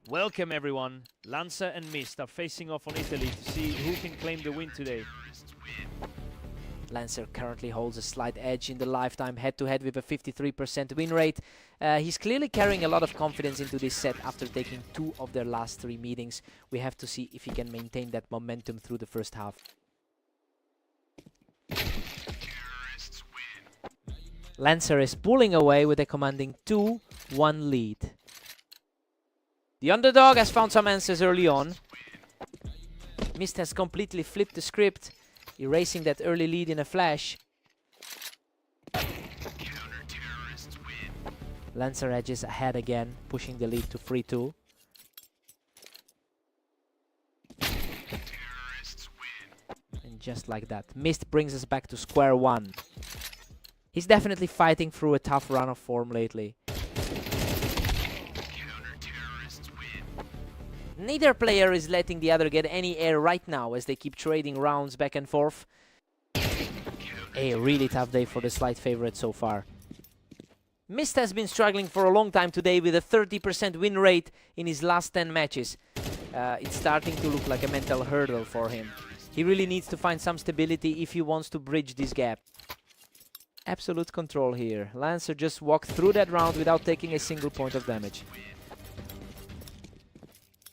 Welcome everyone. Lancer and Mist are facing off on Italy to see who can claim the win today. Lancer currently holds a slight edge in the lifetime head-to-head with a 53% win rate. He's clearly carrying a lot of confidence into this set after taking 2 of their last 3 meetings. We have to see if he can maintain that momentum through the first half. Lancer is pulling away with a commanding 2-1 lead. The underdog has found some answers early on. Mist has completely flipped the script, erasing that early lead in a flash. Lancer edges ahead again, pushing the lead to 3-2. And just like that, Mist brings us back to square one. He's definitely fighting through a tough run of form lately. Neither player is letting the other get any air right now as they keep trading rounds back and forth. A really tough day for the slight favorite so far. Mist has been struggling for a long time today with a 30% win rate in his last 10 matches. It's starting to look like a mental hurdle for him. He really needs to find some stability if he wants to bridge this gap. Absolute control here. Lancer just walked through that round without taking a single point of damage.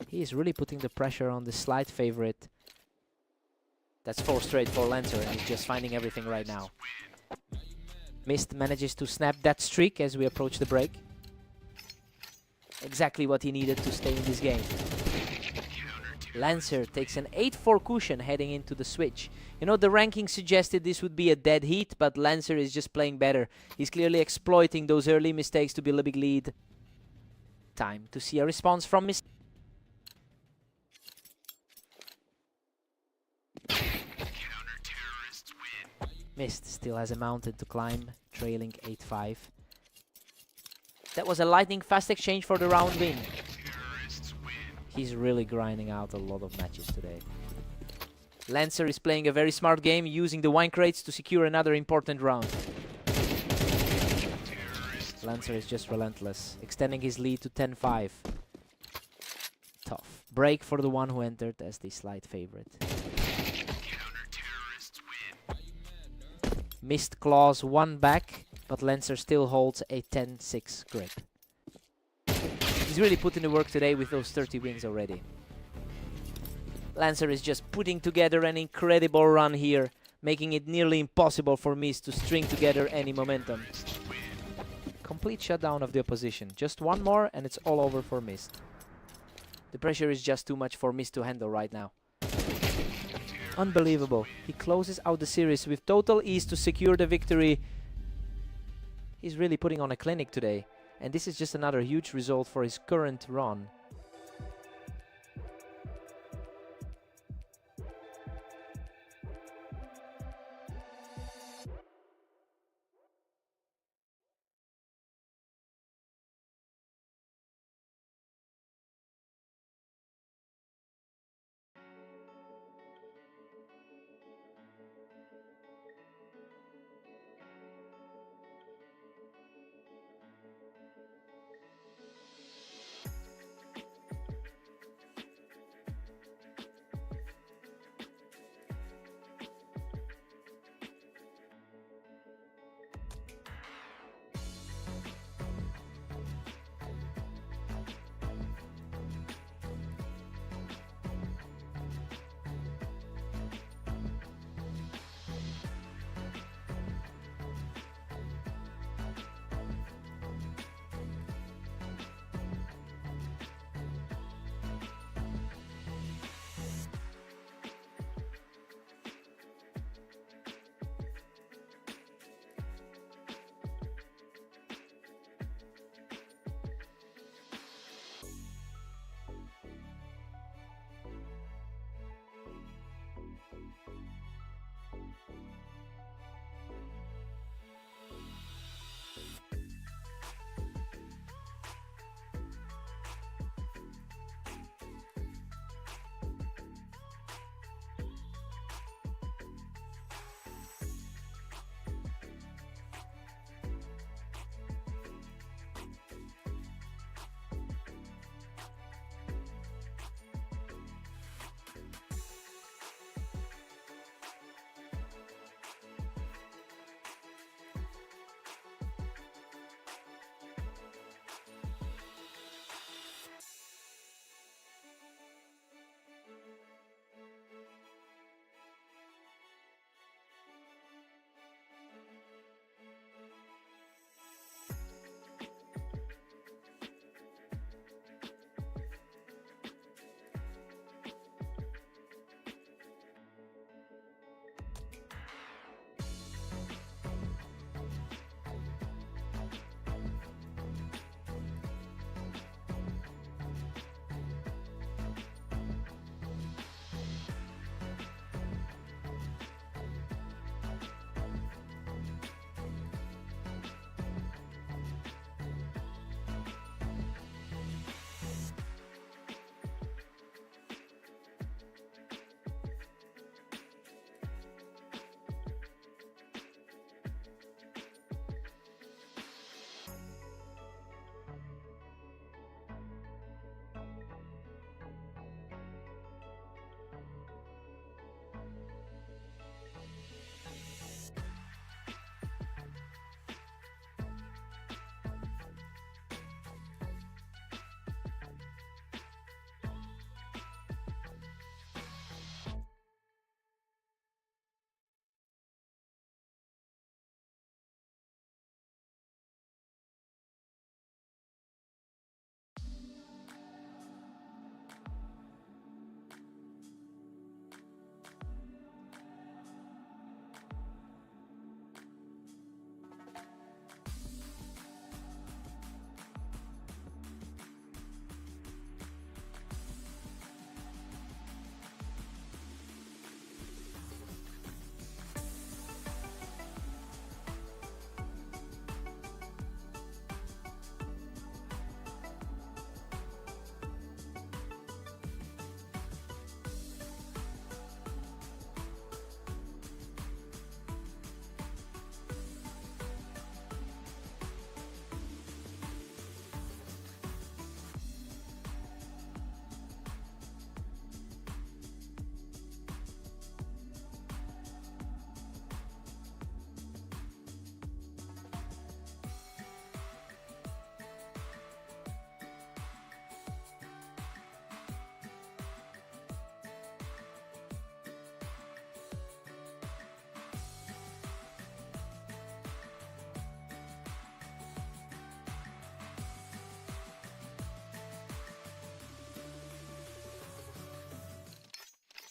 He is really putting the pressure on the slight favorite. That's 4 straight for Lancer, and he's just finding everything right now. Mist manages to snap that streak as we approach the break. Exactly what he needed to stay in this game. Lancer takes an 8-4 cushion heading into the switch. You know, the ranking suggested this would be a dead heat, but Lancer is just playing better. He's clearly exploiting those early mistakes to build a big lead. Time to see a response from Mist. Mist still has a mountain to climb, trailing 8-5. That was a lightning fast exchange for the round win. He's really grinding out a lot of matches today. Lancer is playing a very smart game, using the wine crates to secure another important round. Lancer is just relentless, extending his lead to 10-5. Tough break for the one who entered as the slight favorite. Mist claws one back, but Lancer still holds a 10-6 grip. He's really put in the work today with those 30 wins already. Lancer is just putting together an incredible run here, making it nearly impossible for Mist to string together any momentum. Complete shutdown of the opposition. Just one more and it's all over for Mist. The pressure is just too much for Mist to handle right now. Unbelievable. He closes out the series with total ease to secure the victory. He's really putting on a clinic today. And this is just another huge result for his current run.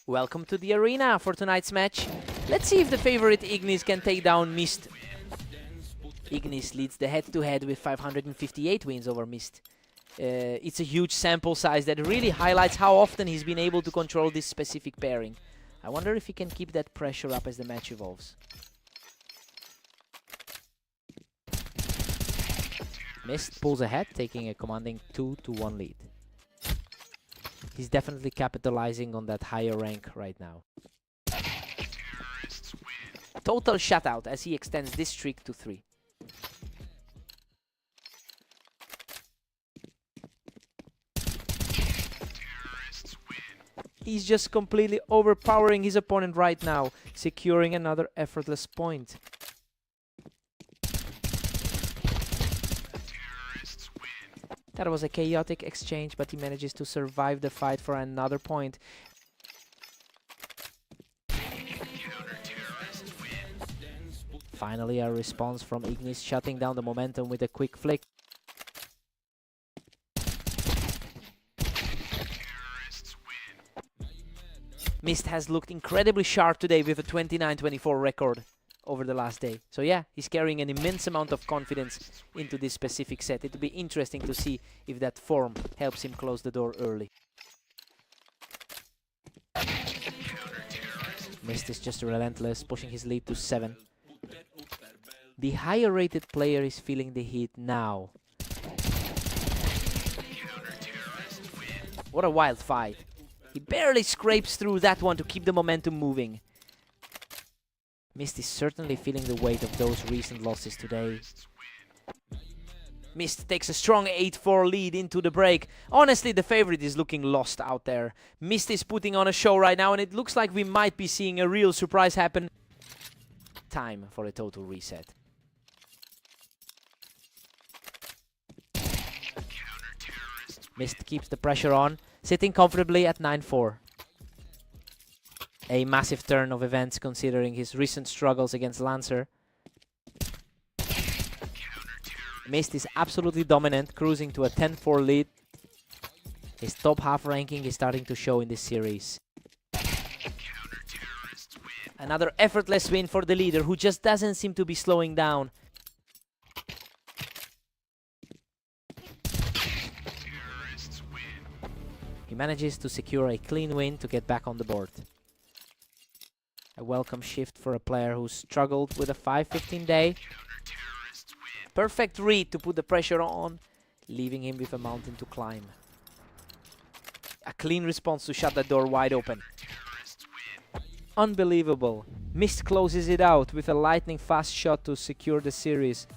Welcome to the arena for tonight's match. Let's see if the favorite Ignis can take down Mist. Ignis leads the head-to-head with 558 wins over Mist. It's a huge sample size that really highlights how often he's been able to control this specific pairing. I wonder if he can keep that pressure up as the match evolves. Mist pulls ahead, taking a commanding 2-1 lead. He's definitely capitalizing on that higher rank right now. Total shutout as he extends this streak to 3. He's just completely overpowering his opponent right now, securing another effortless point. That was a chaotic exchange, but he manages to survive the fight for another point. Finally, a response from Ignis, shutting down the momentum with a quick flick. Mist has looked incredibly sharp today with a 29-24 record over the last day. So yeah, he's carrying an immense amount of confidence into this specific set. It'll be interesting to see if that form helps him close the door early. Mist is just relentless, pushing his lead to 7. The higher rated player is feeling the heat now. What a wild fight. He barely scrapes through that one to keep the momentum moving. Mist is certainly feeling the weight of those recent losses today. Mist takes a strong 8-4 lead into the break. Honestly, the favorite is looking lost out there. Mist is putting on a show right now, and it looks like we might be seeing a real surprise happen. Time for a total reset. Mist keeps the pressure on, sitting comfortably at 9-4. A massive turn of events considering his recent struggles against Lancer. Mist is absolutely dominant, cruising to a 10-4 lead. His top half ranking is starting to show in this series. Another effortless win for the leader, who just doesn't seem to be slowing down. He manages to secure a clean win to get back on the board. A welcome shift for a player who struggled with a 5-15 day. Perfect read to put the pressure on, leaving him with a mountain to climb. A clean response to shut that door wide open. Unbelievable. Mist closes it out with a lightning fast shot to secure the series.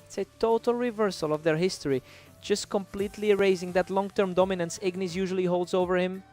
It's a total reversal of their history, just completely erasing that long-term dominance Ignis usually holds over him.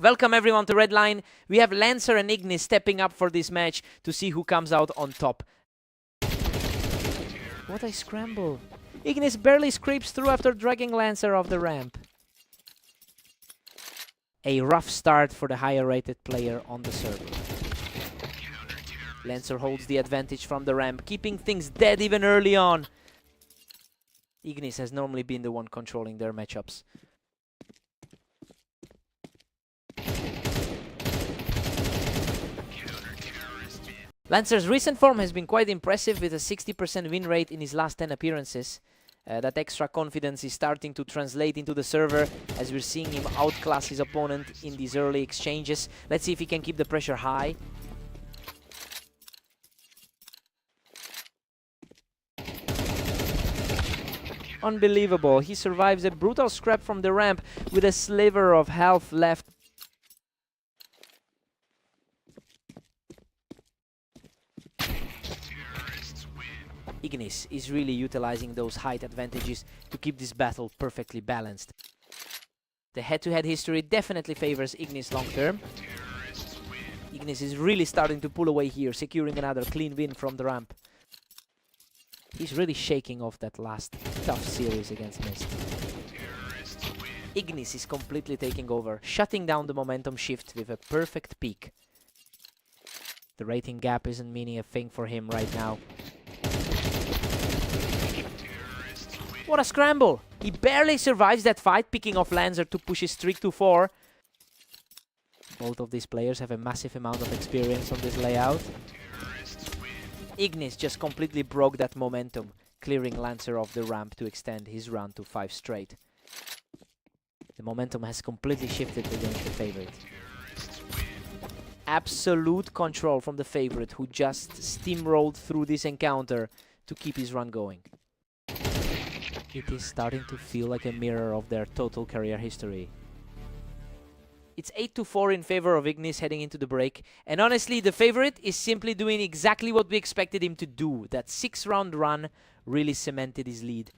Welcome everyone to Red Line. We have Lancer and Ignis stepping up for this match to see who comes out on top. What a scramble. Ignis barely scrapes through after dragging Lancer off the ramp. A rough start for the higher rated player on the server. Lancer holds the advantage from the ramp, keeping things dead even early on. Ignis has normally been the one controlling their matchups. Lancer's recent form has been quite impressive with a 60% win rate in his last 10 appearances. That extra confidence is starting to translate into the server as we're seeing him outclass his opponent in these early exchanges. Let's see if he can keep the pressure high. Unbelievable. He survives a brutal scrap from the ramp with a sliver of health left. Ignis is really utilizing those height advantages to keep this battle perfectly balanced. The head-to-head history definitely favors Ignis long-term. Ignis is really starting to pull away here, securing another clean win from the ramp. He's really shaking off that last tough series against Mist. Ignis is completely taking over, shutting down the momentum shift with a perfect peak. The rating gap isn't meaning a thing for him right now. What a scramble! He barely survives that fight, picking off Lancer to push his streak to 4. Both of these players have a massive amount of experience on this layout. Ignis just completely broke that momentum, clearing Lancer off the ramp to extend his run to 5 straight. The momentum has completely shifted against the favorite. Absolute control from the favorite, who just steamrolled through this encounter to keep his run going. It is starting to feel like a mirror of their total career history. It's 8-4 in favor of Ignis heading into the break, and honestly, the favorite is simply doing exactly what we expected him to do. That 6-round run really cemented his lead.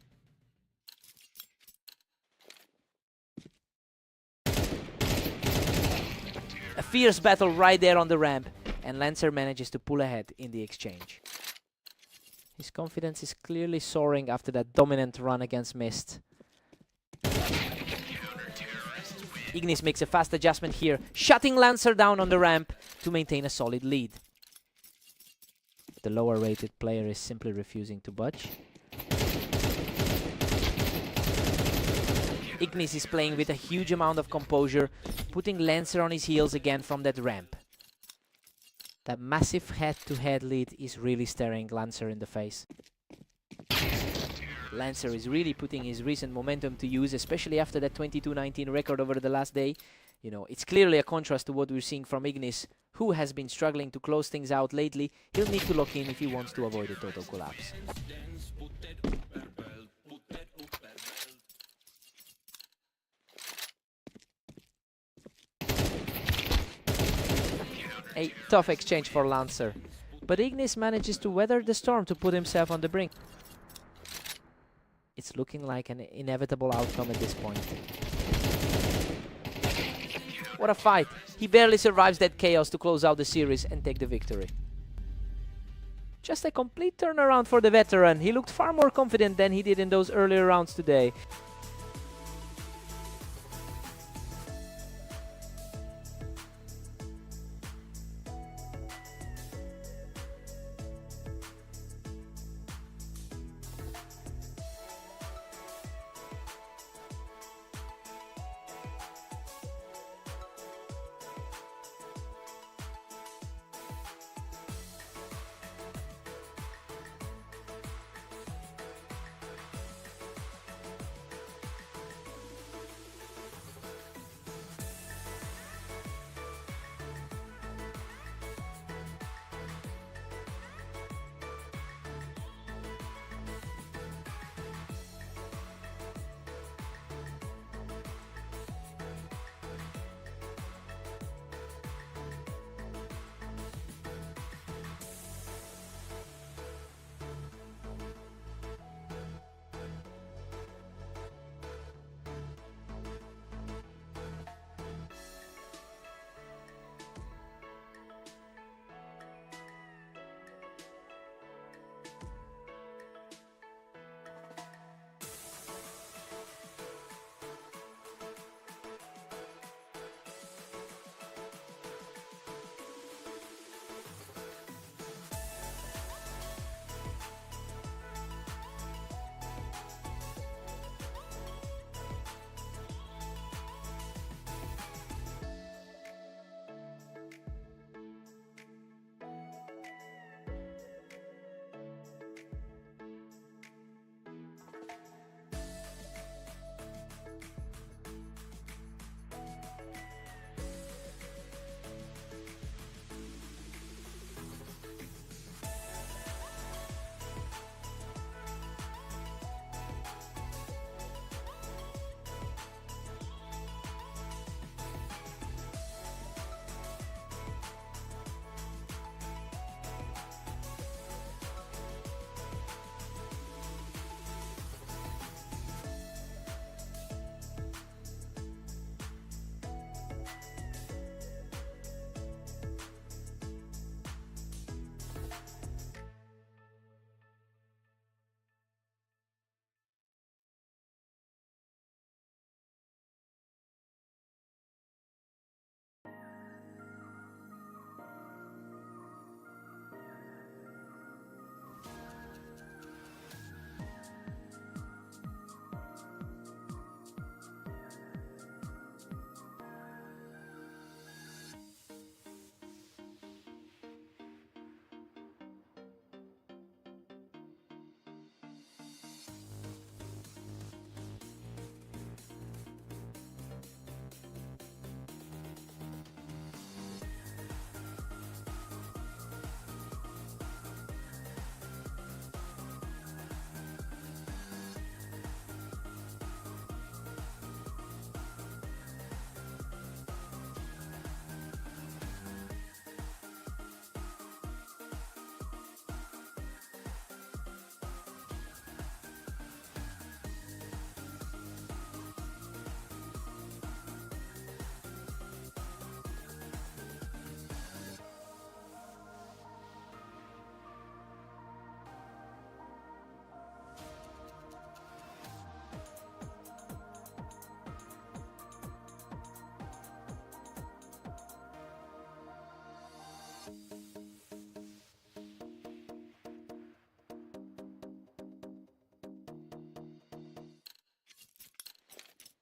A fierce battle right there on the ramp, and Lancer manages to pull ahead in the exchange. His confidence is clearly soaring after that dominant run against Mist. Ignis makes a fast adjustment here, shutting Lancer down on the ramp to maintain a solid lead. The lower rated player is simply refusing to budge. Ignis is playing with a huge amount of composure, putting Lancer on his heels again from that ramp. That massive head-to-head lead is really staring Lancer in the face. Lancer is really putting his recent momentum to use, especially after that 22-19 record over the last day. You know, it's clearly a contrast to what we're seeing from Ignis, who has been struggling to close things out lately. He'll need to lock in if he wants to avoid a total collapse. A tough exchange for Lancer, but Ignis manages to weather the storm to put himself on the brink. It's looking like an inevitable outcome at this point. What a fight! He barely survives that chaos to close out the series and take the victory. Just a complete turnaround for the veteran. He looked far more confident than he did in those earlier rounds today.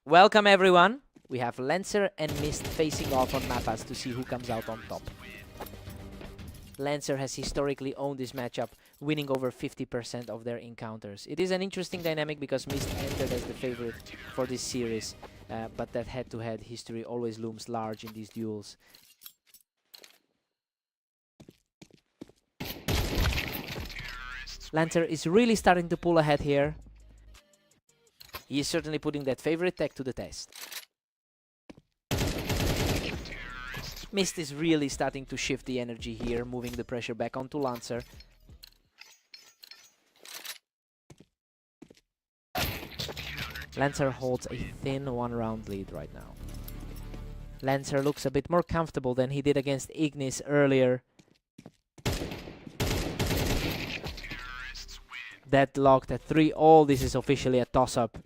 Welcome everyone. We have Lancer and Mist facing off on Mapas to see who comes out on top. Lancer has historically owned this matchup, winning over 50% of their encounters. It is an interesting dynamic because Mist entered as the favorite for this series, but that head-to-head history always looms large in these duels. Lancer is really starting to pull ahead here. He is certainly putting that favorite tech to the test. Mist is really starting to shift the energy here, moving the pressure back onto Lancer. Lancer holds a thin one-round lead right now. Lancer looks a bit more comfortable than he did against Ignis earlier. Deadlocked at 3-all. This is officially a toss-up.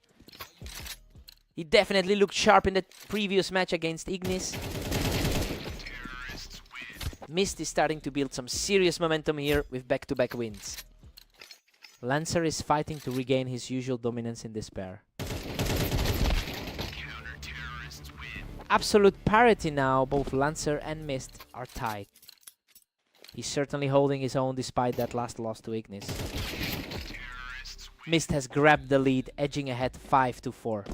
He definitely looked sharp in the previous match against Ignis. Mist is starting to build some serious momentum here with back-to-back wins. Lancer is fighting to regain his usual dominance in this pair. Absolute parity now, both Lancer and Mist are tied. He's certainly holding his own despite that last loss to Ignis. Mist has grabbed the lead, edging ahead 5-4.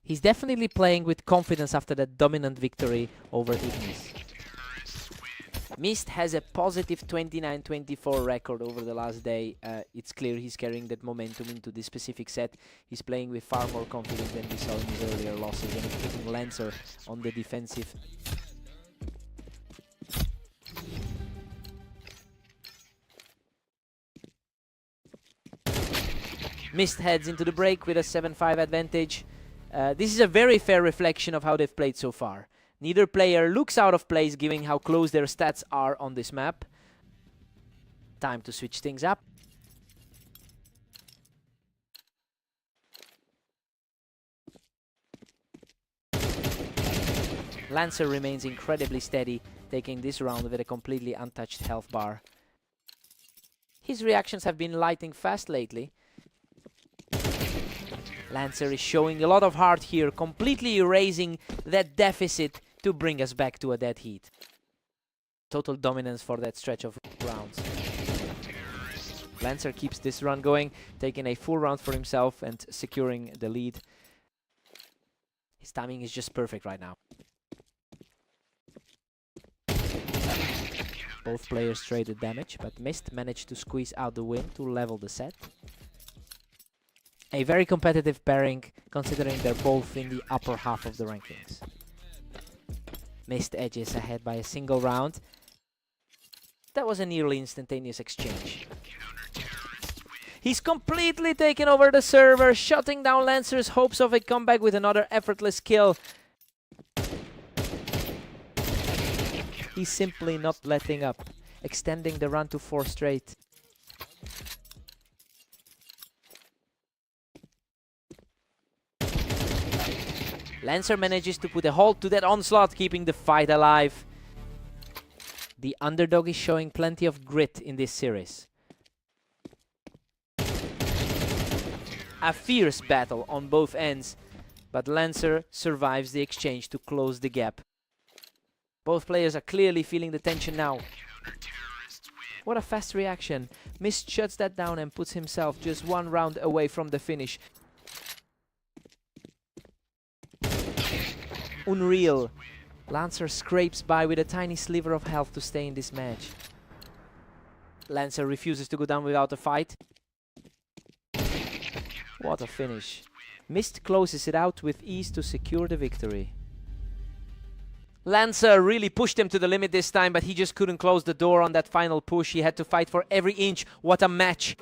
He's definitely playing with confidence after that dominant victory over Ignis. Mist has a positive 29-24 record over the last day. It's clear he's carrying that momentum into this specific set. He's playing with far more confidence than we saw in his earlier losses, and he's putting Lancer on the defensive. Mist heads into the break with a 7-5 advantage. This is a very fair reflection of how they've played so far. Neither player looks out of place given how close their stats are on this map. Time to switch things up. Lancer remains incredibly steady, taking this round with a completely untouched health bar. His reactions have been lighting fast lately. Lancer is showing a lot of heart here, completely erasing that deficit to bring us back to a dead heat. Total dominance for that stretch of rounds. Lancer keeps this run going, taking a full round for himself and securing the lead. His timing is just perfect right now. Both players traded damage, but Mist managed to squeeze out the win to level the set. A very competitive pairing, considering they're both in the upper half of the rankings. Mist edges ahead by a single round. That was a nearly instantaneous exchange. He's completely taken over the server, shutting down Lancer's hopes of a comeback with another effortless kill. He's simply not letting up, extending the run to 4 straight. Lancer manages to put a halt to that onslaught, keeping the fight alive. The underdog is showing plenty of grit in this series. A fierce battle on both ends, but Lancer survives the exchange to close the gap. Both players are clearly feeling the tension now. What a fast reaction. Mist shuts that down and puts himself just 1 round away from the finish. Unreal. Lancer scrapes by with a tiny sliver of health to stay in this match. Lancer refuses to go down without a fight. What a finish. Mist closes it out with ease to secure the victory. Lancer really pushed him to the limit this time, but he just couldn't close the door on that final push. He had to fight for every inch. What a match.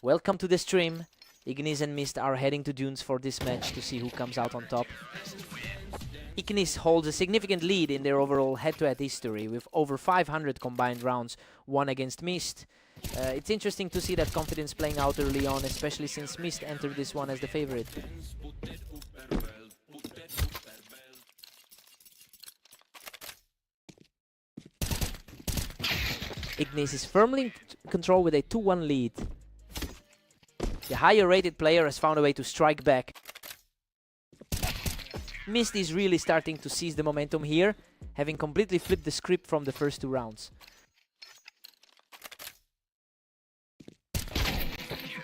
Welcome to the stream. Ignis and Mist are heading to Dunes for this match to see who comes out on top. Ignis holds a significant lead in their overall head-to-head history with over 500 combined rounds won against Mist. It's interesting to see that confidence playing out early on, especially since Mist entered this one as the favorite. Ignis is firmly in control with a 2-1 lead. The higher rated player has found a way to strike back. Mist is really starting to seize the momentum here, having completely flipped the script from the first 2 rounds.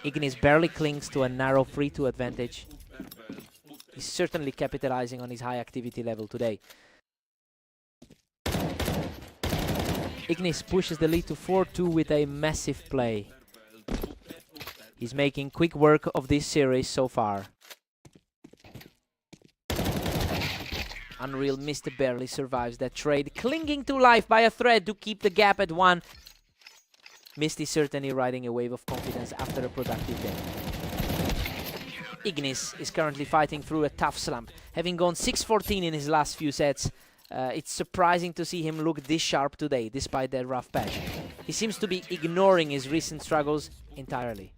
Ignis barely clings to a narrow 3-2 advantage. He's certainly capitalizing on his high activity level today. Ignis pushes the lead to 4-2 with a massive play. He's making quick work of this series so far. Unreal Mist barely survives that trade, clinging to life by a thread to keep the gap at 1. Mist is certainly riding a wave of confidence after a productive day. Ignis is currently fighting through a tough slump, having gone 6-14 in his last few sets. It's surprising to see him look this sharp today, despite that rough patch. He seems to be ignoring his recent struggles entirely.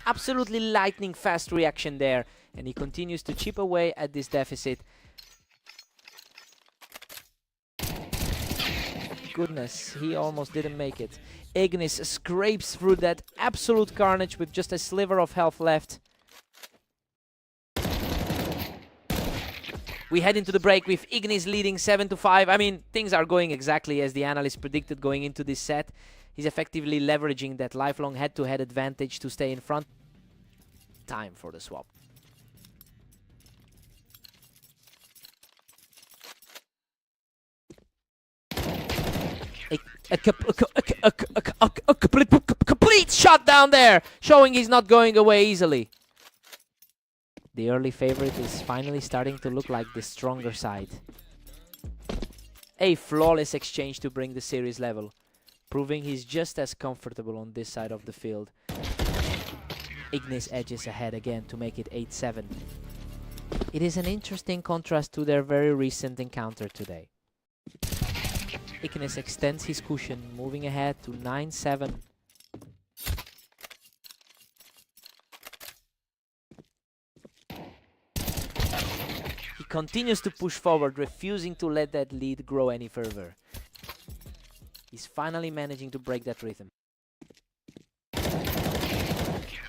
Absolutely lightning fast reaction there, and he continues to chip away at this deficit. Goodness, he almost didn't make it. Ignis scrapes through that absolute carnage with just a sliver of health left. We head into the break with Ignis leading 7-5. I mean, things are going exactly as the analysts predicted going into this set. He's effectively leveraging that lifelong head-to-head advantage to stay in front. Time for the swap. A complete shutdown there, showing he's not going away easily. The early favorite is finally starting to look like the stronger side. A flawless exchange to bring the series level, proving he's just as comfortable on this side of the field. Ignis edges ahead again to make it 8-7. It is an interesting contrast to their very recent encounter today. Ignis extends his cushion, moving ahead to 9-7. He continues to push forward, refusing to let that lead grow any further. He's finally managing to break that rhythm.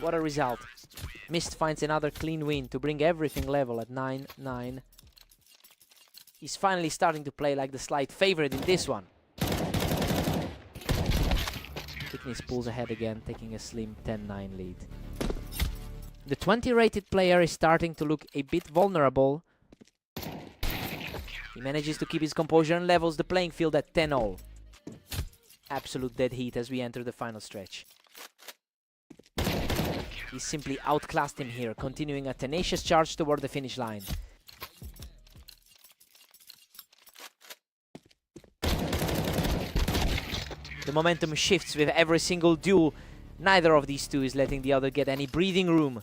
What a result. Mist finds another clean win to bring everything level at 9-9. He's finally starting to play like the slight favorite in this one. Ignis pulls ahead again, taking a slim 10-9 lead. The 20-rated player is starting to look a bit vulnerable. He manages to keep his composure and levels the playing field at 10-all. Absolute dead heat as we enter the final stretch. He simply outclassed him here, continuing a tenacious charge toward the finish line. The momentum shifts with every single duel. Neither of these two is letting the other get any breathing room.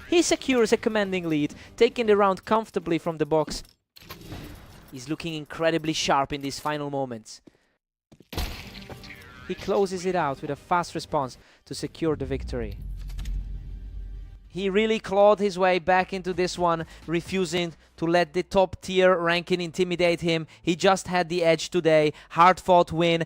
He secures a commanding lead, taking the round comfortably from the box. He's looking incredibly sharp in these final moments. He closes it out with a fast response to secure the victory. He really clawed his way back into this one, refusing to let the top tier ranking intimidate him. He just had the edge today. Hard-fought win.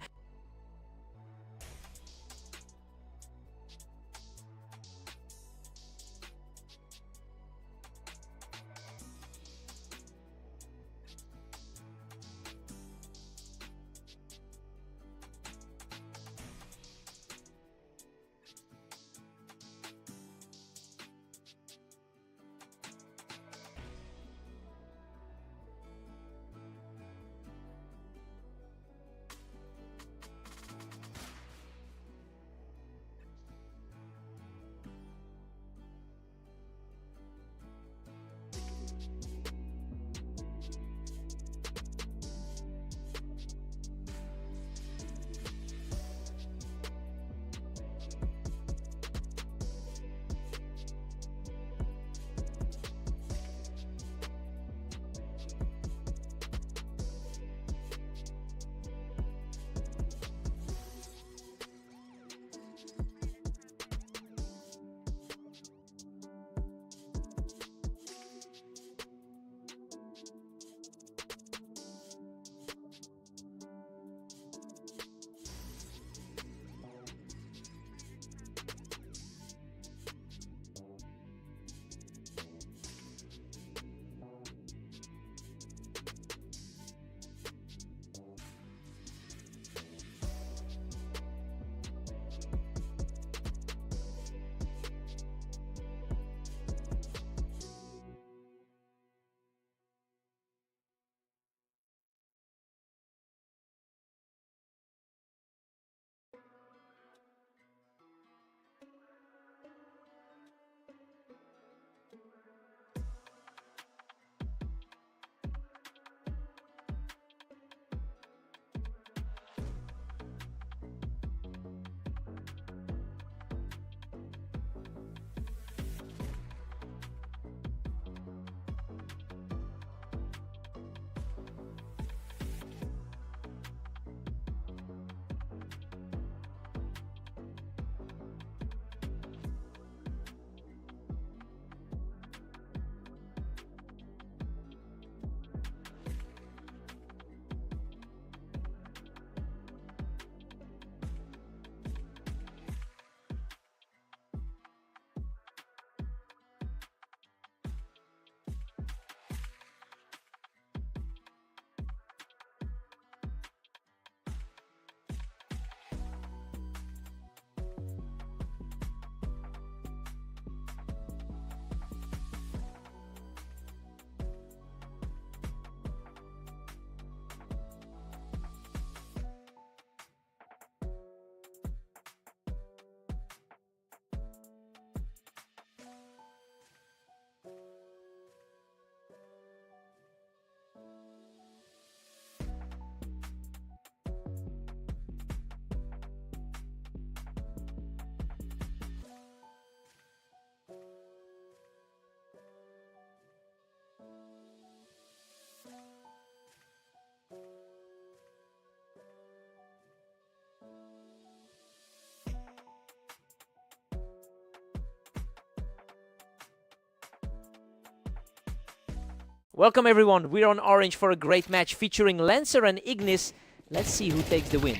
Welcome everyone, we're on Orange for a great match featuring Lancer and Ignis. Let's see who takes the win.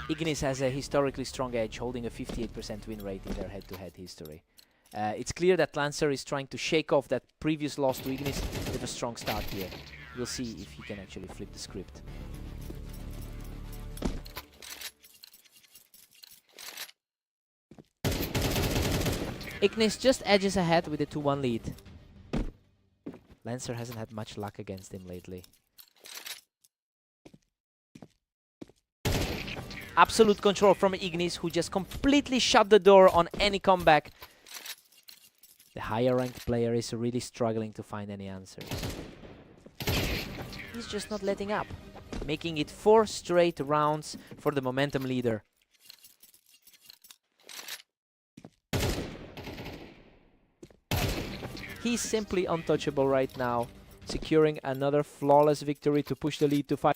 Ignis has a historically strong edge, holding a 58% win rate in their head-to-head history. It's clear that Lancer is trying to shake off that previous loss to Ignis with a strong start here. We'll see if he can actually flip the script. Ignis just edges ahead with a 2-1 lead. Lancer hasn't had much luck against him lately. Absolute control from Ignis, who just completely shut the door on any comeback. The higher ranked player is really struggling to find any answers. He's just not letting up, making it 4 straight rounds for the momentum leader. He's simply untouchable right now, securing another flawless victory to push the lead to 5.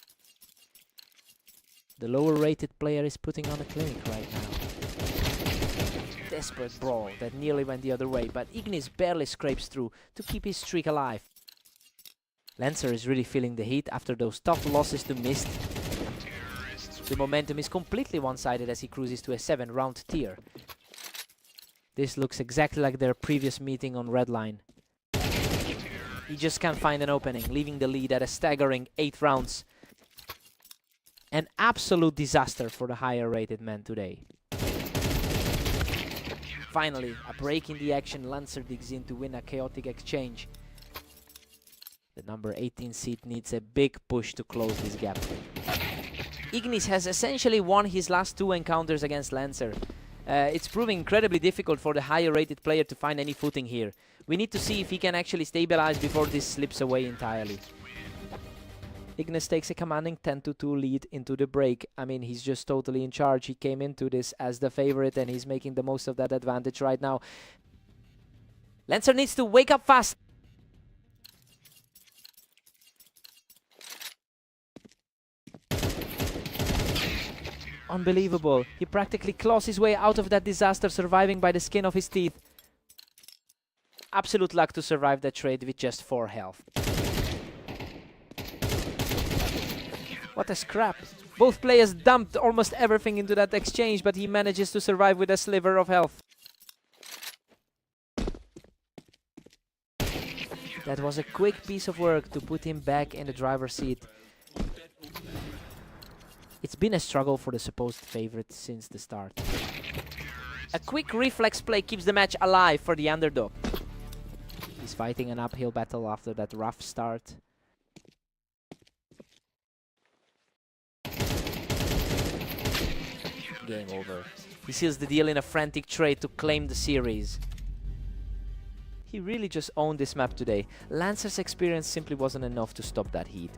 The lower rated player is putting on a clinic right now. Desperate brawl that nearly went the other way, but Ignis barely scrapes through to keep his streak alive. Lancer is really feeling the heat after those tough losses to Mist. The momentum is completely one-sided as he cruises to a 7-round tier. This looks exactly like their previous meeting on Redline. He just can't find an opening, leaving the lead at a staggering 8 rounds. An absolute disaster for the higher rated man today. Finally, a break in the action. Lancer digs in to win a chaotic exchange. The number 18 seed needs a big push to close this gap. Ignis has essentially won his last 2 encounters against Lancer. It's proving incredibly difficult for the higher rated player to find any footing here. We need to see if he can actually stabilize before this slips away entirely. Ignis takes a commanding 10-2 lead into the break. I mean, he's just totally in charge. He came into this as the favorite and he's making the most of that advantage right now. Lancer needs to wake up fast. Unbelievable. He practically claws his way out of that disaster, surviving by the skin of his teeth. Absolute luck to survive that trade with just 4 health. What a scrap. Both players dumped almost everything into that exchange, but he manages to survive with a sliver of health. That was a quick piece of work to put him back in the driver's seat. It's been a struggle for the supposed favorite since the start. A quick reflex play keeps the match alive for the underdog. He's fighting an uphill battle after that rough start. Game over. He seals the deal in a frantic trade to claim the series. He really just owned this map today. Lancer's experience simply wasn't enough to stop that heat.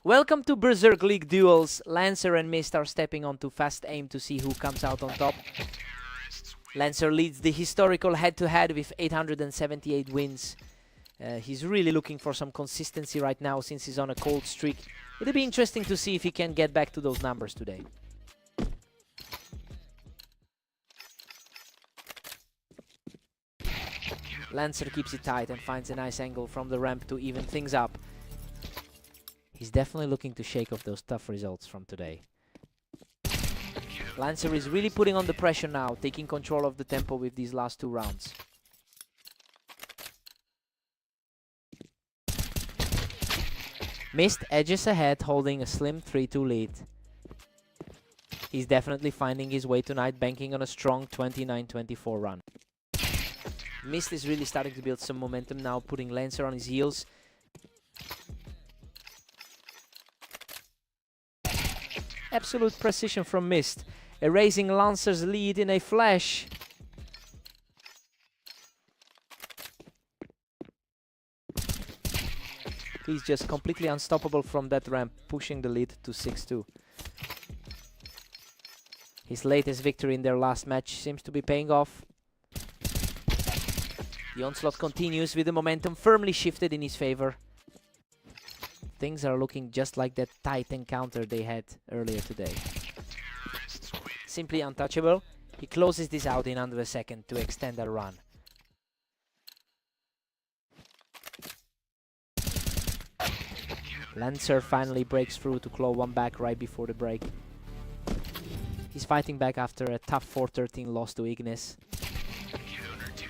Welcome to Berserk League duels. Lancer and Mist are stepping onto fast aim to see who comes out on top. Lancer leads the historical head-to-head with 878 wins. He's really looking for some consistency right now since he's on a cold streak. It'll be interesting to see if he can get back to those numbers today. Lancer keeps it tight and finds a nice angle from the ramp to even things up. He's definitely looking to shake off those tough results from today. Lancer is really putting on the pressure now, taking control of the tempo with these last 2 rounds. Mist edges ahead, holding a slim 3-2 lead. He's definitely finding his way tonight, banking on a strong 29-24 run. Mist is really starting to build some momentum now, putting Lancer on his heels. Absolute precision from Mist, erasing Lancer's lead in a flash. He's just completely unstoppable from that ramp, pushing the lead to 6-2. His latest victory in their last match seems to be paying off. The onslaught continues with the momentum firmly shifted in his favor. Things are looking just like that tight encounter they had earlier today. Simply untouchable. He closes this out in under a second to extend that run. Lancer finally breaks through to claw one back right before the break. He's fighting back after a tough 4-13 loss to Ignis.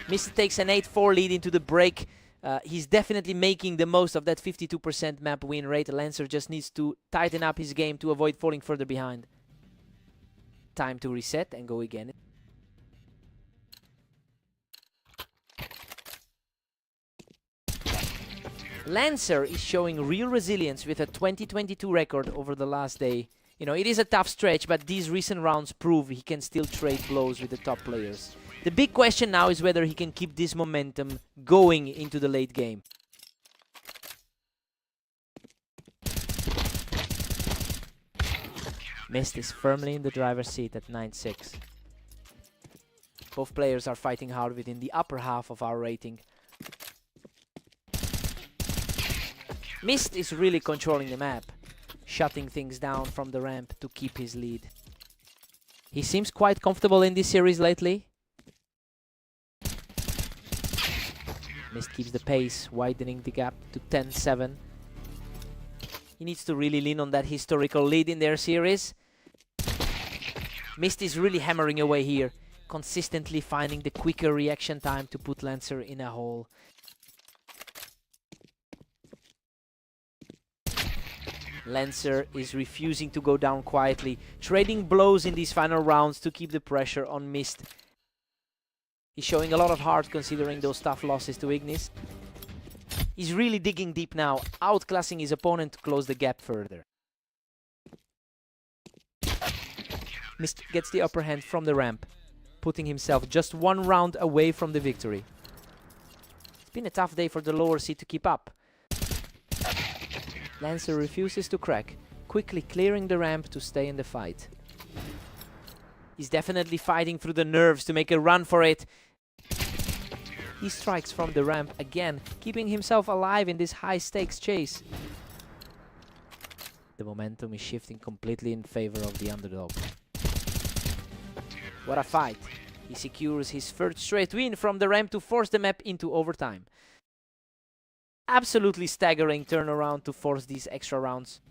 Mist takes an 8-4 lead into the break. He's definitely making the most of that 52% map win rate. Lancer just needs to tighten up his game to avoid falling further behind. Time to reset and go again. Lancer is showing real resilience with a 2022 record over the last day. You know, it is a tough stretch, but these recent rounds prove he can still trade blows with the top players. The big question now is whether he can keep this momentum going into the late game. Mist is firmly in the driver's seat at 9-6. Both players are fighting hard within the upper half of our rating. Mist is really controlling the map, shutting things down from the ramp to keep his lead. He seems quite comfortable in this series lately. Mist keeps the pace, widening the gap to 10-7. He needs to really lean on that historical lead in their series. Mist is really hammering away here, consistently finding the quicker reaction time to put Lancer in a hole. Lancer is refusing to go down quietly, trading blows in these final rounds to keep the pressure on Mist. He's showing a lot of heart considering those tough losses to Ignis. He's really digging deep now, outclassing his opponent to close the gap further. Mist gets the upper hand from the ramp, putting himself just 1 round away from the victory. It's been a tough day for the lower seed to keep up. Lancer refuses to crack, quickly clearing the ramp to stay in the fight. He's definitely fighting through the nerves to make a run for it. He strikes from the ramp again, keeping himself alive in this high-stakes chase. The momentum is shifting completely in favor of the underdog. What a fight! He secures his third straight win from the ramp to force the map into overtime. Absolutely staggering turnaround to force these extra rounds.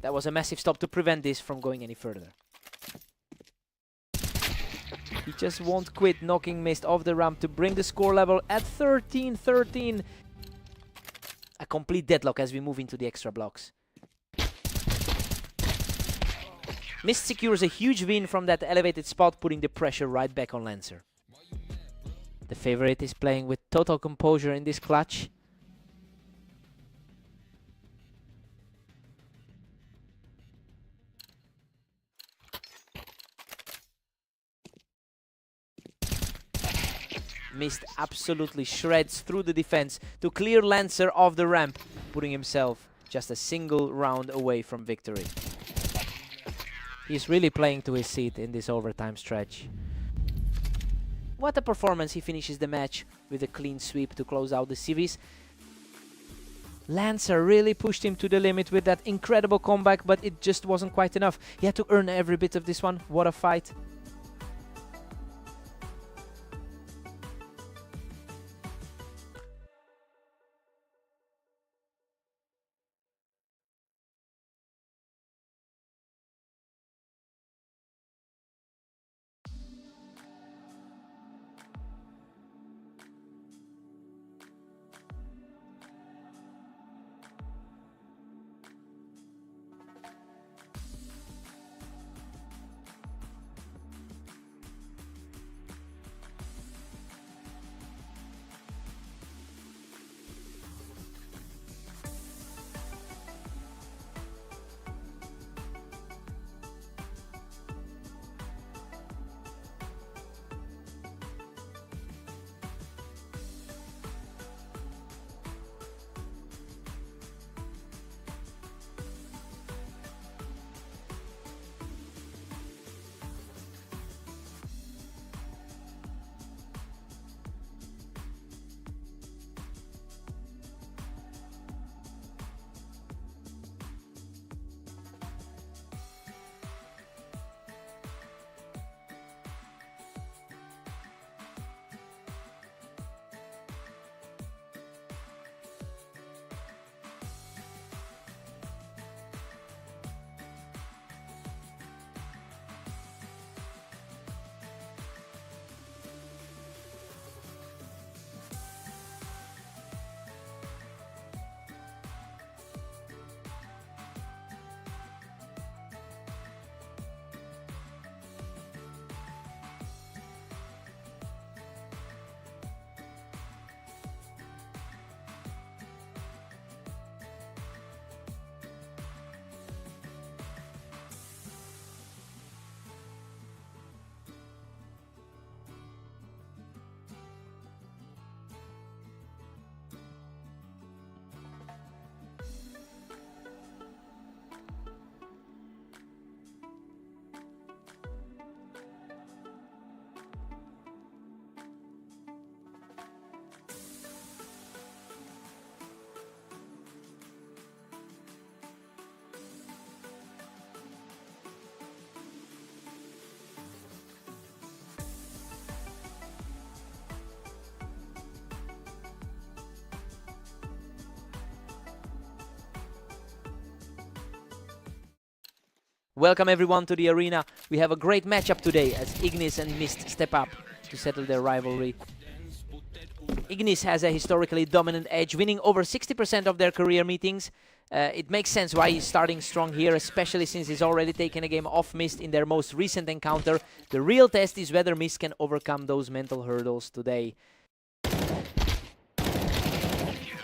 That was a massive stop to prevent this from going any further. He just won't quit, knocking Mist off the ramp to bring the score level at 13-13. A complete deadlock as we move into the extra blocks. Mist secures a huge win from that elevated spot, putting the pressure right back on Lancer. The favorite is playing with total composure in this clutch. Mist absolutely shreds through the defense to clear Lancer off the ramp, putting himself just a single round away from victory. He's really playing to his seat in this overtime stretch. What a performance. He finishes the match with a clean sweep to close out the series. Lancer really pushed him to the limit with that incredible comeback, but it just wasn't quite enough. He had to earn every bit of this one. What a fight. Welcome everyone to the arena. We have a great matchup today as Ignis and Mist step up to settle their rivalry. Ignis has a historically dominant edge, winning over 60% of their career meetings. It makes sense why he's starting strong here, especially since he's already taken a game off Mist in their most recent encounter. The real test is whether Mist can overcome those mental hurdles today.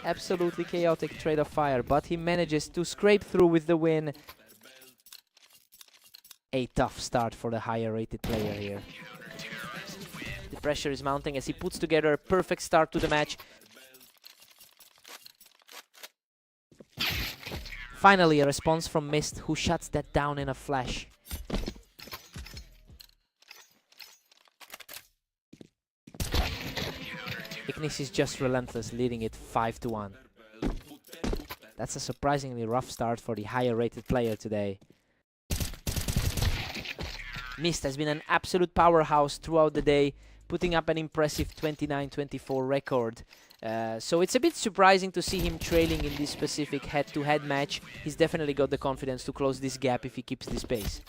Absolutely chaotic trade of fire, but he manages to scrape through with the win. A tough start for the higher rated player here. The pressure is mounting as he puts together a perfect start to the match. Finally a response from Mist, who shuts that down in a flash. Ignis is just relentless, leading it 5-1. That's a surprisingly rough start for the higher rated player today. Mist has been an absolute powerhouse throughout the day, putting up an impressive 29-24 record. So it's a bit surprising to see him trailing in this specific head-to-head match. He's definitely got the confidence to close this gap if he keeps this pace.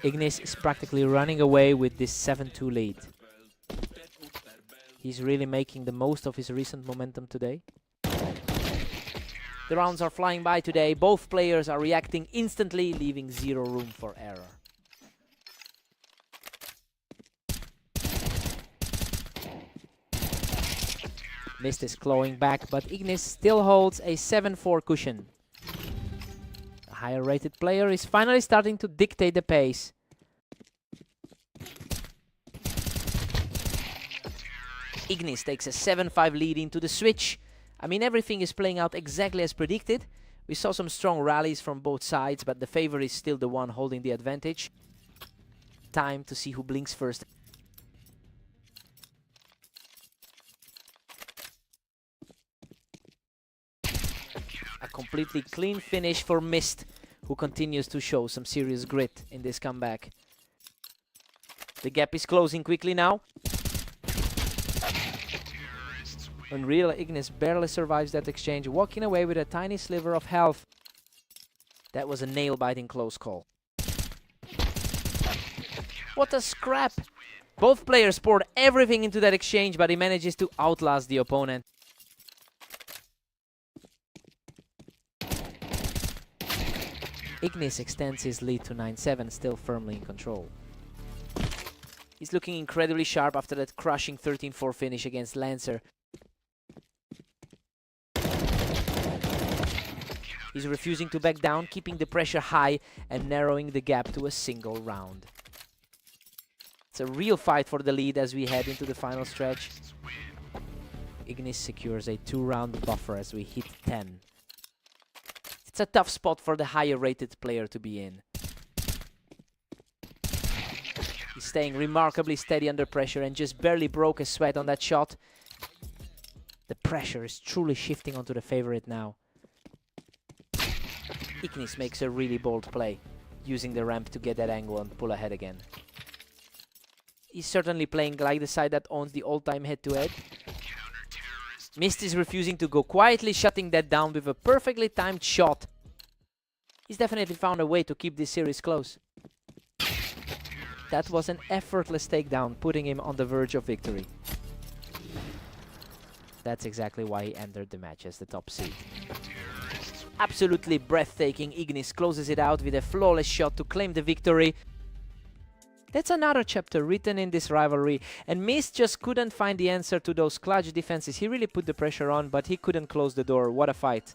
Ignis is practically running away with this 7-2 lead. He's really making the most of his recent momentum today. The rounds are flying by today. Both players are reacting instantly, leaving zero room for error. Mist is clawing back, but Ignis still holds a 7-4 cushion. The higher rated player is finally starting to dictate the pace. Ignis takes a 7-5 lead into the switch. I mean, everything is playing out exactly as predicted. We saw some strong rallies from both sides, but the favor is still the one holding the advantage. Time to see who blinks first. A completely clean finish for Mist, who continues to show some serious grit in this comeback. The gap is closing quickly now. Unreal, Ignis barely survives that exchange, walking away with a tiny sliver of health. That was a nail-biting close call. What a scrap! Both players poured everything into that exchange, but he manages to outlast the opponent. Ignis extends his lead to 9-7, still firmly in control. He's looking incredibly sharp after that crushing 13-4 finish against Lancer. He's refusing to back down, keeping the pressure high and narrowing the gap to a single round. It's a real fight for the lead as we head into the final stretch. Ignis secures a 2-round buffer as we hit 10. It's a tough spot for the higher rated player to be in. He's staying remarkably steady under pressure and just barely broke a sweat on that shot. The pressure is truly shifting onto the favorite now. Ignis makes a really bold play, using the ramp to get that angle and pull ahead again. He's certainly playing like the side that owns the all-time head-to-head. Mist is refusing to go, quietly shutting that down with a perfectly timed shot. He's definitely found a way to keep this series close. That was an effortless takedown, putting him on the verge of victory. That's exactly why he entered the match as the top seed. Absolutely breathtaking, Ignis closes it out with a flawless shot to claim the victory. That's another chapter written in this rivalry, and Mist just couldn't find the answer to those clutch defenses. He really put the pressure on, but he couldn't close the door. What a fight.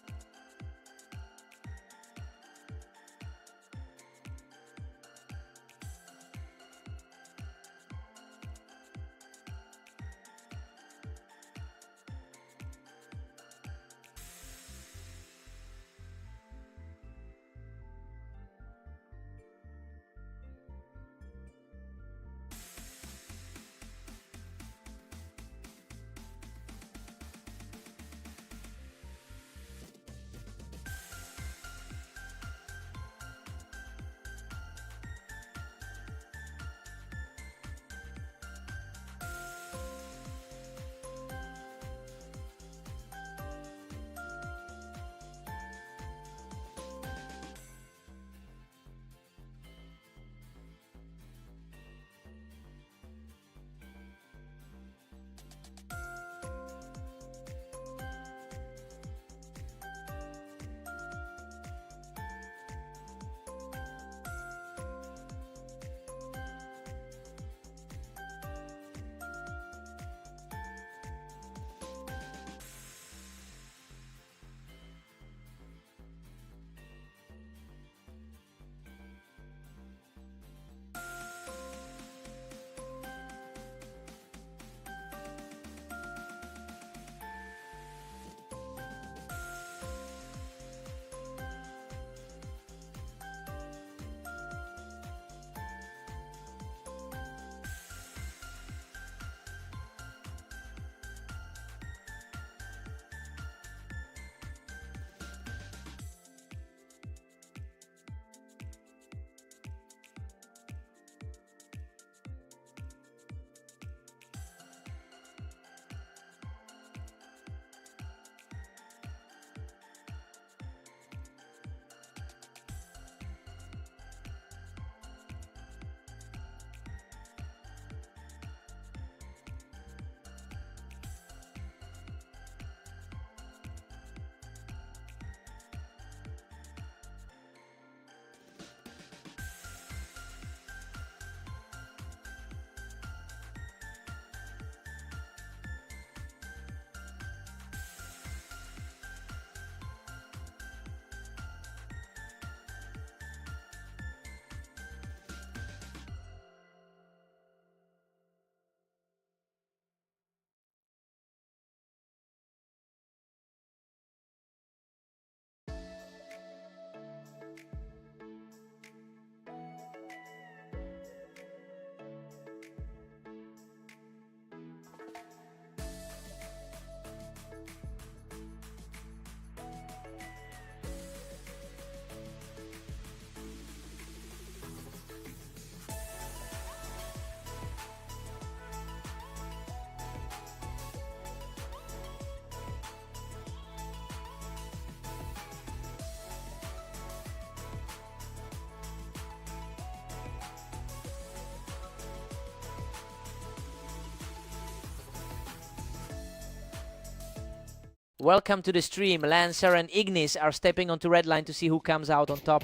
Welcome to the stream. Lancer and Ignis are stepping onto red line to see who comes out on top.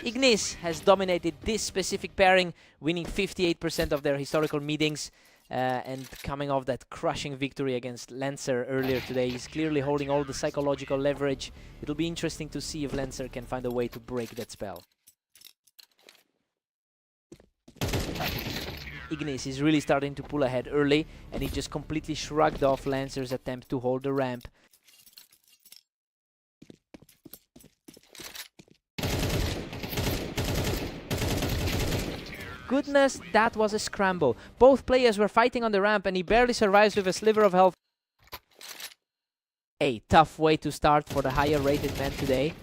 Ignis has dominated this specific pairing, winning 58% of their historical meetings and coming off that crushing victory against Lancer earlier today. He's clearly holding all the psychological leverage. It'll be interesting to see if Lancer can find a way to break that spell. Ignis is really starting to pull ahead early, and he just completely shrugged off Lancer's attempt to hold the ramp. Goodness, that was a scramble. Both players were fighting on the ramp, and he barely survives with a sliver of health. A tough way to start for the higher rated man today.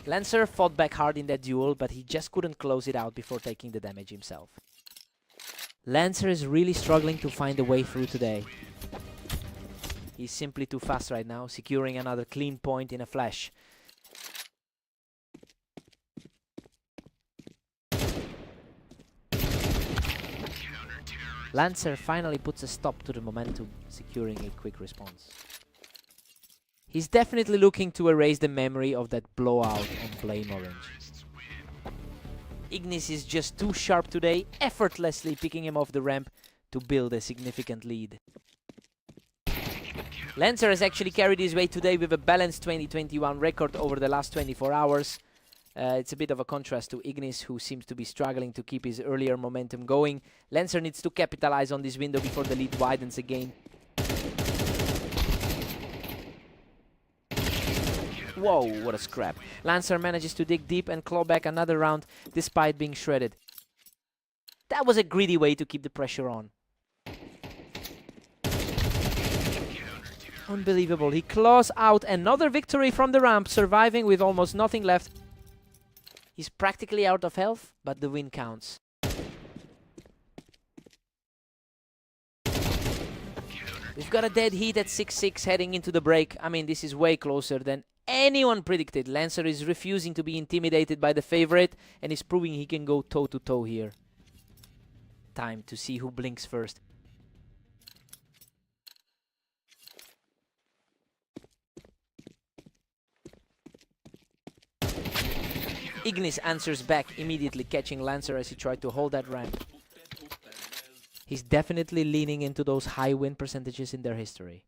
Lancer fought back hard in that duel, but he just couldn't close it out before taking the damage himself. Lancer is really struggling to find a way through today. He's simply too fast right now, securing another clean point in a flash. Lancer finally puts a stop to the momentum, securing a quick response. He's definitely looking to erase the memory of that blowout on Blame Orange. Ignis is just too sharp today, effortlessly picking him off the ramp to build a significant lead. Lancer has actually carried his way today with a balanced 2021 record over the last 24 hours. It's a bit of a contrast to Ignis, who seems to be struggling to keep his earlier momentum going. Lancer needs to capitalize on this window before the lead widens again. Whoa, what a scrap. Lancer manages to dig deep and claw back another round despite being shredded. That was a greedy way to keep the pressure on. Unbelievable. He claws out another victory from the ramp, surviving with almost nothing left. He's practically out of health, but the win counts. We've got a dead heat at 6-6 heading into the break. I mean, this is way closer than anyone predicted. Lancer is refusing to be intimidated by the favorite and is proving he can go toe-to-toe here. Time to see who blinks first. Ignis answers back, immediately catching Lancer as he tried to hold that ramp. He's definitely leaning into those high win percentages in their history.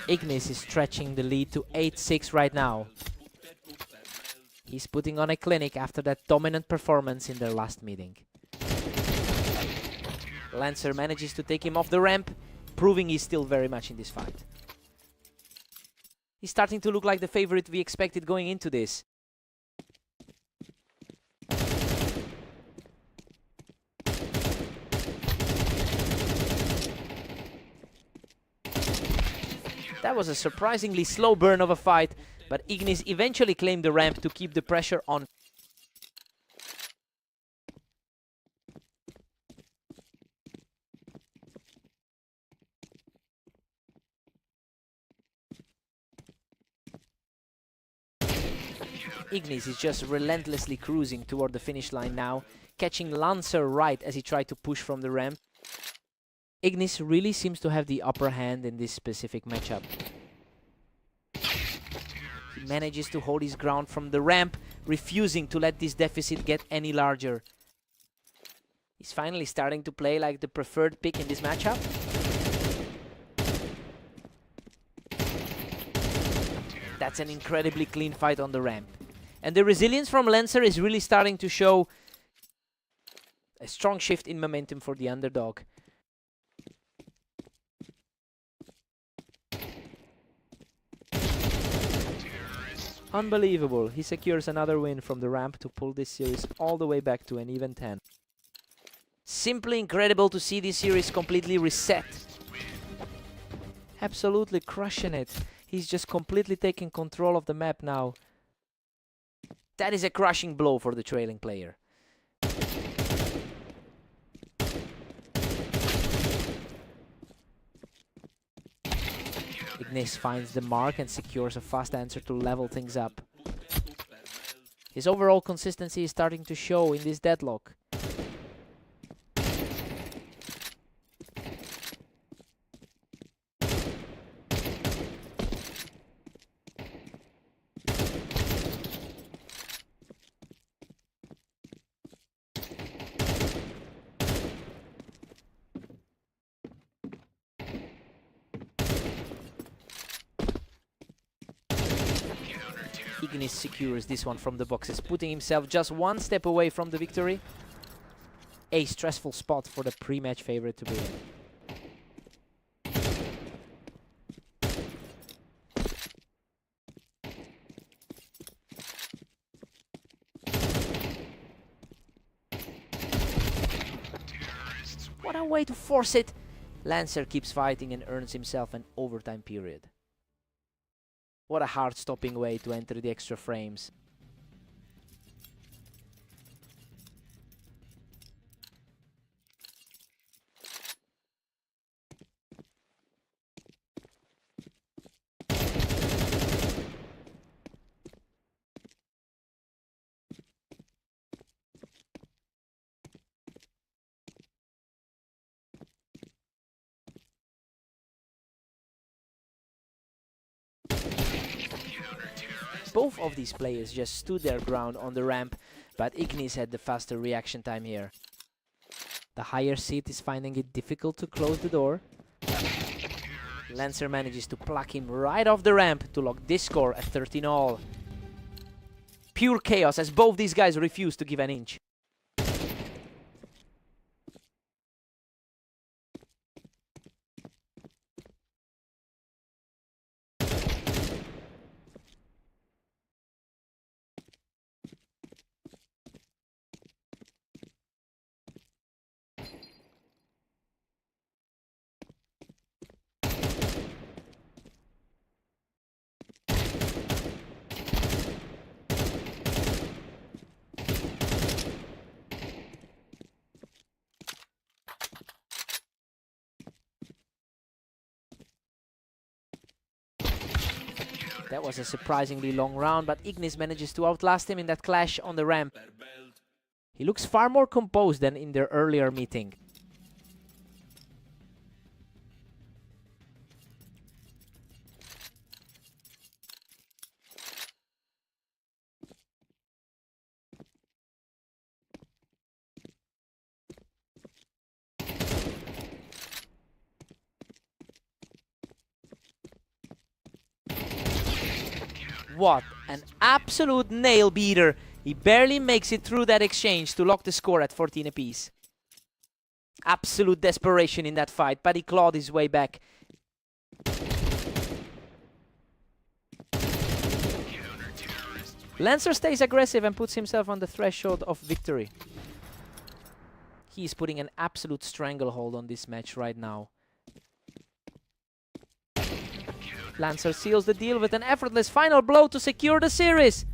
Ignis is stretching the lead to 8-6 right now. He's putting on a clinic after that dominant performance in their last meeting. Lancer manages to take him off the ramp, proving he's still very much in this fight. He's starting to look like the favorite we expected going into this. That was a surprisingly slow burn of a fight, but Ignis eventually claimed the ramp to keep the pressure on. Ignis is just relentlessly cruising toward the finish line now, catching Lancer right as he tried to push from the ramp. Ignis really seems to have the upper hand in this specific matchup. He manages to hold his ground from the ramp, refusing to let this deficit get any larger. He's finally starting to play like the preferred pick in this matchup. That's an incredibly clean fight on the ramp. And the resilience from Lancer is really starting to show a strong shift in momentum for the underdog. Unbelievable. He secures another win from the ramp to pull this series all the way back to an even 10. Simply incredible to see this series completely reset. Absolutely crushing it. He's just completely taking control of the map now. That is a crushing blow for the trailing player. Ignis finds the mark and secures a fast answer to level things up. His overall consistency is starting to show in this deadlock. Ignis secures this one from the boxes, putting himself just one step away from the victory. A stressful spot for the pre-match favorite to be in. What a way to force it! Lancer keeps fighting and earns himself an overtime period. What a heart-stopping way to enter the extra frames. Both of these players just stood their ground on the ramp, but Ignis had the faster reaction time here. The higher seat is finding it difficult to close the door. Lancer manages to pluck him right off the ramp to lock this score at 13-all. Pure chaos as both these guys refuse to give an inch. That was a surprisingly long round, but Ignis manages to outlast him in that clash on the ramp. He looks far more composed than in their earlier meeting. What an absolute nail beater. He barely makes it through that exchange to lock the score at 14 apiece. Absolute desperation in that fight, but he clawed his way back. Lancer stays aggressive and puts himself on the threshold of victory. He is putting an absolute stranglehold on this match right now. Lancer seals the deal with an effortless final blow to secure the series.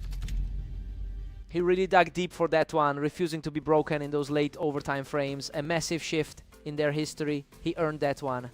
He really dug deep for that one, refusing to be broken in those late overtime frames. A massive shift in their history. He earned that one.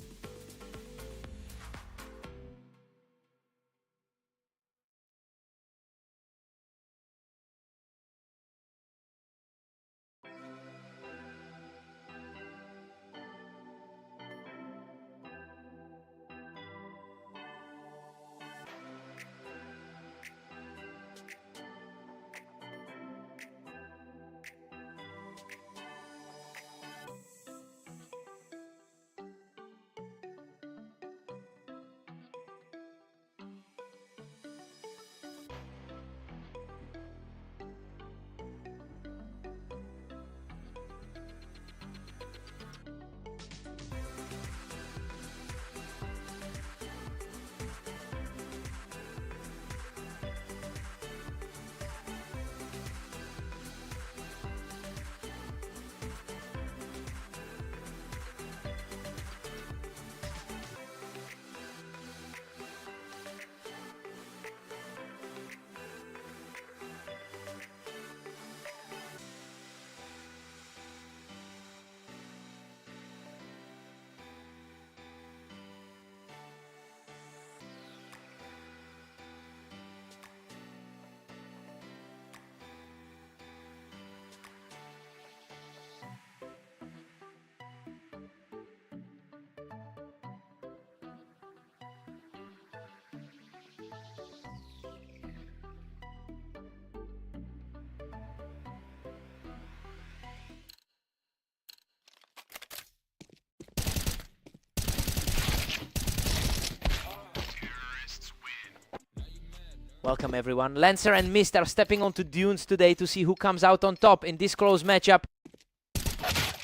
Welcome everyone. Lancer and Mist are stepping onto dunes today to see who comes out on top in this close matchup.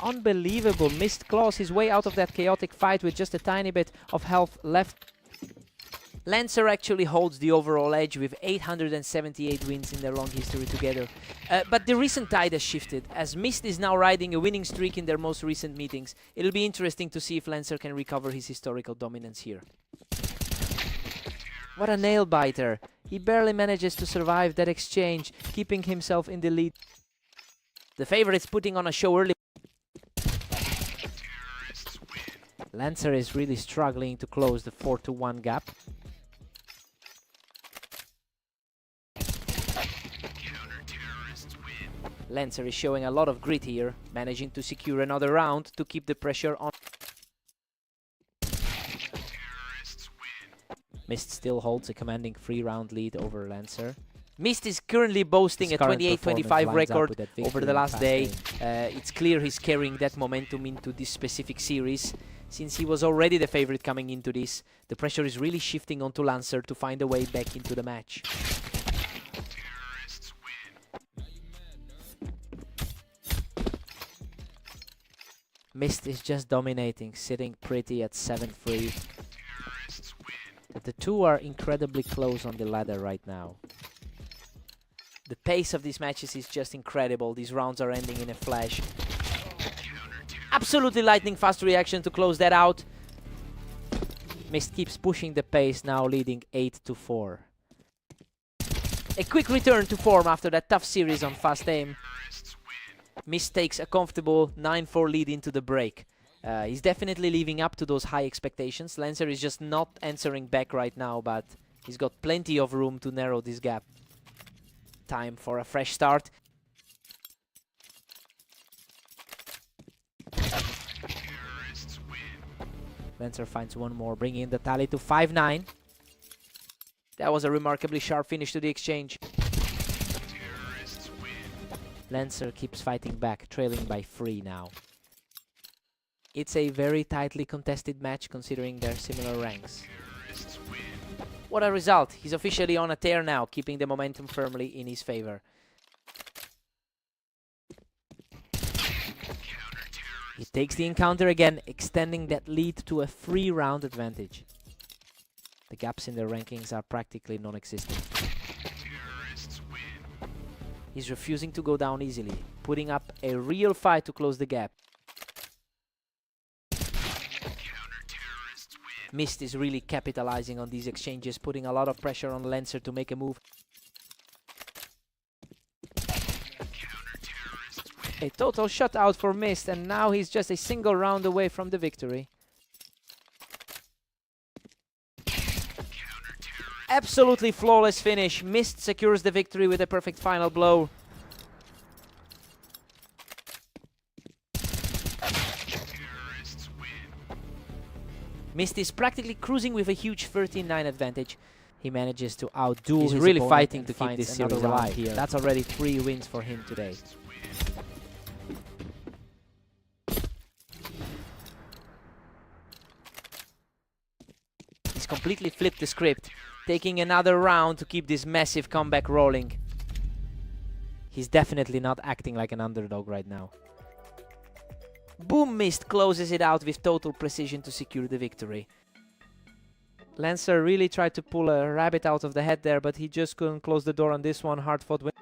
Unbelievable. Mist claws his way out of that chaotic fight with just a tiny bit of health left. Lancer actually holds the overall edge with 878 wins in their long history together. But the recent tide has shifted, as Mist is now riding a winning streak in their most recent meetings. It'll be interesting to see if Lancer can recover his historical dominance here. What a nail biter. He barely manages to survive that exchange, keeping himself in the lead. The favorites putting on a show early. Lancer is really struggling to close the 4-1 gap. Lancer is showing a lot of grit here, managing to secure another round to keep the pressure on. Mist still holds a commanding 3-round lead over Lancer. Mist is currently boasting a 28-25 record over the last day. It's clear he's carrying that momentum into this specific series. Since he was already the favorite coming into this, the pressure is really shifting onto Lancer to find a way back into the match. Mist is just dominating, sitting pretty at 7-3. But the two are incredibly close on the ladder right now. The pace of these matches is just incredible. These rounds are ending in a flash. Absolutely lightning fast reaction to close that out. Mist keeps pushing the pace, now leading 8-4. A quick return to form after that tough series on fast aim. Mist takes a comfortable 9-4 lead into the break. He's definitely living up to those high expectations. Lancer is just not answering back right now, but he's got plenty of room to narrow this gap. Time for a fresh start. Lancer finds one more, bringing in the tally to 5-9. That was a remarkably sharp finish to the exchange. Lancer keeps fighting back, trailing by 3 now. It's a very tightly contested match considering their similar ranks. What a result! He's officially on a tear now, keeping the momentum firmly in his favor. He takes the encounter again, extending that lead to a 3-round advantage. The gaps in their rankings are practically non-existent. He's refusing to go down easily, putting up a real fight to close the gap. Mist is really capitalizing on these exchanges, putting a lot of pressure on Lancer to make a move. A total shutout for Mist, and now he's just a single round away from the victory. Absolutely flawless finish. Mist secures the victory with a perfect final blow. Mist is practically cruising with a huge 13-9 advantage. He manages to outdo his really fighting to keep this series alive here. That's already 3 wins for him today. He's completely flipped the script, taking another round to keep this massive comeback rolling. He's definitely not acting like an underdog right now. Boom! Mist closes it out with total precision to secure the victory. Lancer really tried to pull a rabbit out of the hat there, but he just couldn't close the door on this one. Hard-fought win.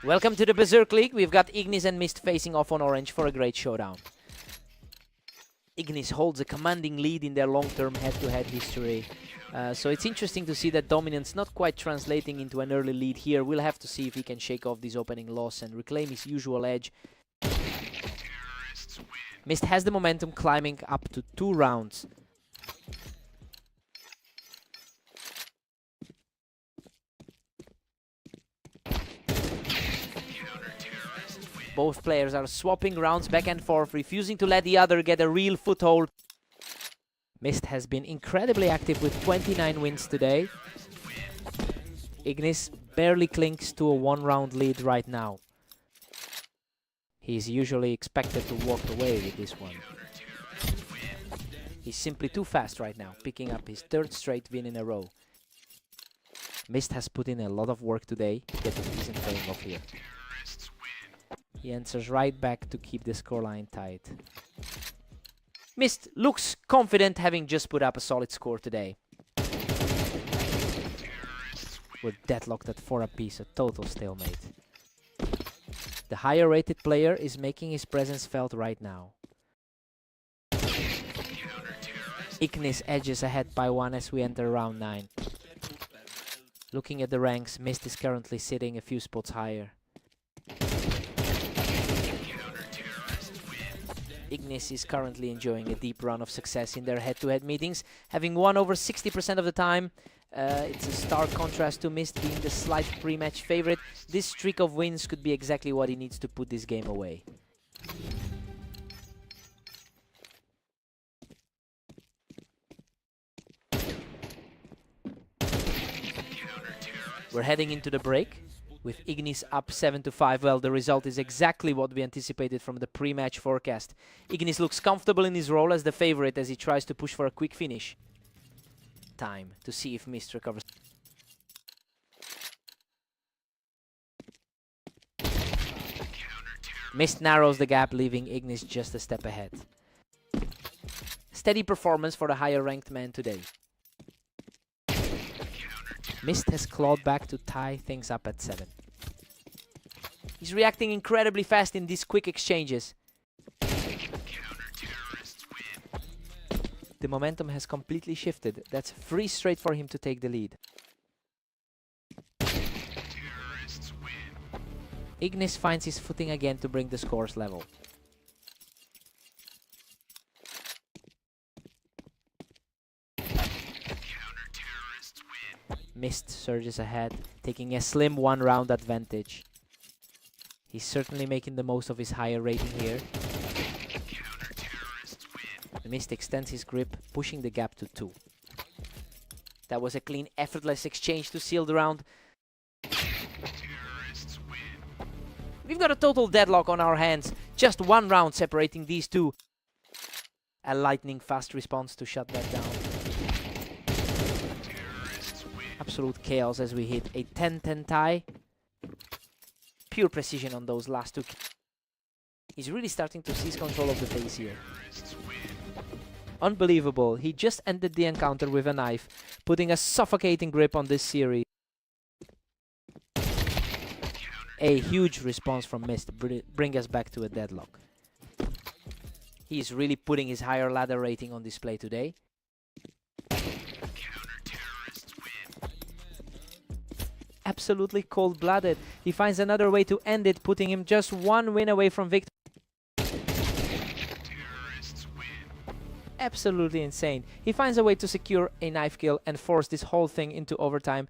Welcome to the Berserk League. We've got Ignis and Mist facing off on orange for a great showdown. Ignis holds a commanding lead in their long-term head-to-head history. So it's interesting to see that dominance not quite translating into an early lead here. We'll have to see if he can shake off this opening loss and reclaim his usual edge. Mist has the momentum, climbing up to 2 rounds. Both players are swapping rounds back and forth, refusing to let the other get a real foothold. Mist has been incredibly active with 29 wins today. Ignis barely clings to a 1-round lead right now. He's usually expected to walk away with this one. He's simply too fast right now, picking up his 3rd straight win in a row. Mist has put in a lot of work today to get a decent playing off here. He answers right back to keep the scoreline tight. Mist looks confident, having just put up a solid score today. We're deadlocked at 4 apiece, a total stalemate. The higher rated player is making his presence felt right now. Ignis edges ahead by 1 as we enter round 9. Looking at the ranks, Mist is currently sitting a few spots higher. Ignis is currently enjoying a deep run of success in their head-to-head meetings, having won over 60% of the time. It's a stark contrast to Mist being the slight pre-match favorite. This streak of wins could be exactly what he needs to put this game away. We're heading into the break with Ignis up 7-5. Well, the result is exactly what we anticipated from the pre-match forecast. Ignis looks comfortable in his role as the favorite as he tries to push for a quick finish. Time to see if Mist recovers. Mist narrows the gap, leaving Ignis just a step ahead. Steady performance for the higher ranked man today. Mist has clawed back to tie things up at 7. He's reacting incredibly fast in these quick exchanges. The momentum has completely shifted. That's 3 straight for him to take the lead. Ignis finds his footing again to bring the scores level. Mist surges ahead, taking a slim 1-round advantage. He's certainly making the most of his higher rating here. The Mist extends his grip, pushing the gap to 2. That was a clean, effortless exchange to seal the round. We've got a total deadlock on our hands. Just 1 round separating these two. A lightning fast response to shut that down. Absolute chaos as we hit a 10-10 tie. Pure precision on those last 2. He's really starting to seize control of the pace here. Unbelievable. He just ended the encounter with a knife, putting a suffocating grip on this series. A huge response from Mist to bring us back to a deadlock. He's really putting his higher ladder rating on display today. Absolutely cold-blooded. He finds another way to end it, putting him just 1 win away from victory. Absolutely insane. He finds a way to secure a knife kill and force this whole thing into overtime.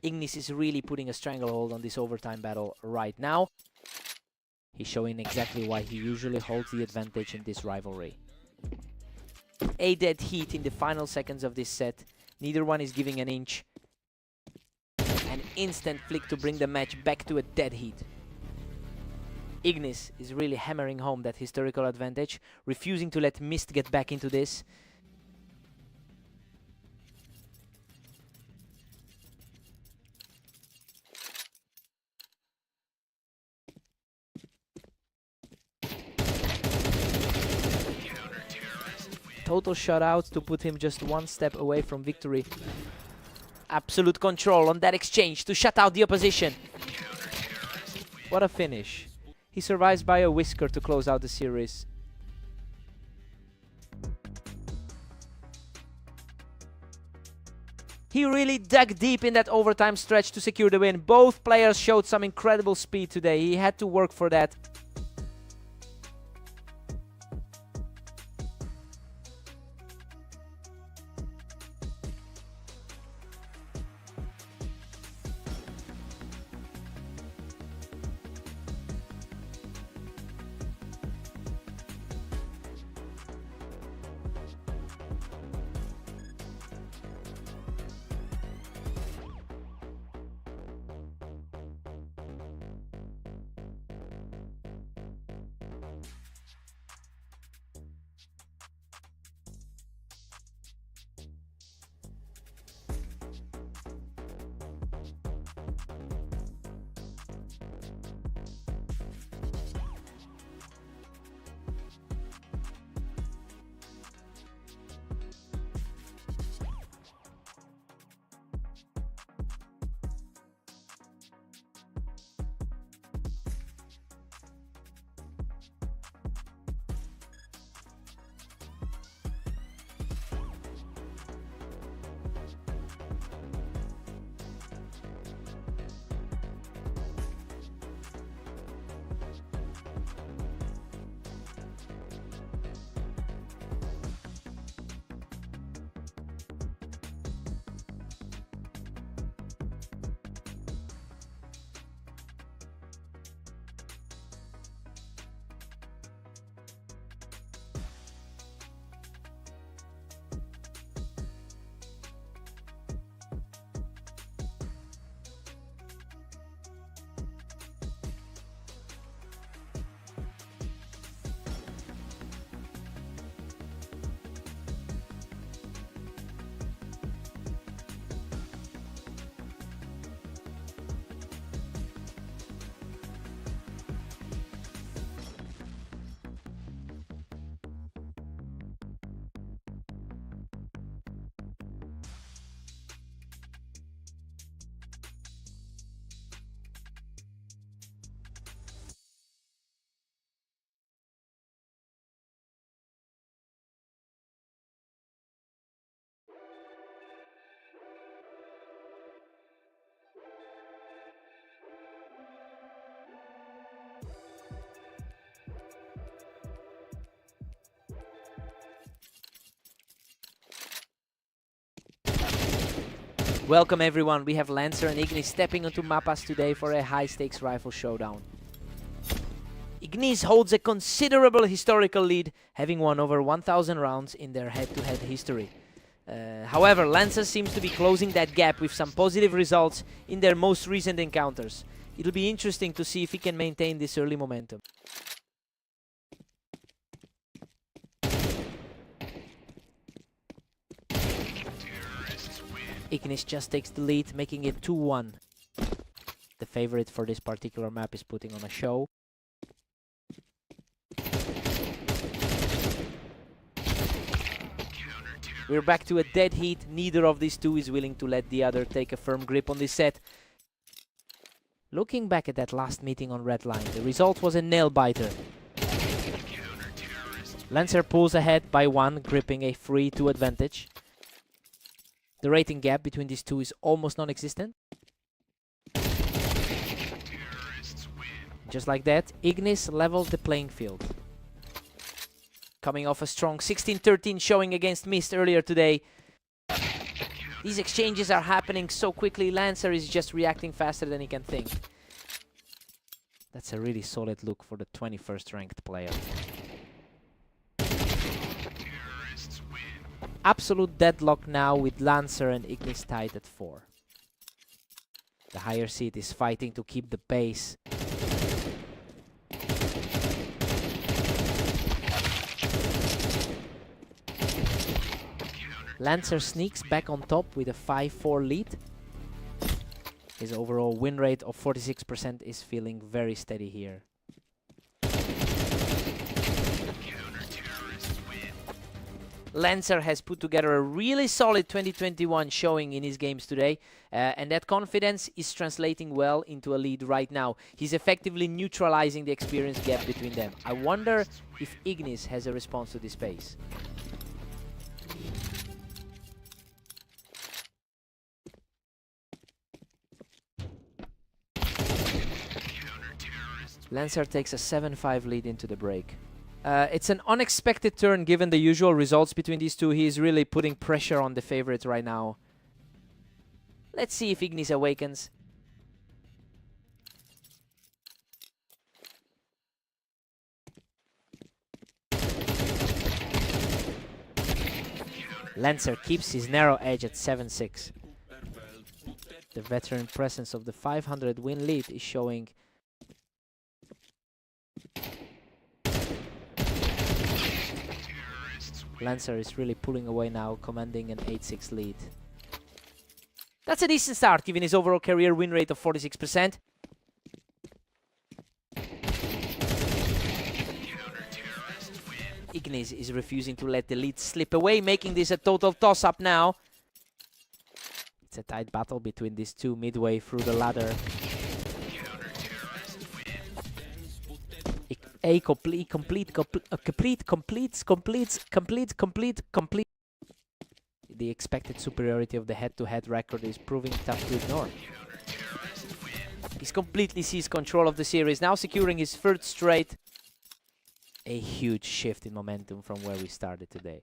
Ignis is really putting a stranglehold on this overtime battle right now. He's showing exactly why he usually holds the advantage in this rivalry. A dead heat in the final seconds of this set. Neither one is giving an inch. An instant flick to bring the match back to a dead heat. Ignis is really hammering home that historical advantage, refusing to let Mist get back into this. total shutout to put him just one step away from victory. Absolute control on that exchange to shut out the opposition. What a finish. He survives by a whisker to close out the series. He really dug deep in that overtime stretch to secure the win. Both players showed some incredible speed today. He had to work for that. Welcome everyone, we have Lancer and Ignis stepping onto Mapas today for a high-stakes rifle showdown. Ignis holds a considerable historical lead, having won over 1,000 rounds in their head-to-head history. However, Lancer seems to be closing that gap with some positive results in their most recent encounters. It'll be interesting to see if he can maintain this early momentum. Ignis just takes the lead, making it 2-1. The favorite for this particular map is putting on a show. We're back to a dead heat. Neither of these two is willing to let the other take a firm grip on this set. Looking back at that last meeting on Red Line, the result was a nail-biter. Lancer pulls ahead by 1, gripping a 3-2 advantage. The rating gap between these two is almost non-existent. Just like that, Ignis leveled the playing field. Coming off a strong 16-13 showing against Mist earlier today. These exchanges are happening so quickly, Lancer is just reacting faster than he can think. That's a really solid look for the 21st ranked player. Absolute deadlock now with Lancer and Ignis tied at 4. The higher seed is fighting to keep the pace. Lancer sneaks back on top with a 5-4 lead. His overall win rate of 46% is feeling very steady here. Lancer has put together a really solid 2021 showing in his games today, and that confidence is translating well into a lead right now. He's effectively neutralizing the experience gap between them. I wonder if Ignis has a response to this pace. Lancer takes a 7-5 lead into the break. It's an unexpected turn given the usual results between these two. He is really putting pressure on the favorite right now. Let's see if Ignis awakens. Lancer keeps his narrow edge at 7-6. The veteran presence of the 500 win lead is showing. Lancer is really pulling away now, commanding an 8-6 lead. That's a decent start, given his overall career win rate of 46%. Ignis is refusing to let the lead slip away, making this a total toss-up now. It's a tight battle between these two midway through the ladder. Complete. The expected superiority of the head-to-head record is proving tough to ignore. He's completely seized control of the series, now securing his third straight. A huge shift in momentum from where we started today.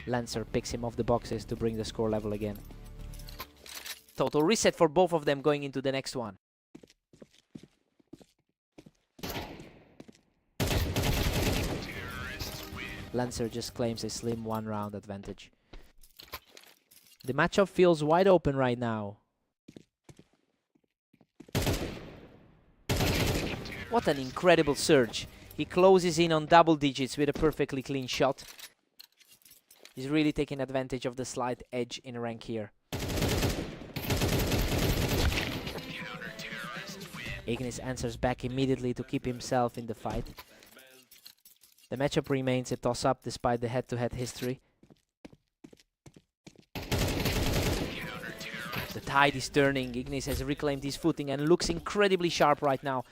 Lancer picks him off the boxes to bring the score level again. Total reset for both of them going into the next one. Lancer just claims a slim one-round advantage. The matchup feels wide open right now. What an incredible surge. He closes in on double digits with a perfectly clean shot. He's really taking advantage of the slight edge in rank here. Ignis answers back immediately to keep himself in the fight. The matchup remains a toss-up despite the head-to-head history. The tide is turning. Ignis has reclaimed his footing and looks incredibly sharp right now.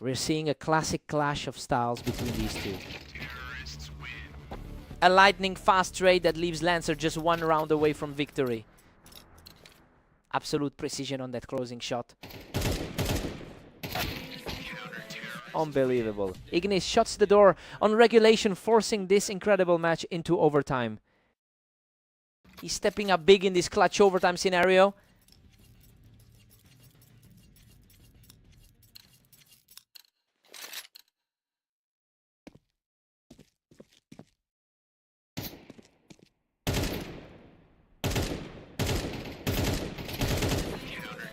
We're seeing a classic clash of styles between these two. A lightning fast trade that leaves Lancer just one round away from victory. Absolute precision on that closing shot. Unbelievable. Ignis shuts the door on regulation, forcing this incredible match into overtime. He's stepping up big in this clutch overtime scenario.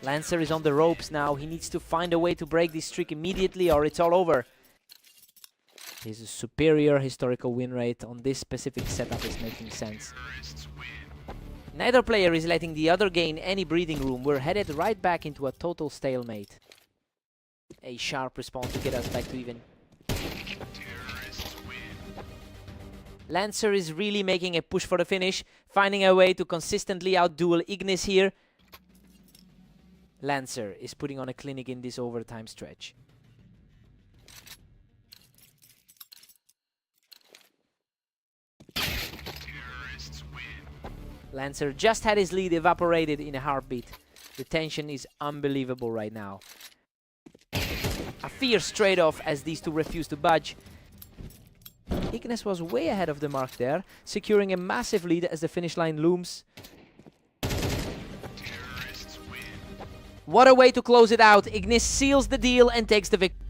Lancer is on the ropes now. He needs to find a way to break this streak immediately or it's all over. His superior historical win rate on this specific setup is making sense. Neither player is letting the other gain any breathing room. We're headed right back into a total stalemate. A sharp response to get us back to even. Lancer is really making a push for the finish, finding a way to consistently outduel Ignis here. Lancer is putting on a clinic in this overtime stretch. Lancer just had his lead evaporated in a heartbeat. The tension is unbelievable right now. A fierce trade-off as these two refuse to budge. Ignis was way ahead of the mark there, securing a massive lead as the finish line looms. What a way to close it out. Ignis seals the deal and takes the victory.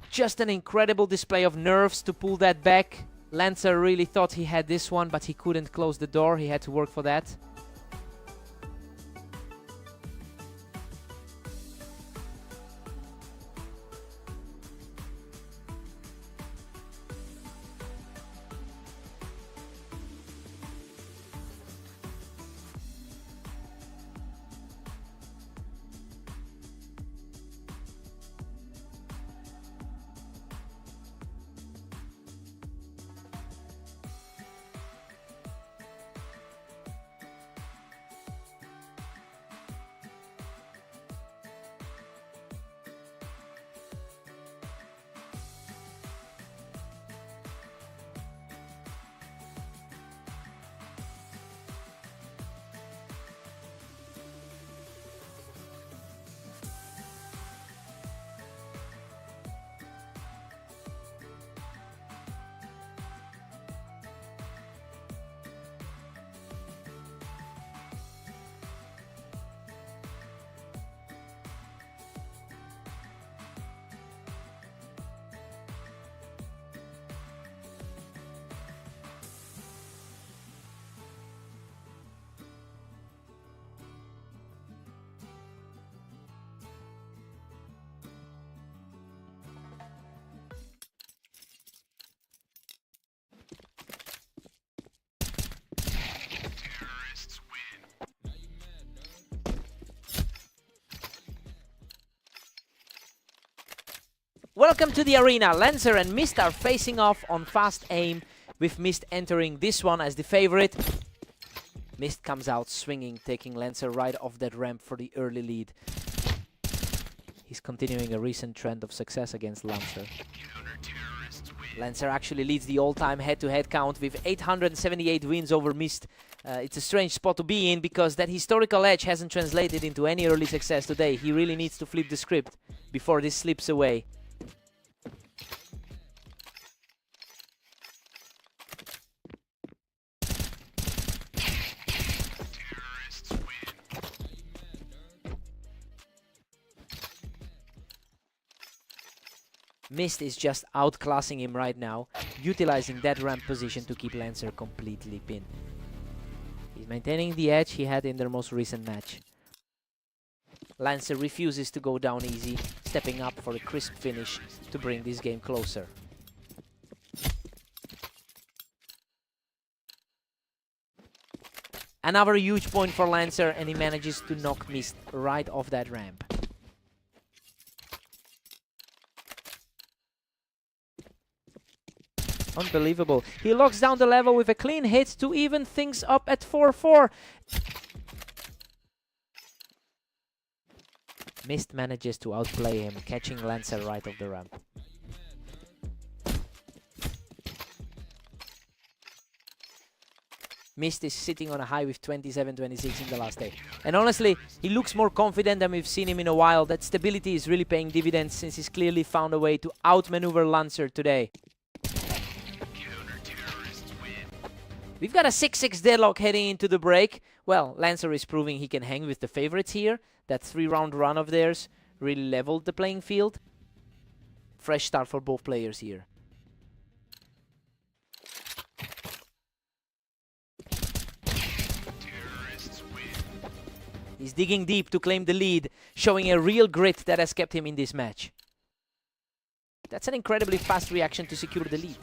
Just an incredible display of nerves to pull that back. Lancer really thought he had this one, but he couldn't close the door. He had to work for that. Welcome to the arena. Lancer and Mist are facing off on fast aim, with Mist entering this one as the favorite. Mist comes out swinging, taking Lancer right off that ramp for the early lead. He's continuing a recent trend of success against Lancer. Lancer actually leads the all-time head-to-head count with 878 wins over Mist. It's a strange spot to be in because that historical edge hasn't translated into any early success today. He really needs to flip the script before this slips away. Mist is just outclassing him right now, utilizing that ramp position to keep Lancer completely pinned. He's maintaining the edge he had in their most recent match. Lancer refuses to go down easy, stepping up for a crisp finish to bring this game closer. Another huge point for Lancer, and he manages to knock Mist right off that ramp. Unbelievable. He locks down the level with a clean hit to even things up at 4-4. Mist manages to outplay him, catching Lancer right off the ramp. Mist is sitting on a high with 27-26 in the last day. And honestly, he looks more confident than we've seen him in a while. That stability is really paying dividends since he's clearly found a way to outmaneuver Lancer today. We've got a 6-6 deadlock heading into the break. Well, Lancer is proving he can hang with the favorites here. That 3-round run of theirs really leveled the playing field. Fresh start for both players here. He's digging deep to claim the lead, showing a real grit that has kept him in this match. That's an incredibly fast reaction to secure the lead.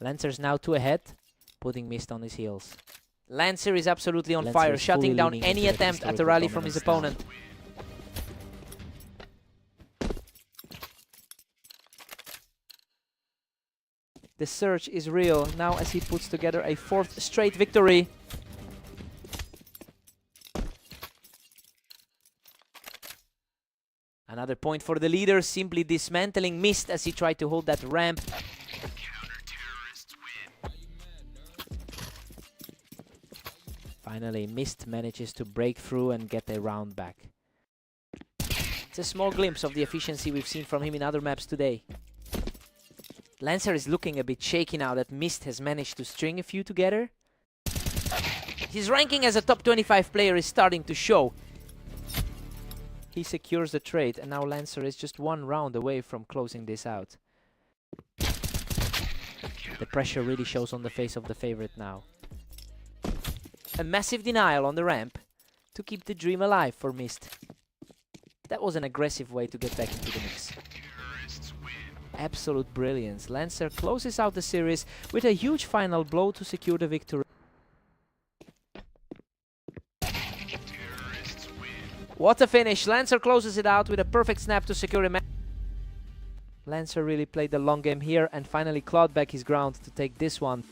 Lancer's now 2 ahead, putting Mist on his heels. Lancer is absolutely on fire, shutting down any attempt at a rally from his opponent. The surge is real now as he puts together a 4th straight victory. Another point for the leader, simply dismantling Mist as he tried to hold that ramp. Finally, Mist manages to break through and get a round back. It's a small glimpse of the efficiency we've seen from him in other maps today. Lancer is looking a bit shaky now that Mist has managed to string a few together. His ranking as a top 25 player is starting to show. He secures the trade, and now Lancer is just 1 round away from closing this out. The pressure really shows on the face of the favorite now. A massive denial on the ramp to keep the dream alive for Mist. That was an aggressive way to get back into the mix. Absolute brilliance. Lancer closes out the series with a huge final blow to secure the victory. What a finish. Lancer closes it out with a perfect snap to secure a match. Lancer really played the long game here and finally clawed back his ground to take this one.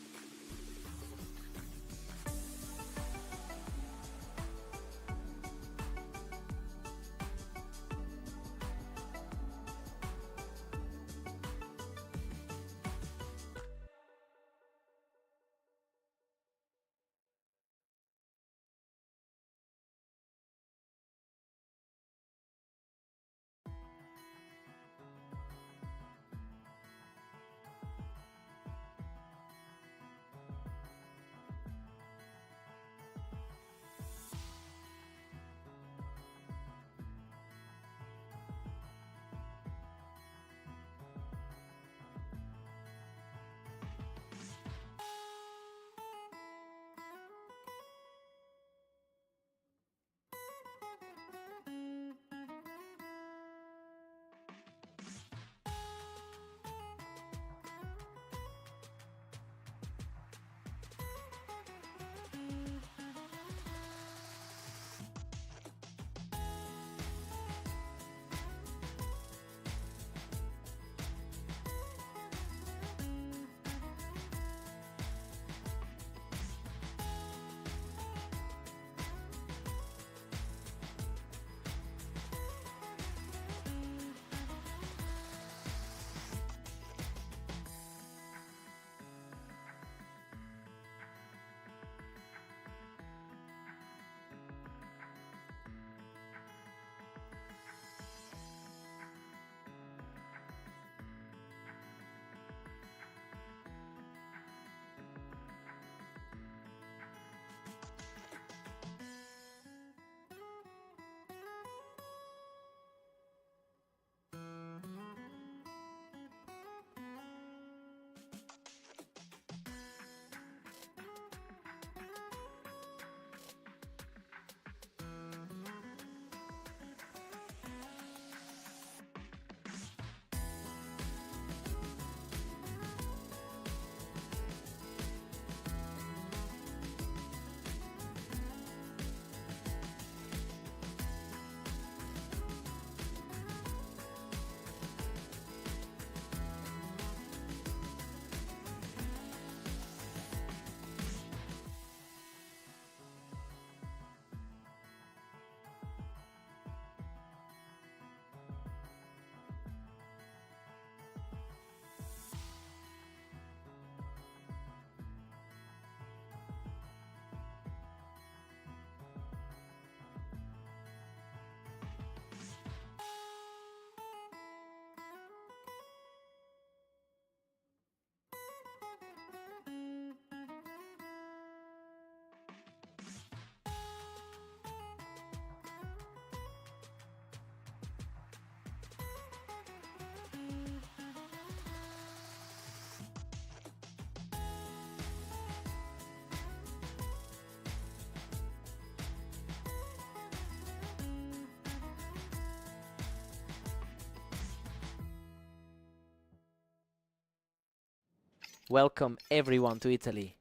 Welcome everyone to Italy.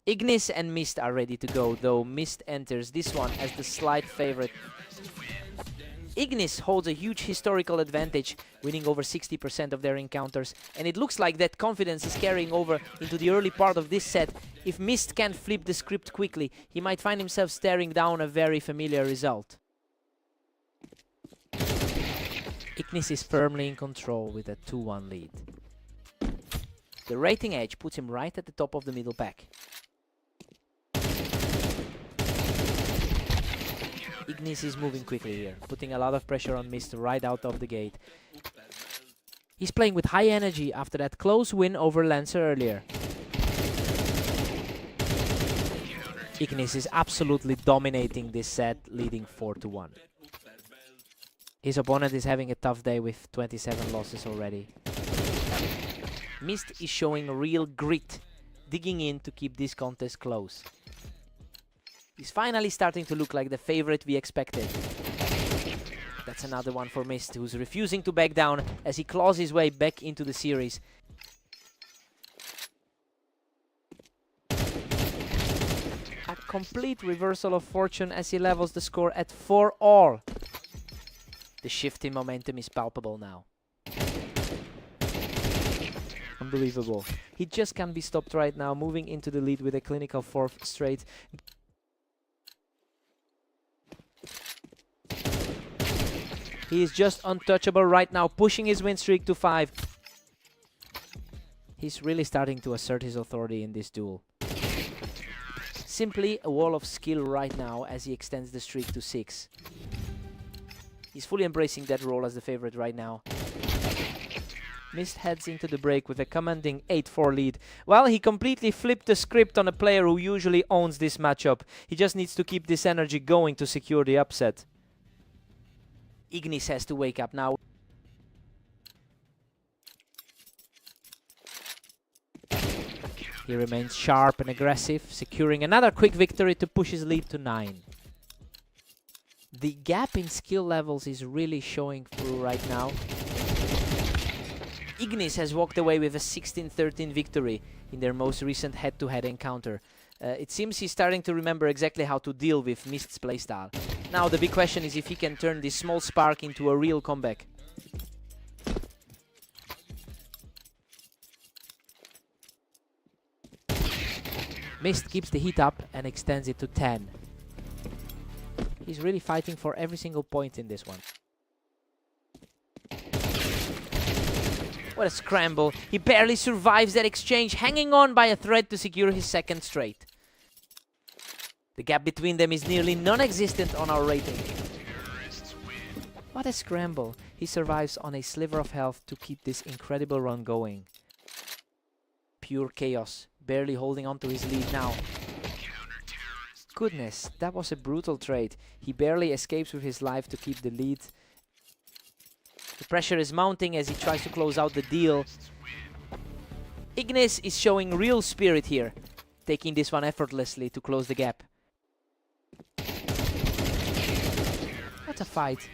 Ignis and Mist are ready to go, though Mist enters this one as the slight favorite. Ignis holds a huge historical advantage, winning over 60% of their encounters, and it looks like that confidence is carrying over into the early part of this set. If Mist can flip the script quickly, he might find himself staring down a very familiar result. Ignis is firmly in control with a 2-1 lead. The rating edge puts him right at the top of the middle pack. Ignis is moving quickly here, putting a lot of pressure on Mist right out of the gate. He's playing with high energy after that close win over Lancer earlier. Ignis is absolutely dominating this set, leading 4-1. His opponent is having a tough day with 27 losses already. Mist is showing real grit, digging in to keep this contest close. He's finally starting to look like the favorite we expected. That's another one for Mist, who's refusing to back down as he claws his way back into the series. A complete reversal of fortune as he levels the score at 4-all. The shift in momentum is palpable now. Unbelievable. He just can't be stopped right now, moving into the lead with a clinical 4th straight. He is just untouchable right now, pushing his win streak to 5. He's really starting to assert his authority in this duel. Simply a wall of skill right now as he extends the streak to 6. He's fully embracing that role as the favorite right now. Mist heads into the break with a commanding 8-4 lead. Well, he completely flipped the script on a player who usually owns this matchup. He just needs to keep this energy going to secure the upset. Ignis has to wake up now. He remains sharp and aggressive, securing another quick victory to push his lead to 9. The gap in skill levels is really showing through right now. Ignis has walked away with a 16-13 victory in their most recent head-to-head encounter. It seems he's starting to remember exactly how to deal with Mist's playstyle. Now the big question is if he can turn this small spark into a real comeback. Mist keeps the heat up and extends it to 10. He's really fighting for every single point in this one. What a scramble. He barely survives that exchange, hanging on by a thread to secure his 2nd straight. The gap between them is nearly non-existent on our rating. What a scramble. He survives on a sliver of health to keep this incredible run going. Pure chaos, barely holding on to his lead now. Goodness, that was a brutal trade. He barely escapes with his life to keep the lead. The pressure is mounting as he tries to close out the deal. Ignis is showing real spirit here, taking this one effortlessly to close the gap. What a fight.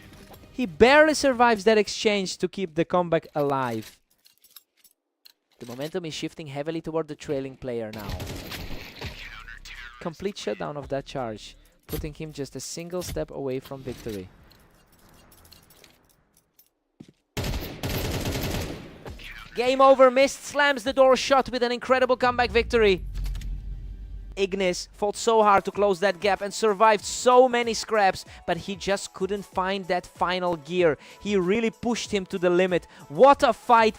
He barely survives that exchange to keep the comeback alive. The momentum is shifting heavily toward the trailing player now. Complete shutdown of that charge, putting him just a single step away from victory. Game over. Mist slams the door shut with an incredible comeback victory. Ignis fought so hard to close that gap and survived so many scraps, but he just couldn't find that final gear. He really pushed him to the limit. What a fight!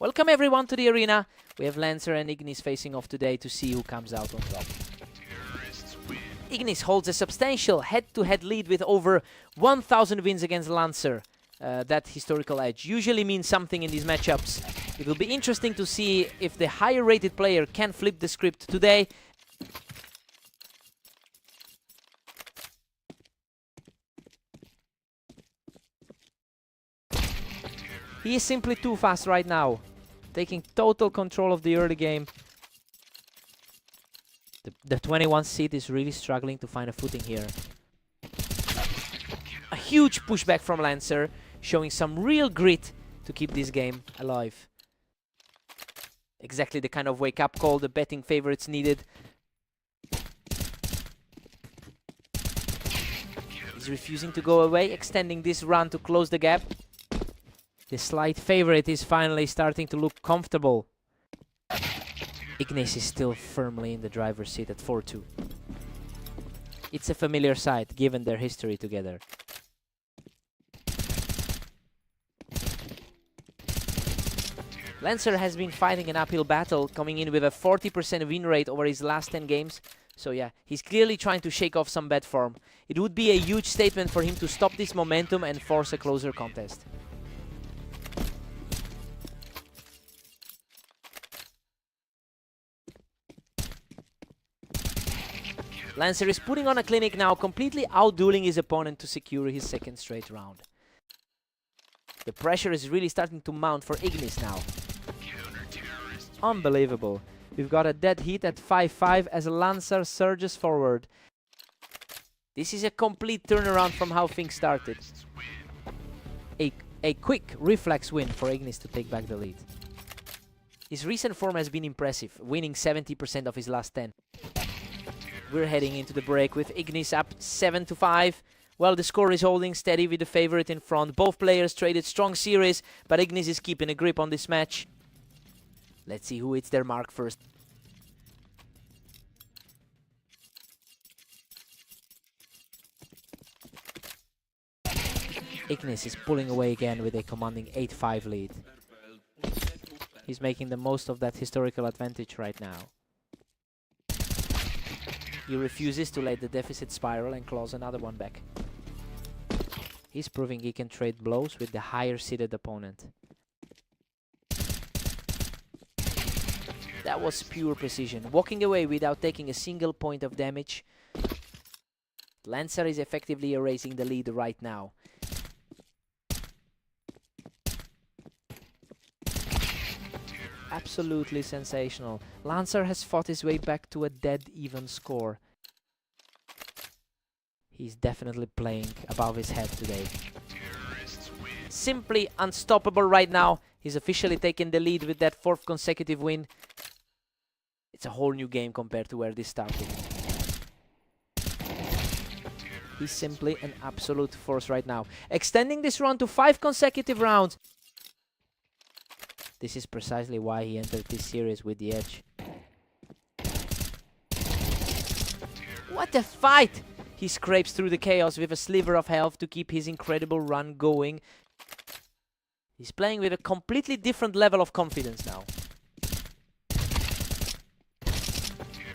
Welcome everyone to the arena. We have Lancer and Ignis facing off today to see who comes out on top. Ignis holds a substantial head-to-head lead with over 1,000 wins against Lancer. That historical edge usually means something in these matchups. It will be interesting to see if the higher-rated player can flip the script today. He is simply too fast right now, taking total control of the early game. The 21 seed is really struggling to find a footing here. A huge pushback from Lancer, showing some real grit to keep this game alive. Exactly the kind of wake-up call the betting favorites needed. He's refusing to go away, extending this run to close the gap. The slight favorite is finally starting to look comfortable. Ignis is still firmly in the driver's seat at 4-2. It's a familiar sight, given their history together. Lancer has been fighting an uphill battle, coming in with a 40% win rate over his last 10 games. So yeah, he's clearly trying to shake off some bad form. It would be a huge statement for him to stop this momentum and force a closer contest. Lancer is putting on a clinic now, completely outdueling his opponent to secure his second straight round. The pressure is really starting to mount for Ignis now. Unbelievable. We've got a dead heat at 5-5 as Lancer surges forward. This is a complete turnaround from how things started. A quick reflex win for Ignis to take back the lead. His recent form has been impressive, winning 70% of his last 10. We're heading into the break with Ignis up 7-5. Well, the score is holding steady with the favorite in front. Both players traded strong series, but Ignis is keeping a grip on this match. Let's see who hits their mark first. Ignis is pulling away again with a commanding 8-5 lead. He's making the most of that historical advantage right now. He refuses to let the deficit spiral and claws another one back. He's proving he can trade blows with the higher-seeded opponent. That was pure precision, walking away without taking a single point of damage. Lancer is effectively erasing the lead right now. Absolutely sensational. Lancer has fought his way back to a dead-even score. He's definitely playing above his head today. Simply unstoppable right now. He's officially taken the lead with that fourth consecutive win. It's a whole new game compared to where this started. He's simply an absolute force right now. Extending this run to 5 consecutive rounds. This is precisely why he entered this series with the edge. What a fight! He scrapes through the chaos with a sliver of health to keep his incredible run going. He's playing with a completely different level of confidence now.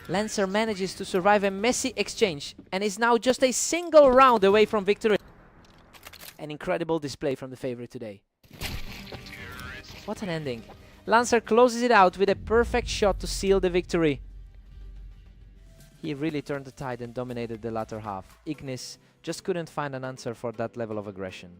Lancer manages to survive a messy exchange and is now just a single round away from victory. An incredible display from the favorite today. What an ending. Lancer closes it out with a perfect shot to seal the victory. He really turned the tide and dominated the latter half. Ignis just couldn't find an answer for that level of aggression.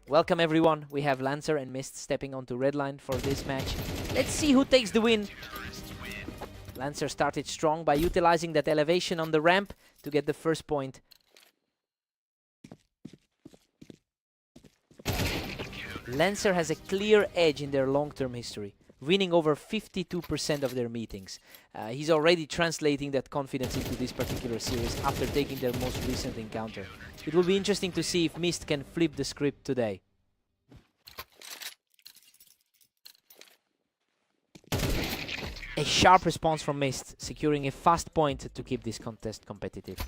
Welcome everyone, we have Lancer and Mist stepping onto red line for this match. Let's see who takes the win. Lancer started strong by utilizing that elevation on the ramp to get the first point. Lancer has a clear edge in their long-term history, winning over 52% of their meetings. He's already translating that confidence into this particular series after taking their most recent encounter. It will be interesting to see if Mist can flip the script today. A sharp response from Mist, securing a fast point to keep this contest competitive.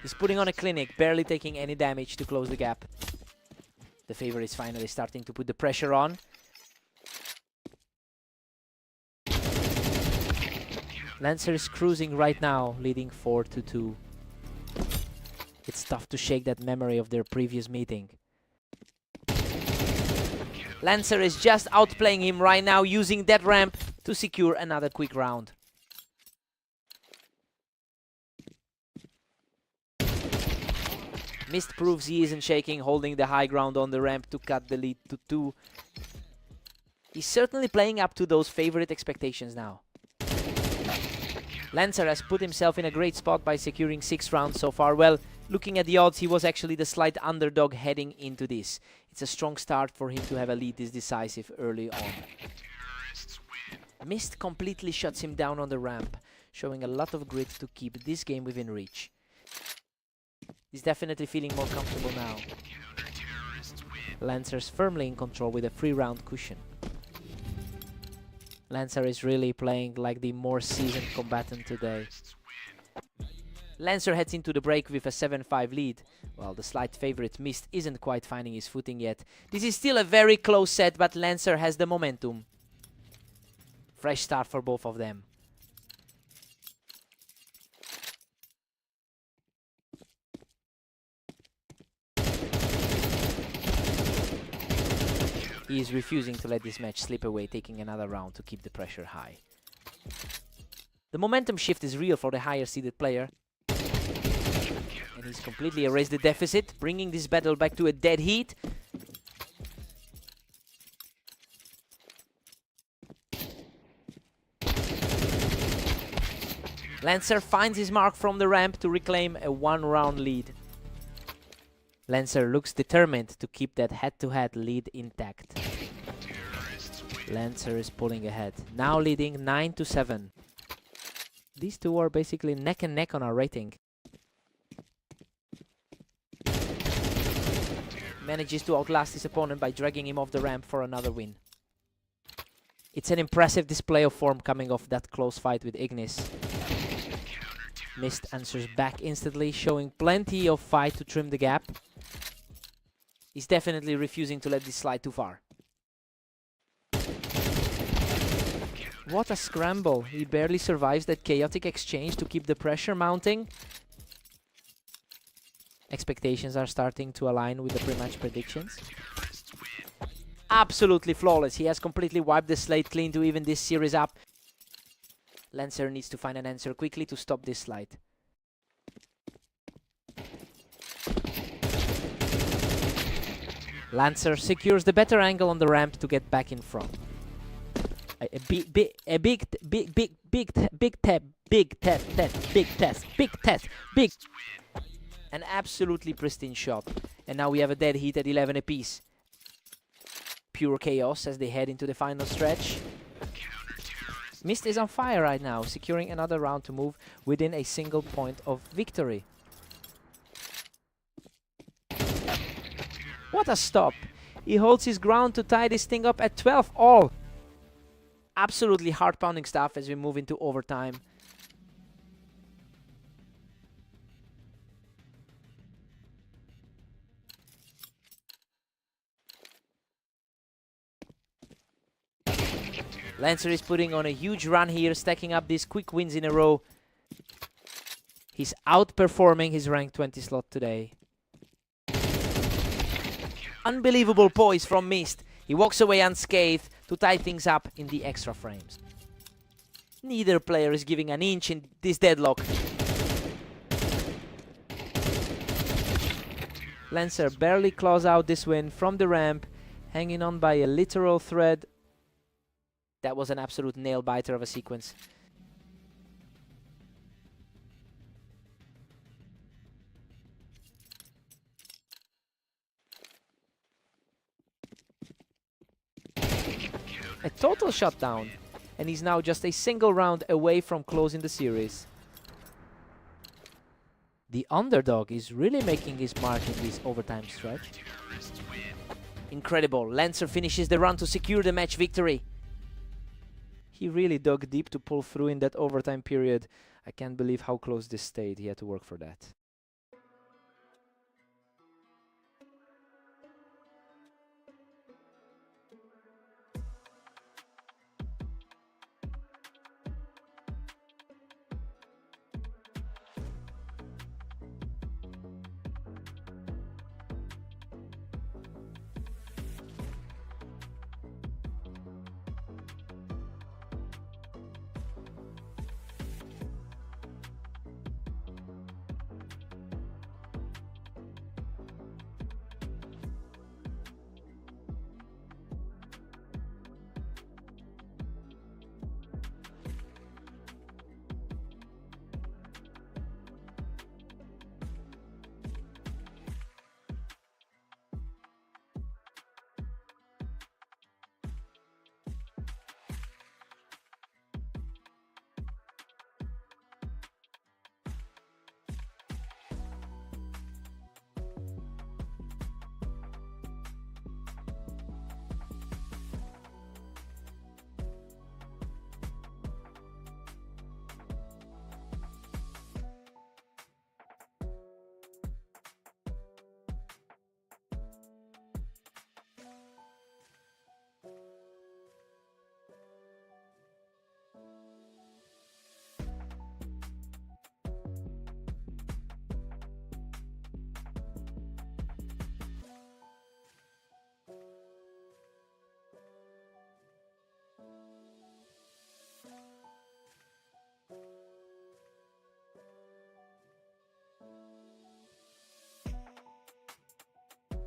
He's putting on a clinic, barely taking any damage to close the gap. The favorite is finally starting to put the pressure on. Lancer is cruising right now, leading 4-2. It's tough to shake that memory of their previous meeting. Lancer is just outplaying him right now, using that ramp to secure another quick round. Mist proves he isn't shaking, holding the high ground on the ramp to cut the lead to 2. He's certainly playing up to those favorite expectations now. Lancer has put himself in a great spot by securing 6 rounds so far. Well, looking at the odds, he was actually the slight underdog heading into this. It's a strong start for him to have a lead this decisive early on. Mist completely shuts him down on the ramp, showing a lot of grit to keep this game within reach. He's definitely feeling more comfortable now. Lancer's firmly in control with a 3-round cushion. Lancer is really playing like the more seasoned combatant today. Lancer heads into the break with a 7-5 lead, while the slight favorite Mist isn't quite finding his footing yet. This is still a very close set, but Lancer has the momentum. Fresh start for both of them. He is refusing to let this match slip away, taking another round to keep the pressure high. The momentum shift is real for the higher seeded player. And he's completely erased the deficit, bringing this battle back to a dead heat. Lancer finds his mark from the ramp to reclaim a 1-round lead. Lancer looks determined to keep that head-to-head lead intact. Lancer is pulling ahead, now leading 9-7. These two are basically neck and neck on our rating. Manages to outlast his opponent by dragging him off the ramp for another win. It's an impressive display of form coming off that close fight with Ignis. Mist answers back instantly, showing plenty of fight to trim the gap. He's definitely refusing to let this slide too far. What a scramble. He barely survives that chaotic exchange to keep the pressure mounting. Expectations are starting to align with the pre-match predictions. Absolutely flawless. He has completely wiped the slate clean to even this series up. Lancer needs to find an answer quickly to stop this slide. Lancer secures the better angle on the ramp to get back in front. Big test. An absolutely pristine shot. And now we have a dead heat at 11 apiece. Pure chaos as they head into the final stretch. Mist is on fire right now, securing another round to move within a single point of victory. What a stop! He holds his ground to tie this thing up at 12 all. Absolutely heart-pounding stuff as we move into overtime. Lancer is putting on a huge run here, stacking up these quick wins in a row. He's outperforming his rank 20 slot today. Unbelievable poise from Mist. He walks away unscathed to tie things up in the extra frames. Neither player is giving an inch in this deadlock. Lancer barely claws out this win from the ramp, hanging on by a literal thread. That was an absolute nail-biter of a sequence. A total shutdown, and he's now just a single round away from closing the series. The underdog is really making his mark in this overtime stretch. Incredible. Lancer finishes the run to secure the match victory. He really dug deep to pull through in that overtime period. I can't believe how close this stayed. He had to work for that.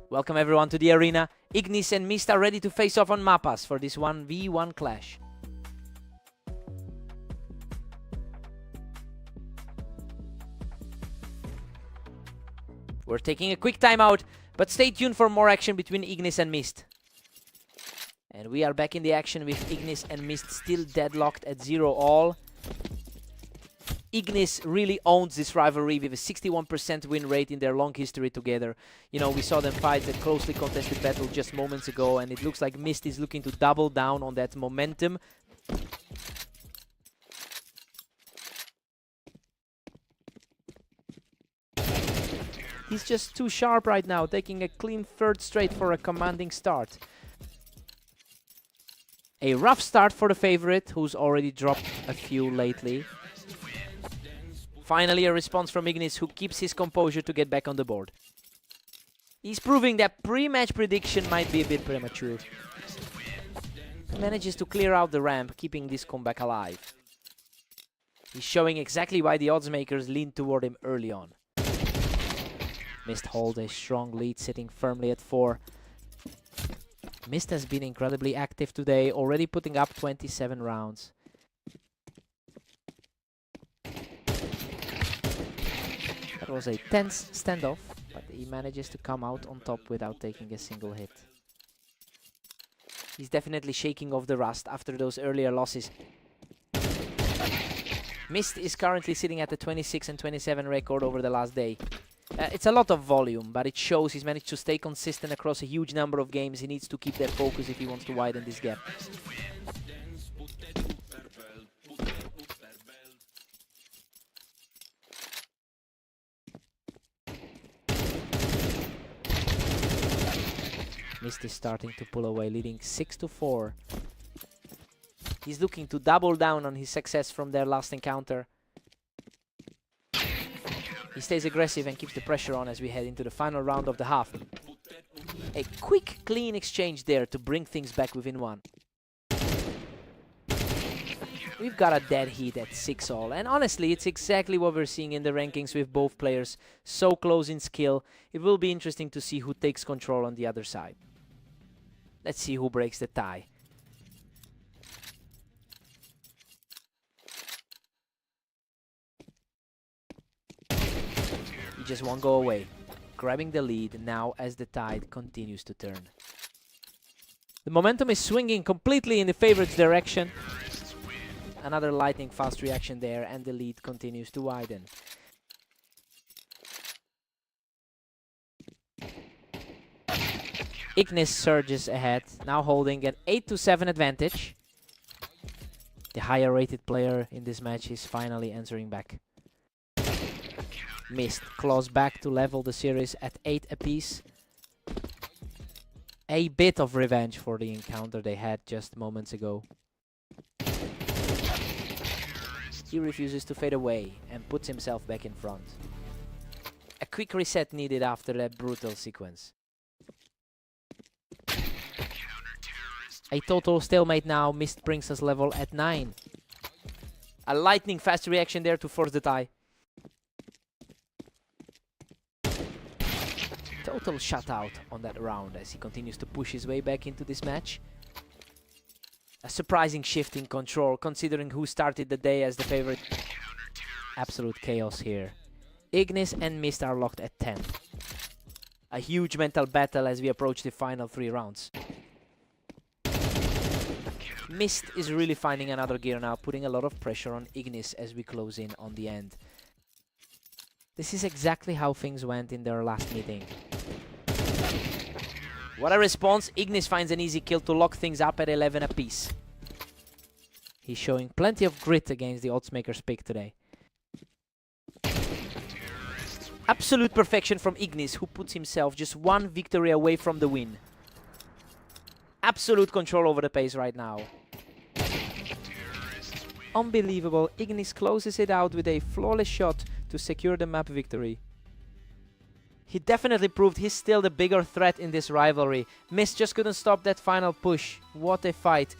Welcome everyone to the arena. Ignis and Mist are ready to face off on Mapas for this 1v1 clash. We're taking a quick timeout, but stay tuned for more action between Ignis and Mist. And we are back in the action with Ignis and Mist still deadlocked at 0-all. Ignis really owns this rivalry with a 61% win rate in their long history together. You know, we saw them fight a closely contested battle just moments ago, and it looks like Mist is looking to double down on that momentum. He's just too sharp right now, taking a clean third straight for a commanding start. A rough start for the favorite, who's already dropped a few lately. Finally, a response from Ignis, who keeps his composure to get back on the board. He's proving that pre-match prediction might be a bit premature. He manages to clear out the ramp, keeping this comeback alive. He's showing exactly why the odds makers leaned toward him early on. Mist holds a strong lead, sitting firmly at 4. Mist has been incredibly active today, already putting up 27 rounds. That was a tense standoff, but he manages to come out on top without taking a single hit. He's definitely shaking off the rust after those earlier losses. Mist is currently sitting at the 26 and 27 record over the last day. It's a lot of volume, but it shows he's managed to stay consistent across a huge number of games. He needs to keep that focus if he wants to widen this gap. Mist is starting to pull away, leading 6-4. He's looking to double down on his success from their last encounter. He stays aggressive and keeps the pressure on as we head into the final round of the half. A quick, clean exchange there to bring things back within 1. we've got a dead heat at 6-all, and honestly, it's exactly what we're seeing in the rankings with both players so close in skill. It will be interesting to see who takes control on the other side. Let's see who breaks the tie. He just won't go away, grabbing the lead now as the tide continues to turn. The momentum is swinging completely in the favorites' direction. Another lightning fast reaction there, and the lead continues to widen. Ignis surges ahead, now holding an 8-7 advantage. The higher rated player in this match is finally answering back. Mist claws back to level the series at 8 apiece. A bit of revenge for the encounter they had just moments ago. He refuses to fade away and puts himself back in front. A quick reset needed after that brutal sequence. A total stalemate now. Mist brings us level at 9. A lightning fast reaction there to force the tie. Total shutout on that round as he continues to push his way back into this match. A surprising shift in control considering who started the day as the favorite. Absolute chaos here. Ignis and Mist are locked at 10. A huge mental battle as we approach the final 3 rounds. Mist is really finding another gear now, putting a lot of pressure on Ignis as we close in on the end. This is exactly how things went in their last meeting. What a response. Ignis finds an easy kill to lock things up at 11 apiece. He's showing plenty of grit against the oddsmaker's pick today. Absolute perfection from Ignis, who puts himself just 1 victory away from the win. Absolute control over the pace right now. Unbelievable. Ignis closes it out with a flawless shot to secure the map victory. He definitely proved he's still the bigger threat in this rivalry. Mist just couldn't stop that final push. What a fight.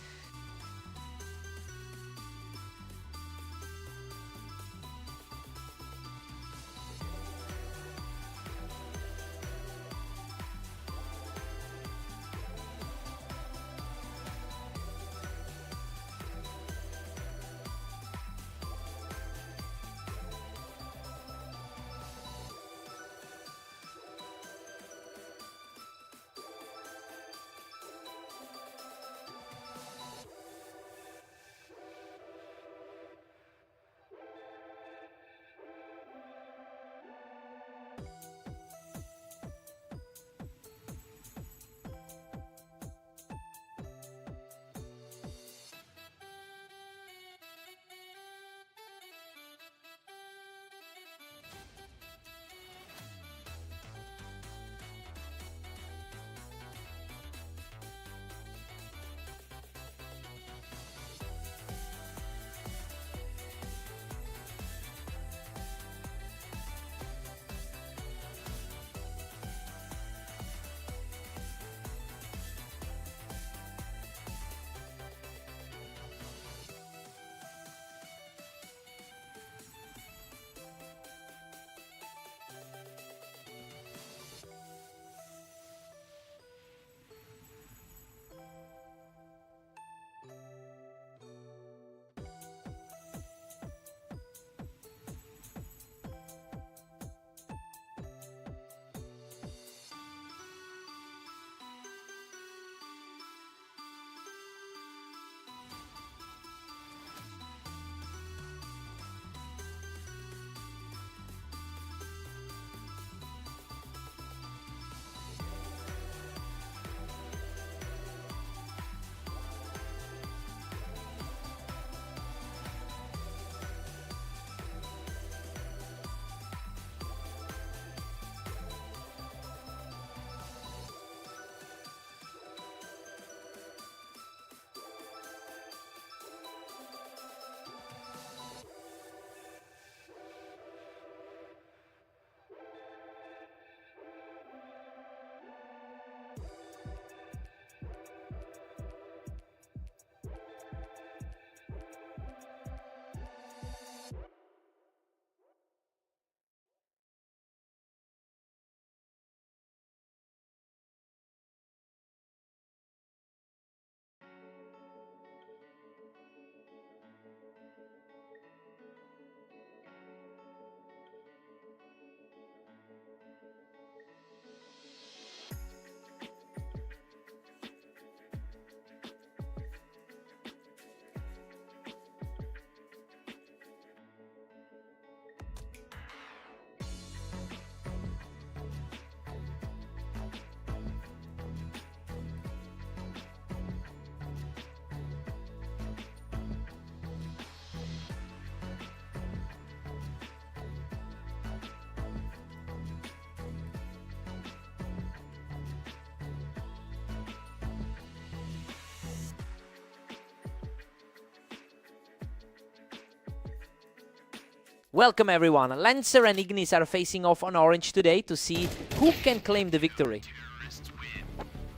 Welcome everyone. Lancer and Ignis are facing off on orange today to see who can claim the victory.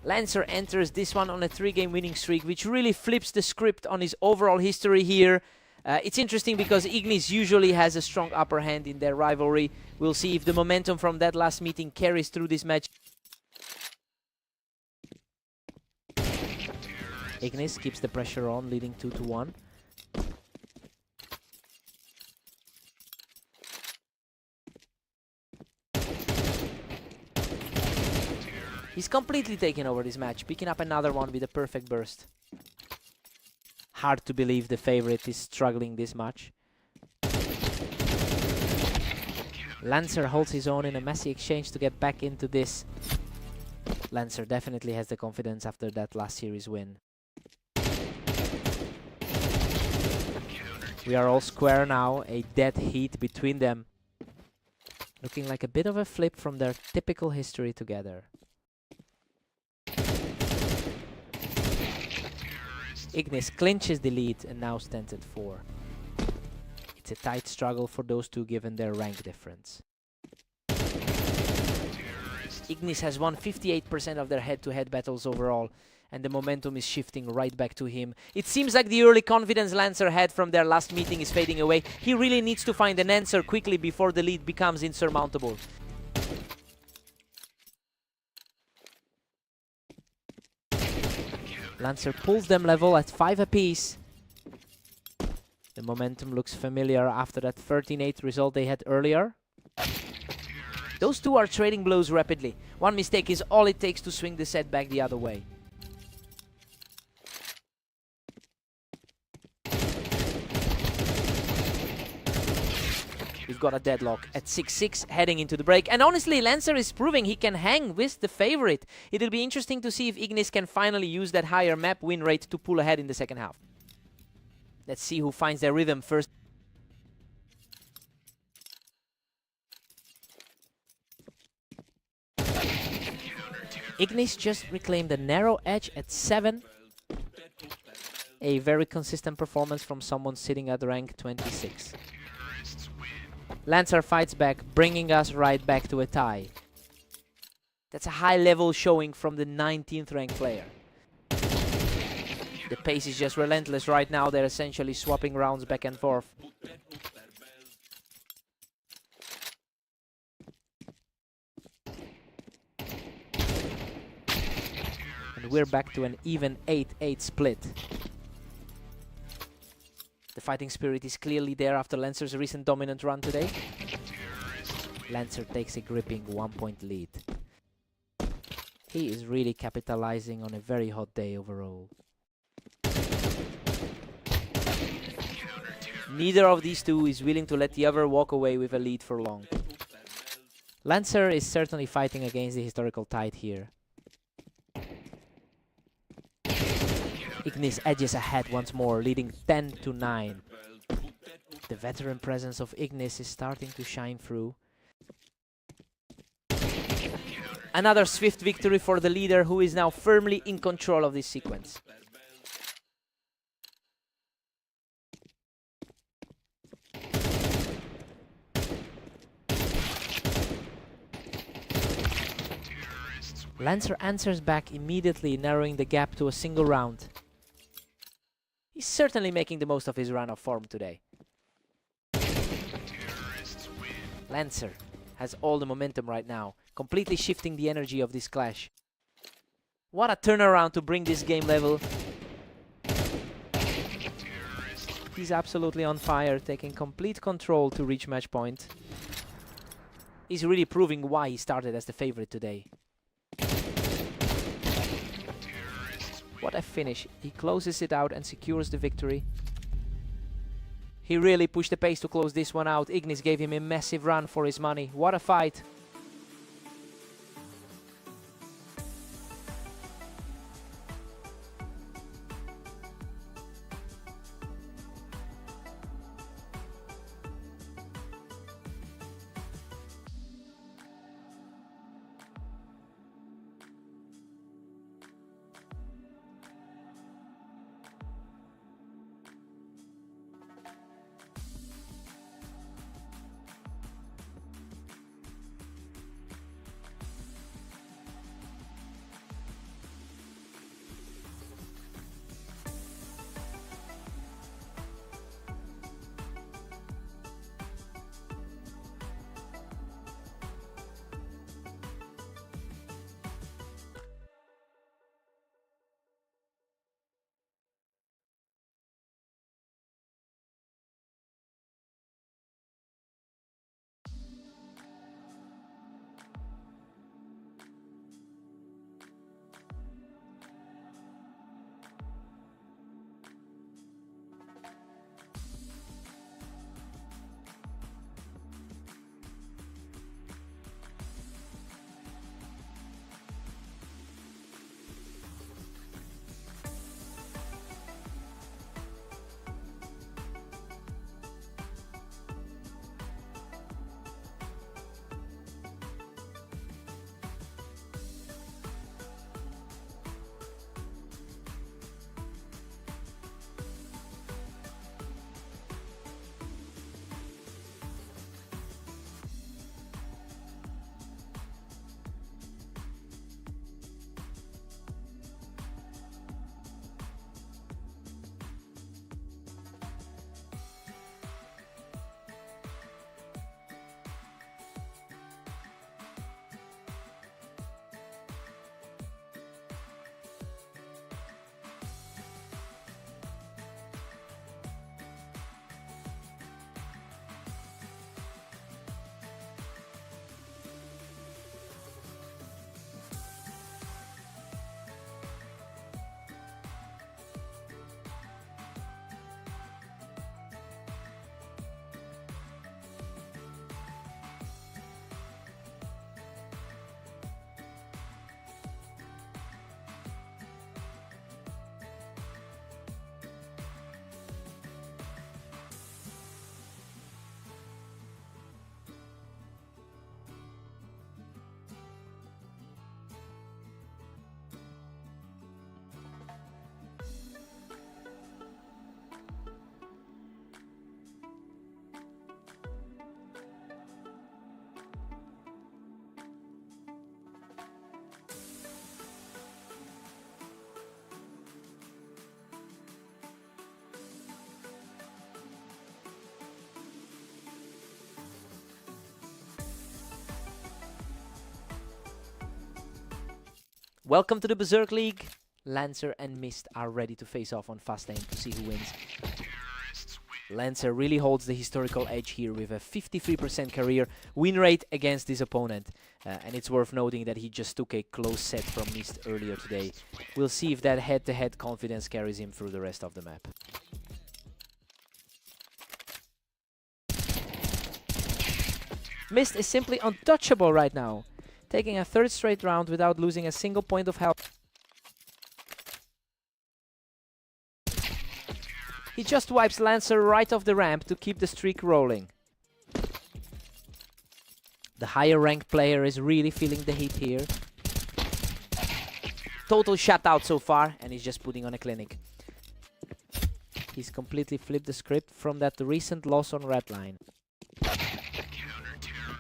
Lancer enters this one on a 3-game winning streak, which really flips the script on his overall history here. It's interesting because Ignis usually has a strong upper hand in their rivalry. We'll see if the momentum from that last meeting carries through this match. Ignis keeps the pressure on, leading 2-1. He's completely taken over this match, picking up another one with a perfect burst. Hard to believe the favorite is struggling this much. Lancer holds his own in a messy exchange to get back into this. Lancer definitely has the confidence after that last series win. We are all square now, a dead heat between them. Looking like a bit of a flip from their typical history together. Ignis clinches the lead and now stands at 4. It's a tight struggle for those two given their rank difference. Ignis has won 58% of their head-to-head battles overall, and the momentum is shifting right back to him. It seems like the early confidence Lancer had from their last meeting is fading away. He really needs to find an answer quickly before the lead becomes insurmountable. Lancer pulls them level at 5 apiece. The momentum looks familiar after that 13-8 result they had earlier. Those two are trading blows rapidly. One mistake is all it takes to swing the set back the other way. We've got a deadlock at 6-6 heading into the break. And honestly, Lancer is proving he can hang with the favorite. It'll be interesting to see if Ignis can finally use that higher map win rate to pull ahead in the second half. Let's see who finds their rhythm first. Ignis just reclaimed a narrow edge at 7. A very consistent performance from someone sitting at rank 26. Lancer fights back, bringing us right back to a tie. That's a high level showing from the 19th ranked player. The pace is just relentless right now. They're essentially swapping rounds back and forth. And we're back to an even 8-8 split. The fighting spirit is clearly there after Lancer's recent dominant run today. Lancer takes a gripping 1-point lead. He is really capitalizing on a very hot day overall. Neither of these two is willing to let the other walk away with a lead for long. Lancer is certainly fighting against the historical tide here. Ignis edges ahead once more, leading 10-9. The veteran presence of Ignis is starting to shine through. Another swift victory for the leader, who is now firmly in control of this sequence. Lancer answers back immediately, narrowing the gap to a single round. He's certainly making the most of his run of form today. Lancer has all the momentum right now, completely shifting the energy of this clash. What a turnaround to bring this game level. He's absolutely on fire, taking complete control to reach match point. He's really proving why he started as the favorite today. What a finish. He closes it out and secures the victory. He really pushed the pace to close this one out. Ignis gave him a massive run for his money. What a fight. Welcome to the Berserk League. Lancer and Mist are ready to face off on fast aim to see who wins. Lancer really holds the historical edge here with a 53% career win rate against his opponent. And it's worth noting that he just took a close set from Mist earlier today. We'll see if that head-to-head confidence carries him through the rest of the map. Mist is simply untouchable right now, taking a third straight round without losing a single point of health. He just wipes Lancer right off the ramp to keep the streak rolling. The higher ranked player is really feeling the heat here. Total shutout so far, and he's just putting on a clinic. He's completely flipped the script from that recent loss on Redline.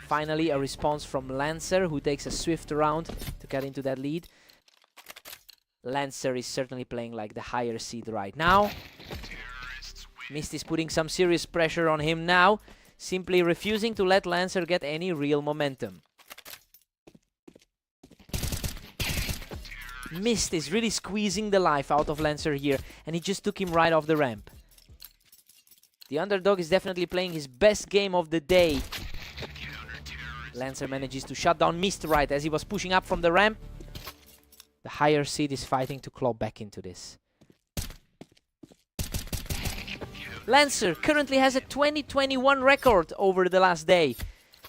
Finally, a response from Lancer, who takes a swift round to get into that lead. Lancer is certainly playing like the higher seed right now. Mist is putting some serious pressure on him now, simply refusing to let Lancer get any real momentum. Mist is really squeezing the life out of Lancer here, and he just took him right off the ramp. The underdog is definitely playing his best game of the day. Lancer manages to shut down Mist right as he was pushing up from the ramp. The higher seed is fighting to claw back into this. Lancer currently has a 20-21 record over the last day.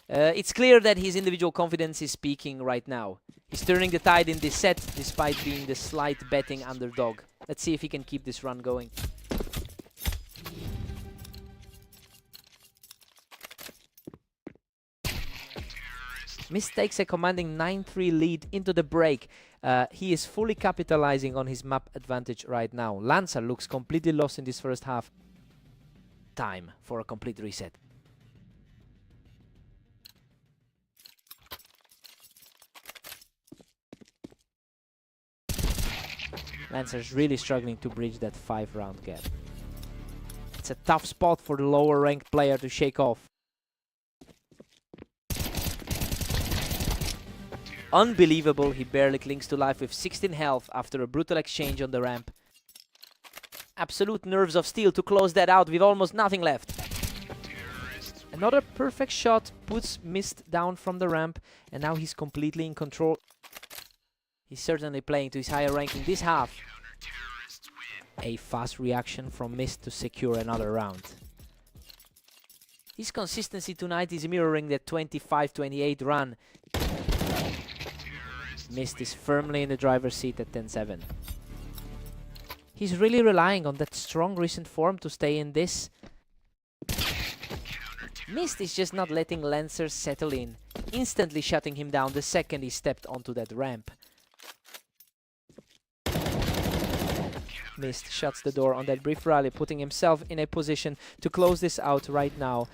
It's clear that his individual confidence is peaking right now. He's turning the tide in this set despite being the slight betting underdog. Let's see if he can keep this run going. Mist takes a commanding 9-3 lead into the break. He is fully capitalizing on his map advantage right now. Lancer looks completely lost in this first half. Time for a complete reset. Lancer's really struggling to bridge that 5-round gap. It's a tough spot for the lower ranked player to shake off. Unbelievable, he barely clings to life with 16 health after a brutal exchange on the ramp. Absolute nerves of steel to close that out with almost nothing left. Another perfect shot puts Mist down from the ramp, and now he's completely in control. He's certainly playing to his higher ranking this half. A fast reaction from Mist to secure another round. His consistency tonight is mirroring the 25-28 run. Mist is firmly in the driver's seat at 10-7. He's really relying on that strong recent form to stay in this. Mist is just not letting Lancer settle in, instantly shutting him down the second he stepped onto that ramp. Mist shuts the door on that brief rally, putting himself in a position to close this out right now.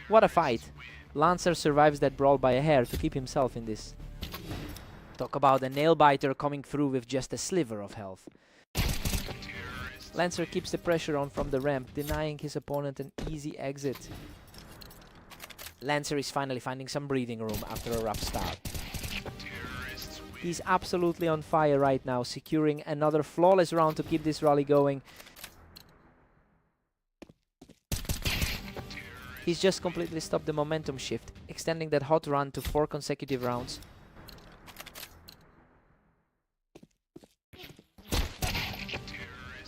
What a fight. Lancer survives that brawl by a hair to keep himself in this. Talk about a nail-biter coming through with just a sliver of health. Lancer keeps the pressure on from the ramp, denying his opponent an easy exit. Lancer is finally finding some breathing room after a rough start. He's absolutely on fire right now, securing another flawless round to keep this rally going. He's just completely stopped the momentum shift, extending that hot run to 4 consecutive rounds.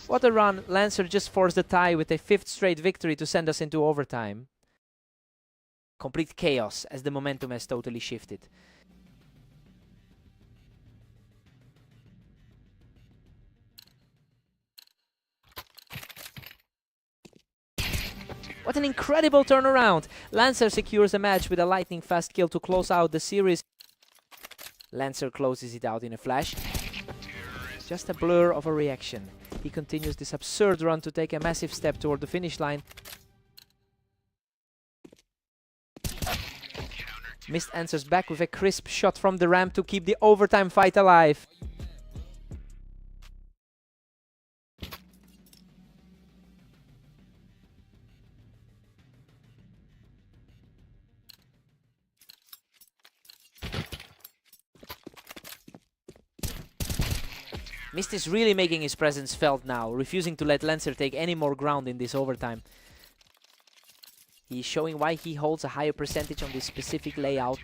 What a run. Lancer just forced the tie with a 5th straight victory to send us into overtime. Complete chaos as the momentum has totally shifted. What an incredible turnaround! Lancer secures a match with a lightning fast kill to close out the series. Lancer closes it out in a flash. Just a blur of a reaction. He continues this absurd run to take a massive step toward the finish line. Mist answers back with a crisp shot from the ramp to keep the overtime fight alive. Mist is really making his presence felt now, refusing to let Lancer take any more ground in this overtime. He's showing why he holds a higher percentage on this specific layout.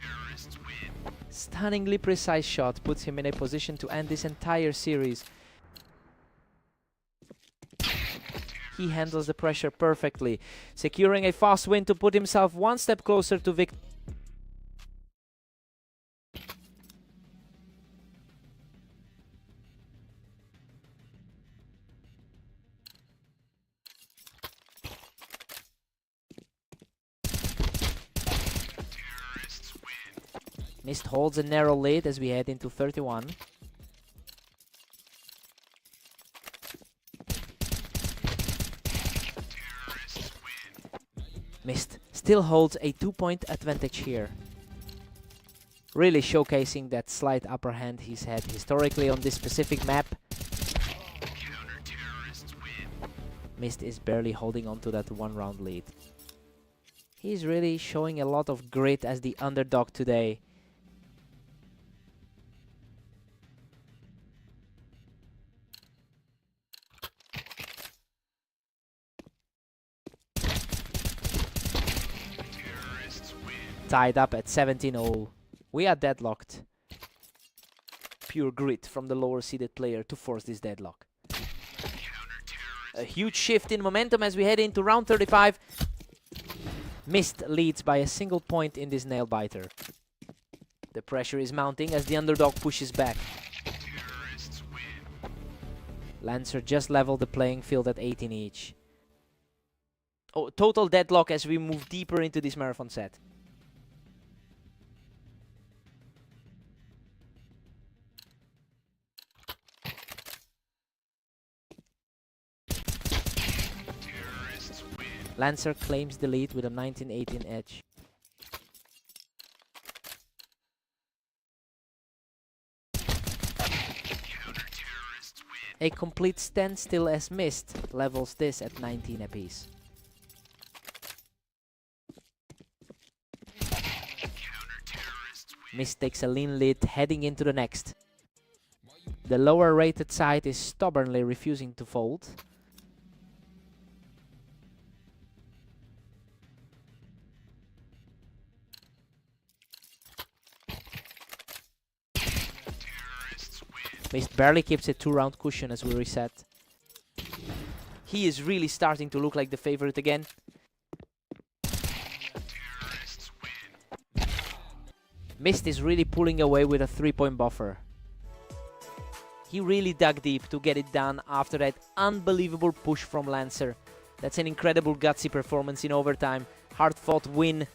Stunningly precise shot puts him in a position to end this entire series. He handles the pressure perfectly, securing a fast win to put himself one step closer to victory. Mist holds a narrow lead as we head into 31. Mist still holds a 2-point advantage here. Really showcasing that slight upper hand he's had historically on this specific map. Mist is barely holding on to that one-round lead. He's really showing a lot of grit as the underdog today. Tied up at 17-0. We are deadlocked. Pure grit from the lower seeded player to force this deadlock. A huge shift in momentum as we head into round 35. Mist leads by a single point in this nail biter. The pressure is mounting as the underdog pushes back. Lancer just leveled the playing field at 18 each. Oh, total deadlock as we move deeper into this marathon set. Lancer claims the lead with a 19-18 edge. A complete standstill as Mist levels this at 19 apiece. Mist takes a lean lead heading into the next. The lower rated side is stubbornly refusing to fold. Mist barely keeps a 2-round cushion as we reset. He is really starting to look like the favorite again. Mist is really pulling away with a 3-point buffer. He really dug deep to get it done after that unbelievable push from Lancer. That's an incredible gutsy performance in overtime. Hard-fought win.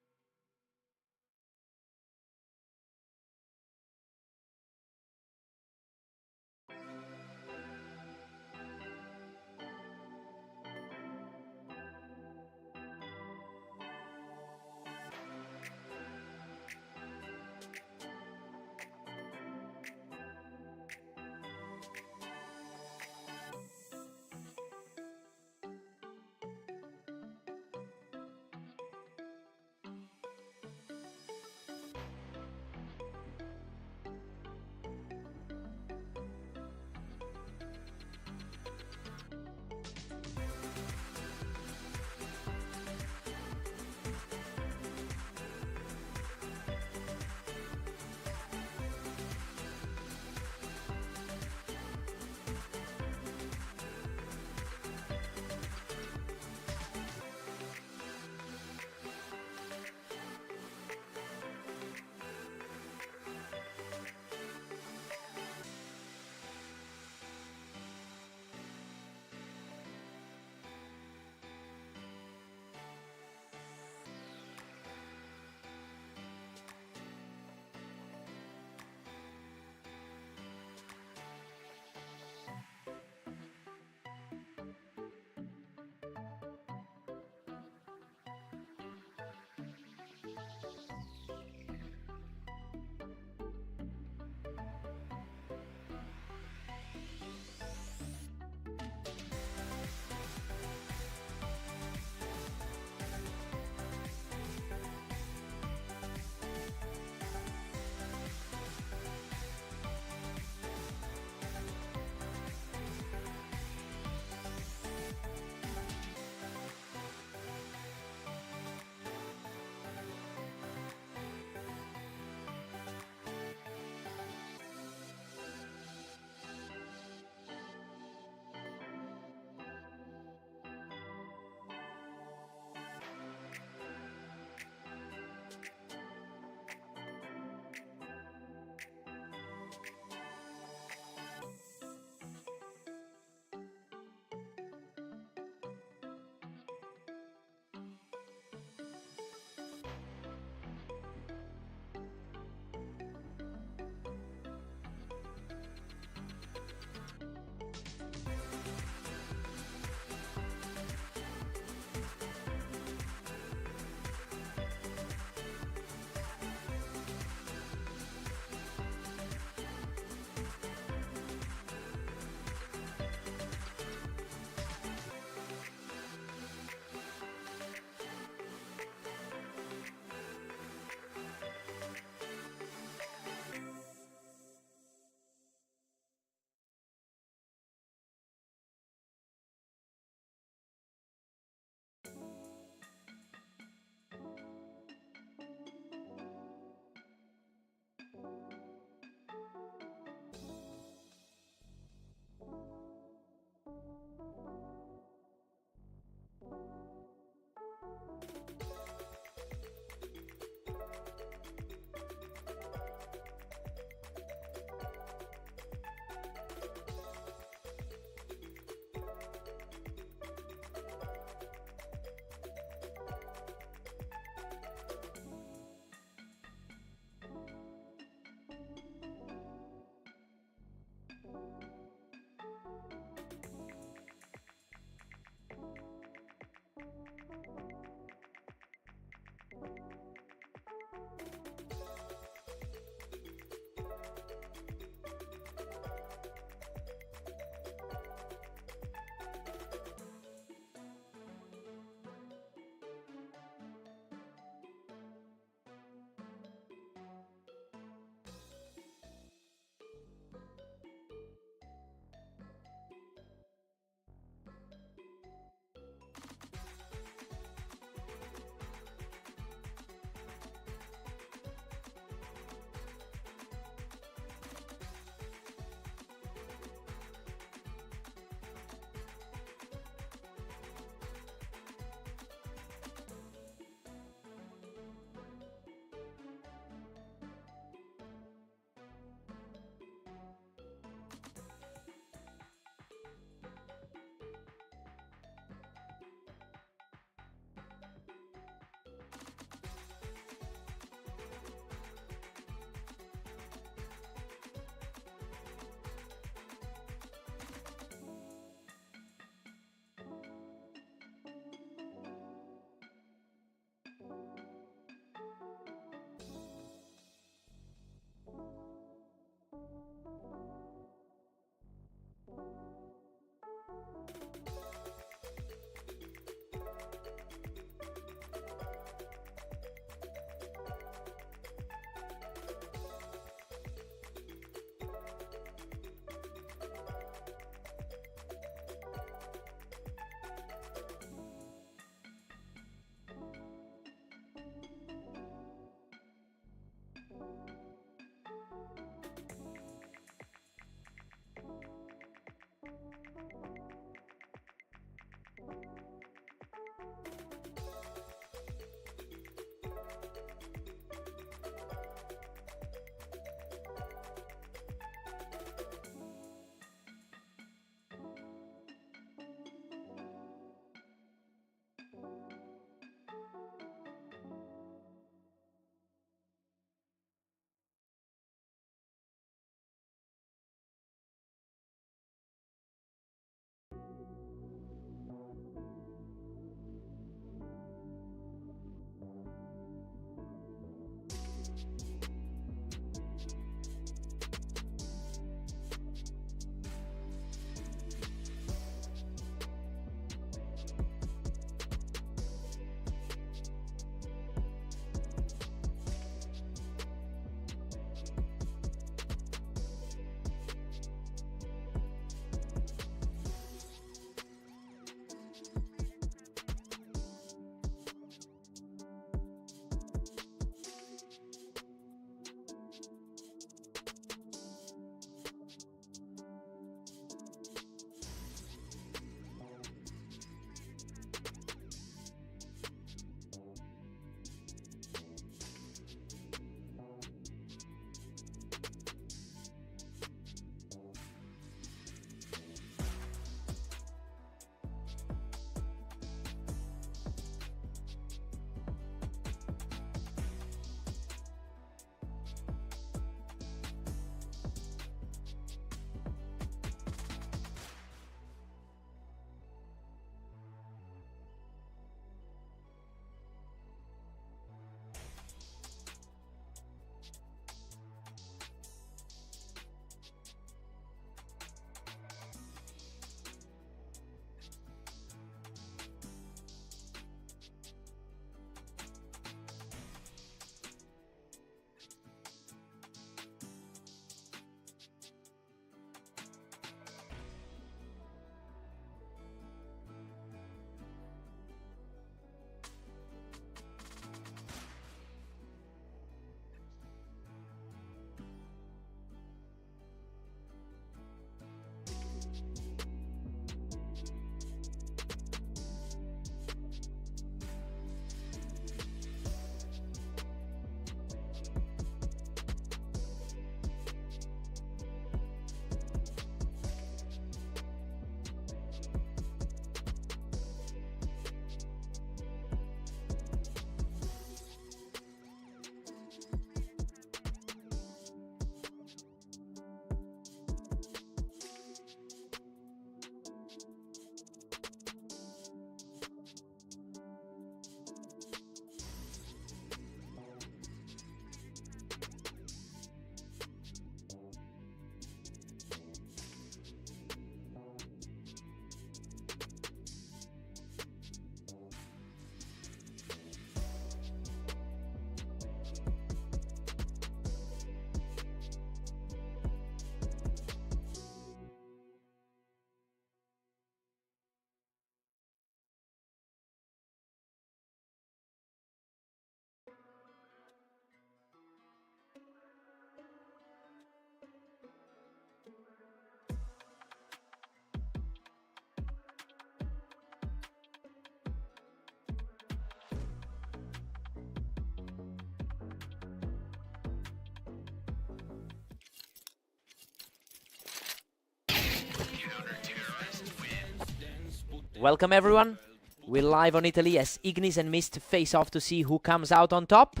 Welcome everyone. We're live on Italy as Ignis and Mist face off to see who comes out on top.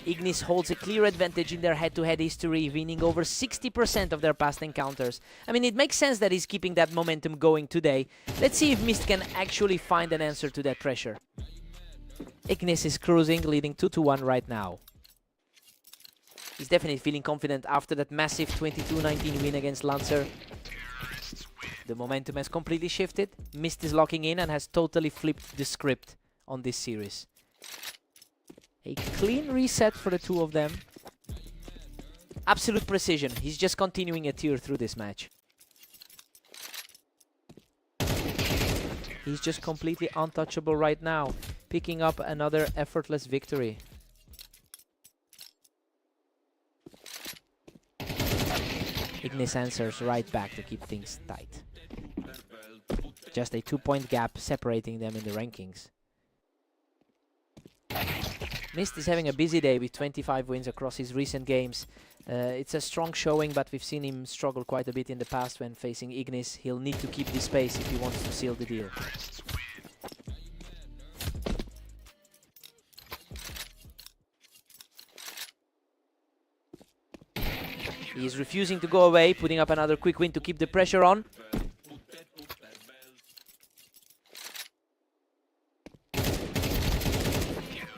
Ignis holds a clear advantage in their head-to-head history, winning over 60% of their past encounters. I mean, it makes sense that he's keeping that momentum going today. Let's see if Mist can actually find an answer to that pressure. Ignis is cruising, leading 2-1 right now. He's definitely feeling confident after that massive 22-19 win against Lancer. The momentum has completely shifted. Mist is locking in and has totally flipped the script on this series. A clean reset for the two of them. Absolute precision. He's just continuing a tier through this match. He's just completely untouchable right now, picking up another effortless victory. Ignis answers right back to keep things tight. Just a 2-point gap separating them in the rankings. Mist is having a busy day with 25 wins across his recent games. It's a strong showing, but we've seen him struggle quite a bit in the past when facing Ignis. He'll need to keep this pace if he wants to seal the deal. He's refusing to go away, putting up another quick win to keep the pressure on.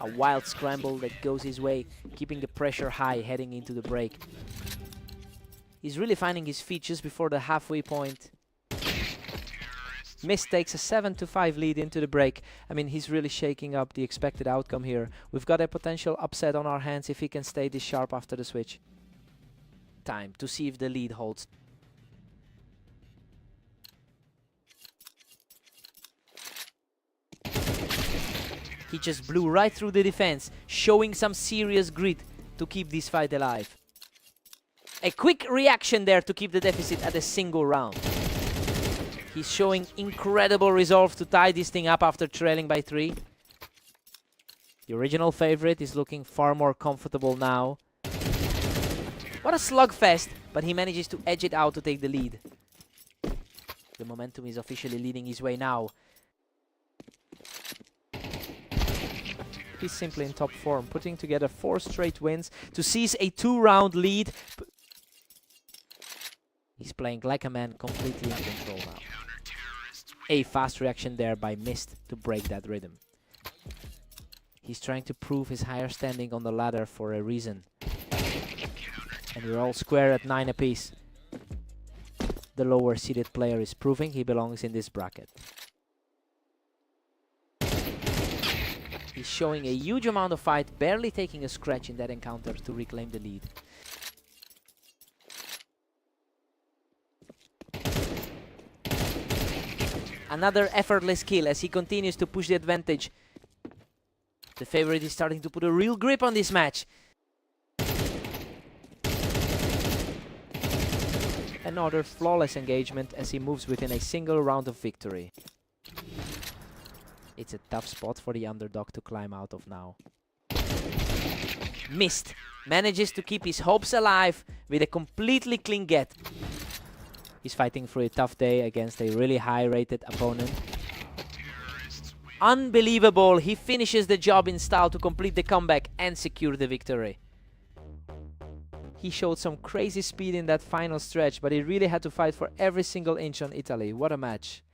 A wild scramble that goes his way, keeping the pressure high heading into the break. He's really finding his feet just before the halfway point. Mist takes a 7-5 lead into the break. I mean, he's really shaking up the expected outcome here. We've got a potential upset on our hands if he can stay this sharp after the switch. Time to see if the lead holds. He just blew right through the defense, showing some serious grit to keep this fight alive. A quick reaction there to keep the deficit at a single round. He's showing incredible resolve to tie this thing up after trailing by 3. The original favorite is looking far more comfortable now. What a slugfest, but he manages to edge it out to take the lead. The momentum is officially leading his way now. He's simply in top form, putting together 4 straight wins to seize a 2-round lead. He's playing like a man, completely in control now. A fast reaction there by Mist to break that rhythm. He's trying to prove his higher standing on the ladder for a reason. And we're all square at 9 apiece. The lower seeded player is proving he belongs in this bracket. He's showing a huge amount of fight, barely taking a scratch in that encounter to reclaim the lead. Another effortless kill as he continues to push the advantage. The favorite is starting to put a real grip on this match. Another flawless engagement as he moves within a single round of victory. It's a tough spot for the underdog to climb out of now. Mist manages to keep his hopes alive with a completely clean get. He's fighting for a tough day against a really high-rated opponent. Unbelievable! He finishes the job in style to complete the comeback and secure the victory. He showed some crazy speed in that final stretch, but he really had to fight for every single inch on Italy. What a match.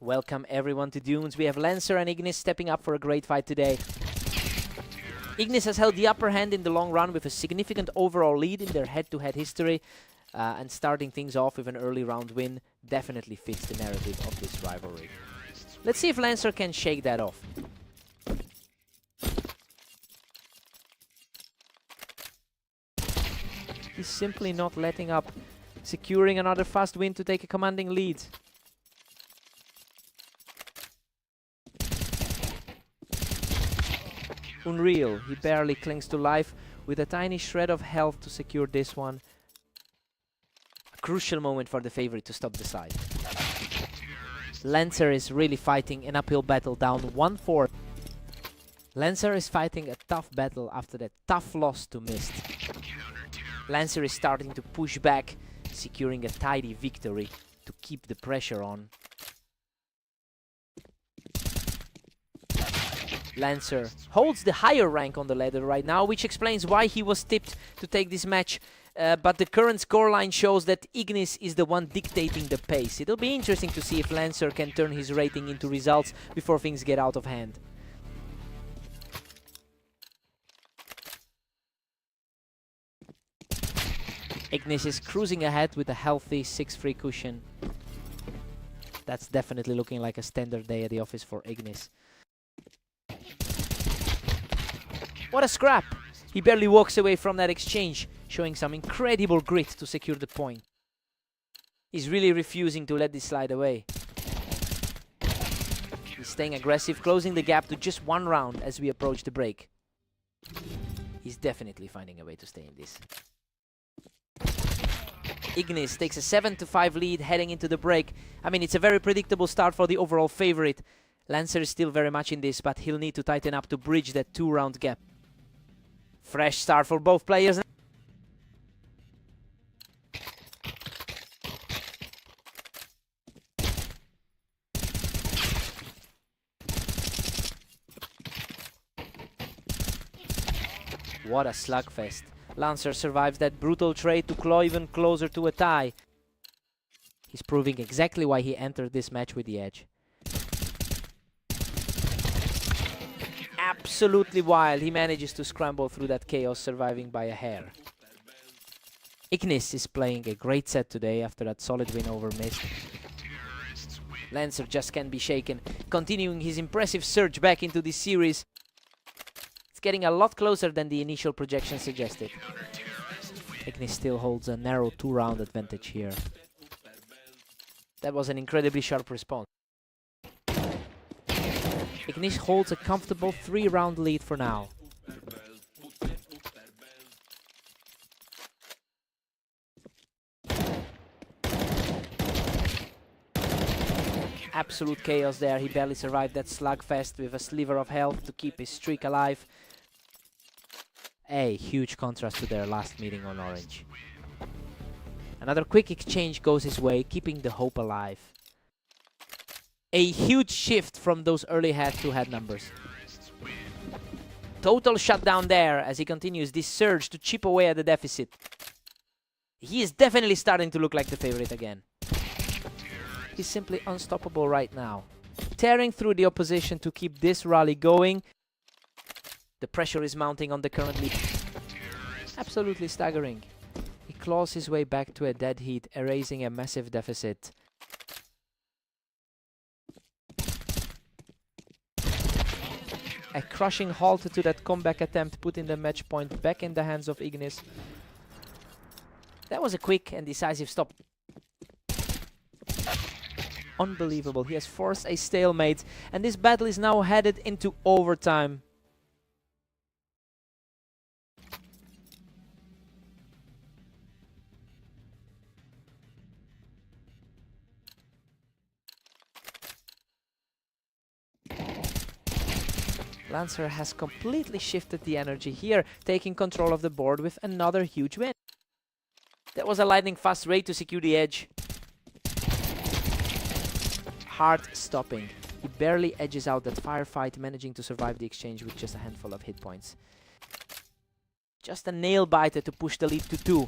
Welcome everyone to Dunes. We have Lancer and Ignis stepping up for a great fight today. Ignis has held the upper hand in the long run with a significant overall lead in their head-to-head history, and starting things off with an early round win definitely fits the narrative of this rivalry. Let's see if Lancer can shake that off. He's simply not letting up, securing another fast win to take a commanding lead. Unreal, he barely clings to life with a tiny shred of health to secure this one. A crucial moment for the favorite to stop the side. Lancer is really fighting an uphill battle, down 1-4. Lancer is fighting a tough battle after that tough loss to Mist. Lancer is starting to push back, securing a tidy victory to keep the pressure on. Lancer holds the higher rank on the ladder right now, which explains why he was tipped to take this match. But the current scoreline shows that Ignis is the one dictating the pace. It'll be interesting to see if Lancer can turn his rating into results before things get out of hand. Ignis is cruising ahead with a healthy 6-3 cushion. That's definitely looking like a standard day at the office for Ignis. What a scrap! He barely walks away from that exchange, showing some incredible grit to secure the point. He's really refusing to let this slide away. He's staying aggressive, closing the gap to just 1 round as we approach the break. He's definitely finding a way to stay in this. Ignis takes a 7-5 lead heading into the break. I mean, it's a very predictable start for the overall favorite. Lancer is still very much in this, but he'll need to tighten up to bridge that 2-round gap. Fresh start for both players. What a slugfest. Lancer survives that brutal trade to claw even closer to a tie. He's proving exactly why he entered this match with the edge. Absolutely wild. He manages to scramble through that chaos, surviving by a hair. Ignis is playing a great set today after that solid win over Mist. Lancer just can't be shaken, continuing his impressive surge back into this series. It's getting a lot closer than the initial projection suggested. Ignis still holds a narrow 2-round advantage here. That was an incredibly sharp response. Ignis holds a comfortable 3-round lead for now. Absolute chaos there. He barely survived that slugfest with a sliver of health to keep his streak alive. A huge contrast to their last meeting on Orange. Another quick exchange goes his way, keeping the hope alive. A huge shift from those early head-to-head numbers. Total shutdown there as he continues this surge to chip away at the deficit. He is definitely starting to look like the favorite again. He's simply unstoppable right now, tearing through the opposition to keep this rally going. The pressure is mounting on the current lead. Absolutely staggering. He claws his way back to a dead heat, erasing a massive deficit. A crushing halt to that comeback attempt, putting the match point back in the hands of Ignis. That was a quick and decisive stop. Unbelievable. He has forced a stalemate, and this battle is now headed into overtime. Lancer has completely shifted the energy here, taking control of the board with another huge win. That was a lightning fast raid to secure the edge. Hard stopping. He barely edges out that firefight, managing to survive the exchange with just a handful of hit points. Just a nail biter to push the lead to 2.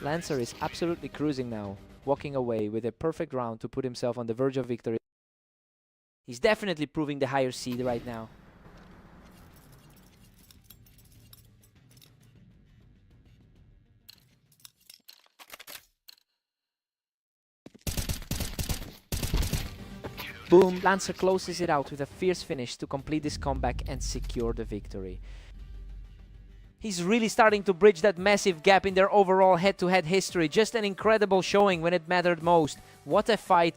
Lancer is absolutely cruising now. walking away with a perfect round to put himself on the verge of victory. He's definitely proving the higher seed right now. Boom! Lancer closes it out with a fierce finish to complete this comeback and secure the victory. He's really starting to bridge that massive gap in their overall head-to-head history. Just an incredible showing when it mattered most. What a fight!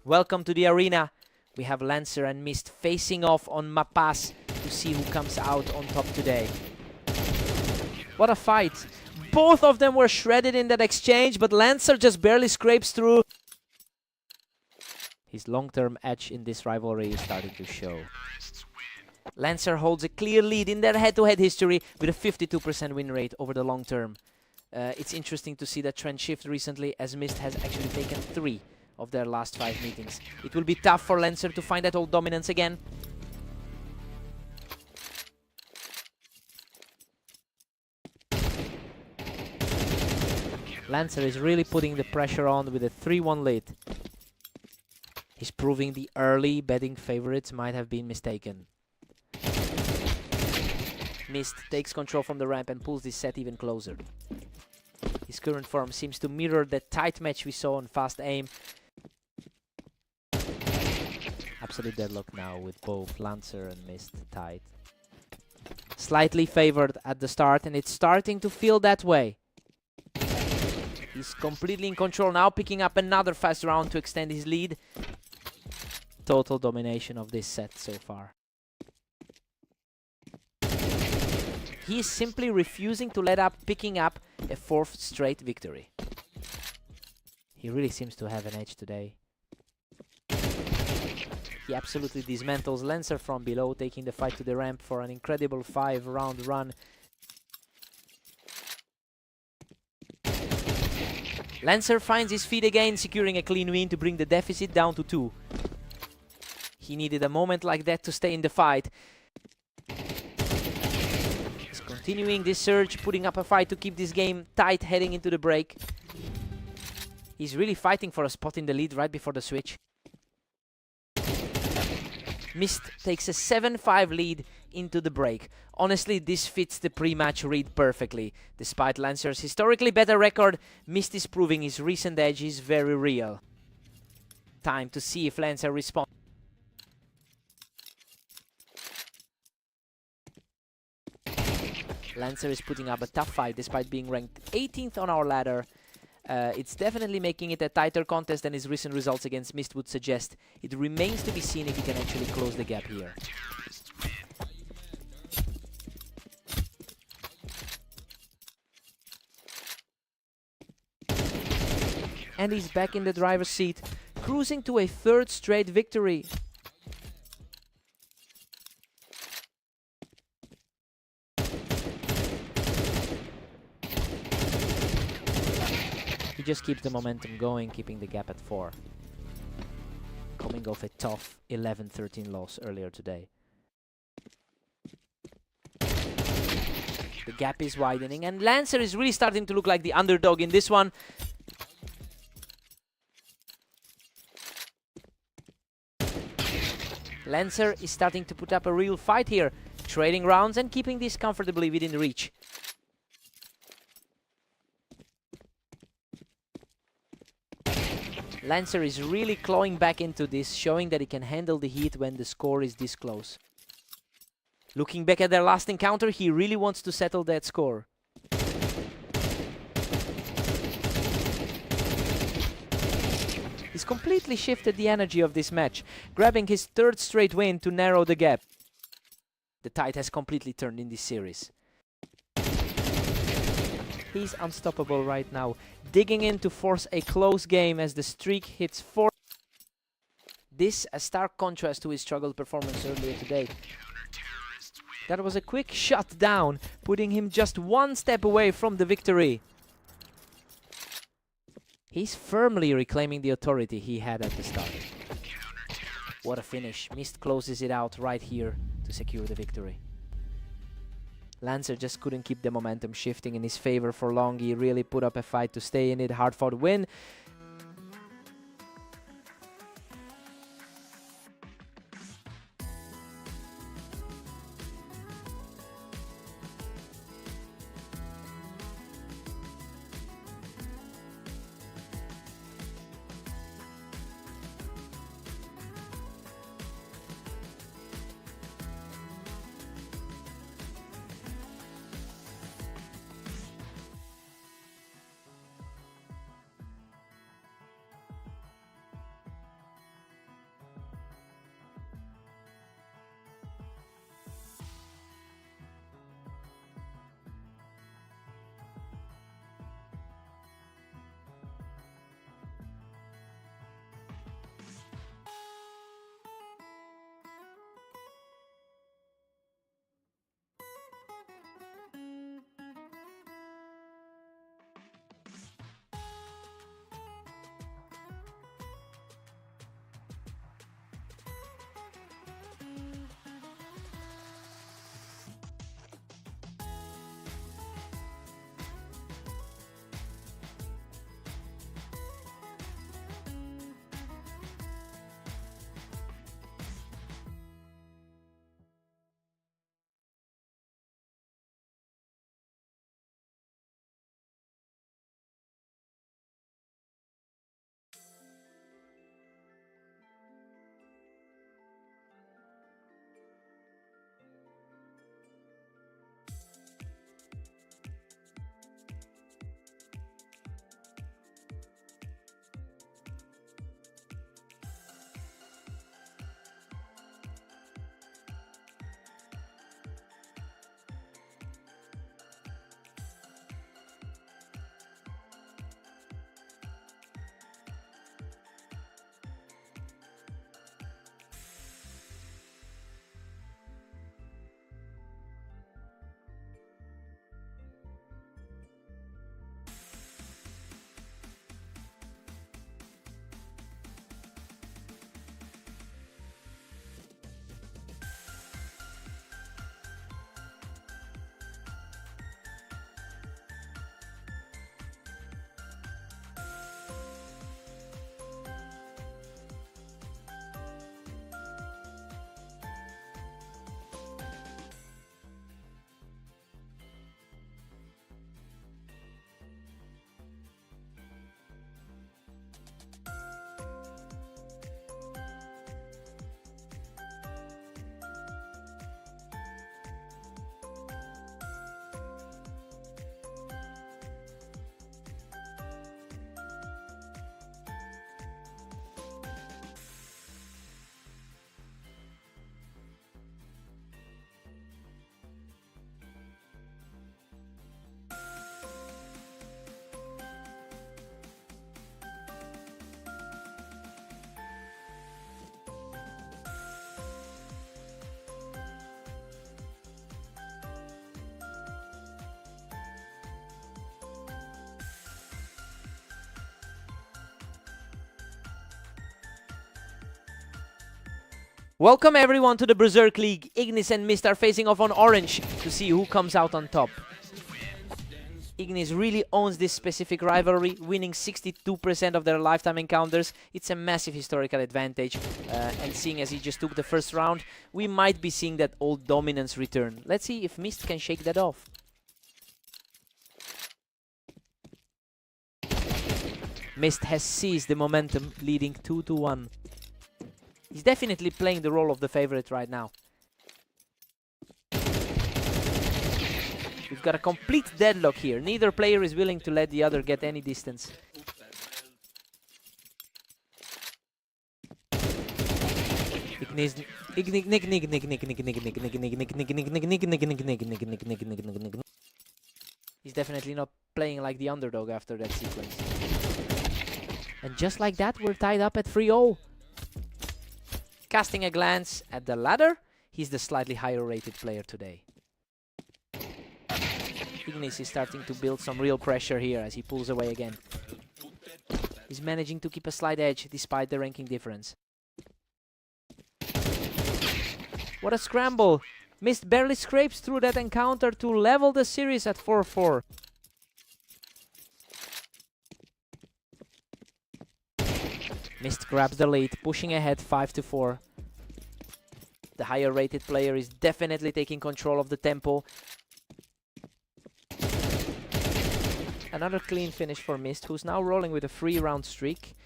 Welcome to the arena. We have Lancer and Mist facing off on Mapas to see who comes out on top today. What a fight. Both of them were shredded in that exchange, but Lancer just barely scrapes through. His long-term edge in this rivalry is starting to show. Lancer holds a clear lead in their head-to-head history with a 52% win rate over the long term. It's interesting to see that trend shift recently, as Mist has actually taken 3 of their last 5 meetings. It will be tough for Lancer to find that old dominance again. Lancer is really putting the pressure on with a 3-1 lead. He's proving the early betting favorites might have been mistaken. Mist takes control from the ramp and pulls this set even closer. His current form seems to mirror the tight match we saw on Fast Aim. Absolute deadlock now with both Lancer and Mist tied. Slightly favored at the start, and it's starting to feel that way. He's completely in control now, picking up another fast round to extend his lead. Total domination of this set so far. He is simply refusing to let up, picking up a 4th straight victory. He really seems to have an edge today. He absolutely dismantles Lancer from below, taking the fight to the ramp for an incredible 5-round run. Lancer finds his feet again, securing a clean win to bring the deficit down to 2. He needed a moment like that to stay in the fight. He's continuing this surge, putting up a fight to keep this game tight heading into the break. He's really fighting for a spot in the lead right before the switch. Mist takes a 7-5 lead into the break. Honestly, this fits the pre-match read perfectly. Despite Lancer's historically better record, Mist is proving his recent edge is very real. Time to see if Lancer responds. Lancer is putting up a tough fight despite being ranked 18th on our ladder. It's definitely making it a tighter contest than his recent results against Mist would suggest. It remains to be seen if he can actually close the gap here. And he's back in the driver's seat, cruising to a third straight victory. He just keeps the momentum going, keeping the gap at 4. Coming off a tough 11-13 loss earlier today. The gap is widening, and Lancer is really starting to look like the underdog in this one. Lancer is starting to put up a real fight here, trading rounds and keeping this comfortably within reach. Lancer is really clawing back into this, showing that he can handle the heat when the score is this close. Looking back at their last encounter, he really wants to settle that score. He's completely shifted the energy of this match, grabbing his third straight win to narrow the gap. The tide has completely turned in this series. He's unstoppable right now, digging in to force a close game as the streak hits 4. This a stark contrast to his struggled performance earlier today. That was a quick shut down, putting him just one step away from the victory. He's firmly reclaiming the authority he had at the start. What a finish. Mist closes it out right here to secure the victory. Lancer just couldn't keep the momentum shifting in his favor for long. He really put up a fight to stay in it. Hard-fought win. Welcome everyone to the Berserk League. Ignis and Mist are facing off on orange to see who comes out on top. Ignis really owns this specific rivalry, winning 62% of their lifetime encounters. It's a massive historical advantage, and seeing as he just took the first round, we might be seeing that old dominance return. Let's see if Mist can shake that off. Mist has seized the momentum, leading 2-1. He's definitely playing the role of the favorite right now. We've got a complete deadlock here. Neither player is willing to let the other get any distance. He's definitely not playing like the underdog after that sequence. And just like that, we're tied up at 3-0. Casting a glance at the ladder, he's the slightly higher rated player today. Ignis is starting to build some real pressure here as he pulls away again. He's managing to keep a slight edge despite the ranking difference. What a scramble! Mist barely scrapes through that encounter to level the series at 4-4. Mist grabs the lead, pushing ahead 5-4. The higher rated player is definitely taking control of the tempo. Another clean finish for Mist, who's now rolling with a 3-round streak.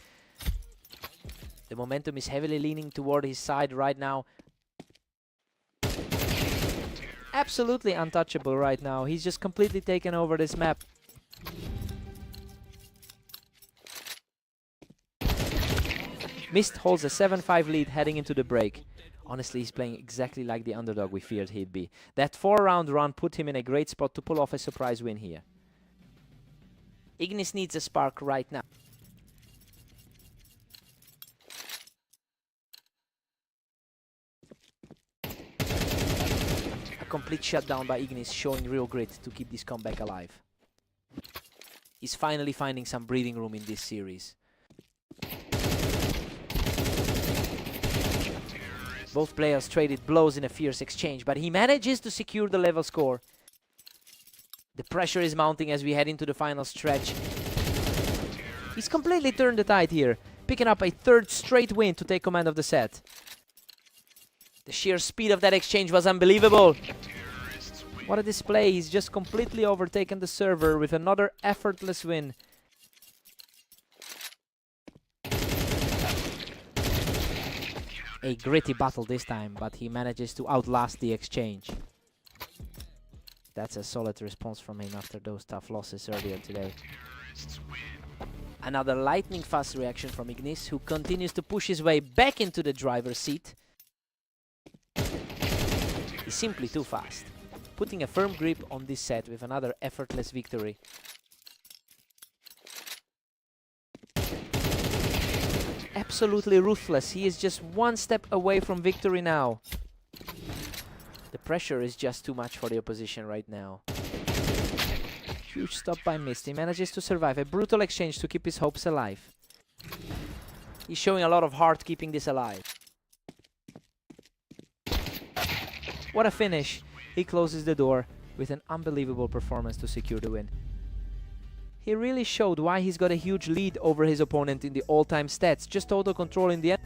The momentum is heavily leaning toward his side right now. Absolutely untouchable right now. He's just completely taken over this map. Mist holds a 7-5 lead heading into the break. Honestly, he's playing exactly like the underdog we feared he'd be. That 4-round run put him in a great spot to pull off a surprise win here. Ignis needs a spark right now. A complete shutdown by Ignis, showing real grit to keep this comeback alive. He's finally finding some breathing room in this series. Both players traded blows in a fierce exchange, but he manages to secure the level score. The pressure is mounting as we head into the final stretch. He's completely turned the tide here, picking up a third straight win to take command of the set. The sheer speed of that exchange was unbelievable. What a display. He's just completely overtaken the server with another effortless win. A gritty battle this time, but he manages to outlast the exchange. That's a solid response from him after those tough losses earlier today. Another lightning fast reaction from Ignis, who continues to push his way back into the driver's seat. He's simply too fast, putting a firm grip on this set with another effortless victory. Absolutely ruthless. He is just one step away from victory now. The pressure is just too much for the opposition right now. Huge stop by Mist. He manages to survive a brutal exchange to keep his hopes alive. He's showing a lot of heart keeping this alive. What a finish. He closes the door with an unbelievable performance to secure the win. He really showed why he's got a huge lead over his opponent in the all-time stats. Just total control in the end.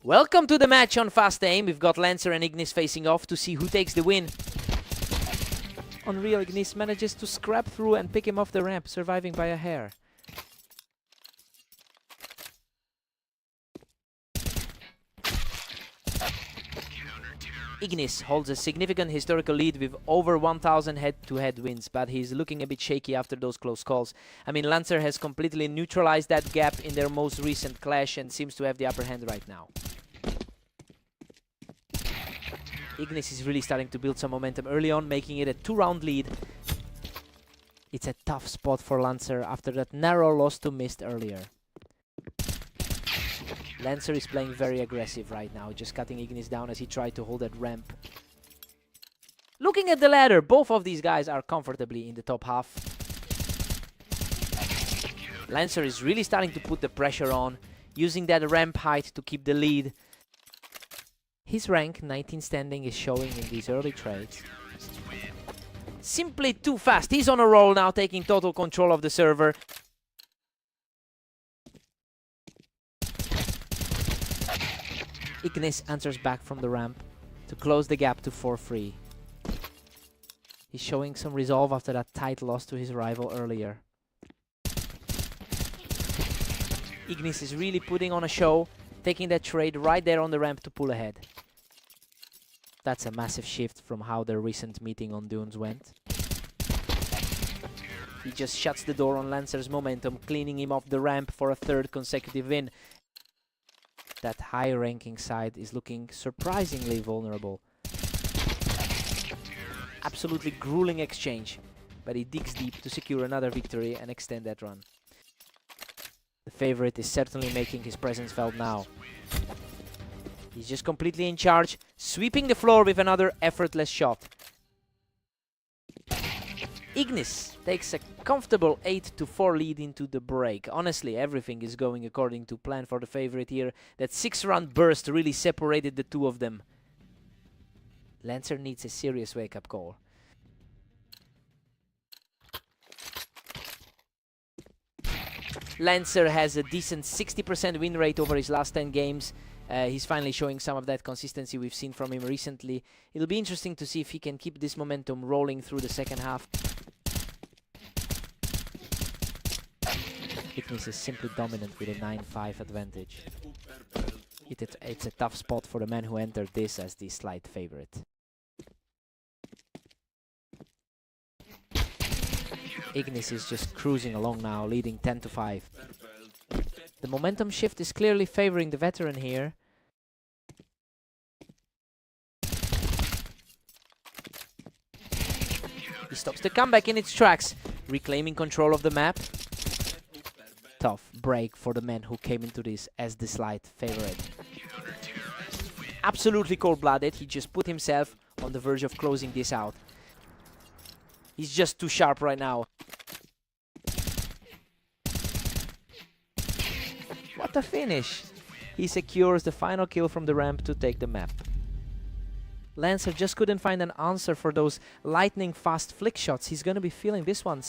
Welcome to the match on Fast Aim. We've got Lancer and Ignis facing off to see who takes the win. Unreal Ignis manages to scrap through and pick him off the ramp, surviving by a hair. Ignis holds a significant historical lead with over 1,000 head-to-head wins, but he's looking a bit shaky after those close calls. I mean, Lancer has completely neutralized that gap in their most recent clash and seems to have the upper hand right now. Ignis is really starting to build some momentum early on, making it a 2-round lead. It's a tough spot for Lancer after that narrow loss to Mist earlier. Lancer is playing very aggressive right now, just cutting Ignis down as he tried to hold that ramp. Looking at the ladder, both of these guys are comfortably in the top half. Lancer is really starting to put the pressure on, using that ramp height to keep the lead. His rank, 19 standing, is showing in these early trades. Simply too fast. He's on a roll now, taking total control of the server. Ignis answers back from the ramp to close the gap to 4-3. He's showing some resolve after that tight loss to his rival earlier. Ignis is really putting on a show, taking that trade right there on the ramp to pull ahead. That's a massive shift from how their recent meeting on Dunes went. He just shuts the door on Lancer's momentum, cleaning him off the ramp for a third consecutive win. That high-ranking side is looking surprisingly vulnerable. Absolutely grueling exchange, but he digs deep to secure another victory and extend that run. The favorite is certainly making his presence felt now. He's just completely in charge, sweeping the floor with another effortless shot. Ignis takes a comfortable 8-4 lead into the break. Honestly, everything is going according to plan for the favorite here. That 6-round burst really separated the two of them. Lancer needs a serious wake-up call. Lancer has a decent 60% win rate over his last 10 games. He's finally showing some of that consistency we've seen from him recently. It'll be interesting to see if he can keep this momentum rolling through the second half. Ignis is simply dominant with a 9-5 advantage. It's a tough spot for the man who entered this as the slight favorite. Ignis is just cruising along now, leading 10-5. The momentum shift is clearly favoring the veteran here. He stops the comeback in its tracks, reclaiming control of the map. Tough break for the man who came into this as the slight favorite. Absolutely cold-blooded, he just put himself on the verge of closing this out. He's just too sharp right now. What a finish! He secures the final kill from the ramp to take the map. Lancer just couldn't find an answer for those lightning-fast flick shots. He's gonna be feeling this one.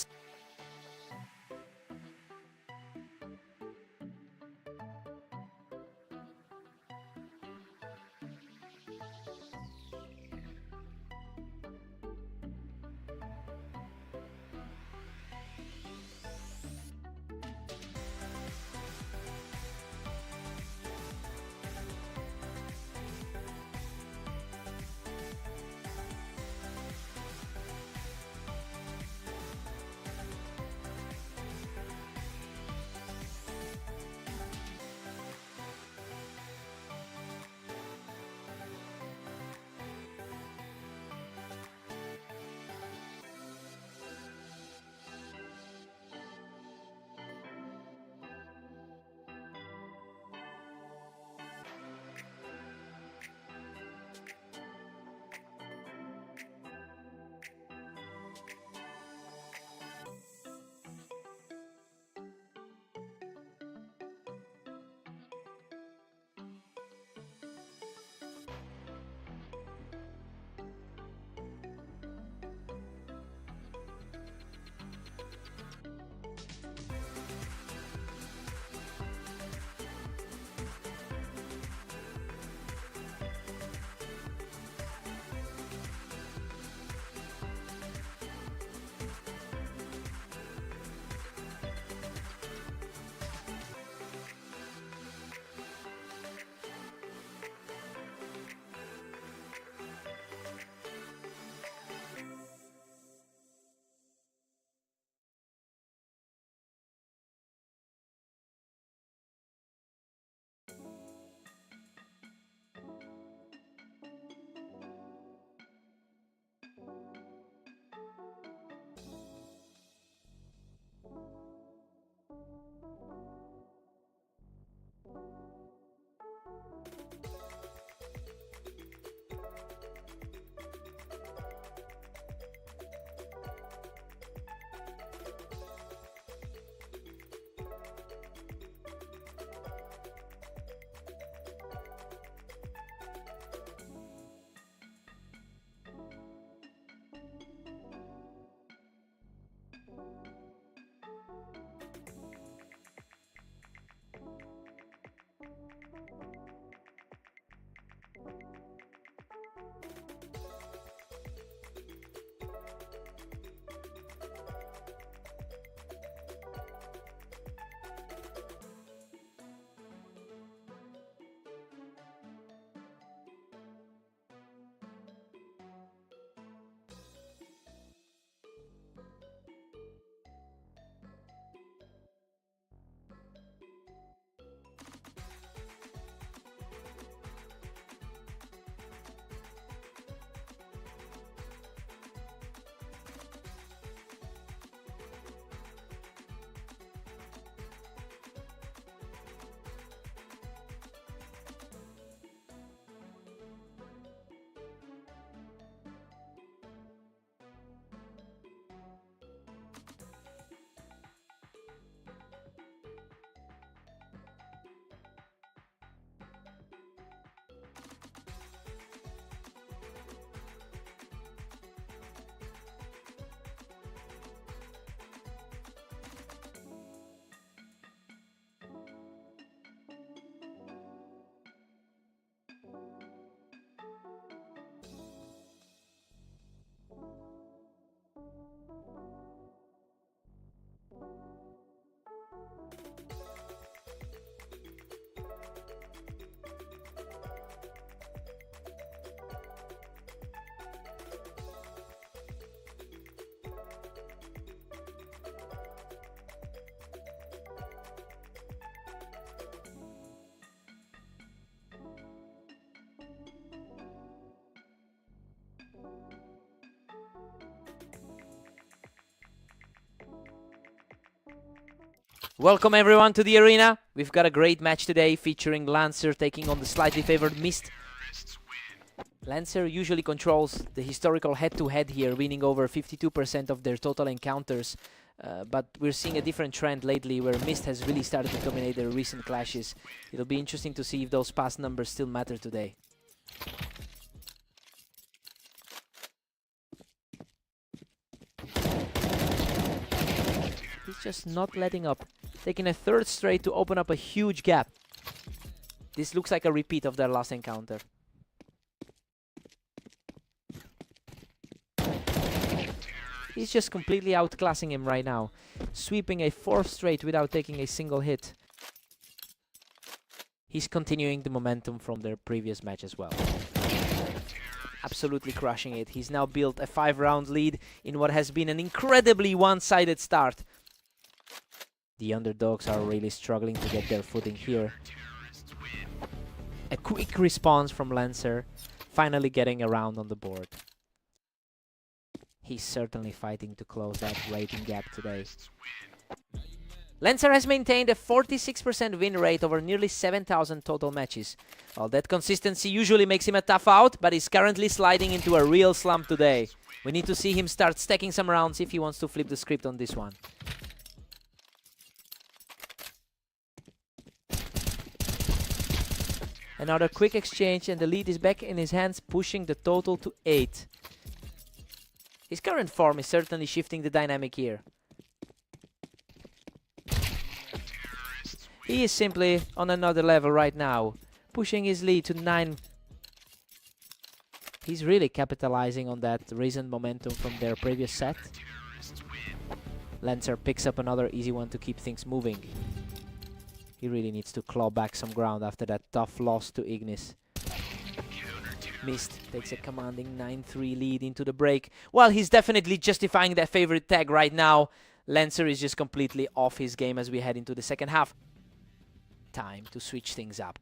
Welcome everyone to the arena. We've got a great match today featuring Lancer taking on the slightly favored Mist. Lancer usually controls the historical head-to-head here, winning over 52% of their total encounters. But we're seeing a different trend lately where Mist has really started to dominate their recent clashes. It'll be interesting to see if those past numbers still matter today. He's just not letting up, taking a third straight to open up a huge gap. This looks like a repeat of their last encounter. He's just completely outclassing him right now, sweeping a fourth straight without taking a single hit. He's continuing the momentum from their previous match as well. Absolutely crushing it. He's now built a 5-round lead in what has been an incredibly one-sided start. The underdogs are really struggling to get their footing here. A quick response from Lancer, finally getting around on the board. He's certainly fighting to close that rating gap today. Lancer has maintained a 46% win rate over nearly 7,000 total matches. Well, that consistency usually makes him a tough out, but he's currently sliding into a real slump today. We need to see him start stacking some rounds if he wants to flip the script on this one. Another quick exchange and the lead is back in his hands, pushing the total to 8. His current form is certainly shifting the dynamic here. He is simply on another level right now, pushing his lead to 9. He's really capitalizing on that recent momentum from their previous set. Lancer picks up another easy one to keep things moving. He really needs to claw back some ground after that tough loss to Ignis. Mist takes a commanding 9-3 lead into the break. While he's definitely justifying that favorite tag right now, Lancer is just completely off his game as we head into the second half. Time to switch things up.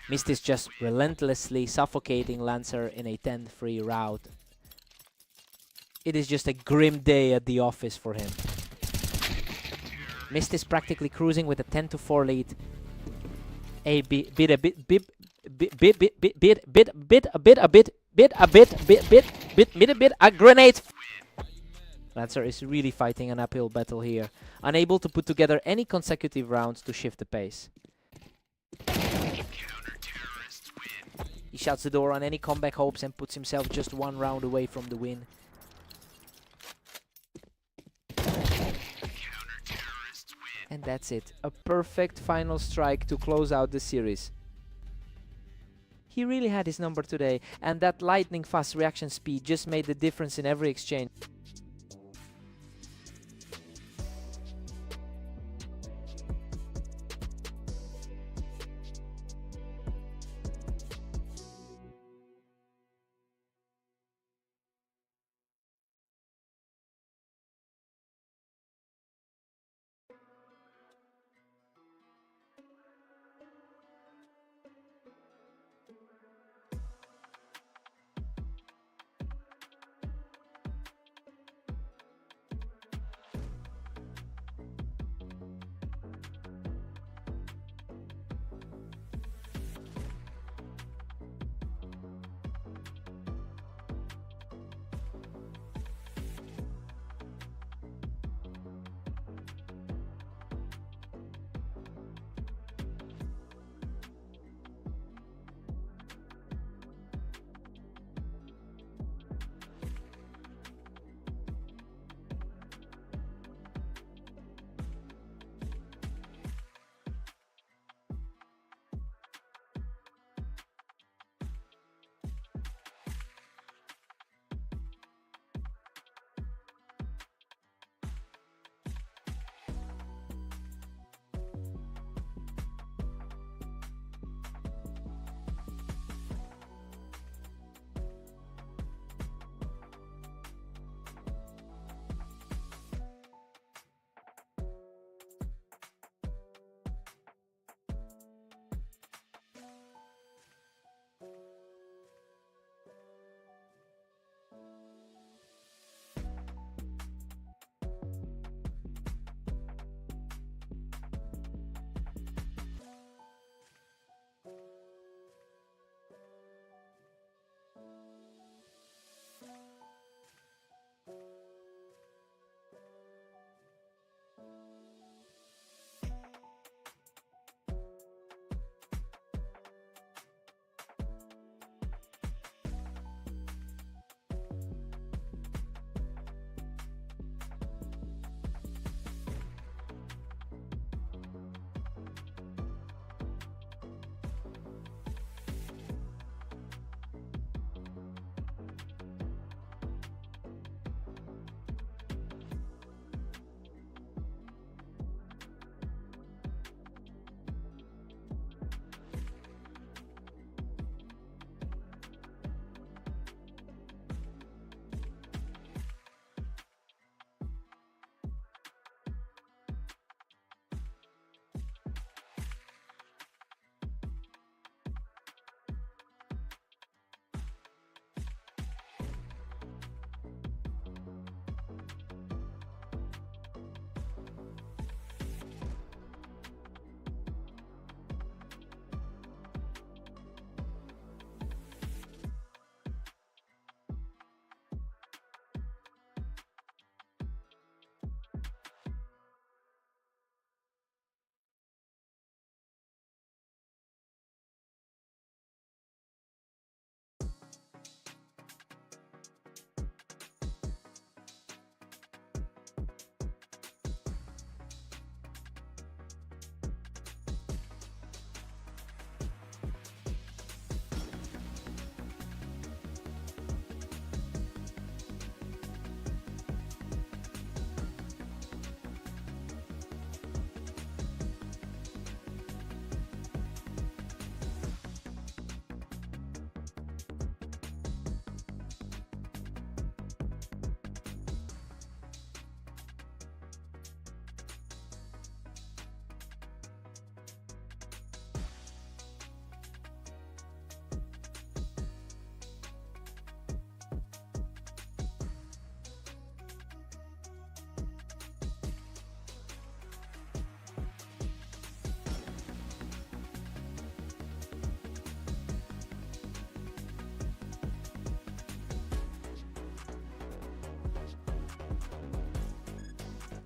Mist is just relentlessly suffocating Lancer in a 10-3 rout. It is just a grim day at the office for him. Mist is practically cruising with a 10-4 lead. A grenade. Lancer is really fighting an uphill battle here, unable to put together any consecutive rounds to shift the pace. He shuts the door on any comeback hopes and puts himself just one round away from the win. And that's it. A perfect final strike to close out the series. He really had his number today, and that lightning fast reaction speed just made the difference in every exchange.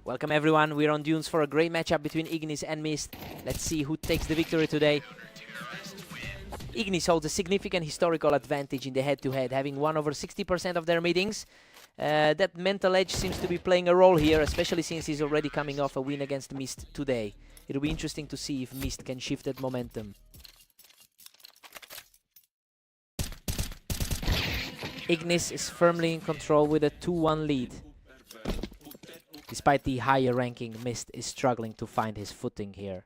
Welcome everyone, we're on Dunes for a great matchup between Ignis and Mist. Let's see who takes the victory today. Ignis holds a significant historical advantage in the head-to-head, having won over 60% of their meetings. That mental edge seems to be playing a role here, especially since he's already coming off a win against Mist today. It'll be interesting to see if Mist can shift that momentum. Ignis is firmly in control with a 2-1 lead. Despite the higher ranking, Mist is struggling to find his footing here.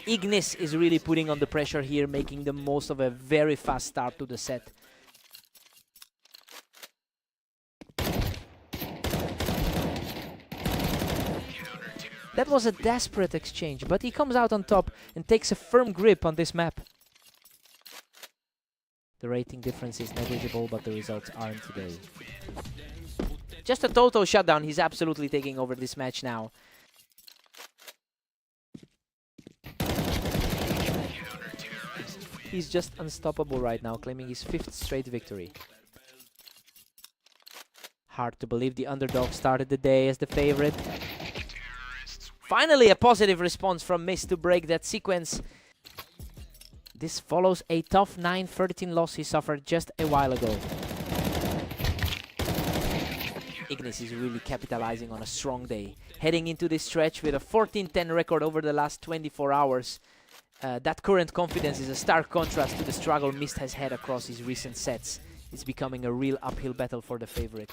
Ignis is really putting on the pressure here, making the most of a very fast start to the set. That was a desperate exchange, but he comes out on top and takes a firm grip on this map. The rating difference is negligible, but the results aren't today. Just a total shutdown. He's absolutely taking over this match now. He's just unstoppable right now, claiming his 5th straight victory. Hard to believe the underdog started the day as the favorite. Finally, a positive response from Mist to break that sequence. This follows a tough 9-13 loss he suffered just a while ago. Ignis is really capitalizing on a strong day, heading into this stretch with a 14-10 record over the last 24 hours. That current confidence is a stark contrast to the struggle Mist has had across his recent sets. It's becoming a real uphill battle for the favorite.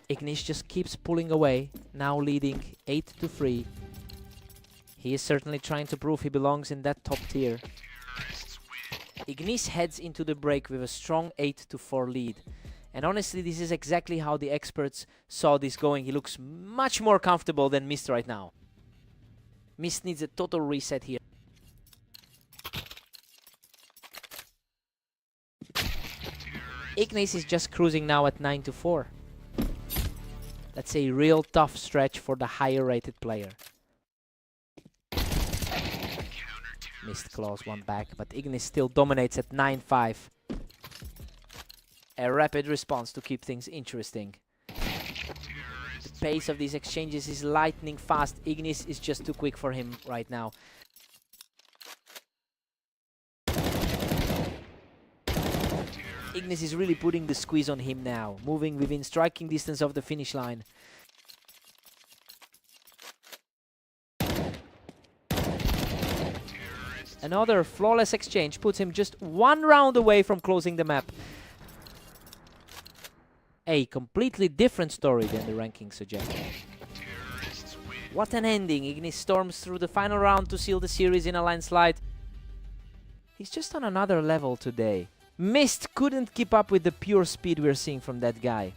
Ignis just keeps pulling away, now leading 8-3. He is certainly trying to prove he belongs in that top tier. Ignis heads into the break with a strong 8-4 lead. And honestly, this is exactly how the experts saw this going. He looks much more comfortable than Mist right now. Mist needs a total reset here. Ignis is just cruising now at 9-4. That's a real tough stretch for the higher rated player. Mist claws one back, but Ignis still dominates at 9-5. A rapid response to keep things interesting. The pace of these exchanges is lightning fast. Ignis is just too quick for him right now. Ignis is really putting the squeeze on him now, moving within striking distance of the finish line. Another flawless exchange puts him just 1 round away from closing the map. A completely different story than the rankings suggest. What an ending! Ignis storms through the final round to seal the series in a landslide. He's just on another level today. Mist couldn't keep up with the pure speed we're seeing from that guy.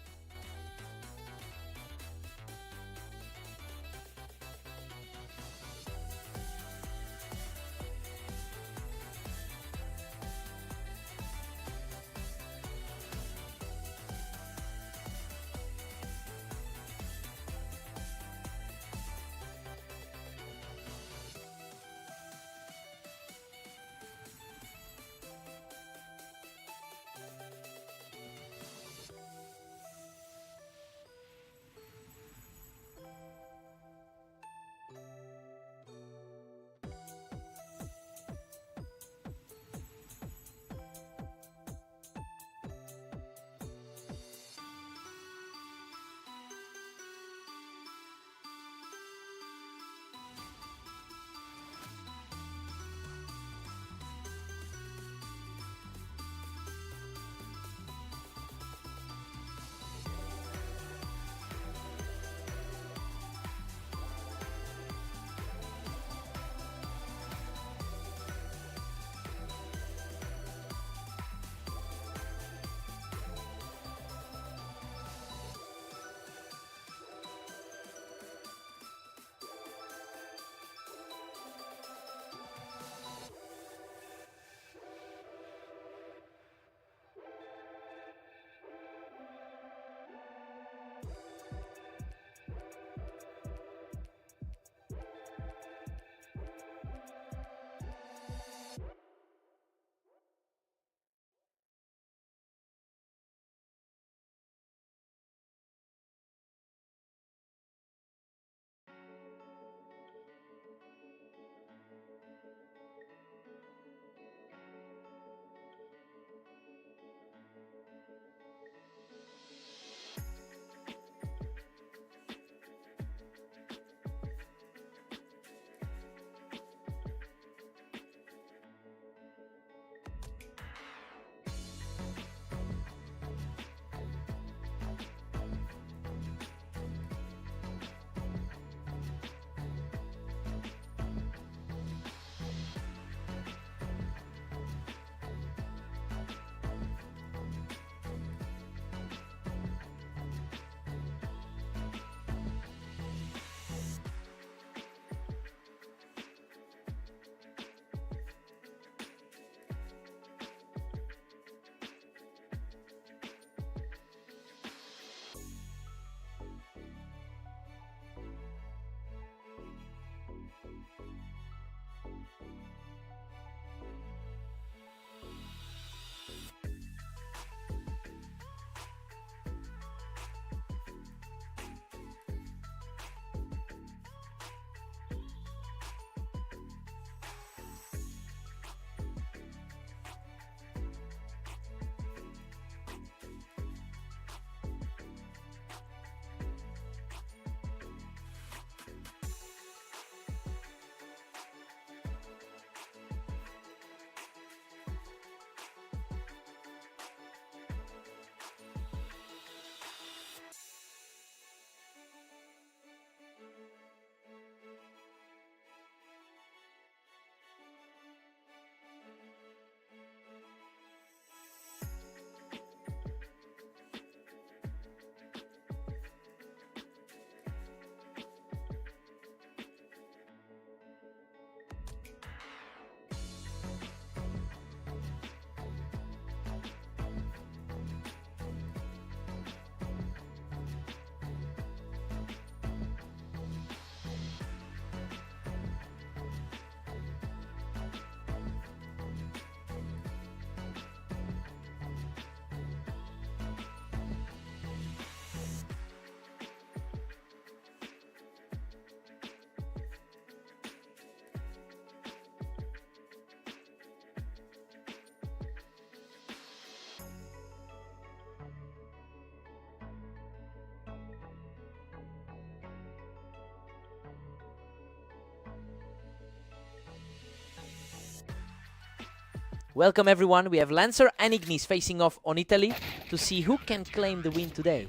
Welcome everyone, we have Lancer and Ignis facing off on Italy to see who can claim the win today.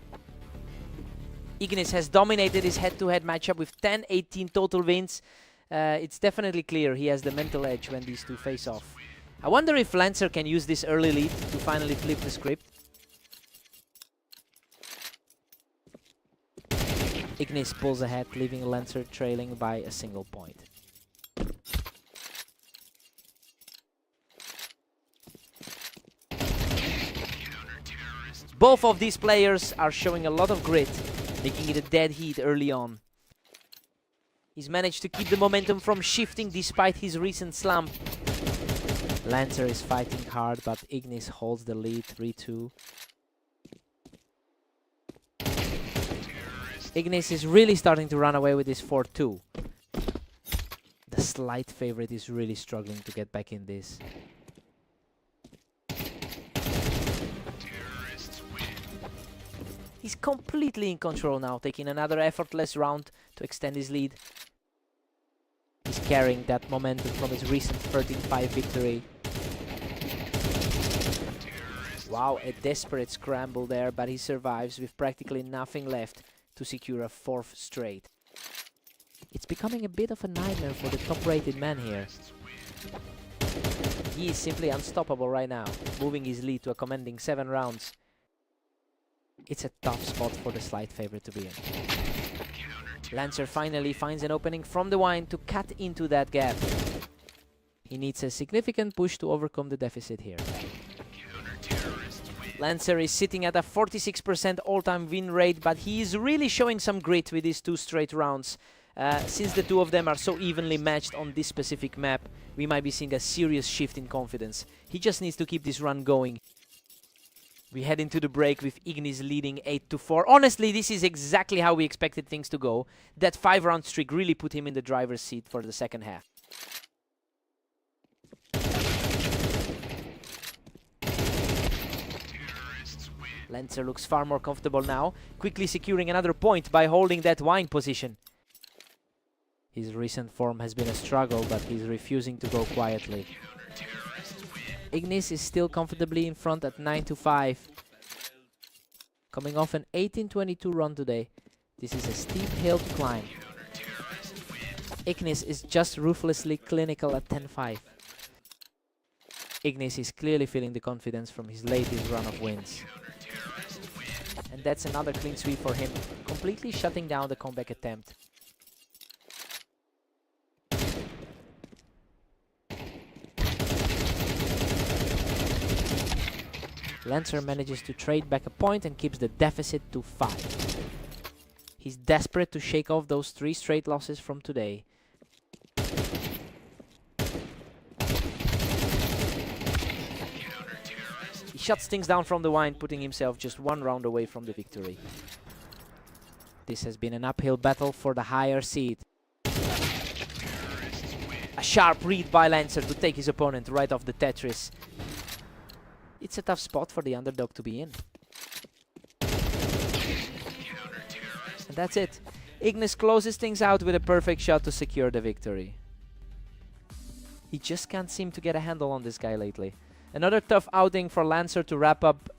Ignis has dominated his head-to-head matchup with 10-18 total wins. It's definitely clear he has the mental edge when these two face off. I wonder if Lancer can use this early lead to finally flip the script. Ignis pulls ahead, leaving Lancer trailing by a single point. Both of these players are showing a lot of grit, making it a dead heat early on. He's managed to keep the momentum from shifting despite his recent slump. Lancer is fighting hard, but Ignis holds the lead 3-2. Ignis is really starting to run away with this 4-2. The slight favorite is really struggling to get back in this. He's completely in control now, taking another effortless round to extend his lead. He's carrying that momentum from his recent 13-5 victory. Wow, a desperate scramble there, but he survives with practically nothing left to secure a 4th straight. It's becoming a bit of a nightmare for the top-rated man here. He is simply unstoppable right now, moving his lead to a commanding 7 rounds. It's a tough spot for the slight favorite to be in. Lancer finally finds an opening from the wine to cut into that gap. He needs a significant push to overcome the deficit here. Lancer is sitting at a 46% all-time win rate, but he is really showing some grit with his 2 straight rounds. Since the two of them are so evenly matched on this specific map, we might be seeing a serious shift in confidence. He just needs to keep this run going. We head into the break with Ignis leading 8-4. Honestly, this is exactly how we expected things to go. That 5-round streak really put him in the driver's seat for the second half. Lancer looks far more comfortable now, quickly securing another point by holding that wine position. His recent form has been a struggle, but he's refusing to go quietly. Ignis is still comfortably in front at 9-5. Coming off an 18-22 run today, this is a steep hill to climb. Ignis is just ruthlessly clinical at 10-5. Ignis is clearly feeling the confidence from his latest run of wins. And that's another clean sweep for him, completely shutting down the comeback attempt. Lancer manages to trade back a point and keeps the deficit to 5. He's desperate to shake off those 3 straight losses from today. He shuts things down from the wine, putting himself just 1 round away from the victory. This has been an uphill battle for the higher seed. A sharp read by Lancer to take his opponent right off the Tetris. It's a tough spot for the underdog to be in. And that's it. Ignis closes things out with a perfect shot to secure the victory. He just can't seem to get a handle on this guy lately. Another tough outing for Lancer to wrap up.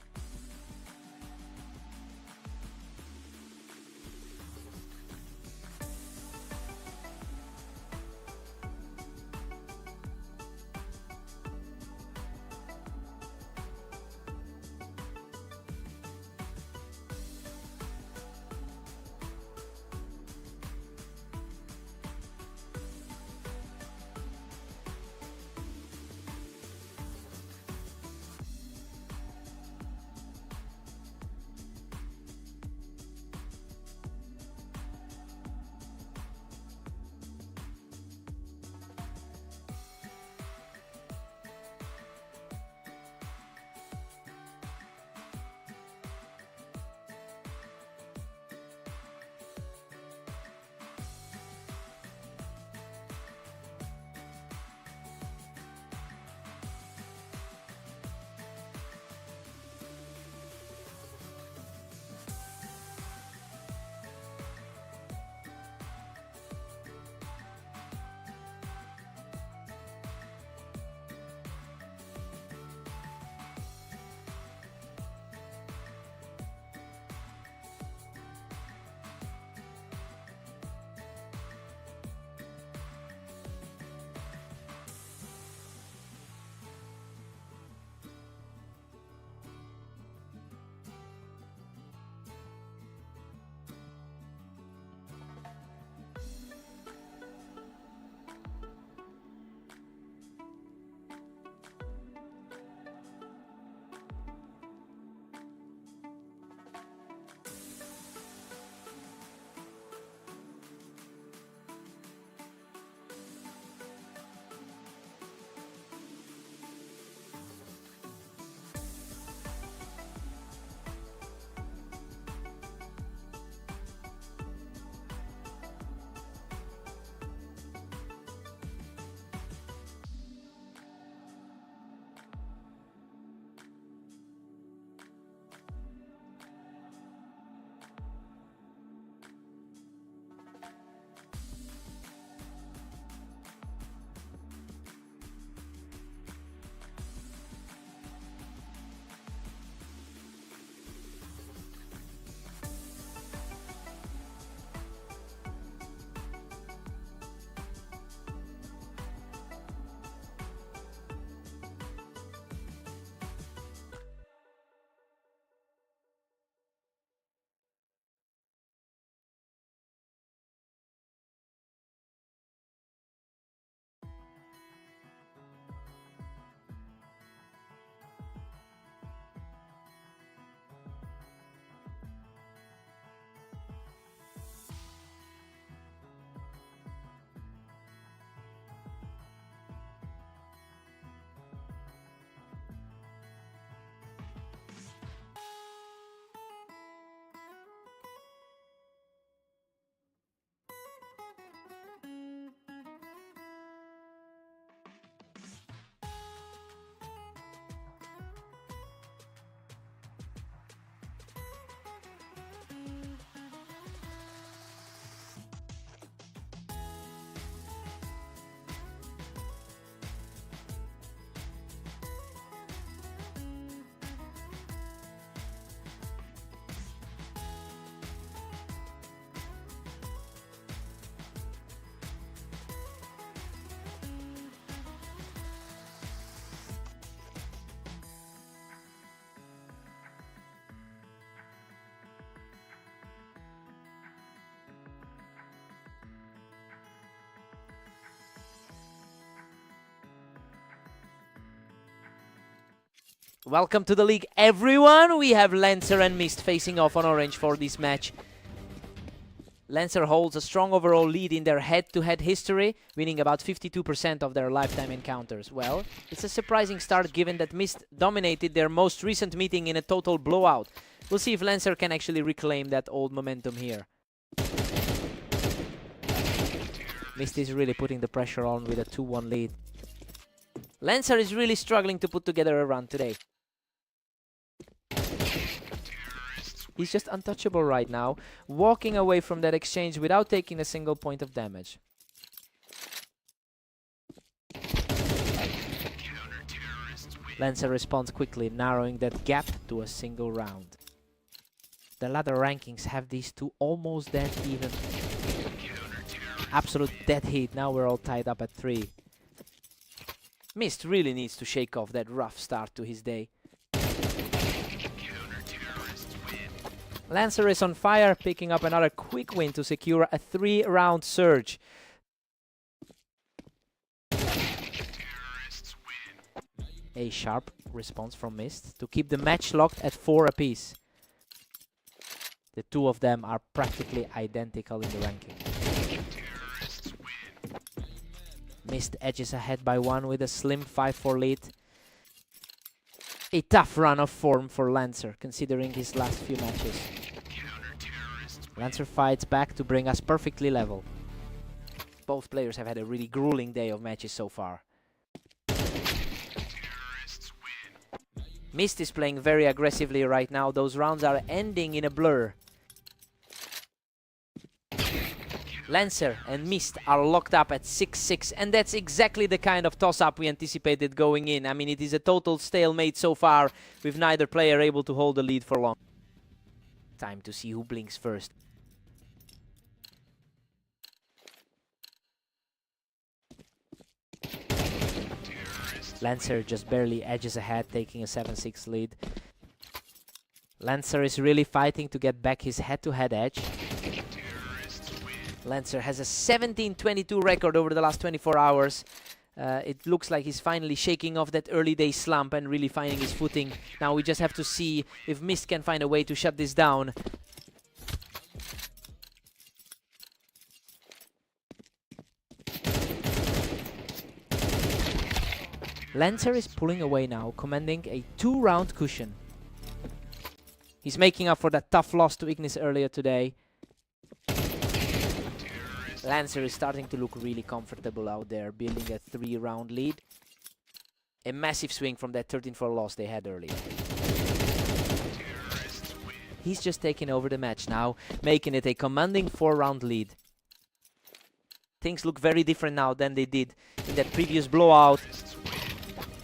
Welcome to the league, everyone. We have Lancer and Mist facing off on orange for this match. Lancer holds a strong overall lead in their head-to-head history, winning about 52% of their lifetime encounters. Well, it's a surprising start given that Mist dominated their most recent meeting in a total blowout. We'll see if Lancer can actually reclaim that old momentum here. Mist is really putting the pressure on with a 2-1 lead. Lancer is really struggling to put together a run today. He's just untouchable right now, walking away from that exchange without taking a single point of damage. Lancer responds quickly, narrowing that gap to a single round. The ladder rankings have these two almost dead even. Absolute dead heat. Now we're all tied up at 3. Mist really needs to shake off that rough start to his day. Lancer is on fire, picking up another quick win to secure a 3-round surge. A sharp response from Mist to keep the match locked at 4 apiece. The two of them are practically identical in the ranking. Mist edges ahead by 1 with a slim 5-4 lead. A tough run of form for Lancer, considering his last few matches. Lancer fights back to bring us perfectly level. Both players have had a really grueling day of matches so far. Mist is playing very aggressively right now. Those rounds are ending in a blur. Lancer and Mist are locked up at 6-6, and that's exactly the kind of toss-up we anticipated going in. I mean, it is a total stalemate so far, with neither player able to hold the lead for long. Time to see who blinks first. Lancer just barely edges ahead, taking a 7-6 lead. Lancer is really fighting to get back his head-to-head edge. Lancer has a 17-22 record over the last 24 hours. It looks like he's finally shaking off that early day slump and really finding his footing. Now we just have to see if Mist can find a way to shut this down. Lancer is pulling away now, commanding a 2-round cushion. He's making up for that tough loss to Ignis earlier today. Lancer is starting to look really comfortable out there, building a 3-round lead. A massive swing from that 13-4 loss they had earlier. He's just taking over the match now, making it a commanding 4-round lead. Things look very different now than they did in that previous blowout.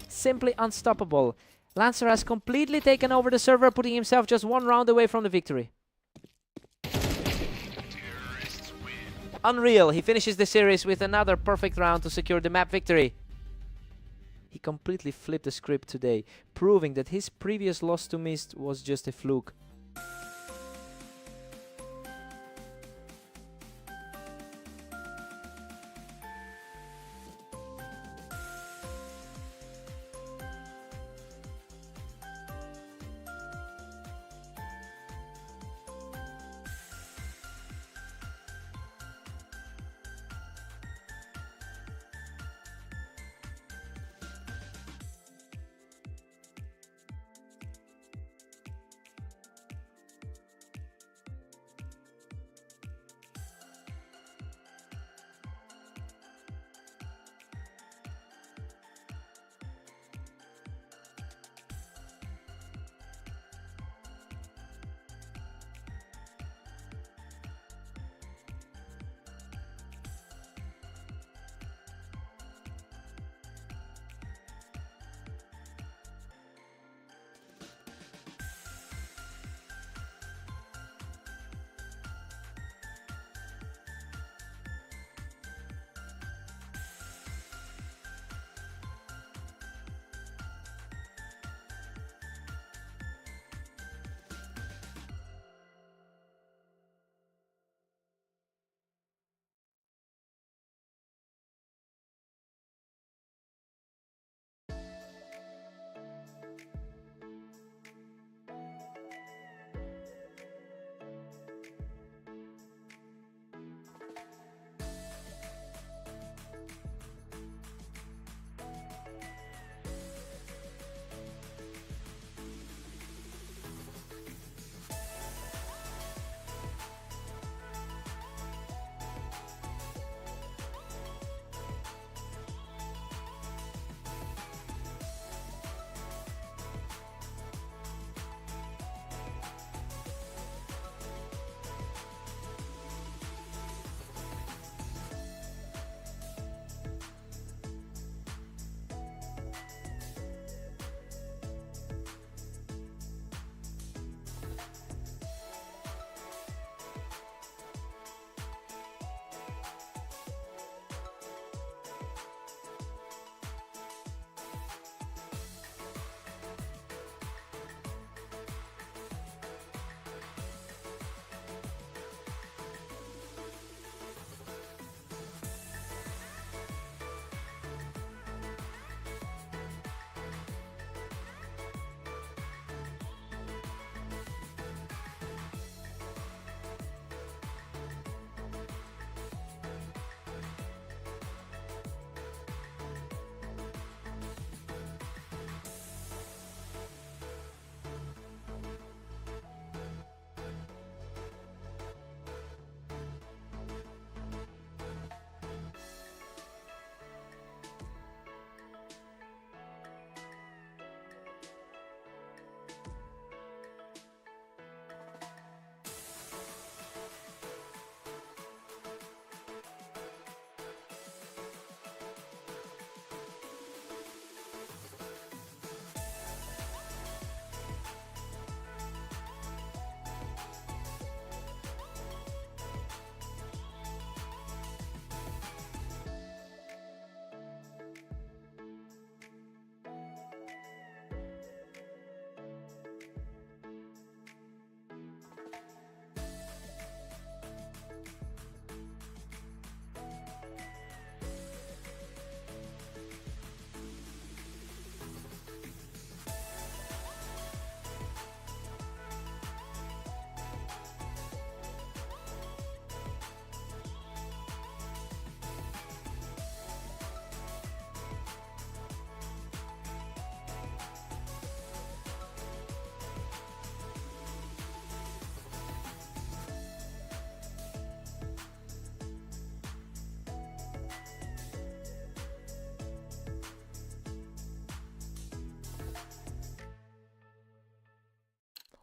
Simply unstoppable. Lancer has completely taken over the server, putting himself just 1 round away from the victory. Unreal, he finishes the series with another perfect round to secure the map victory. He completely flipped the script today, proving that his previous loss to Mist was just a fluke.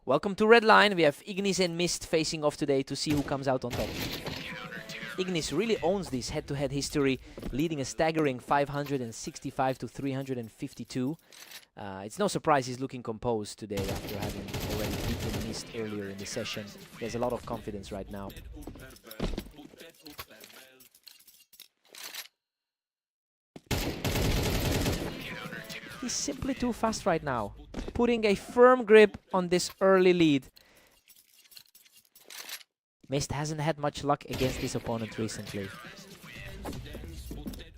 Welcome to Red Line. We have Ignis and Mist facing off today to see who comes out on top. Ignis really owns this head-to-head history, leading a staggering 565 to 352. It's no surprise he's looking composed today after having already beaten Mist earlier in the session. He has a lot of confidence right now. He's simply too fast right now, putting a firm grip on this early lead. Mist hasn't had much luck against this opponent recently.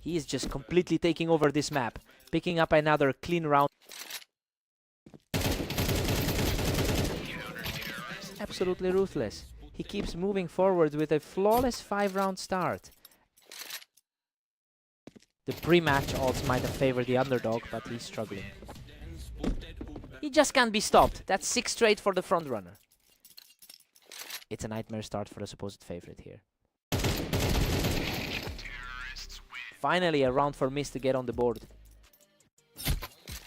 He is just completely taking over this map, picking up another clean round. Absolutely ruthless. He keeps moving forward with a flawless 5-round start. The pre-match odds might have favored the underdog, but he's struggling. He just can't be stopped. That's 6 straight for the frontrunner. It's a nightmare start for the supposed favorite here. Finally, a round for Mist to get on the board.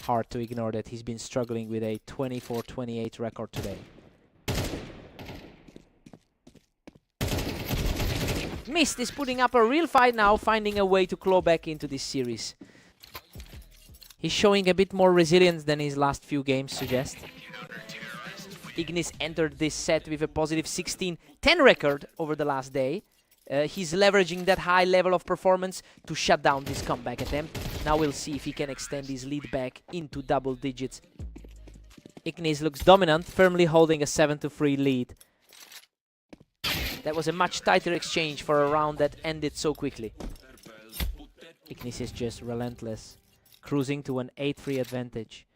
Hard to ignore that he's been struggling with a 24-28 record today. Mist is putting up a real fight now, finding a way to claw back into this series. He's showing a bit more resilience than his last few games suggest. Ignis entered this set with a positive 16-10 record over the last day. He's leveraging that high level of performance to shut down this comeback attempt. Now we'll see if he can extend his lead back into double digits. Ignis looks dominant, firmly holding a 7-3 lead. That was a much tighter exchange for a round that ended so quickly. Ignis is just relentless, cruising to an 8-3 advantage.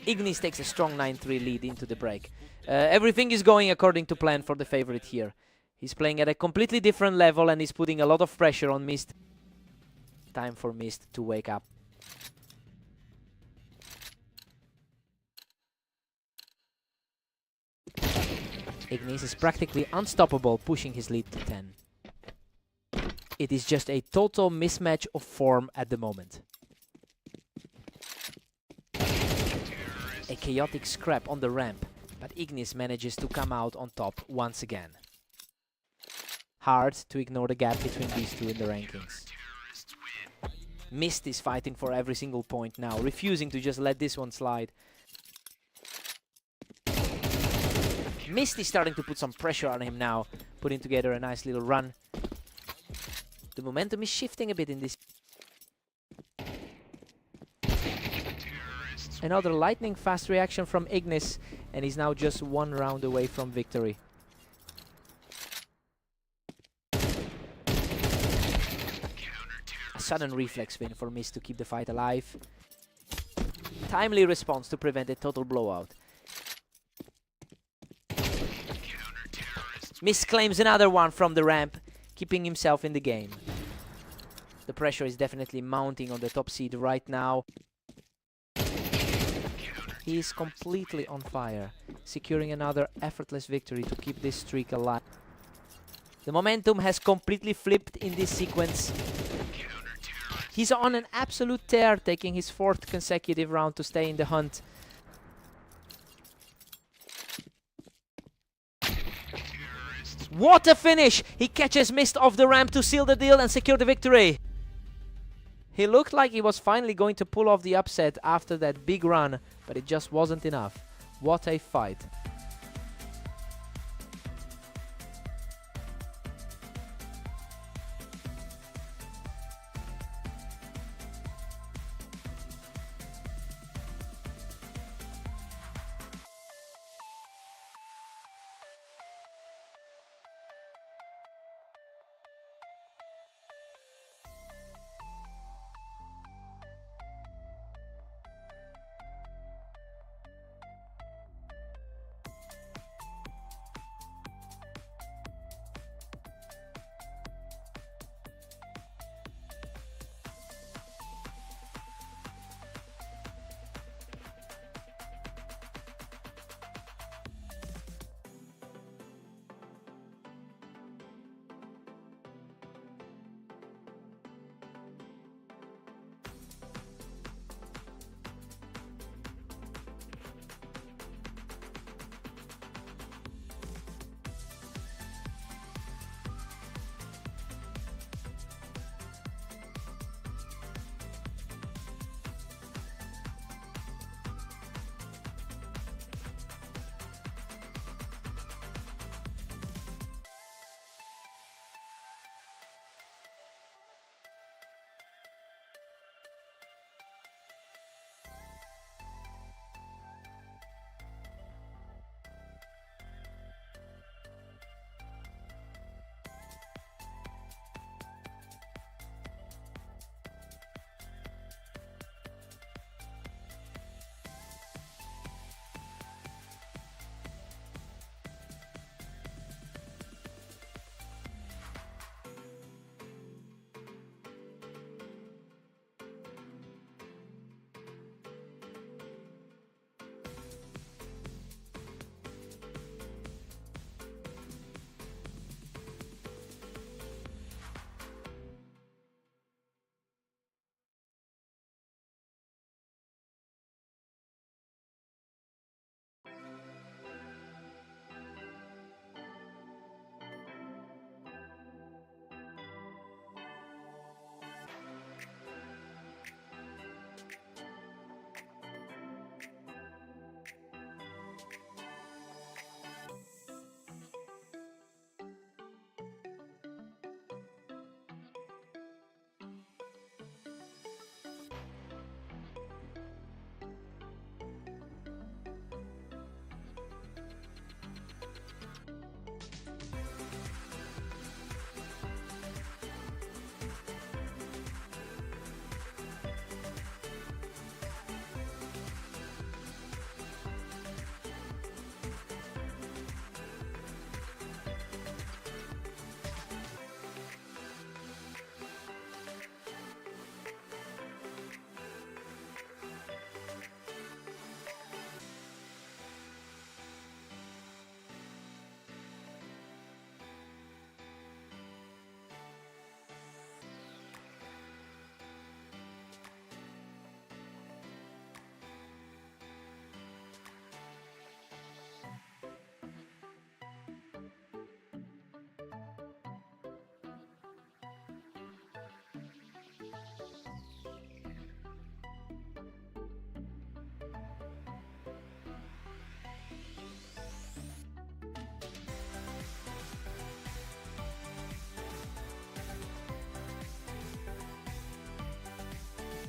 Ignis takes a strong 9-3 lead into the break. Everything is going according to plan for the favorite here. He's playing at a completely different level and is putting a lot of pressure on Mist. Time for Mist to wake up. Ignis is practically unstoppable, pushing his lead to 10. It is just a total mismatch of form at the moment. A chaotic scrap on the ramp, but Ignis manages to come out on top once again. Hard to ignore the gap between these two in the rankings. Mist is fighting for every single point now, refusing to just let this one slide. Mist is starting to put some pressure on him now, putting together a nice little run. The momentum is shifting a bit in this. Another lightning fast reaction from Ignis, and he's now just 1 round away from victory. A sudden reflex win for Mist to keep the fight alive. Timely response to prevent a total blowout. Mist claims another one from the ramp, keeping himself in the game. The pressure is definitely mounting on the top seed right now. He is completely on fire, securing another effortless victory to keep this streak alive. The momentum has completely flipped in this sequence. He's on an absolute tear, taking his 4th consecutive round to stay in the hunt. What a finish! He catches Mist off the ramp to seal the deal and secure the victory. He looked like he was finally going to pull off the upset after that big run, but it just wasn't enough. What a fight.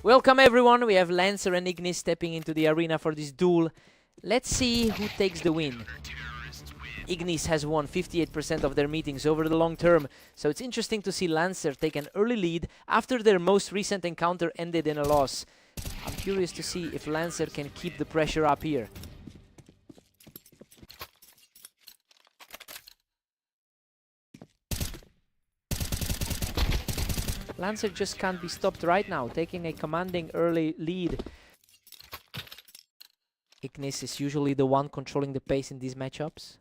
Welcome everyone, we have Lancer and Ignis stepping into the arena for this duel. Let's see who takes the win. Ignis has won 58% of their meetings over the long term, so it's interesting to see Lancer take an early lead after their most recent encounter ended in a loss. I'm curious to see if Lancer can keep the pressure up here. Lancer just can't be stopped right now, taking a commanding early lead. Ignis is usually the one controlling the pace in these matchups.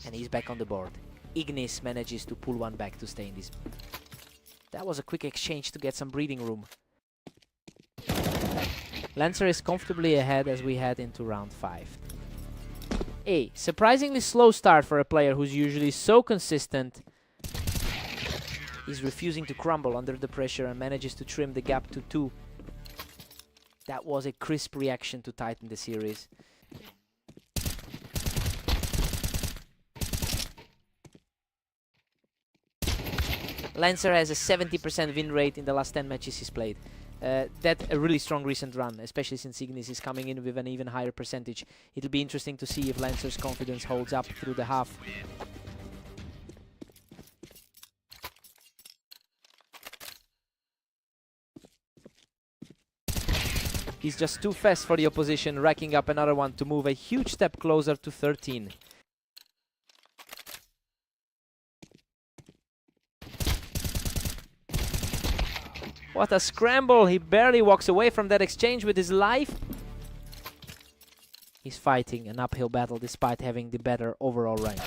And he's back on the board. Ignis manages to pull one back to stay in this. That was a quick exchange to get some breathing room. Lancer is comfortably ahead as we head into round 5. A surprisingly slow start for a player who's usually so consistent. He's refusing to crumble under the pressure and manages to trim the gap to 2. That was a crisp reaction to tighten the series. Lancer has a 70% win rate in the last 10 matches he's played. That's a really strong recent run, especially since Ignis is coming in with an even higher percentage. It'll be interesting to see if Lancer's confidence holds up through the half. He's just too fast for the opposition, racking up another one to move a huge step closer to 13. What a scramble! He barely walks away from that exchange with his life. He's fighting an uphill battle despite having the better overall rank.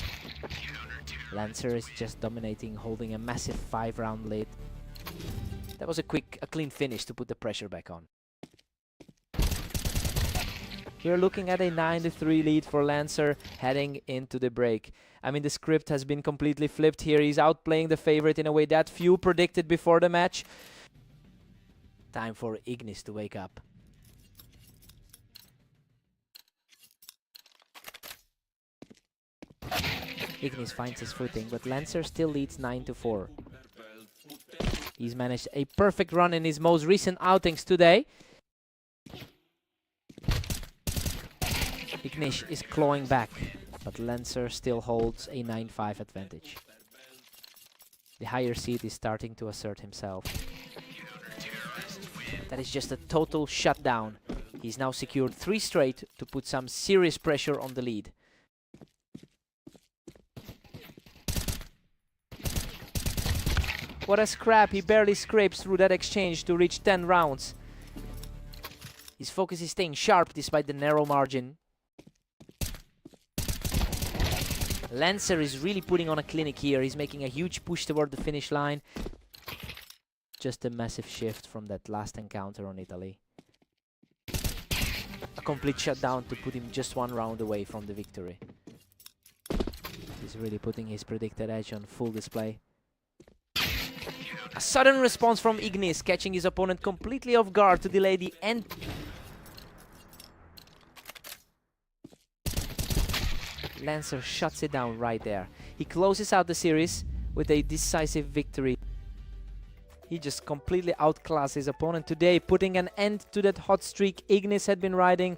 Lancer is just dominating, holding a massive 5-round lead. That was a clean finish to put the pressure back on. We're looking at a 9-3 lead for Lancer heading into the break. I mean, the script has been completely flipped here. He's outplaying the favorite in a way that few predicted before the match. Time for Ignis to wake up. Ignis finds his footing, but Lancer still leads 9-4. He's managed a perfect run in his most recent outings today. Ignis is clawing back, but Lancer still holds a 9-5 advantage. The higher seed is starting to assert himself. That is just a total shutdown. He's now secured 3 straight to put some serious pressure on the lead. What a scrap, he barely scrapes through that exchange to reach 10 rounds. His focus is staying sharp despite the narrow margin. Lancer is really putting on a clinic here. He's making a huge push toward the finish line. Just a massive shift from that last encounter on Italy. A complete shutdown to put him just 1 round away from the victory. He's really putting his predicted edge on full display. A sudden response from Ignis, catching his opponent completely off guard to delay the end. Lancer shuts it down right there. He closes out the series with a decisive victory. He just completely outclassed his opponent today, putting an end to that hot streak Ignis had been riding.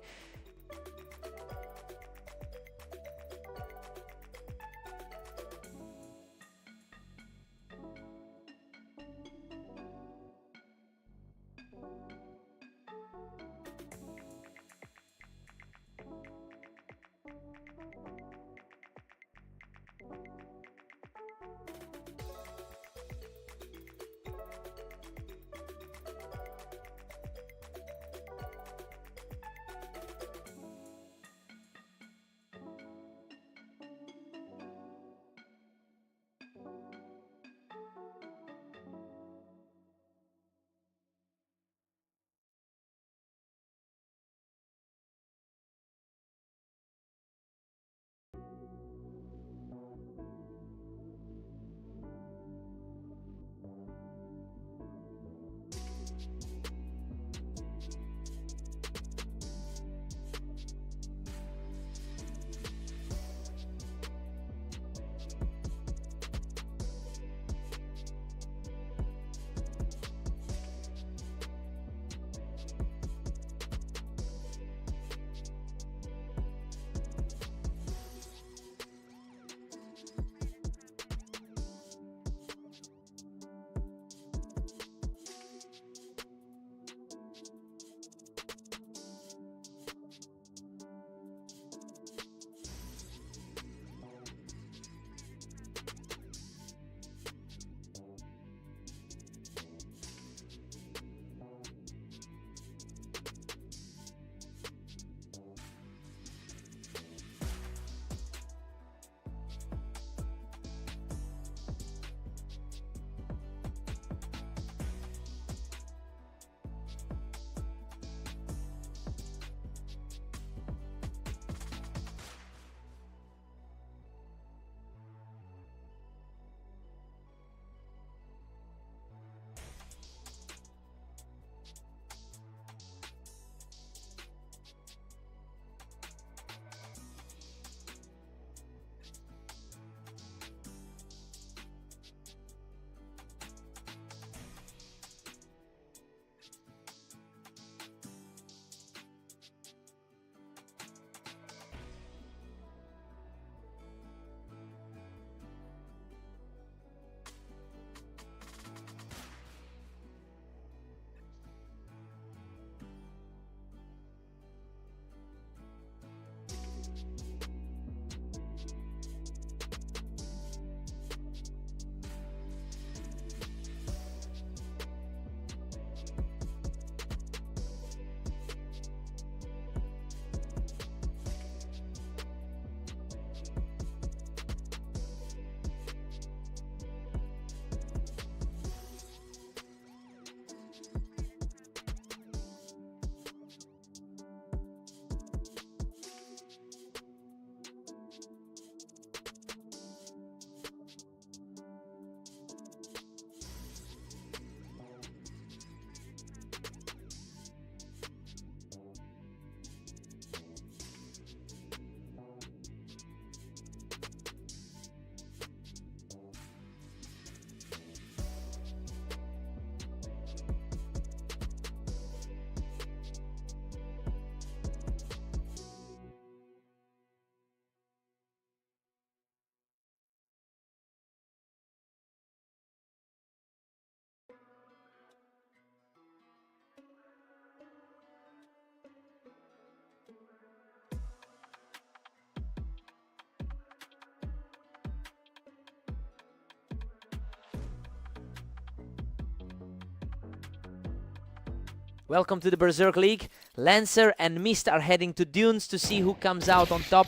Welcome to the Berserk League. Lancer and Mist are heading to Dunes to see who comes out on top.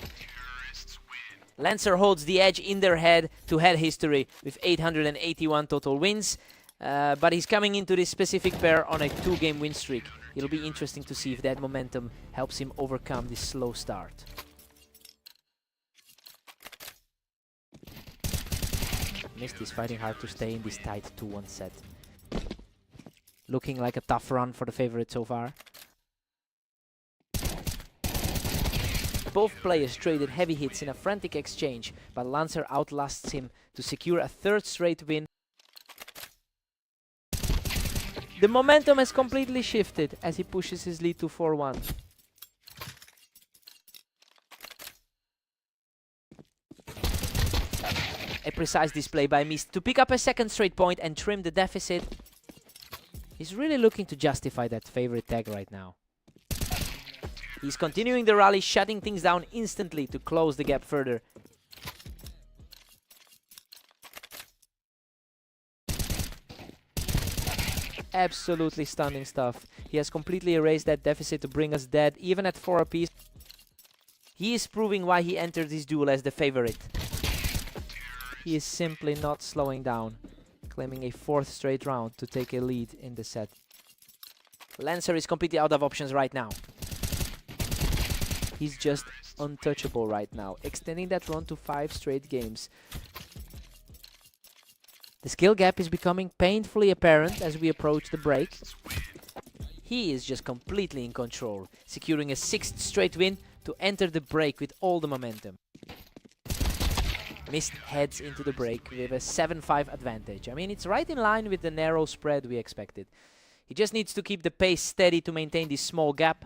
Lancer holds the edge in their head-to-head history with 881 total wins. But he's coming into this specific pair on a 2-game win streak. It'll be interesting to see if that momentum helps him overcome this slow start. Mist is fighting hard to stay in this tight 2-1 set. Looking like a tough run for the favorite so far. Both players traded heavy hits in a frantic exchange, but Lancer outlasts him to secure a 3rd straight win. The momentum has completely shifted as he pushes his lead to 4-1. A precise display by Mist to pick up a 2nd straight point and trim the deficit. He's really looking to justify that favorite tag right now. He's continuing the rally, shutting things down instantly to close the gap further. Absolutely stunning stuff. He has completely erased that deficit to bring us dead, even at 4 apiece. He is proving why he entered this duel as the favorite. He is simply not slowing down, claiming a 4th straight round to take a lead in the set. Lancer is completely out of options right now. He's just untouchable right now, extending that run to 5 straight games. The skill gap is becoming painfully apparent as we approach the break. He is just completely in control, securing a 6th straight win to enter the break with all the momentum. Mist heads into the break with a 7-5 advantage. I mean, it's right in line with the narrow spread we expected. He just needs to keep the pace steady to maintain this small gap.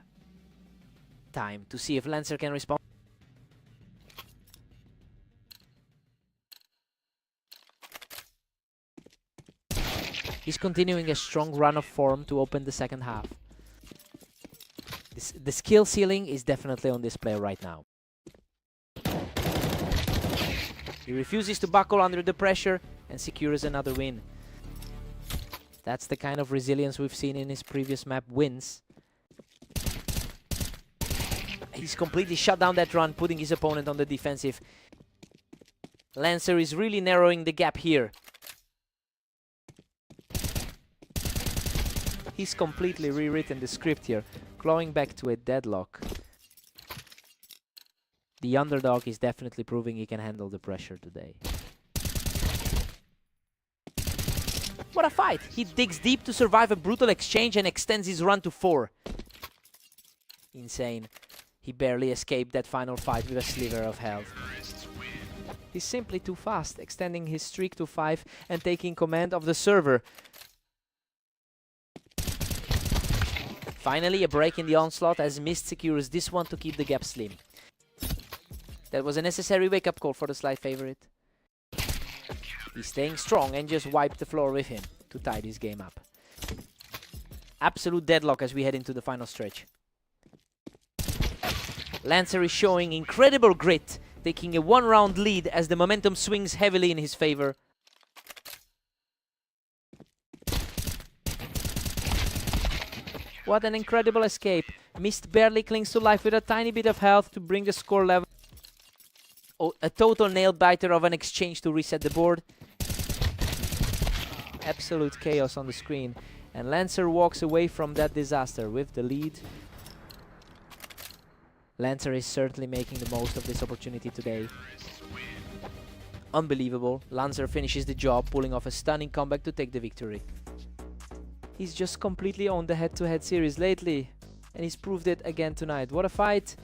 Time to see if Lancer can respond. He's continuing a strong run of form to open the 2nd half. The skill ceiling is definitely on display right now. He refuses to buckle under the pressure and secures another win. That's the kind of resilience we've seen in his previous map wins. He's completely shut down that run, putting his opponent on the defensive. Lancer is really narrowing the gap here. He's completely rewritten the script here, clawing back to a deadlock. The underdog is definitely proving he can handle the pressure today. What a fight! He digs deep to survive a brutal exchange and extends his run to 4. Insane. He barely escaped that final fight with a sliver of health. He's simply too fast, extending his streak to 5 and taking command of the server. Finally, a break in the onslaught as Mist secures this one to keep the gap slim. That was a necessary wake-up call for the slight favorite. He's staying strong and just wiped the floor with him to tie this game up. Absolute deadlock as we head into the final stretch. Lancer is showing incredible grit, taking a 1-round lead as the momentum swings heavily in his favor. What an incredible escape. Mist barely clings to life with a tiny bit of health to bring the score level. Oh, a total nail-biter of an exchange to reset the board. Absolute chaos on the screen. And Lancer walks away from that disaster with the lead. Lancer is certainly making the most of this opportunity today. Unbelievable. Lancer finishes the job, pulling off a stunning comeback to take the victory. He's just completely owned the head-to-head series lately, and he's proved it again tonight. What a fight!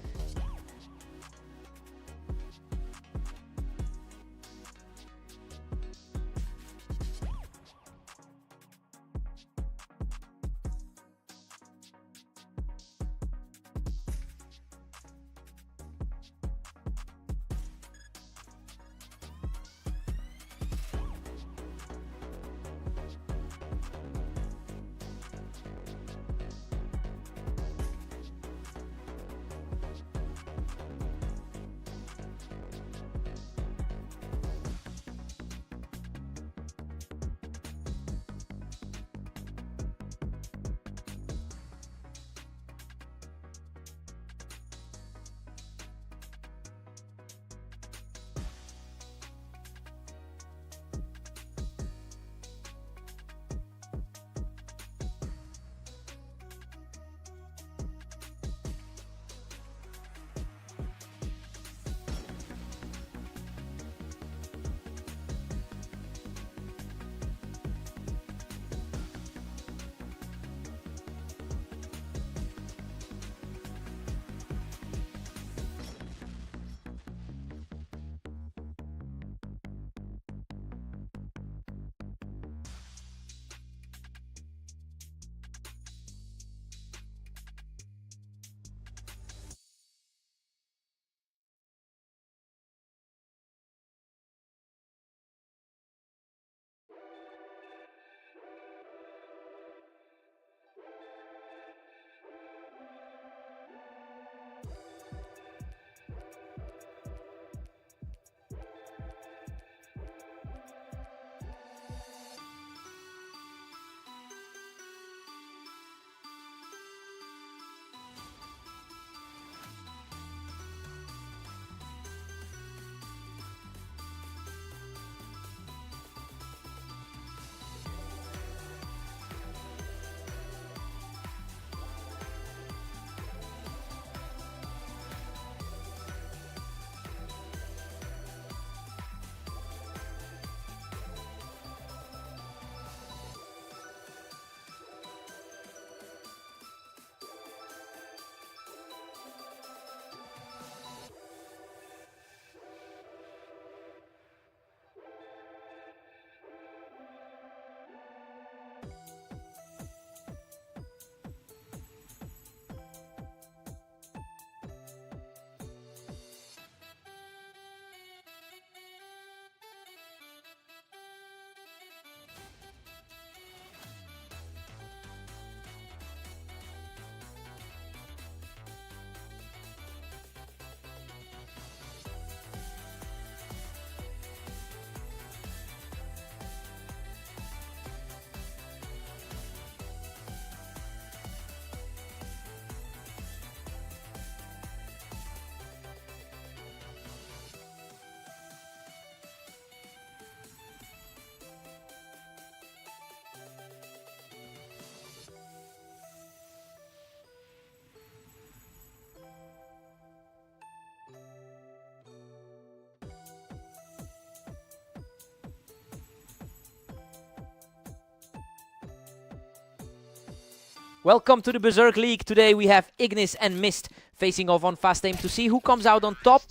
Welcome to the Berserk League. Today we have Ignis and Mist facing off on fast aim to see who comes out on top.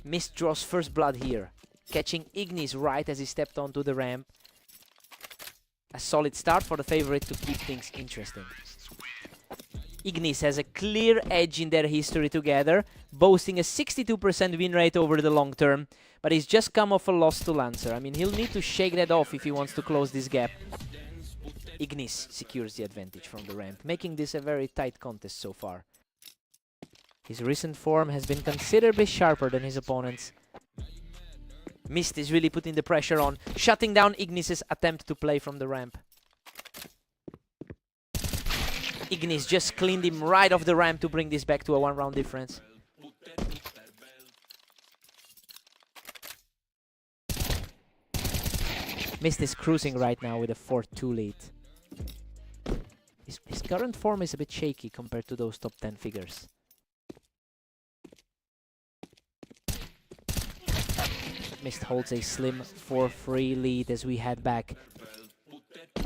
Mist draws first blood here, catching Ignis right as he stepped onto the ramp. A solid start for the favorite to keep things interesting. Ignis has a clear edge in their history together, boasting a 62% win rate over the long term, but he's just come off a loss to Lancer. I mean, he'll need to shake that off if he wants to close this gap. Ignis secures the advantage from the ramp, making this a very tight contest so far. His recent form has been considerably sharper than his opponent's. Mist is really putting the pressure on, shutting down Ignis' attempt to play from the ramp. Ignis just cleaned him right off the ramp to bring this back to a one-round difference. Mist is cruising right now with a 4-2 lead. His current form is a bit shaky compared to those top 10 figures. Mist holds a slim 4-3 lead as we head back.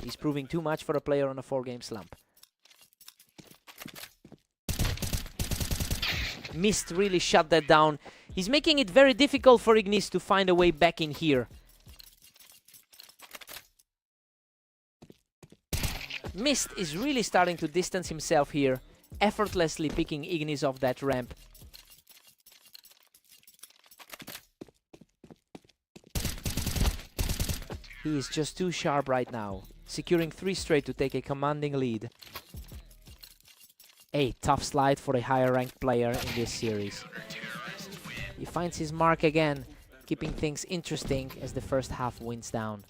He's proving too much for a player on a 4-game slump. Mist really shut that down. He's making it very difficult for Ignis to find a way back in here. Mist is really starting to distance himself here, effortlessly picking Ignis off that ramp. He is just too sharp right now, securing 3 straight to take a commanding lead. A tough slide for a higher ranked player in this series. He finds his mark again, keeping things interesting as the first half winds down.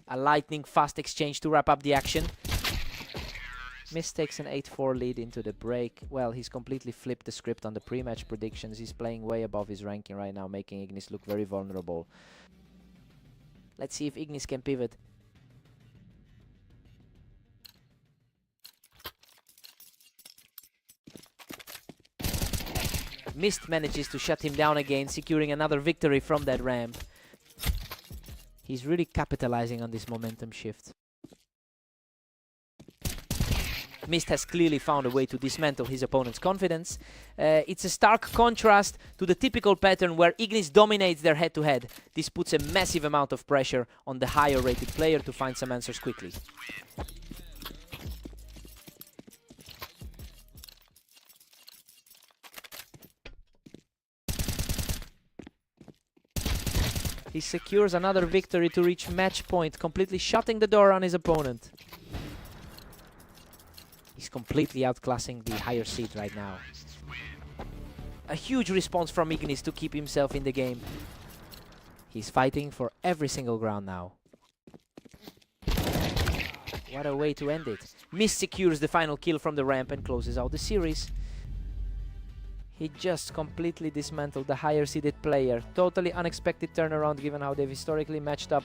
A lightning fast exchange to wrap up the action. Mist takes an 8-4 lead into the break. Well, he's completely flipped the script on the pre-match predictions. He's playing way above his ranking right now, making Ignis look very vulnerable. Let's see if Ignis can pivot. Mist manages to shut him down again, securing another victory from that ramp. He's really capitalizing on this momentum shift. Mist has clearly found a way to dismantle his opponent's confidence. It's a stark contrast to the typical pattern where Ignis dominates their head-to-head. This puts a massive amount of pressure on the higher-rated player to find some answers quickly. He secures another victory to reach match point, completely shutting the door on his opponent. He's completely outclassing the higher seed right now. A huge response from Ignis to keep himself in the game. He's fighting for every single ground now. What a way to end it. Mist secures the final kill from the ramp and closes out the series. He just completely dismantled the higher seeded player. Totally unexpected turnaround given how they've historically matched up.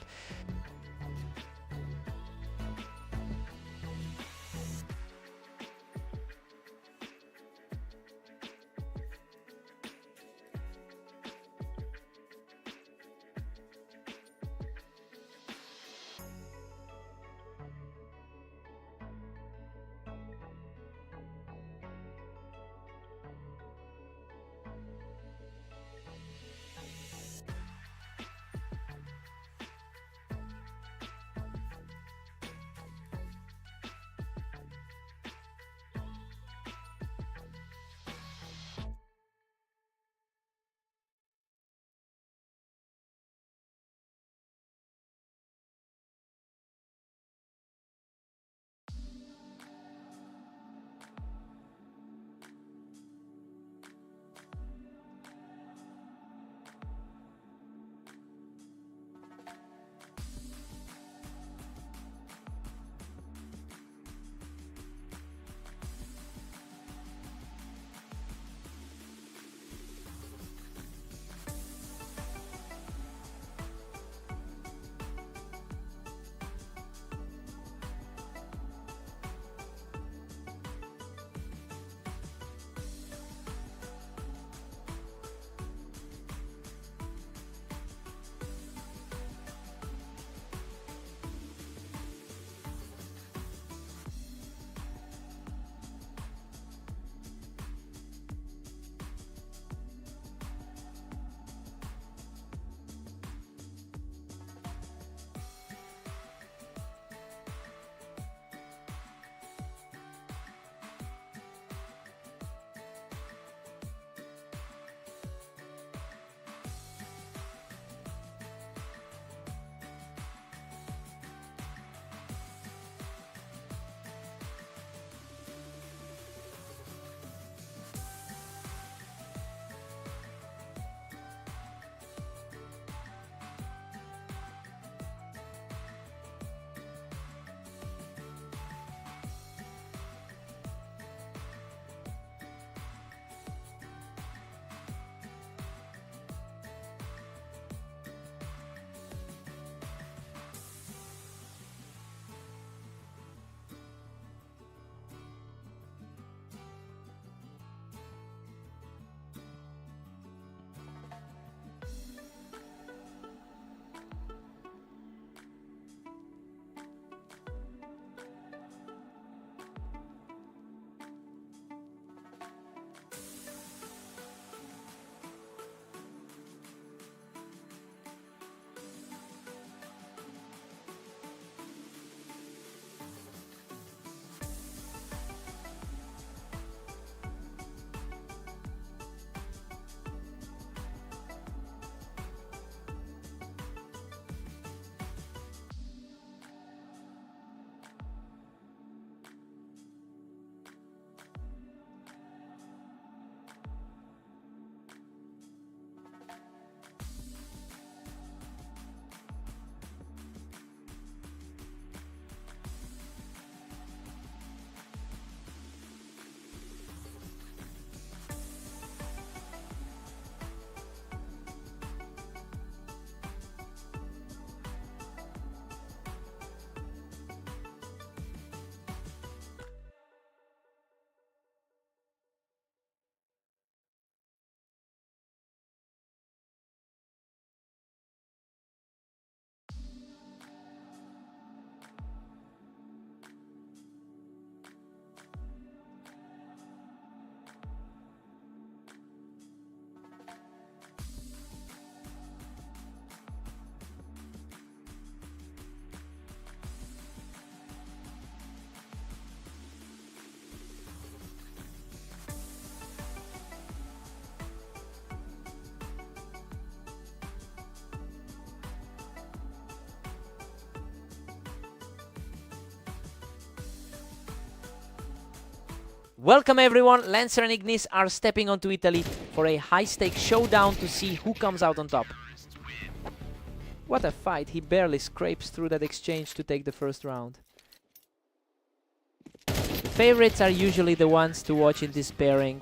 Welcome everyone, Lancer and Ignis are stepping onto Italy for a high-stakes showdown to see who comes out on top. What a fight, he barely scrapes through that exchange to take the first round. The favorites are usually the ones to watch in this pairing.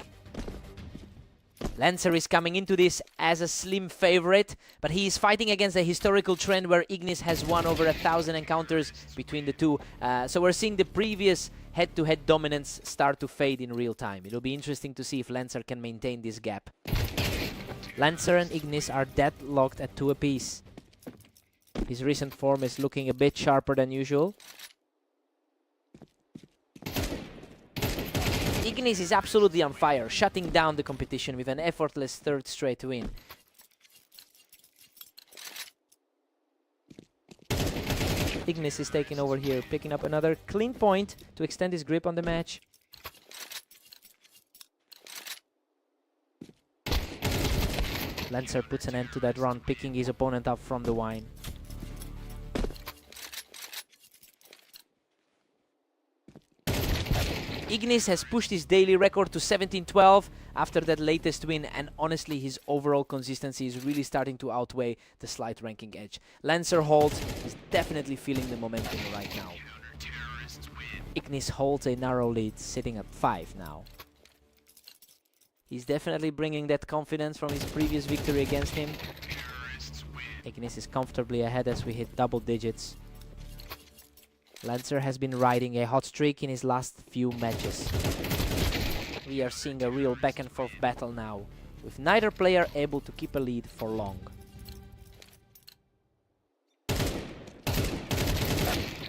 Lancer is coming into this as a slim favorite, but he is fighting against a historical trend where Ignis has won over 1,000 encounters between the two. So we're seeing the previous head-to-head dominance start to fade in real time. It'll be interesting to see if Lancer can maintain this gap. Lancer and Ignis are deadlocked at 2 apiece. His recent form is looking a bit sharper than usual. Ignis is absolutely on fire, shutting down the competition with an effortless third straight win. Ignis is taking over here, picking up another clean point to extend his grip on the match. Lancer puts an end to that run, picking his opponent up from the wine. Ignis has pushed his daily record to 17-12 after that latest win, and honestly his overall consistency is really starting to outweigh the slight ranking edge. Lancer holds, is definitely feeling the momentum right now. Ignis holds a narrow lead, sitting at 5 now. He's definitely bringing that confidence from his previous victory against him. Ignis is comfortably ahead as we hit double digits. Lancer has been riding a hot streak in his last few matches. We are seeing a real back and forth battle now, with neither player able to keep a lead for long.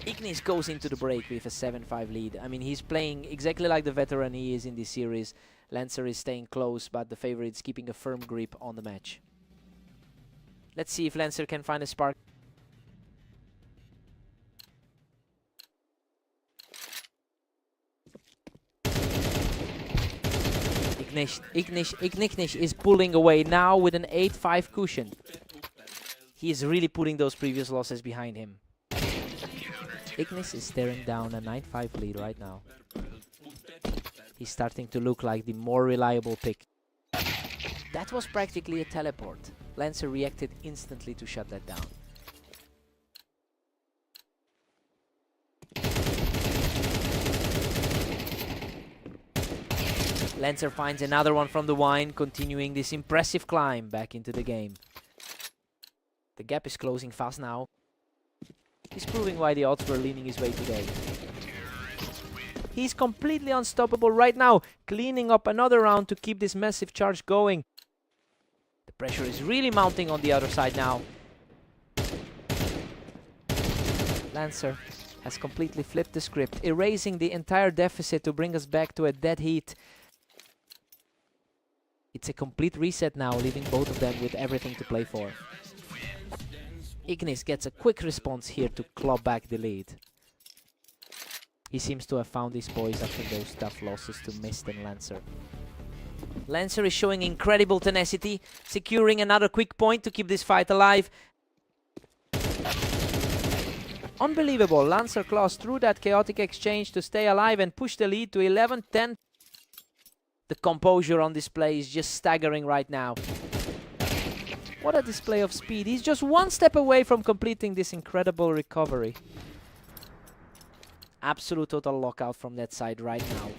Ignis goes into the break with a 7-5 lead. I mean, he's playing exactly like the veteran he is in this series. Lancer is staying close, but the favorite is keeping a firm grip on the match. Let's see if Lancer can find a spark. Ignis is pulling away now with an 8-5 cushion. He is really putting those previous losses behind him. Ignis is staring down a 9-5 lead right now. He's starting to look like the more reliable pick. That was practically a teleport. Lancer reacted instantly to shut that down. Lancer finds another one from the wine, continuing this impressive climb back into the game. The gap is closing fast now. He's proving why the odds were leaning his way today. He's completely unstoppable right now, cleaning up another round to keep this massive charge going. The pressure is really mounting on the other side now. Lancer has completely flipped the script, erasing the entire deficit to bring us back to a dead heat. It's a complete reset now, leaving both of them with everything to play for. Ignis gets a quick response here to claw back the lead. He seems to have found his poise after those tough losses to Mist and Lancer. Lancer is showing incredible tenacity, securing another quick point to keep this fight alive. Unbelievable, Lancer claws through that chaotic exchange to stay alive and push the lead to 11-10. The composure on display is just staggering right now. What a display of speed. He's just one step away from completing this incredible recovery. Absolute total lockout from that side right now.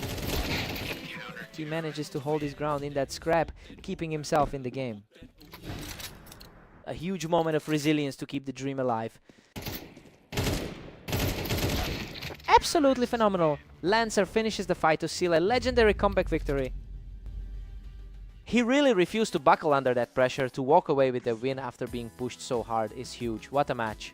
He manages to hold his ground in that scrap, keeping himself in the game. A huge moment of resilience to keep the dream alive. Absolutely phenomenal. Lancer finishes the fight to seal a legendary comeback victory. He really refused to buckle under that pressure. To walk away with the win after being pushed so hard is huge. What a match.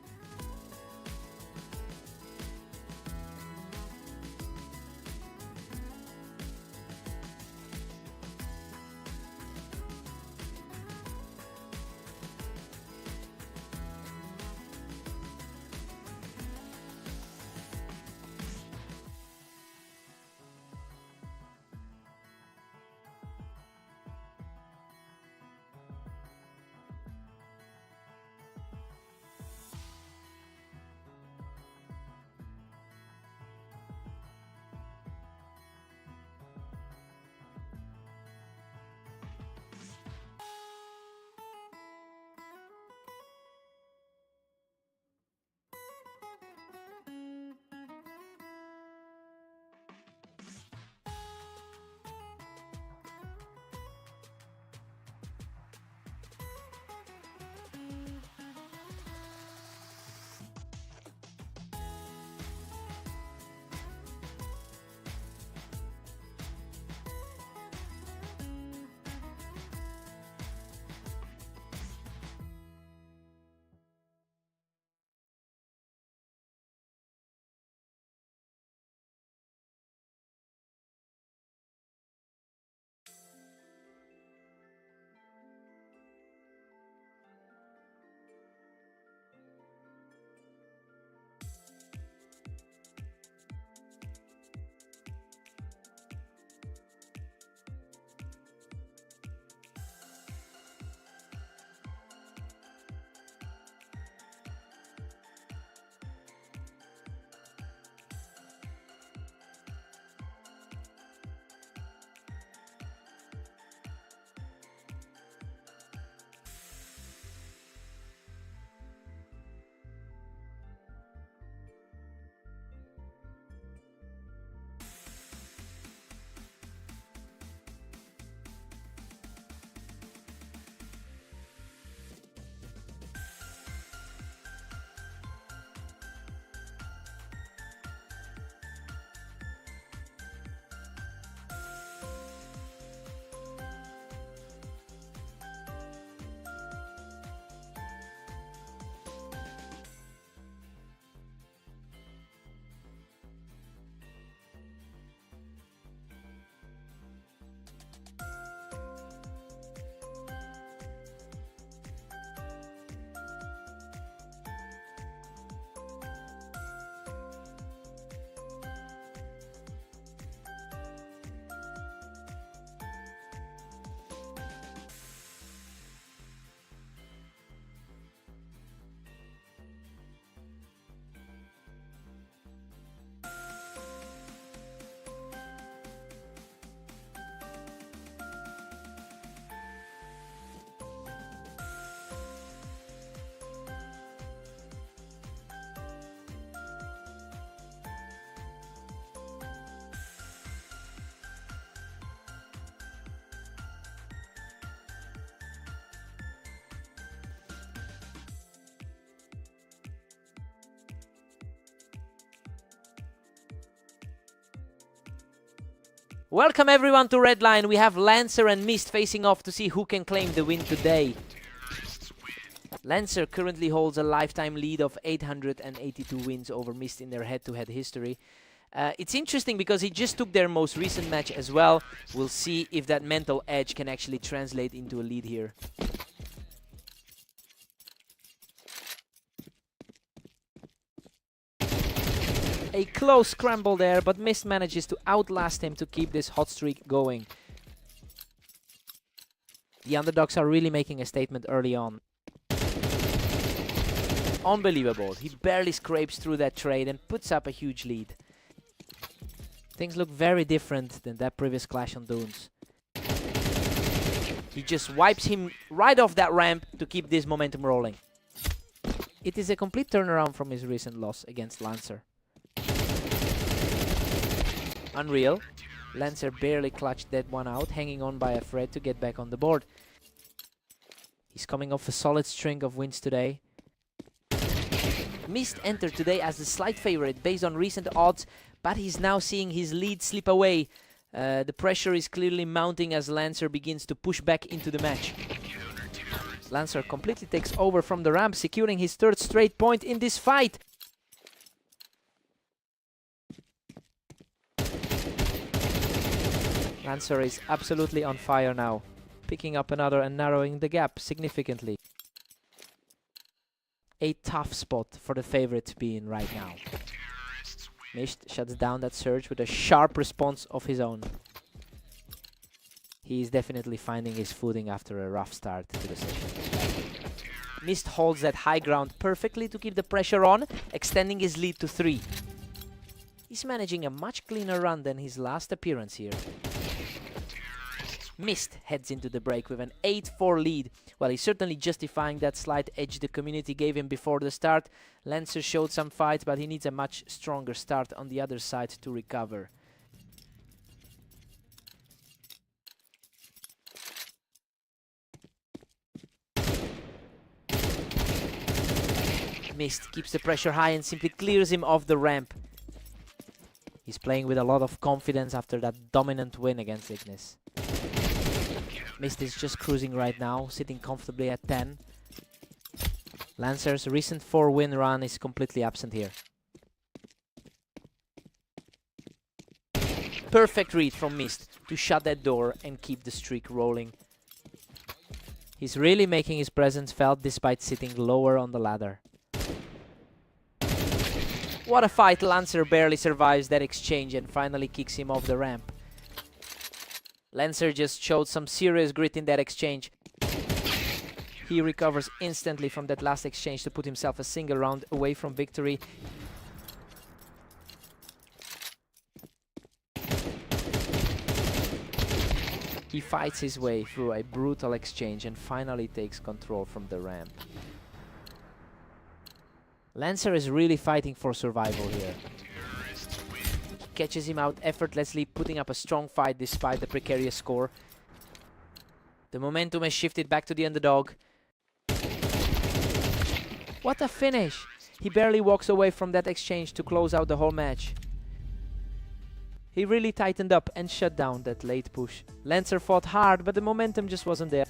Welcome everyone to Redline. We have Lancer and Mist facing off to see who can claim the win today. Lancer currently holds a lifetime lead of 882 wins over Mist in their head-to-head history. It's interesting because he just took their most recent match as well. We'll see if that mental edge can actually translate into a lead here. A close scramble there, but Mist manages to outlast him to keep this hot streak going. The underdogs are really making a statement early on. Unbelievable. He barely scrapes through that trade and puts up a huge lead. Things look very different than that previous clash on Dunes. He just wipes him right off that ramp to keep this momentum rolling. It is a complete turnaround from his recent loss against Lancer. Unreal. Lancer barely clutched that one out, hanging on by a thread to get back on the board. He's coming off a solid string of wins today. Mist entered today as the slight favorite based on recent odds, but he's now seeing his lead slip away. The pressure is clearly mounting as Lancer begins to push back into the match. Lancer completely takes over from the ramp, securing his third straight point in this fight. Lancer is absolutely on fire now, picking up another and narrowing the gap significantly. A tough spot for the favorite to be in right now. Mist shuts down that surge with a sharp response of his own. He is definitely finding his footing after a rough start to the session. Mist holds that high ground perfectly to keep the pressure on, extending his lead to 3. He's managing a much cleaner run than his last appearance here. Mist heads into the break with an 8-4 lead. While he's certainly justifying that slight edge the community gave him before the start, Lancer showed some fight, but he needs a much stronger start on the other side to recover. Mist keeps the pressure high and simply clears him off the ramp. He's playing with a lot of confidence after that dominant win against Ignis. Mist is just cruising right now, sitting comfortably at 10. Lancer's recent 4-win run is completely absent here. Perfect read from Mist to shut that door and keep the streak rolling. He's really making his presence felt despite sitting lower on the ladder. What a fight! Lancer barely survives that exchange and finally kicks him off the ramp. Lancer just showed some serious grit in that exchange. He recovers instantly from that last exchange to put himself a single round away from victory. He fights his way through a brutal exchange and finally takes control from the ramp. Lancer is really fighting for survival here. Catches him out effortlessly, putting up a strong fight despite the precarious score. The momentum has shifted back to the underdog. What a finish! He barely walks away from that exchange to close out the whole match. He really tightened up and shut down that late push. Lancer fought hard, but the momentum just wasn't there.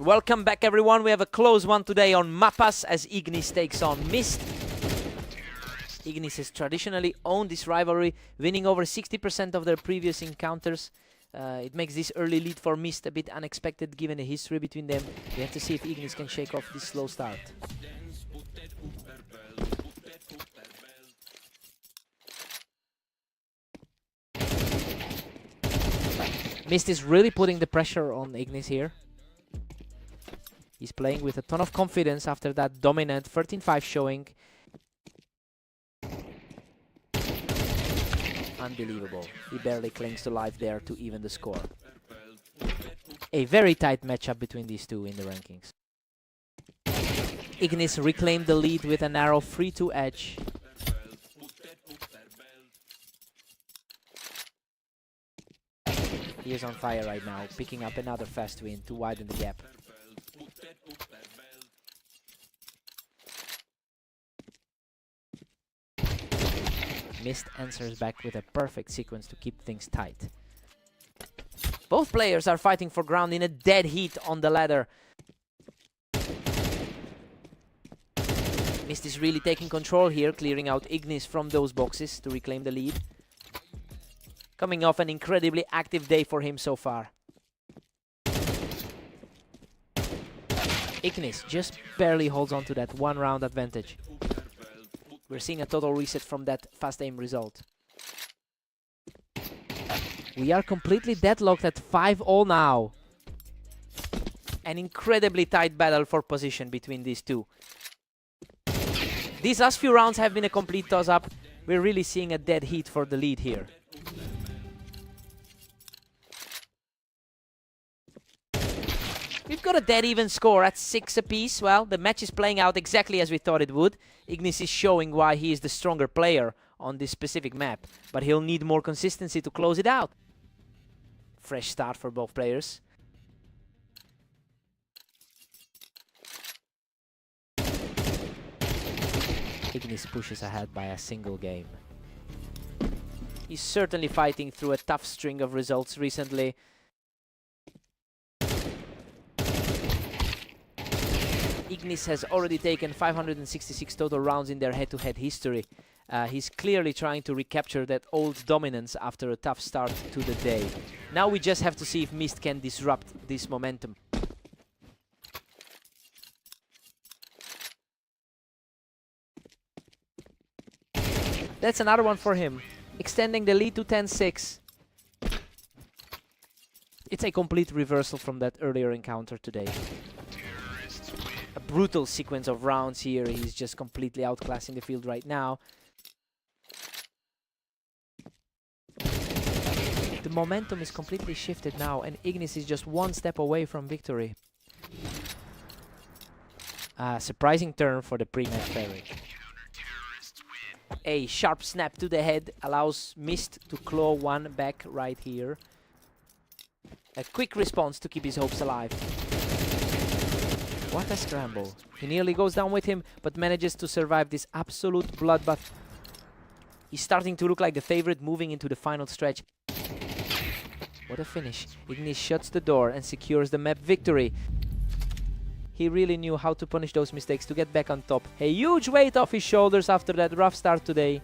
Welcome back, everyone. We have a close one today on Mapas as Ignis takes on Mist. Ignis has traditionally owned this rivalry, winning over 60% of their previous encounters. It makes this early lead for Mist a bit unexpected given the history between them. We have to see if Ignis can shake off this slow start. Mist is really putting the pressure on Ignis here. He's playing with a ton of confidence after that dominant 13-5 showing. Unbelievable. He barely clings to life there to even the score. A very tight matchup between these two in the rankings. Ignis reclaimed the lead with a narrow 3-2 edge. He is on fire right now, picking up another fast win to widen the gap. Mist answers back with a perfect sequence to keep things tight. Both players are fighting for ground in a dead heat on the ladder. Mist is really taking control here, clearing out Ignis from those boxes to reclaim the lead. Coming off an incredibly active day for him so far. Ignis just barely holds on to that one round advantage. We're seeing a total reset from that fast aim result. We are completely deadlocked at 5-all now. An incredibly tight battle for position between these two. These last few rounds have been a complete toss-up. We're really seeing a dead heat for the lead here. We've got a dead even score at 6 apiece. Well, the match is playing out exactly as we thought it would. Ignis is showing why he is the stronger player on this specific map, but he'll need more consistency to close it out. Fresh start for both players. Ignis pushes ahead by a single game. He's certainly fighting through a tough string of results recently. Ignis has already taken 566 total rounds in their head-to-head history. He's clearly trying to recapture that old dominance after a tough start to the day. Now we just have to see if Mist can disrupt this momentum. That's another one for him, extending the lead to 10-6. It's a complete reversal from that earlier encounter today. A brutal sequence of rounds here. He's just completely outclassing the field right now. The momentum is completely shifted now, and Ignis is just one step away from victory. Surprising turn for the pre-match favorite. A sharp snap to the head allows Mist to claw one back right here. A quick response to keep his hopes alive. What a scramble. He nearly goes down with him, but manages to survive this absolute bloodbath. He's starting to look like the favorite moving into the final stretch. What a finish. Ignis shuts the door and secures the map victory. He really knew how to punish those mistakes to get back on top. A huge weight off his shoulders after that rough start today.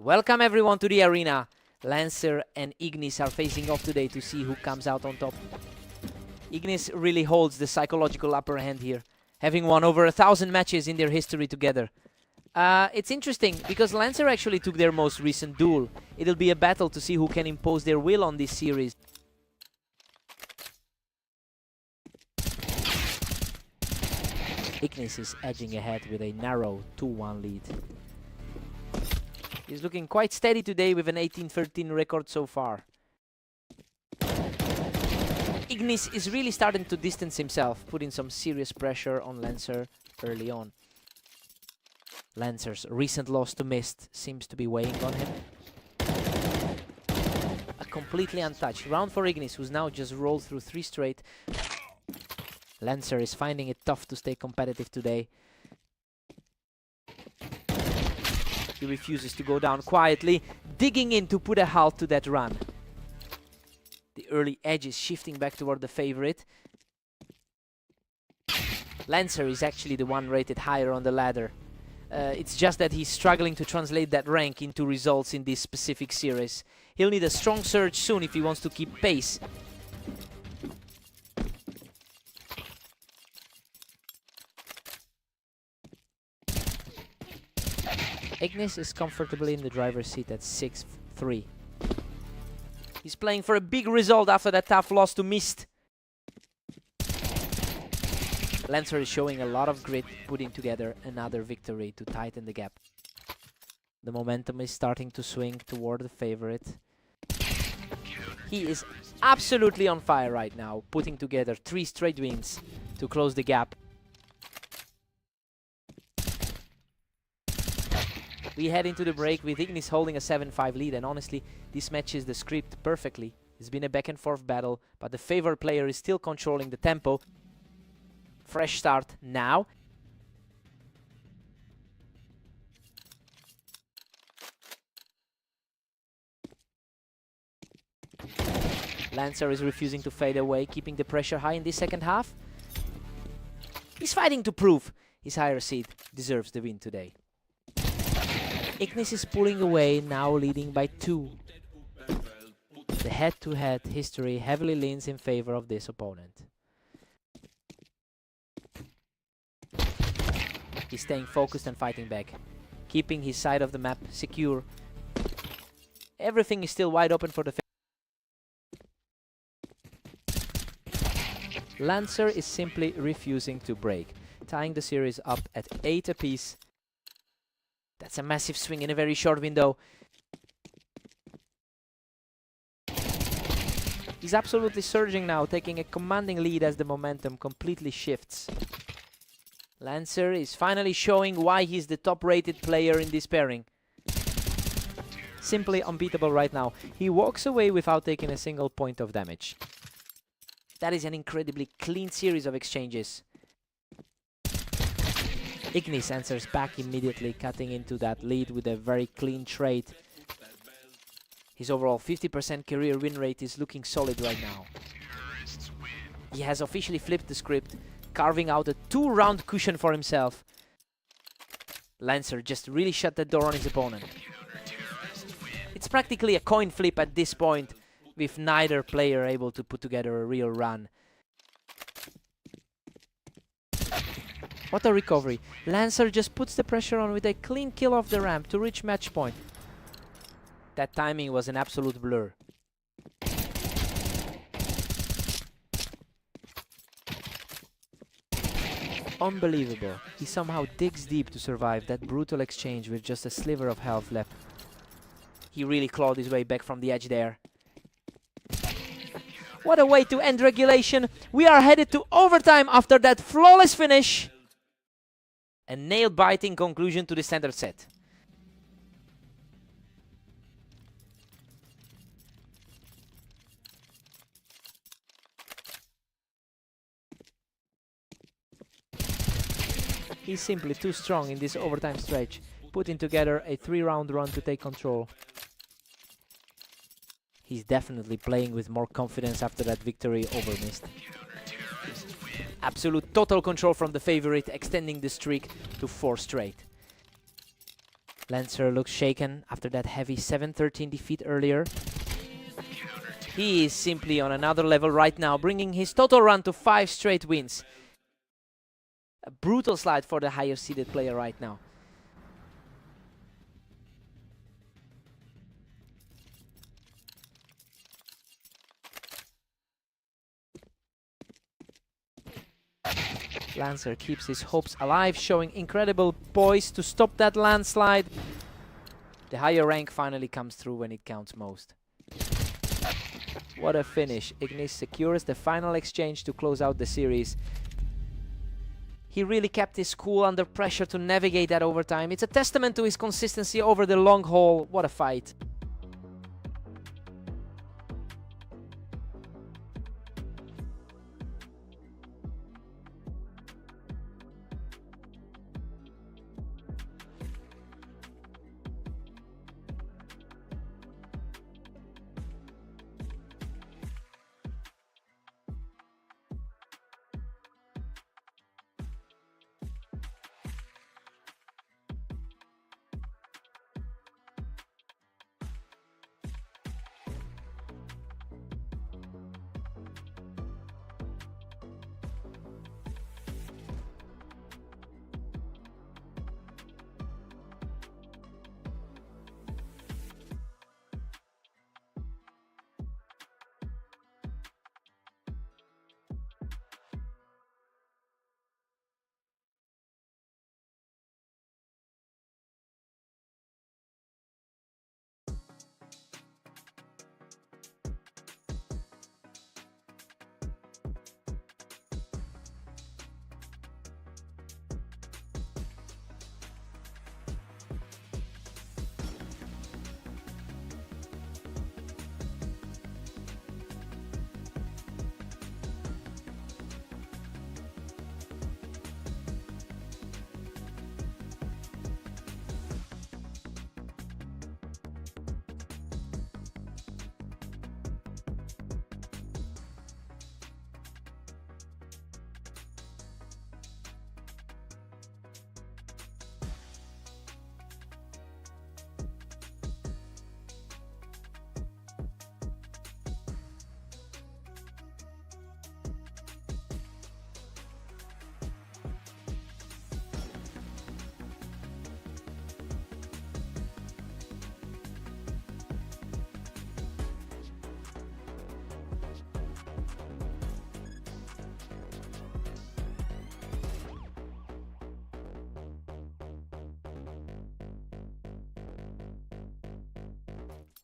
Welcome everyone to the arena. Lancer and Ignis are facing off today to see who comes out on top. Ignis really holds the psychological upper hand here, having won over 1,000 matches in their history together. It's interesting because Lancer actually took their most recent duel. It'll be a battle to see who can impose their will on this series. Ignis is edging ahead with a narrow 2-1 lead. He's looking quite steady today with an 18-13 record so far. Ignis is really starting to distance himself, putting some serious pressure on Lancer early on. Lancer's recent loss to Mist seems to be weighing on him. A completely untouched round for Ignis, who's now just rolled through 3 straight. Lancer is finding it tough to stay competitive today. He refuses to go down quietly, digging in to put a halt to that run. The early edge is shifting back toward the favorite. Lancer is actually the one rated higher on the ladder. It's just that he's struggling to translate that rank into results in this specific series. He'll need a strong surge soon if he wants to keep pace. Ignis is comfortably in the driver's seat at 6-3. He's playing for a big result after that tough loss to Mist. Lancer is showing a lot of grit, putting together another victory to tighten the gap. The momentum is starting to swing toward the favorite. He is absolutely on fire right now, putting together 3 straight wins to close the gap. We head into the break with Ignis holding a 7-5 lead, and honestly, this matches the script perfectly. It's been a back and forth battle, but the favored player is still controlling the tempo. Fresh start now. Lancer is refusing to fade away, keeping the pressure high in this second half. He's fighting to prove his higher seed deserves the win today. Ignis is pulling away, now leading by 2. The head-to-head history heavily leans in favor of this opponent. He's staying focused and fighting back, keeping his side of the map secure. Everything is still wide open for the Lancer is simply refusing to break, tying the series up at 8 apiece. That's a massive swing in a very short window. He's absolutely surging now, taking a commanding lead as the momentum completely shifts. Lancer is finally showing why he's the top-rated player in this pairing. Simply unbeatable right now. He walks away without taking a single point of damage. That is an incredibly clean series of exchanges. Ignis answers back immediately, cutting into that lead with a very clean trade. His overall 50% career win rate is looking solid right now. He has officially flipped the script, carving out a 2-round cushion for himself. Lancer just really shut the door on his opponent. It's practically a coin flip at this point, with neither player able to put together a real run. What a recovery. Lancer just puts the pressure on with a clean kill off the ramp to reach match point. That timing was an absolute blur. Unbelievable. He somehow digs deep to survive that brutal exchange with just a sliver of health left. He really clawed his way back from the edge there. What a way to end regulation. We are headed to overtime after that flawless finish. A nail-biting conclusion to the standard set. He's simply too strong in this overtime stretch, putting together a 3-round run to take control. He's definitely playing with more confidence after that victory over Mist. Absolute total control from the favorite, extending the streak to 4 straight. Lancer looks shaken after that heavy 7-13 defeat earlier. He is simply on another level right now, bringing his total run to 5 straight wins. A brutal slide for the higher seeded player right now. Lancer keeps his hopes alive, showing incredible poise to stop that landslide. The higher rank finally comes through when it counts most. What a finish. Ignis secures the final exchange to close out the series. He really kept his cool under pressure to navigate that overtime. It's a testament to his consistency over the long haul. What a fight.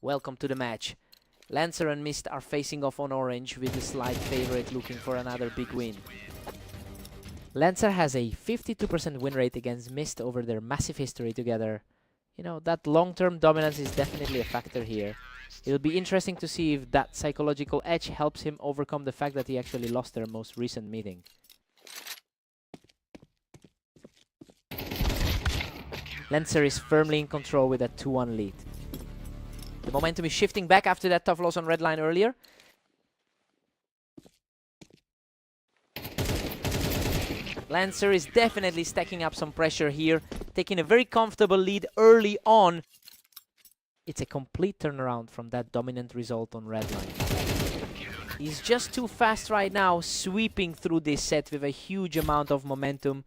Welcome to the match. Lancer and Mist are facing off on orange, with the slight favorite looking for another big win. Lancer has a 52% win rate against Mist over their massive history together. You know, that long-term dominance is definitely a factor here. It'll be interesting to see if that psychological edge helps him overcome the fact that he actually lost their most recent meeting. Lancer is firmly in control with a 2-1 lead. The momentum is shifting back after that tough loss on red line earlier. Lancer is definitely stacking up some pressure here, taking a very comfortable lead early on. It's a complete turnaround from that dominant result on red line. He's just too fast right now, sweeping through this set with a huge amount of momentum.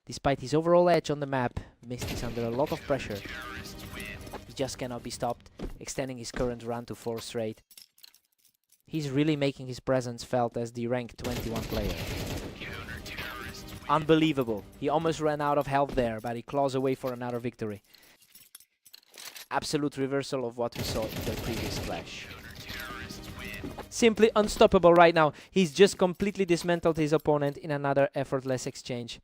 Despite his overall edge on the map, Mist is under a lot of pressure. He just cannot be stopped, extending his current run to 4 straight. He's really making his presence felt as the ranked 21 player. Unbelievable. He almost ran out of health there, but he claws away for another victory. Absolute reversal of what we saw in the previous clash. Simply unstoppable right now. He's just completely dismantled his opponent in another effortless exchange.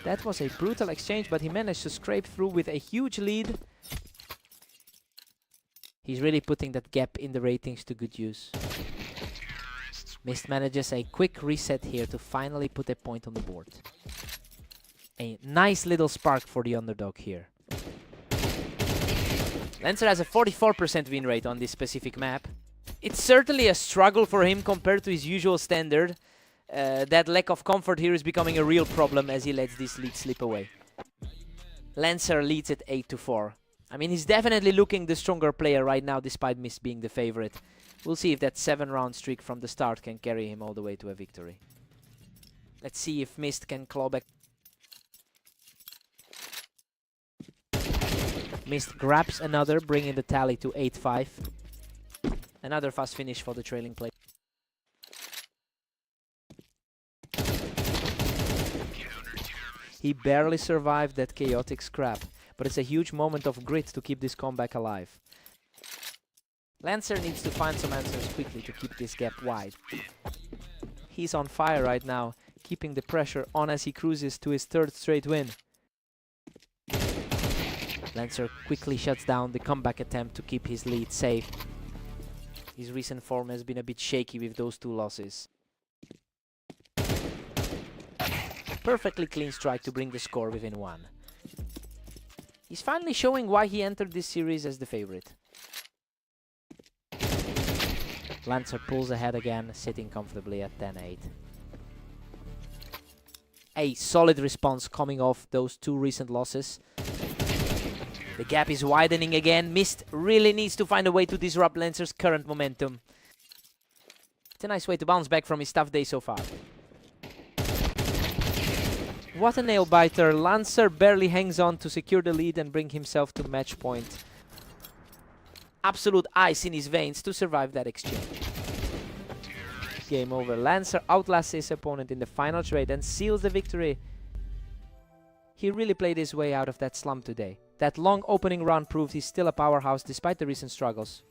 That was a brutal exchange, but he managed to scrape through with a huge lead. He's really putting that gap in the ratings to good use. Mist manages a quick reset here to finally put a point on the board. A nice little spark for the underdog here. Lancer has a 44% win rate on this specific map. It's certainly a struggle for him compared to his usual standard. that lack of comfort here is becoming a real problem as he lets this lead slip away. Lancer leads at 8-4. I mean, he's definitely looking the stronger player right now, despite Mist being the favorite. We'll see if that 7-round streak from the start can carry him all the way to a victory. Let's see if Mist can claw back. Mist grabs another, bringing the tally to 8-5. Another fast finish for the trailing player. He barely survived that chaotic scrap, but it's a huge moment of grit to keep this comeback alive. Lancer needs to find some answers quickly to keep this gap wide. He's on fire right now, keeping the pressure on as he cruises to his 3rd straight win. Lancer quickly shuts down the comeback attempt to keep his lead safe. His recent form has been a bit shaky with those 2 losses. Perfectly clean strike to bring the score within 1. He's finally showing why he entered this series as the favorite. Lancer pulls ahead again, sitting comfortably at 10-8. A solid response coming off those 2 recent losses. The gap is widening again. Mist really needs to find a way to disrupt Lancer's current momentum. It's a nice way to bounce back from his tough day so far. What a nail biter. Lancer barely hangs on to secure the lead and bring himself to match point. Absolute ice in his veins to survive that exchange. Game over. Lancer outlasts his opponent in the final trade and seals the victory. He really played his way out of that slump today. That long opening round proved he's still a powerhouse despite the recent struggles.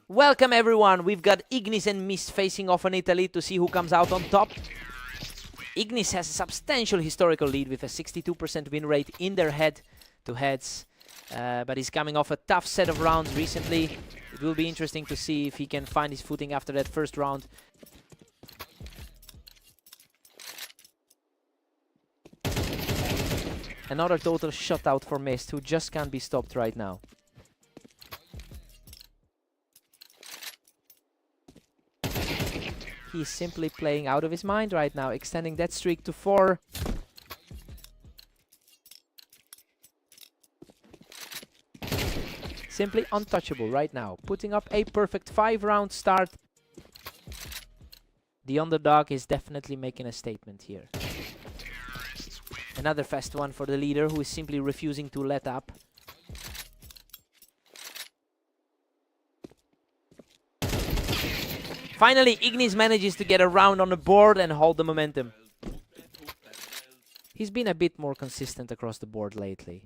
Welcome everyone, we've got Ignis and Mist facing off on Italy to see who comes out on top. Ignis has a substantial historical lead with a 62% win rate in their head-to-heads, but he's coming off a tough set of rounds recently. It will be interesting to see if he can find his footing after that first round. Another total shutout for Mist, who just can't be stopped right now. He's simply playing out of his mind right now, extending that streak to 4. Simply untouchable right now, putting up a perfect 5-round start. The underdog is definitely making a statement here. Another fast one for the leader, who is simply refusing to let up. Finally, Ignis manages to get a round on the board and hold the momentum. He's been a bit more consistent across the board lately.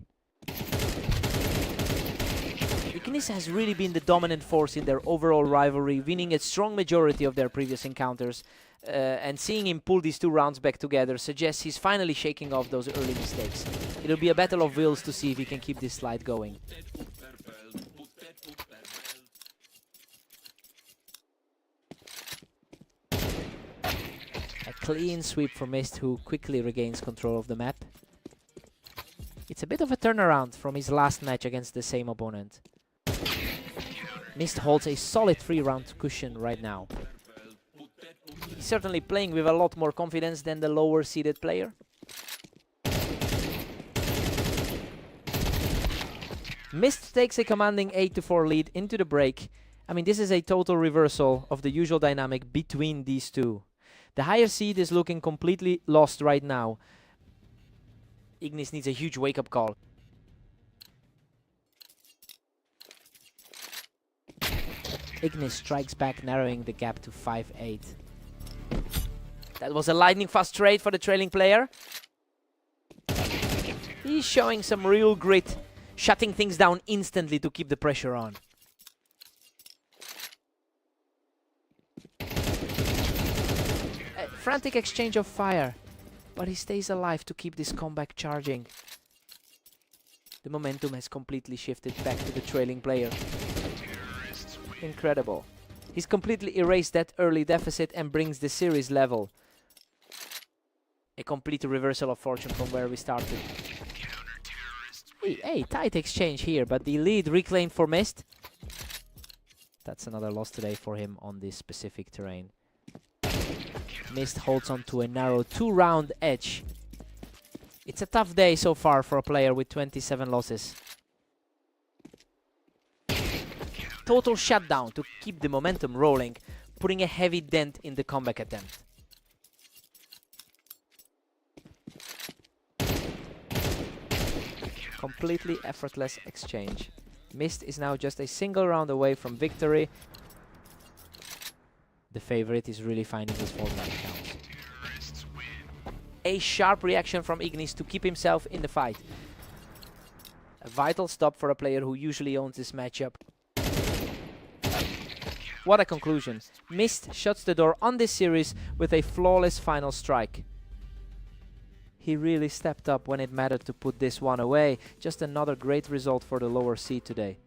Ignis has really been the dominant force in their overall rivalry, winning a strong majority of their previous encounters. And seeing him pull these 2 rounds back together suggests he's finally shaking off those early mistakes. It'll be a battle of wills to see if he can keep this slide going. A clean sweep for Mist, who quickly regains control of the map. It's a bit of a turnaround from his last match against the same opponent. Mist holds a solid 3-round cushion right now. He's certainly playing with a lot more confidence than the lower seeded player. Mist takes a commanding 8-4 lead into the break. I mean, this is a total reversal of the usual dynamic between these two. The higher seed is looking completely lost right now. Ignis needs a huge wake-up call. Ignis strikes back, narrowing the gap to 5-8. That was a lightning-fast trade for the trailing player. He's showing some real grit, shutting things down instantly to keep the pressure on. A frantic exchange of fire, but he stays alive to keep this comeback charging. The momentum has completely shifted back to the trailing player. Incredible. He's completely erased that early deficit and brings the series level. A complete reversal of fortune from where we started. Hey, tight exchange here, but the lead reclaimed for Mist. That's another loss today for him on this specific terrain. Mist holds on to a narrow 2-round edge. It's a tough day so far for a player with 27 losses. Total shutdown to keep the momentum rolling, putting a heavy dent in the comeback attempt. Completely effortless exchange. Mist is now just a single round away from victory. The favorite is really finding his form right now. A sharp reaction from Ignis to keep himself in the fight. A vital stop for a player who usually owns this matchup. What a conclusion. Mist shuts the door on this series with a flawless final strike. He really stepped up when it mattered to put this one away. Just another great result for the lower seed today.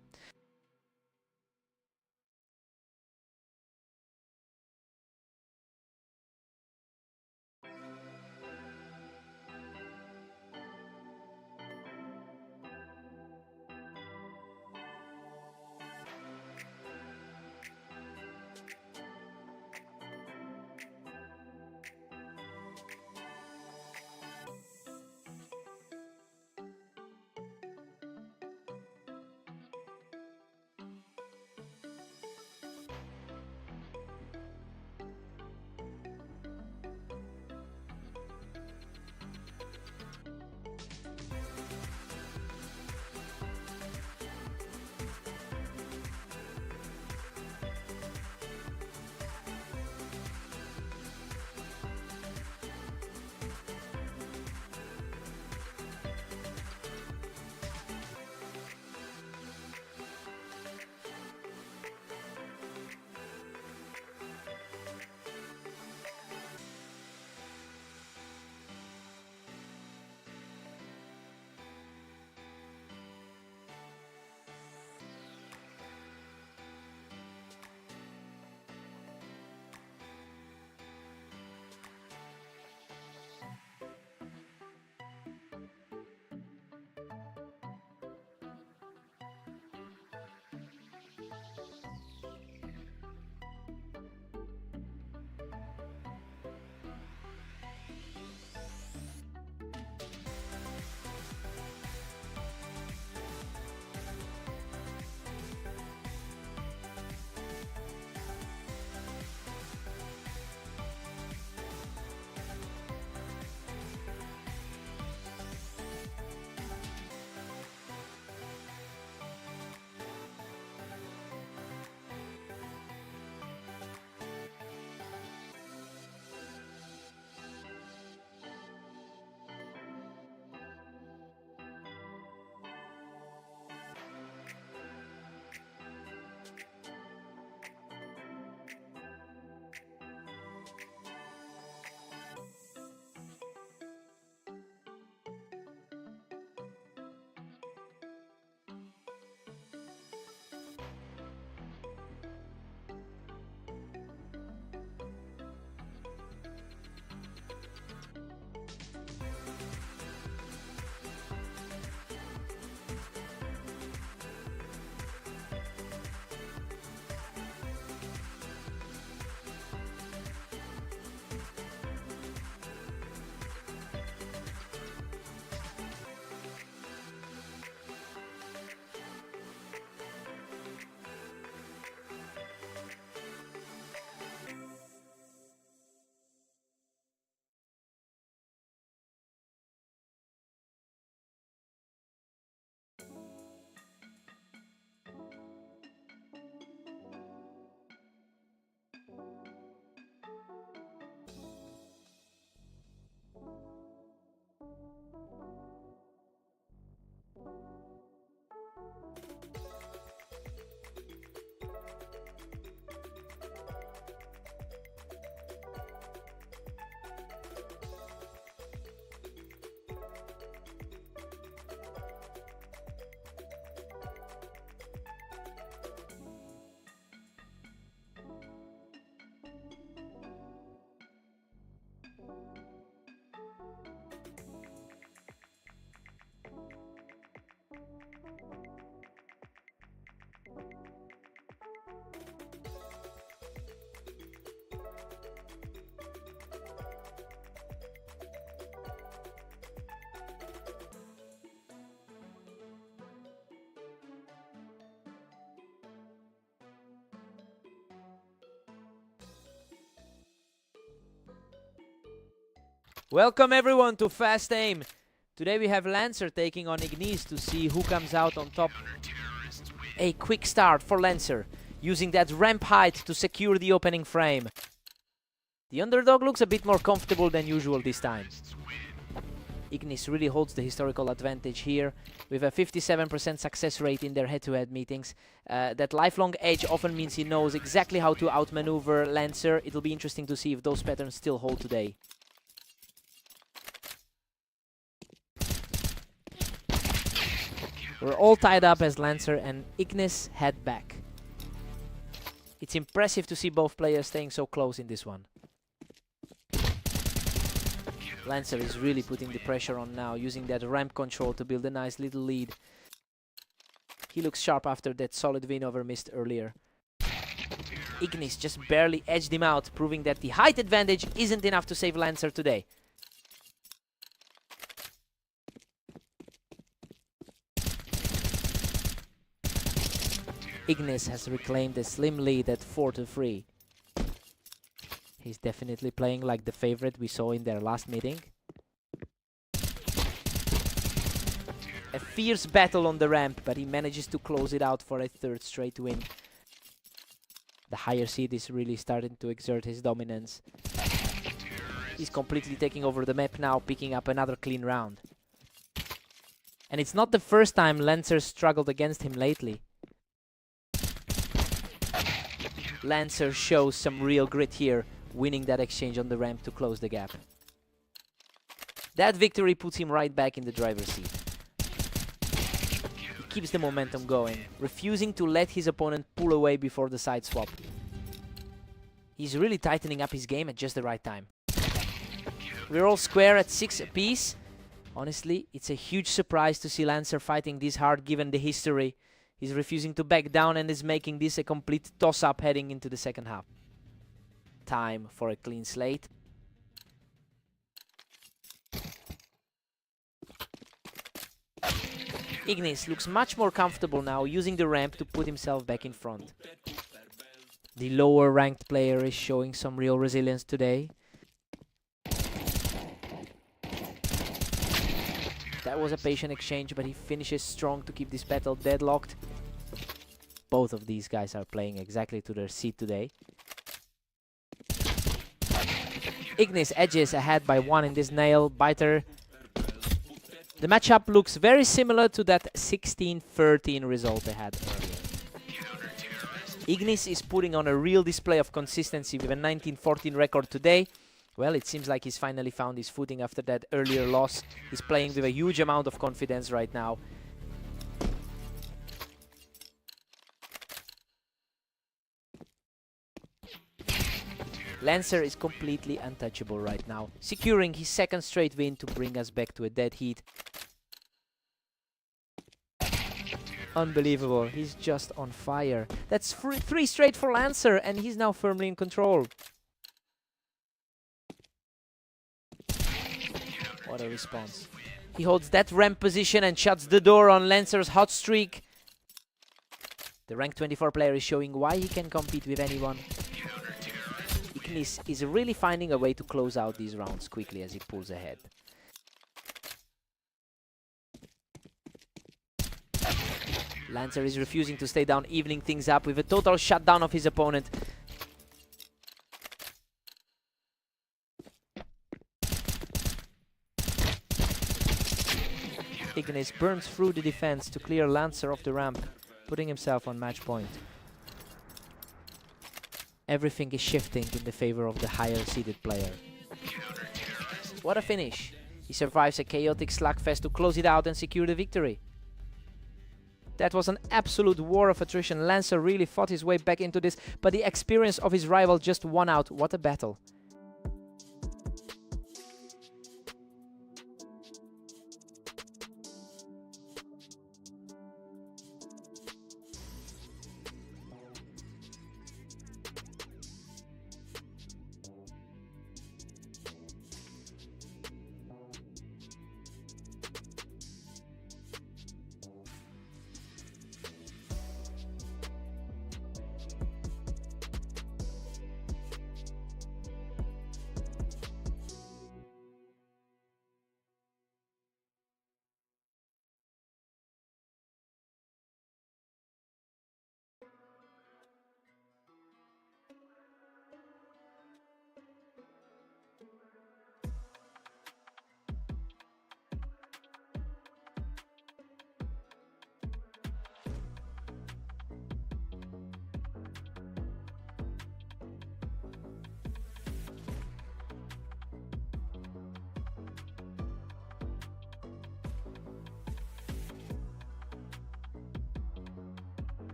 Welcome everyone to Fast Aim. Today we have Lancer taking on Ignis to see who comes out on top. A quick start for Lancer, using that ramp height to secure the opening frame. The underdog looks a bit more comfortable than usual this time. Ignis really holds the historical advantage here, with a 57% success rate in their head-to-head meetings. That lifelong edge often means he knows exactly how to outmaneuver Lancer. It'll be interesting to see if those patterns still hold today. We're all tied up as Lancer and Ignis head back. It's impressive to see both players staying so close in this one. Lancer is really putting the pressure on now, using that ramp control to build a nice little lead. He looks sharp after that solid win over Mist earlier. Ignis just barely edged him out, proving that the height advantage isn't enough to save Lancer today. Ignis has reclaimed a slim lead at 4-3. He's definitely playing like the favorite we saw in their last meeting. A fierce battle on the ramp, but he manages to close it out for a third straight win. The higher seed is really starting to exert his dominance. He's completely taking over the map now, picking up another clean round. And it's not the first time Lancer struggled against him lately. Lancer shows some real grit here, winning that exchange on the ramp to close the gap. That victory puts him right back in the driver's seat. He keeps the momentum going, refusing to let his opponent pull away before the side swap. He's really tightening up his game at just the right time. We're all square at 6 apiece. Honestly, it's a huge surprise to see Lancer fighting this hard given the history. He's refusing to back down and is making this a complete toss-up heading into the second half. Time for a clean slate. Ignis looks much more comfortable now, using the ramp to put himself back in front. The lower ranked player is showing some real resilience today. That was a patient exchange, but he finishes strong to keep this battle deadlocked. Both of these guys are playing exactly to their seat today. Ignis edges ahead by 1 in this nail biter. The matchup looks very similar to that 16-13 result they had earlier. Ignis is putting on a real display of consistency with a 19-14 record today. Well, it seems like he's finally found his footing after that earlier loss. He's playing with a huge amount of confidence right now. Lancer is completely untouchable right now, securing his second straight win to bring us back to a dead heat. Unbelievable, he's just on fire. That's 3 straight for Lancer, and he's now firmly in control. What a response. He holds that ramp position and shuts the door on Lancer's hot streak. The rank 24 player is showing why he can compete with anyone. Ignis is really finding a way to close out these rounds quickly as he pulls ahead. Lancer is refusing to stay down, evening things up with a total shutdown of his opponent. Ignis burns through the defense to clear Lancer off the ramp, putting himself on match point. Everything is shifting in the favor of the higher seeded player. What a finish! He survives a chaotic slugfest to close it out and secure the victory. That was an absolute war of attrition. Lancer really fought his way back into this, but the experience of his rival just won out. What a battle.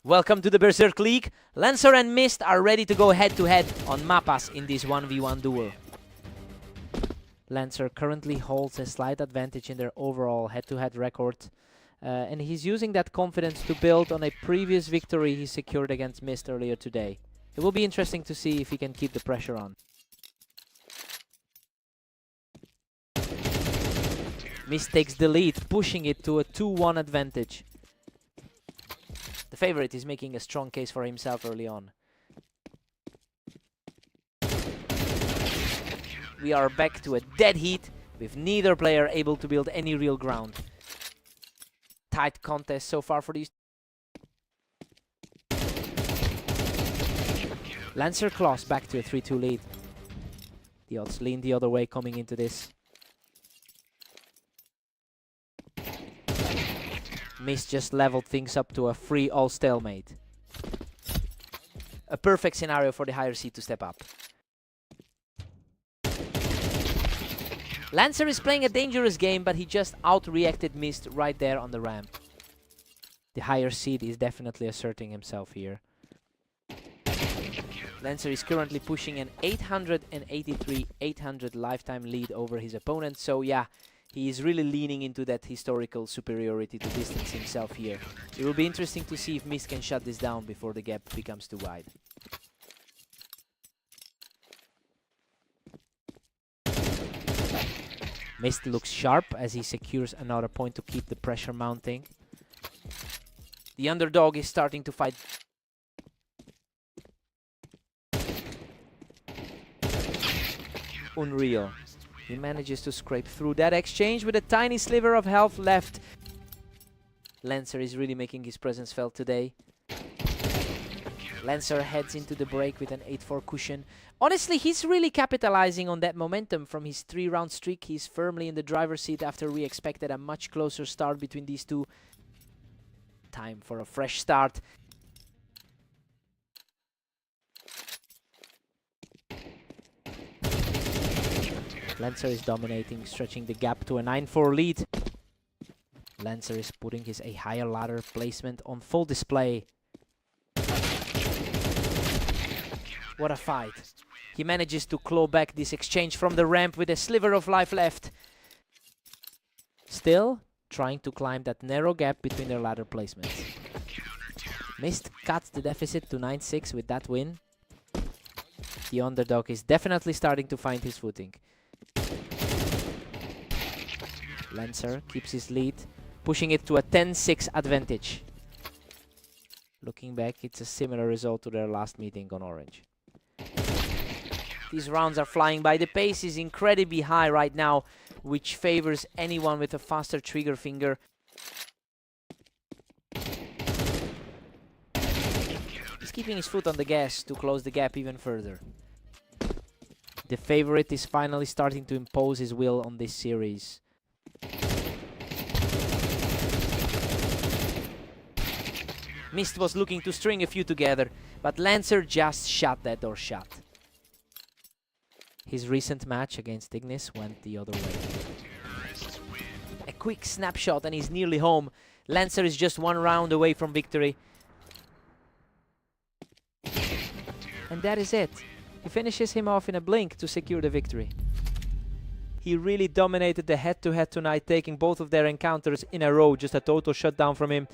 Welcome to the Berserk League. Lancer and Mist are ready to go head-to-head on Mappas in this 1v1 duel. Lancer currently holds a slight advantage in their overall head-to-head record. And he's using that confidence to build on a previous victory he secured against Mist earlier today. It will be interesting to see if he can keep the pressure on. Mist takes the lead, pushing it to a 2-1 advantage. The favorite is making a strong case for himself early on. We are back to a dead heat, with neither player able to build any real ground. Tight contest so far for these. Lancer claws back to a 3-2 lead. The odds lean the other way coming into this. Mist just leveled things up to a 3-all stalemate. A perfect scenario for the higher seed to step up. Lancer is playing a dangerous game, but he just outreacted Mist right there on the ramp. The higher seed is definitely asserting himself here. Lancer is currently pushing an 883-800 lifetime lead over his opponent, so yeah, he is really leaning into that historical superiority to distance himself here. It will be interesting to see if Mist can shut this down before the gap becomes too wide. Mist looks sharp as he secures another point to keep the pressure mounting. The underdog is starting to fight. Unreal. He manages to scrape through that exchange with a tiny sliver of health left. Lancer is really making his presence felt today. Lancer heads into the break with an 8-4 cushion. Honestly, he's really capitalizing on that momentum from his 3-round streak. He's firmly in the driver's seat after we expected a much closer start between these two. Time for a fresh start. Lancer is dominating, stretching the gap to a 9-4 lead. Lancer is putting his a higher ladder placement on full display. What a fight. He manages to claw back this exchange from the ramp with a sliver of life left. Still trying to climb that narrow gap between their ladder placements. Mist cuts the deficit to 9-6 with that win. The underdog is definitely starting to find his footing. Lancer keeps his lead, pushing it to a 10-6 advantage. Looking back, it's a similar result to their last meeting on Orange. These rounds are flying by. The pace is incredibly high right now, which favors anyone with a faster trigger finger. He's keeping his foot on the gas to close the gap even further. The favorite is finally starting to impose his will on this series. Mist was looking to string a few together, but Lancer just shut that door shut. His recent match against Ignis went the other way. A quick snapshot and he's nearly home. Lancer is just one round away from victory. And that is it. He finishes him off in a blink to secure the victory. He really dominated the head-to-head tonight, taking both of their encounters in a row. Just a total shutdown from him.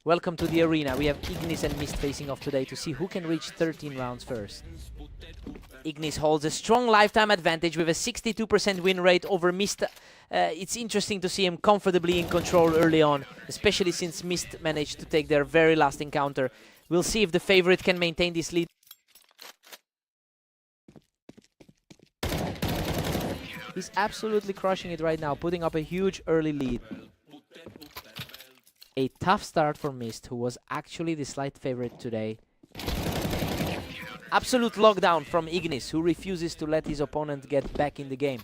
Welcome to the arena. We have Ignis and Mist facing off today to see who can reach 13 rounds first. Ignis holds a strong lifetime advantage with a 62% win rate over Mist. It's interesting to see him comfortably in control early on, especially since Mist managed to take their very last encounter. We'll see if the favorite can maintain this lead. He's absolutely crushing it right now, putting up a huge early lead. A tough start for Mist, who was actually the slight favorite today. Absolute lockdown from Ignis, who refuses to let his opponent get back in the game.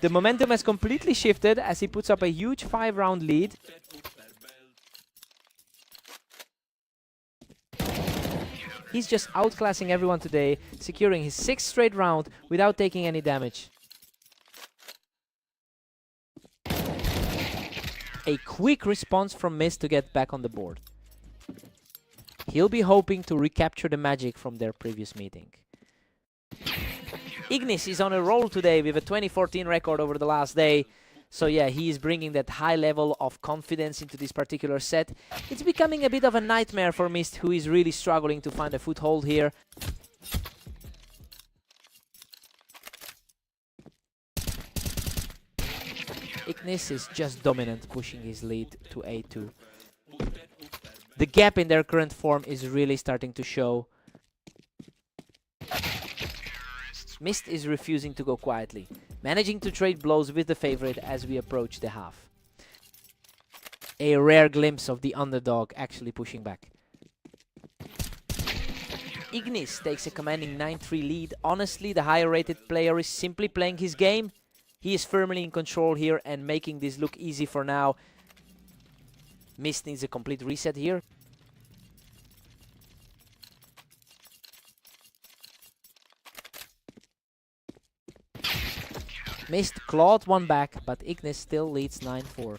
The momentum has completely shifted as he puts up a huge 5-round lead. He's just outclassing everyone today, securing his 6th straight round without taking any damage. A quick response from Mist to get back on the board. He'll be hoping to recapture the magic from their previous meeting. Ignis is on a roll today with a 2014 record over the last day. So yeah, he is bringing that high level of confidence into this particular set. It's becoming a bit of a nightmare for Mist, who is really struggling to find a foothold here. Ignis is just dominant, pushing his lead to A2. The gap in their current form is really starting to show. Mist is refusing to go quietly, managing to trade blows with the favorite as we approach the half. A rare glimpse of the underdog actually pushing back. Ignis takes a commanding 9-3 lead. Honestly, the higher rated player is simply playing his game. He is firmly in control here and making this look easy for now. Mist needs a complete reset here. Mist clawed one back, but Ignis still leads 9-4.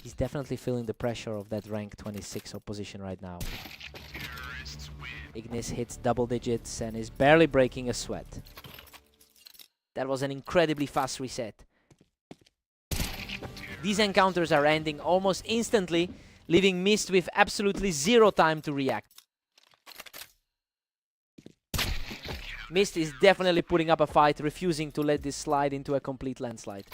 He's definitely feeling the pressure of that rank 26 opposition right now. Ignis hits double digits and is barely breaking a sweat. That was an incredibly fast reset. These encounters are ending almost instantly, leaving Mist with absolutely zero time to react. Mist is definitely putting up a fight, refusing to let this slide into a complete landslide.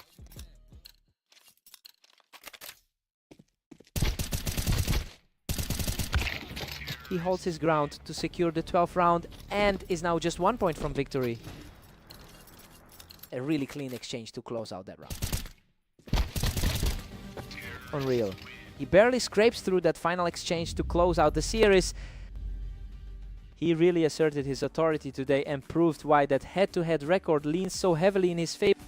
He holds his ground to secure the 12th round and is now just 1 point from victory. A really clean exchange to close out that round. Unreal. He barely scrapes through that final exchange to close out the series. He really asserted his authority today and proved why that head-to-head record leans so heavily in his favor.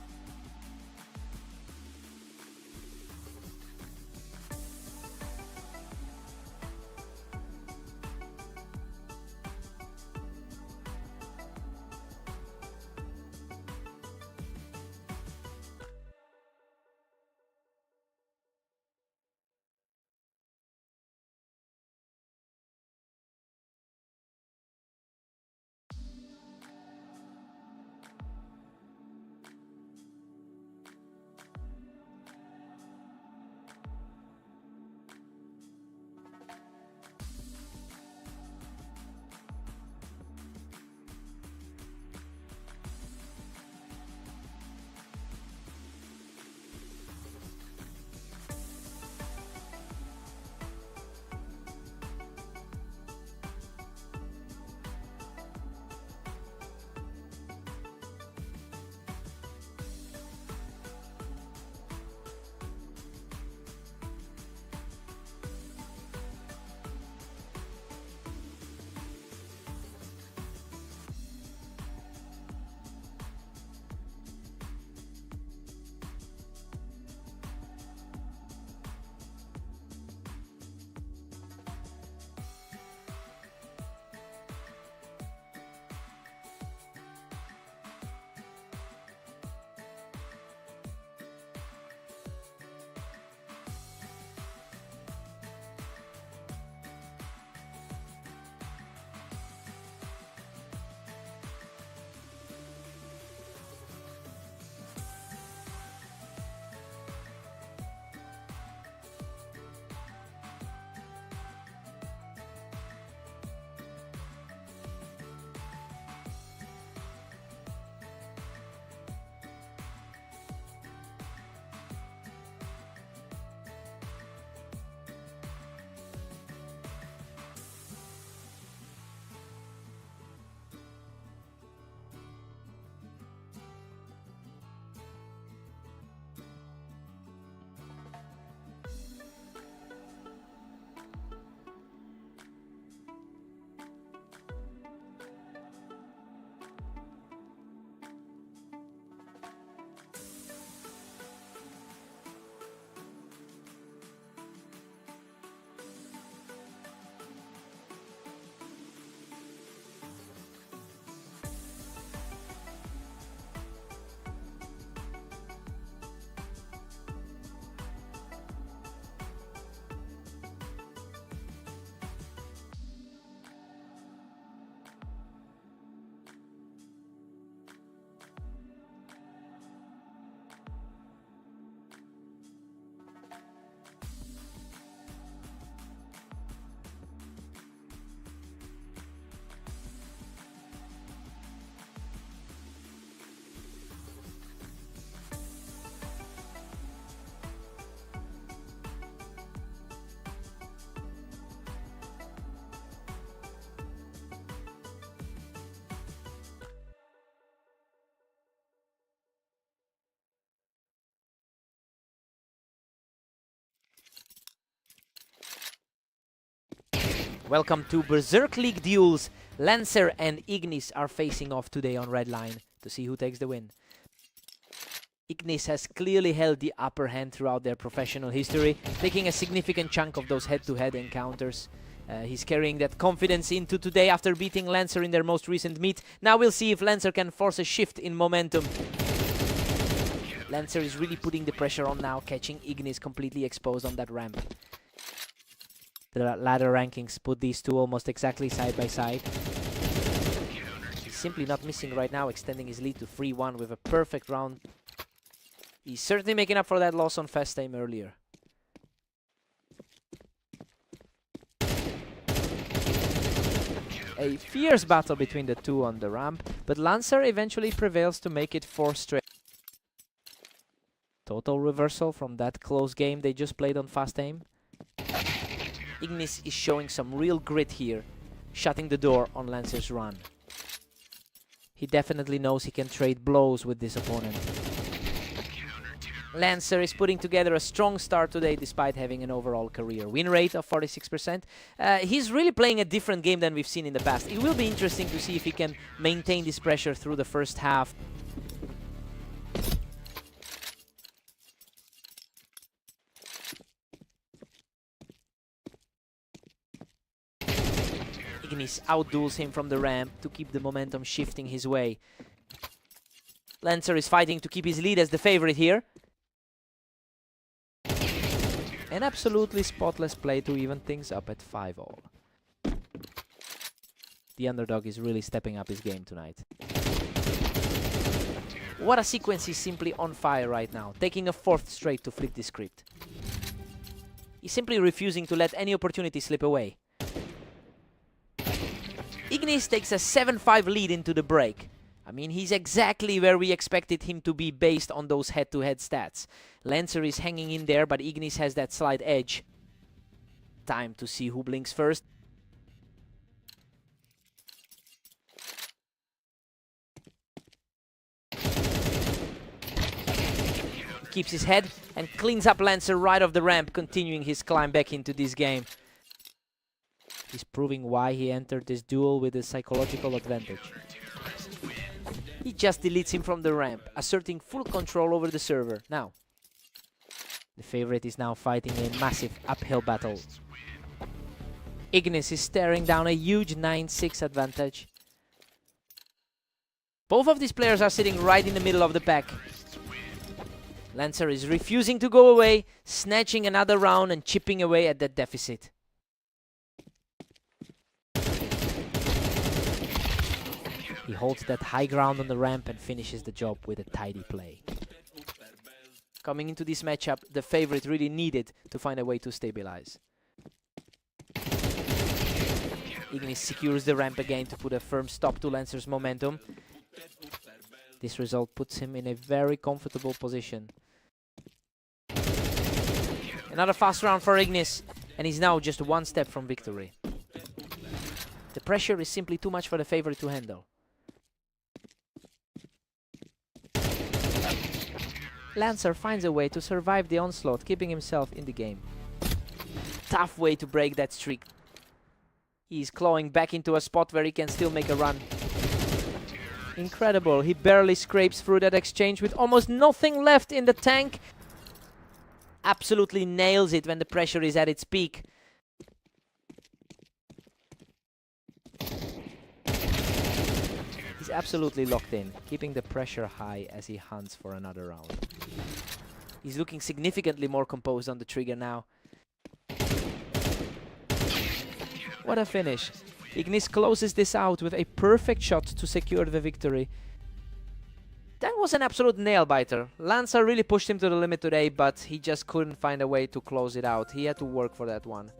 Welcome to Berserk League duels. Lancer and Ignis are facing off today on red line to see who takes the win. Ignis has clearly held the upper hand throughout their professional history, taking a significant chunk of those head-to-head encounters. He's carrying that confidence into today after beating Lancer in their most recent meet. Now we'll see if Lancer can force a shift in momentum. Lancer is really putting the pressure on now, catching Ignis completely exposed on that ramp. The ladder rankings put these two almost exactly side by side. He's simply not missing right now, extending his lead to 3-1 with a perfect round. He's certainly making up for that loss on fast time earlier. A fierce battle between the two on the ramp, but Lancer eventually prevails to make it 4 straight. Total reversal from that close game they just played on fast aim. Ignis is showing some real grit here, shutting the door on Lancer's run. He definitely knows he can trade blows with this opponent. Lancer is putting together a strong start today despite having an overall career win rate of 46%. He's really playing a different game than we've seen in the past. It will be interesting to see if he can maintain this pressure through the first half. Ignis outduels him from the ramp to keep the momentum shifting his way. Lancer is fighting to keep his lead as the favorite here. An absolutely spotless play to even things up at 5-all. The underdog is really stepping up his game tonight. What a sequence, he's simply on fire right now, taking a 4th straight to flip the script. He's simply refusing to let any opportunity slip away. Ignis takes a 7-5 lead into the break. I mean, he's exactly where we expected him to be based on those head-to-head stats. Lancer is hanging in there, but Ignis has that slight edge. Time to see who blinks first. He keeps his head and cleans up Lancer right off the ramp, continuing his climb back into this game. He's proving why he entered this duel with a psychological advantage. He just deletes him from the ramp, asserting full control over the server. Now, the favorite is now fighting a massive uphill battle. Ignis is staring down a huge 9-6 advantage. Both of these players are sitting right in the middle of the pack. Lancer is refusing to go away, snatching another round and chipping away at that deficit. He holds that high ground on the ramp and finishes the job with a tidy play. Coming into this matchup, the favorite really needed to find a way to stabilize. Ignis secures the ramp again to put a firm stop to Lancer's momentum. This result puts him in a very comfortable position. Another fast round for Ignis, and he's now just 1 step from victory. The pressure is simply too much for the favorite to handle. Lancer finds a way to survive the onslaught, keeping himself in the game. Tough way to break that streak. He's clawing back into a spot where he can still make a run. Incredible, he barely scrapes through that exchange with almost nothing left in the tank. Absolutely nails it when the pressure is at its peak. He's absolutely locked in, keeping the pressure high as he hunts for another round. He's looking significantly more composed on the trigger now. What a finish. Ignis closes this out with a perfect shot to secure the victory. That was an absolute nail-biter. Lancer really pushed him to the limit today, but he just couldn't find a way to close it out. He had to work for that one.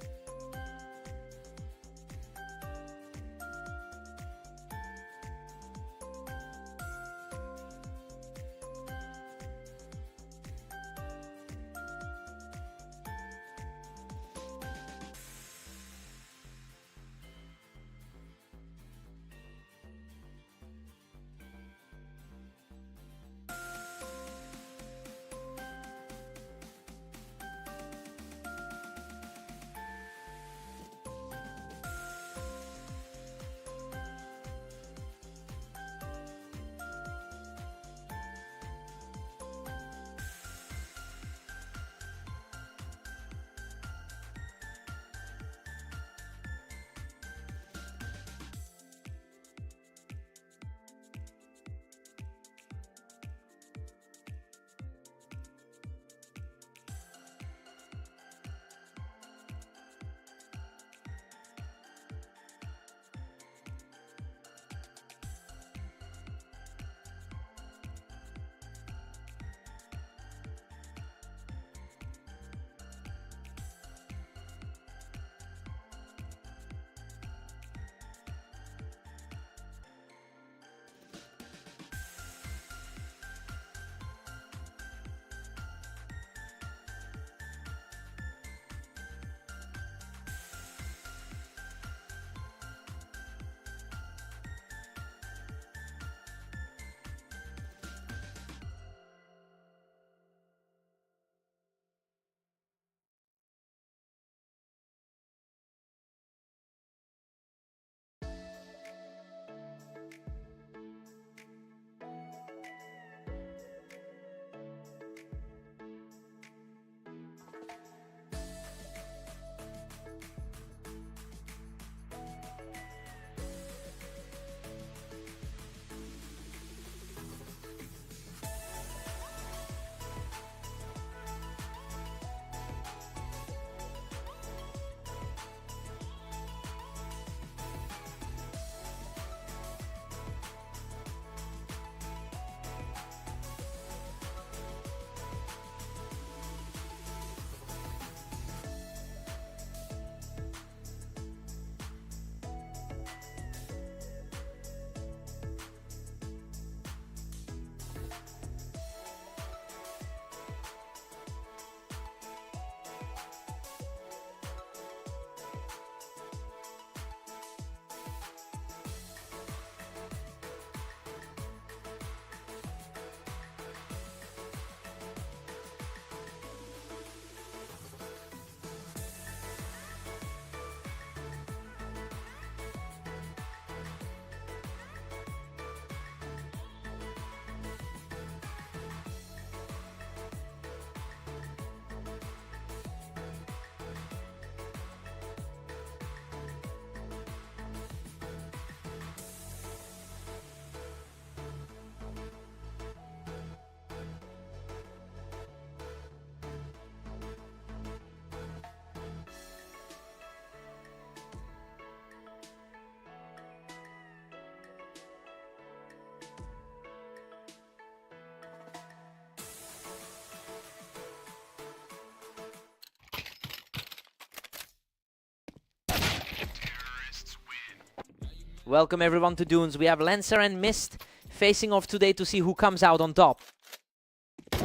Welcome everyone to Dunes. We have Lancer and Mist facing off today to see who comes out on top.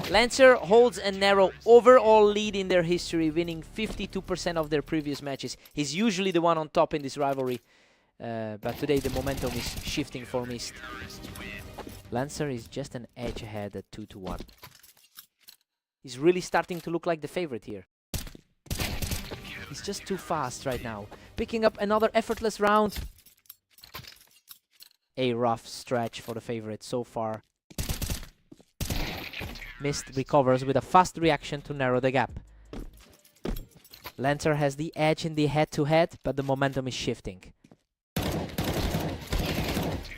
Lancer holds a narrow overall lead in their history, winning 52% of their previous matches. He's usually the one on top in this rivalry, but today the momentum is shifting for Mist. Lancer is just an edge ahead at 2-1. He's really starting to look like the favorite here. He's just too fast right now. Picking up another effortless round. A rough stretch for the favorite so far. Mist recovers with a fast reaction to narrow the gap. Lancer has the edge in the head-to-head, but the momentum is shifting.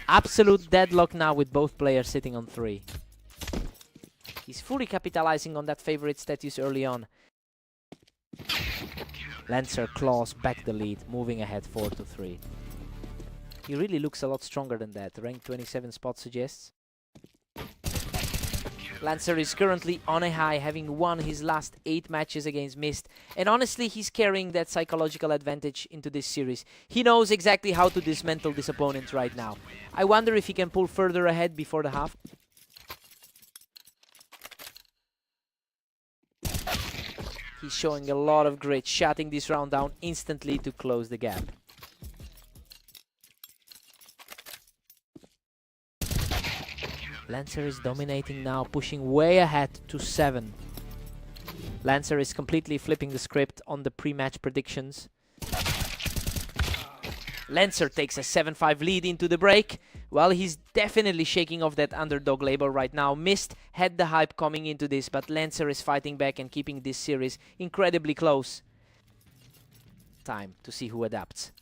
Absolute deadlock now with both players sitting on 3. He's fully capitalizing on that favorite status early on. Lancer claws back the lead, moving ahead 4-3. He really looks a lot stronger than that, rank 27 spot suggests. Lancer is currently on a high, having won his last 8 matches against Mist. And honestly, he's carrying that psychological advantage into this series. He knows exactly how to dismantle this opponent right now. I wonder if he can pull further ahead before the half. He's showing a lot of grit, shutting this round down instantly to close the gap. Lancer is dominating now, pushing way ahead to 7. Lancer is completely flipping the script on the pre-match predictions. Lancer takes a 7-5 lead into the break. Well, he's definitely shaking off that underdog label right now. Mist had the hype coming into this, but Lancer is fighting back and keeping this series incredibly close. Time to see who adapts.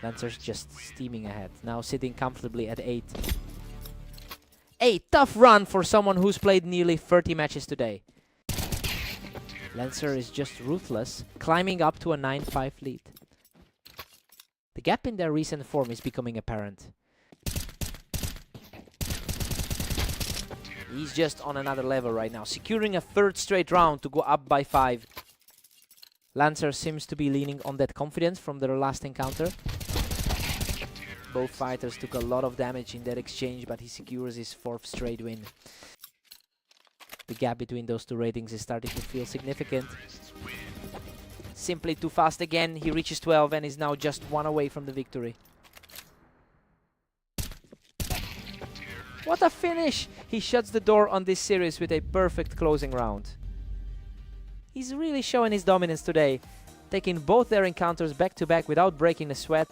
Lancer's just steaming ahead, now sitting comfortably at 8. A tough run for someone who's played nearly 30 matches today. Lancer is just ruthless, climbing up to a 9-5 lead. The gap in their recent form is becoming apparent. He's just on another level right now, securing a 3rd straight round to go up by 5. Lancer seems to be leaning on that confidence from their last encounter. Both fighters took a lot of damage in that exchange, but he secures his 4th straight win. The gap between those 2 ratings is starting to feel significant. Simply too fast again. He reaches 12 and is now just 1 away from the victory. What a finish! He shuts the door on this series with a perfect closing round. He's really showing his dominance today, taking both their encounters back to back without breaking a sweat.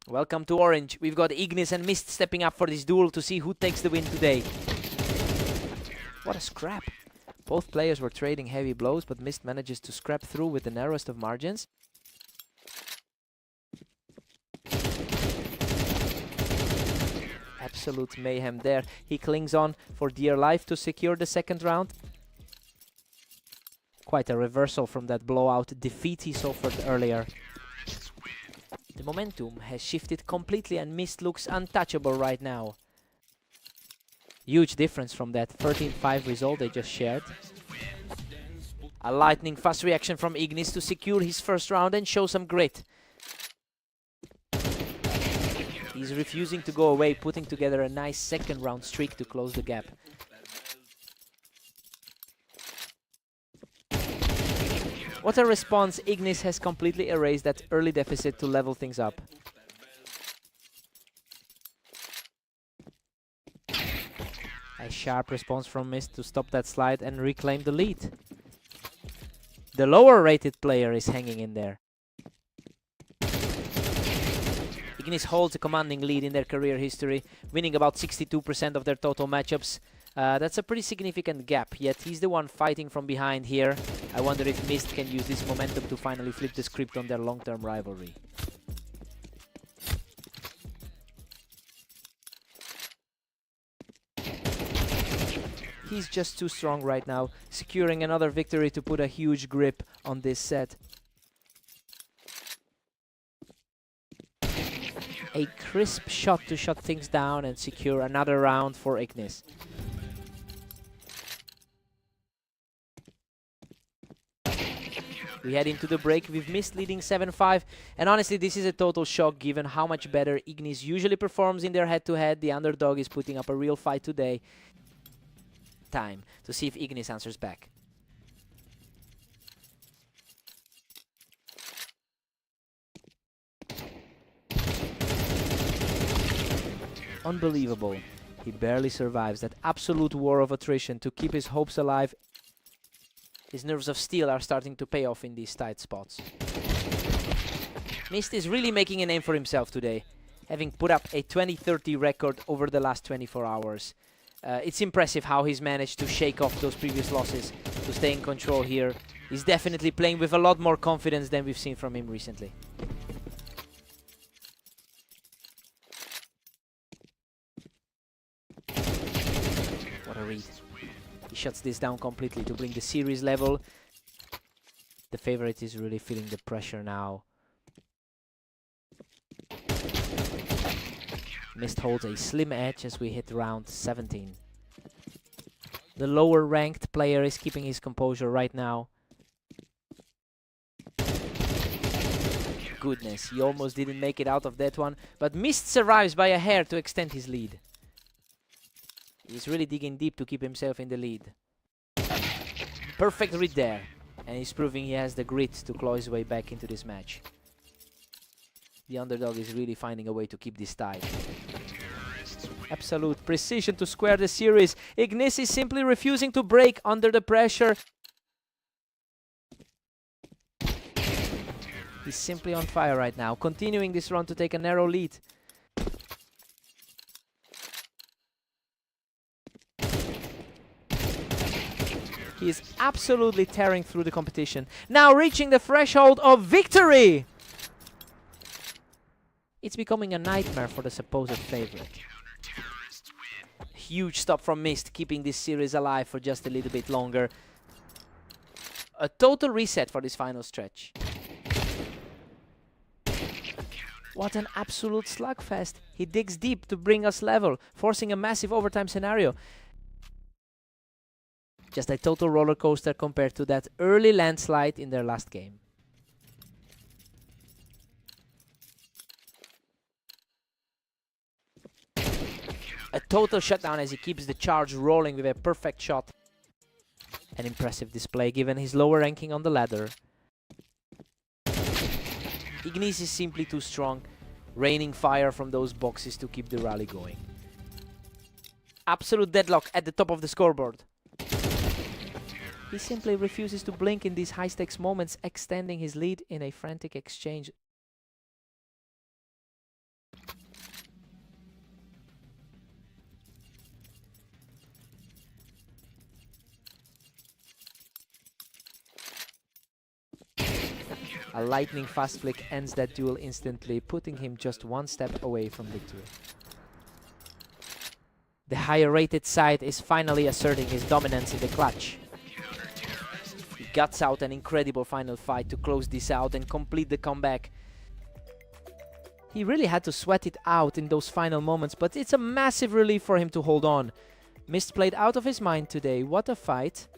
Welcome to Orange. We've got Ignis and Mist stepping up for this duel to see who takes the win today. What a scrap. Both players were trading heavy blows, but Mist manages to scrap through with the narrowest of margins. Absolute mayhem there. He clings on for dear life to secure the second round. Quite a reversal from that blowout defeat he suffered earlier. The momentum has shifted completely and Mist looks untouchable right now. Huge difference from that 13-5 result they just shared. A lightning fast reaction from Ignis to secure his first round and show some grit. He's refusing to go away, putting together a nice second round streak to close the gap. What a response. Ignis has completely erased that early deficit to level things up. A sharp response from Mist to stop that slide and reclaim the lead. The lower rated player is hanging in there. Ignis holds a commanding lead in their career history, winning about 62% of their total matchups. That's a pretty significant gap, yet he's the one fighting from behind here. I wonder if Mist can use this momentum to finally flip the script on their long-term rivalry. He's just too strong right now, securing another victory to put a huge grip on this set. A crisp shot to shut things down and secure another round for Ignis. We head into the break with Mist leading 7-5, and honestly this is a total shock given how much better Ignis usually performs in their head-to-head. The underdog is putting up a real fight today. Time to see if Ignis answers back. Unbelievable. He barely survives that absolute war of attrition to keep his hopes alive. His nerves of steel are starting to pay off in these tight spots. Mist is really making a name for himself today, having put up a 20-30 record over the last 24 hours. It's impressive how he's managed to shake off those previous losses to stay in control here. He's definitely playing with a lot more confidence than we've seen from him recently. What a read. He shuts this down completely to bring the series level. The favorite is really feeling the pressure now. Mist holds a slim edge as we hit round 17. The lower ranked player is keeping his composure right now. Goodness, he almost didn't make it out of that one, but Mist survives by a hair to extend his lead. He's really digging deep to keep himself in the lead. Perfect read there, and he's proving he has the grit to claw his way back into this match. The underdog is really finding a way to keep this tied. Absolute precision to square the series. Ignis is simply refusing to break under the pressure. He's simply on fire right now, continuing this run to take a narrow lead. He is absolutely tearing through the competition, now reaching the threshold of victory! It's becoming a nightmare for the supposed favorite. Huge stop from Mist, keeping this series alive for just a little bit longer. A total reset for this final stretch. What an absolute slugfest. He digs deep to bring us level, forcing a massive overtime scenario. Just a total roller coaster compared to that early landslide in their last game. A total shutdown as he keeps the charge rolling with a perfect shot. An impressive display given his lower ranking on the ladder. Ignis is simply too strong, raining fire from those boxes to keep the rally going. Absolute deadlock at the top of the scoreboard. He simply refuses to blink in these high-stakes moments, extending his lead in a frantic exchange A lightning fast flick ends that duel instantly, putting him just one step away from victory. The higher rated side is finally asserting his dominance in the clutch. He guts out an incredible final fight to close this out and complete the comeback. He really had to sweat it out in those final moments, but it's a massive relief for him to hold on. Mist played out of his mind today. What a fight.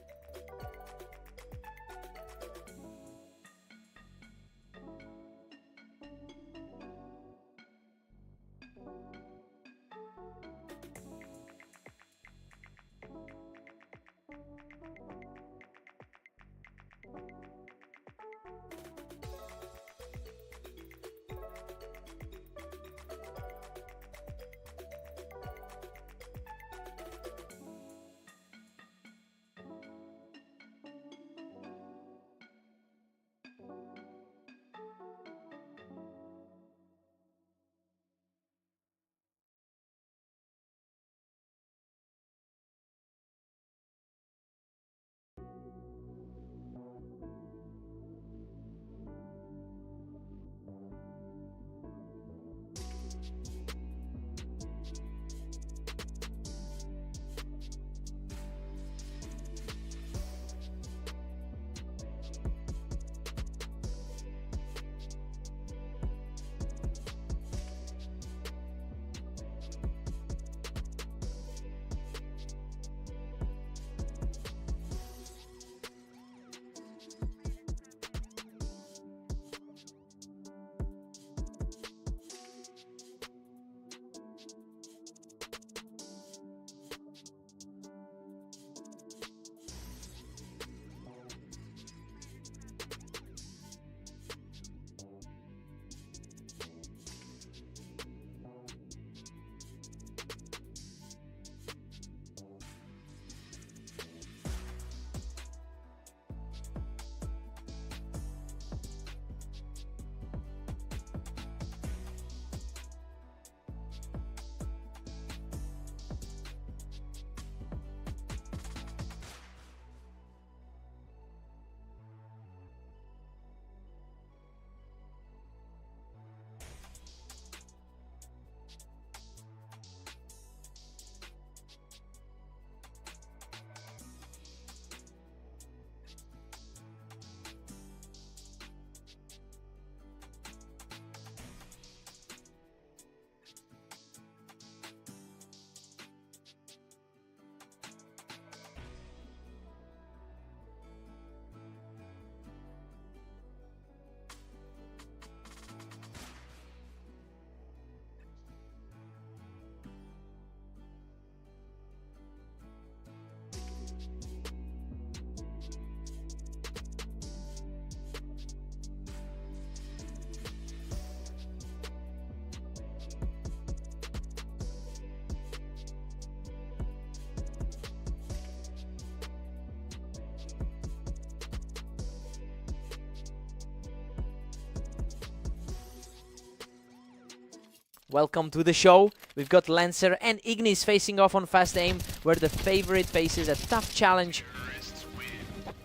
Welcome to the show. We've got Lancer and Ignis facing off on Fast Aim, where the favorite faces a tough challenge.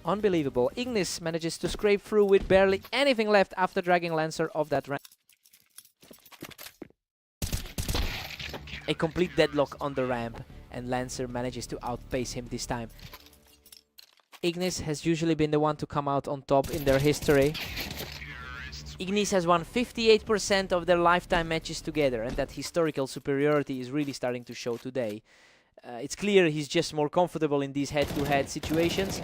Unbelievable. Ignis manages to scrape through with barely anything left after dragging Lancer off that ramp. A complete deadlock on the ramp, and Lancer manages to outpace him this time. Ignis has usually been the one to come out on top in their history. Ignis has won 58% of their lifetime matches together, and that historical superiority is really starting to show today. It's clear he's just more comfortable in these head-to-head situations.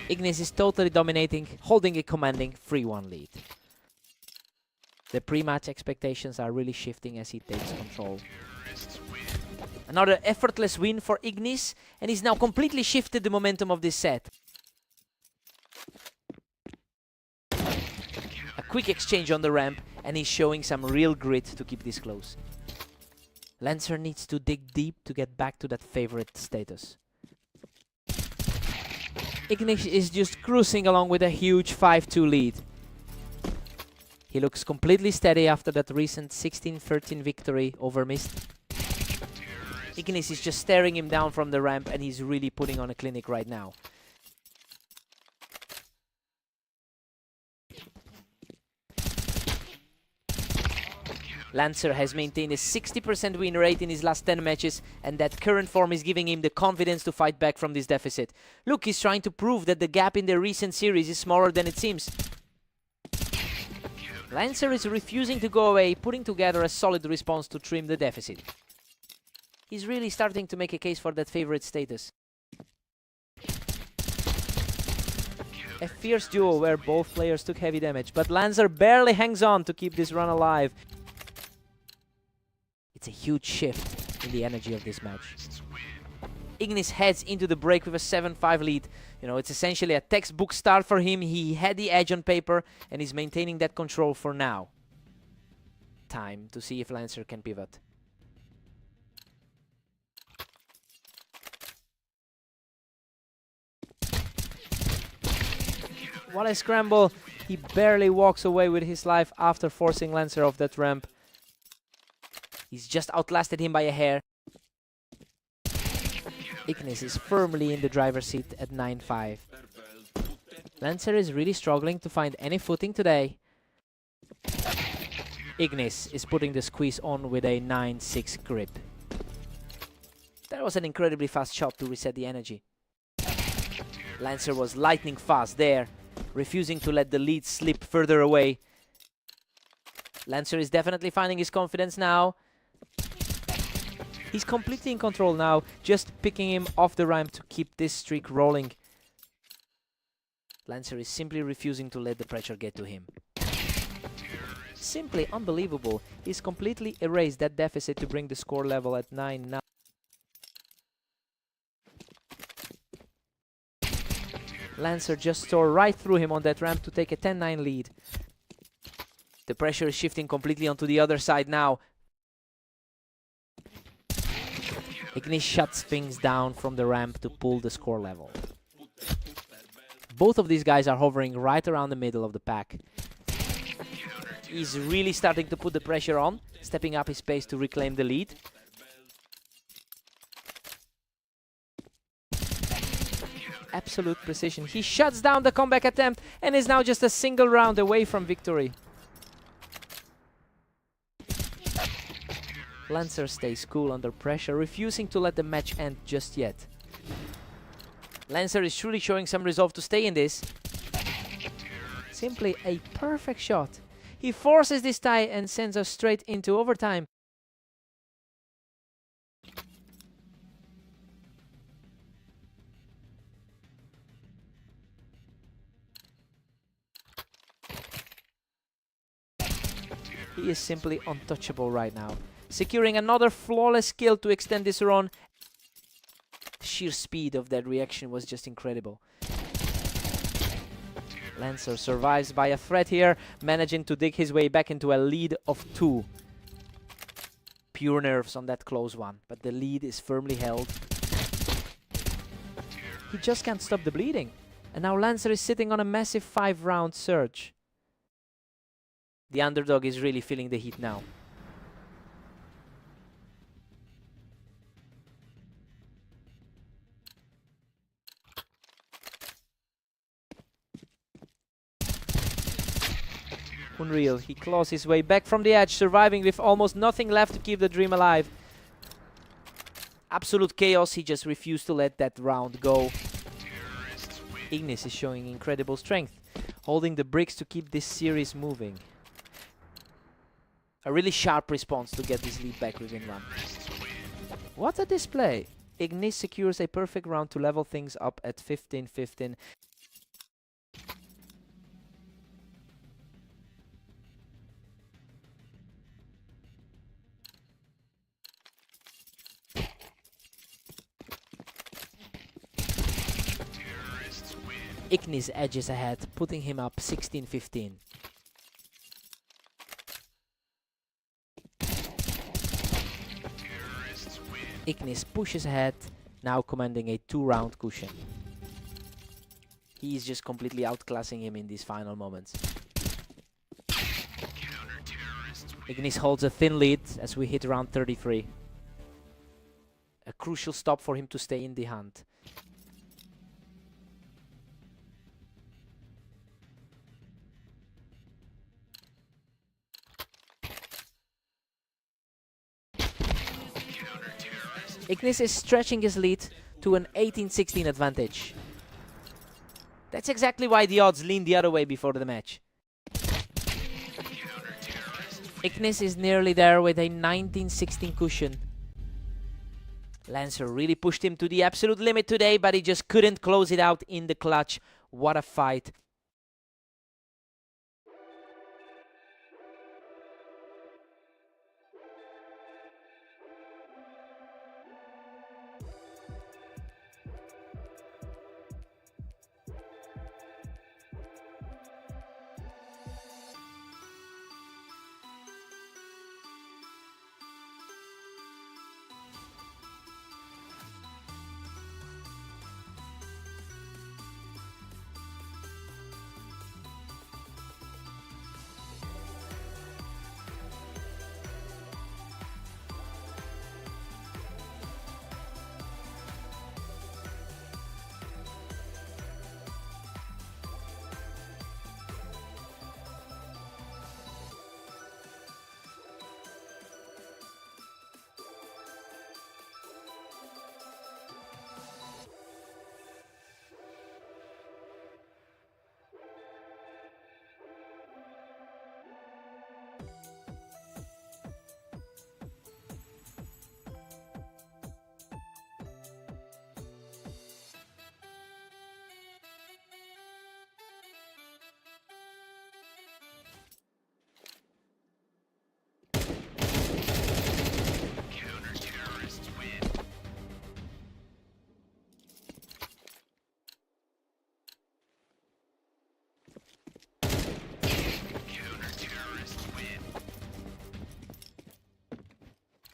Ignis is totally dominating, holding a commanding 3-1 lead. The pre-match expectations are really shifting as he takes control. Another effortless win for Ignis, and he's now completely shifted the momentum of this set. A quick exchange on the ramp, and he's showing some real grit to keep this close. Lancer needs to dig deep to get back to that favorite status. Ignis is just cruising along with a huge 5-2 lead. He looks completely steady after that recent 16-13 victory over Mist. Ignis is just staring him down from the ramp, and he's really putting on a clinic right now. Lancer has maintained a 60% win rate in his last 10 matches, and that current form is giving him the confidence to fight back from this deficit. Look, he's trying to prove that the gap in the recent series is smaller than it seems. Lancer is refusing to go away, putting together a solid response to trim the deficit. He's really starting to make a case for that favorite status. A fierce duo where both players took heavy damage, but Lancer barely hangs on to keep this run alive. It's a huge shift in the energy of this match. Ignis heads into the break with a 7-5 lead. You know, it's essentially a textbook start for him. He had the edge on paper and is maintaining that control for now. Time to see if Lancer can pivot. What a scramble! He barely walks away with his life after forcing Lancer off that ramp. He's just outlasted him by a hair. Ignis is firmly in the driver's seat at 9-5. Lancer is really struggling to find any footing today. Ignis is putting the squeeze on with a 9-6 grip. That was an incredibly fast shot to reset the energy. Lancer was lightning fast there, refusing to let the lead slip further away. Lancer is definitely finding his confidence now. He's completely in control now, just picking him off the ramp to keep this streak rolling. Lancer is simply refusing to let the pressure get to him. Simply unbelievable. He's completely erased that deficit to bring the score level at 9-9. Lancer just tore right through him on that ramp to take a 10-9 lead. The pressure is shifting completely onto the other side now. Ignis shuts things down from the ramp to pull the score level. Both of these guys are hovering right around the middle of the pack. He's really starting to put the pressure on, stepping up his pace to reclaim the lead. Absolute precision. He shuts down the comeback attempt and is now just a single round away from victory. Lancer stays cool under pressure, refusing to let the match end just yet. Lancer is truly showing some resolve to stay in this. Simply a perfect shot. He forces this tie and sends us straight into overtime. He is simply untouchable right now, securing another flawless kill to extend this run. The sheer speed of that reaction was just incredible. Lancer survives by a threat here, managing to dig his way back into a lead of 2. Pure nerves on that close one, but the lead is firmly held. He just can't stop the bleeding, and now Lancer is sitting on a massive 5-round surge. The underdog is really feeling the heat now. Unreal, he claws his way back from the edge, surviving with almost nothing left to keep the dream alive. Absolute chaos, he just refused to let that round go. Ignis is showing incredible strength, holding the bricks to keep this series moving. A really sharp response to get this lead back within one. What a display! Ignis secures a perfect round to level things up at 15-15. Ignis edges ahead, putting him up 16-15. Ignis pushes ahead, now commanding a 2-round cushion. He is just completely outclassing him in these final moments. Ignis holds a thin lead as we hit round 33. A crucial stop for him to stay in the hunt. Ignis is stretching his lead to an 18-16 advantage. That's exactly why the odds leaned the other way before the match. Ignis is nearly there with a 19-16 cushion. Lancer really pushed him to the absolute limit today, but he just couldn't close it out in the clutch. What a fight.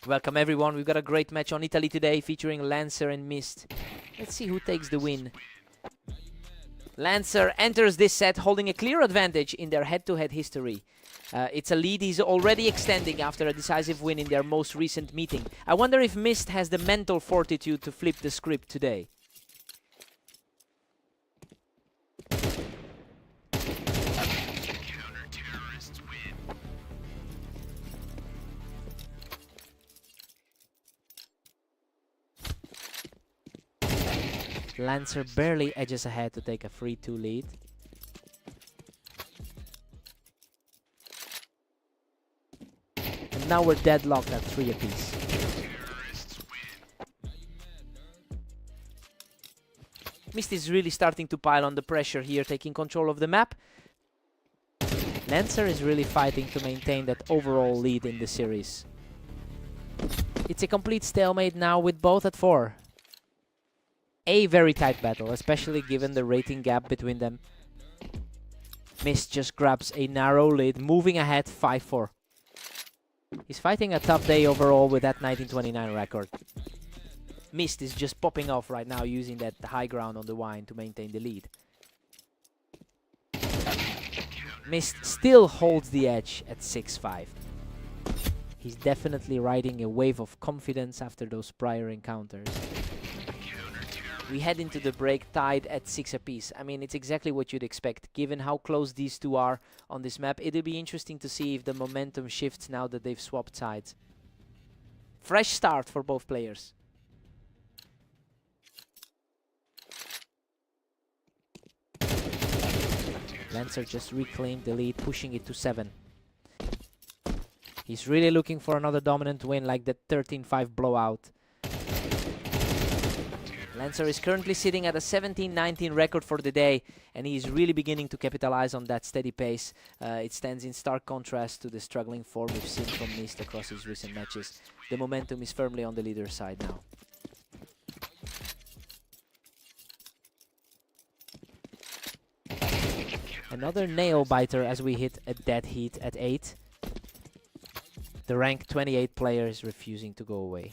Welcome everyone, we've got a great match on Italy today featuring Lancer and Mist. Let's see who takes the win. Lancer enters this set holding a clear advantage in their head-to-head history. It's a lead he's already extending after a decisive win in their most recent meeting. I wonder if Mist has the mental fortitude to flip the script today. Lancer barely edges ahead to take a 3-2 lead. And now we're deadlocked at 3 apiece. Mist is really starting to pile on the pressure here, taking control of the map. Lancer is really fighting to maintain that overall lead in the series. It's a complete stalemate now with both at 4. A very tight battle, especially given the rating gap between them. Mist just grabs a narrow lead, moving ahead 5-4. He's fighting a tough day overall with that 1929 record. Mist is just popping off right now, using that high ground on the wine to maintain the lead. Mist still holds the edge at 6-5. He's definitely riding a wave of confidence after those prior encounters. We head into the break tied at 6 apiece. I mean, it's exactly what you'd expect. Given how close these two are on this map, it'll be interesting to see if the momentum shifts now that they've swapped sides. Fresh start for both players. Lancer just reclaimed the lead, pushing it to 7. He's really looking for another dominant win like the 13-5 blowout. Lancer is currently sitting at a 17-19 record for the day, and he's really beginning to capitalize on that steady pace. It stands in stark contrast to the struggling form we've seen from Mist across his recent matches. The momentum is firmly on the leader's side now. Another nail-biter as we hit a dead heat at 8. The rank 28 player is refusing to go away.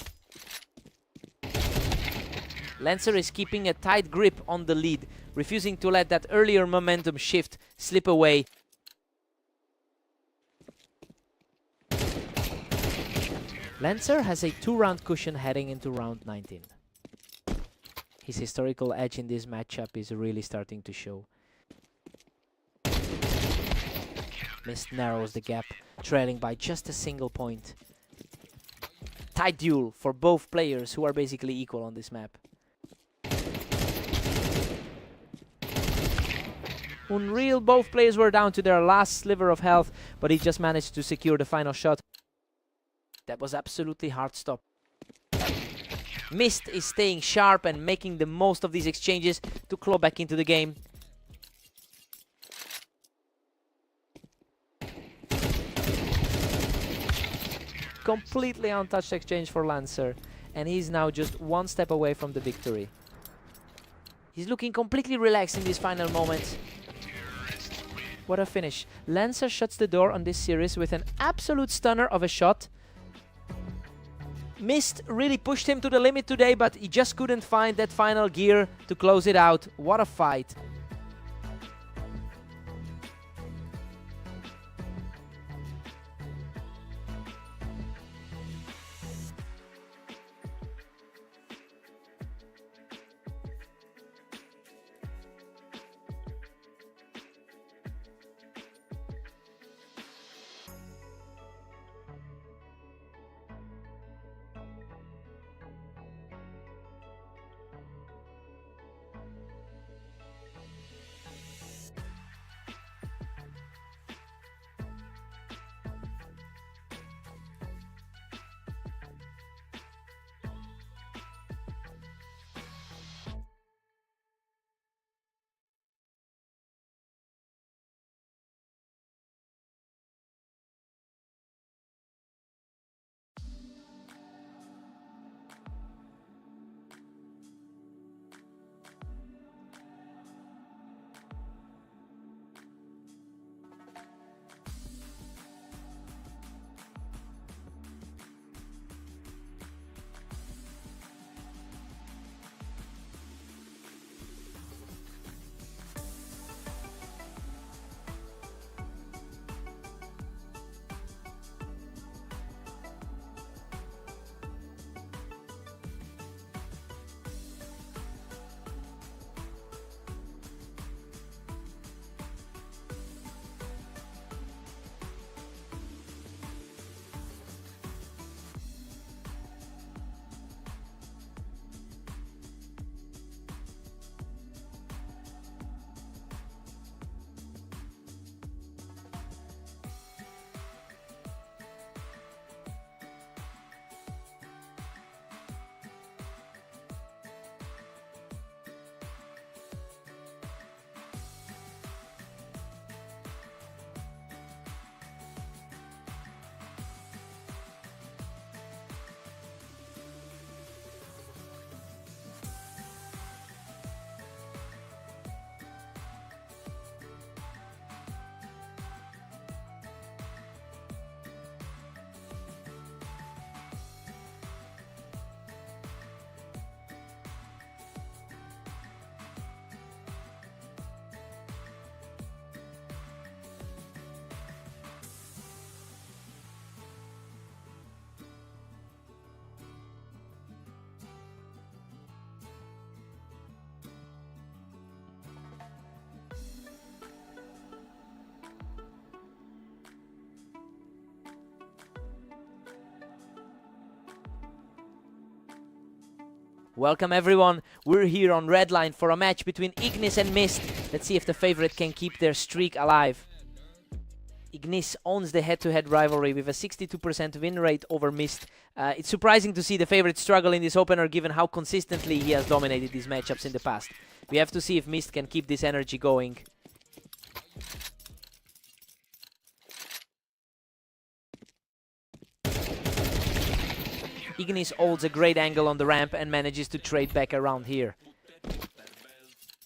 Lancer is keeping a tight grip on the lead, refusing to let that earlier momentum shift slip away. Lancer has a 2-round cushion heading into round 19. His historical edge in this matchup is really starting to show. Mist narrows the gap, trailing by just a single point. tight duel for both players who are basically equal on this map. Unreal, both players were down to their last sliver of health, but he just managed to secure the final shot. That was absolutely hard stop. Mist is staying sharp and making the most of these exchanges to claw back into the game. Completely untouched exchange for Lancer, and he's now just one step away from the victory. He's looking completely relaxed in these final moments. What a finish. Lancer shuts the door on this series with an absolute stunner of a shot. Mist really pushed him to the limit today, but he just couldn't find that final gear to close it out. What a fight. Welcome everyone, we're here on Redline for a match between Ignis and Mist. Let's see if the favorite can keep their streak alive. Ignis owns the head-to-head rivalry with a 62% win rate over Mist. It's surprising to see the favorite struggle in this opener given how consistently he has dominated these matchups in the past. We have to see if Mist can keep this energy going. Ignis holds a great angle on the ramp and manages to trade back around here.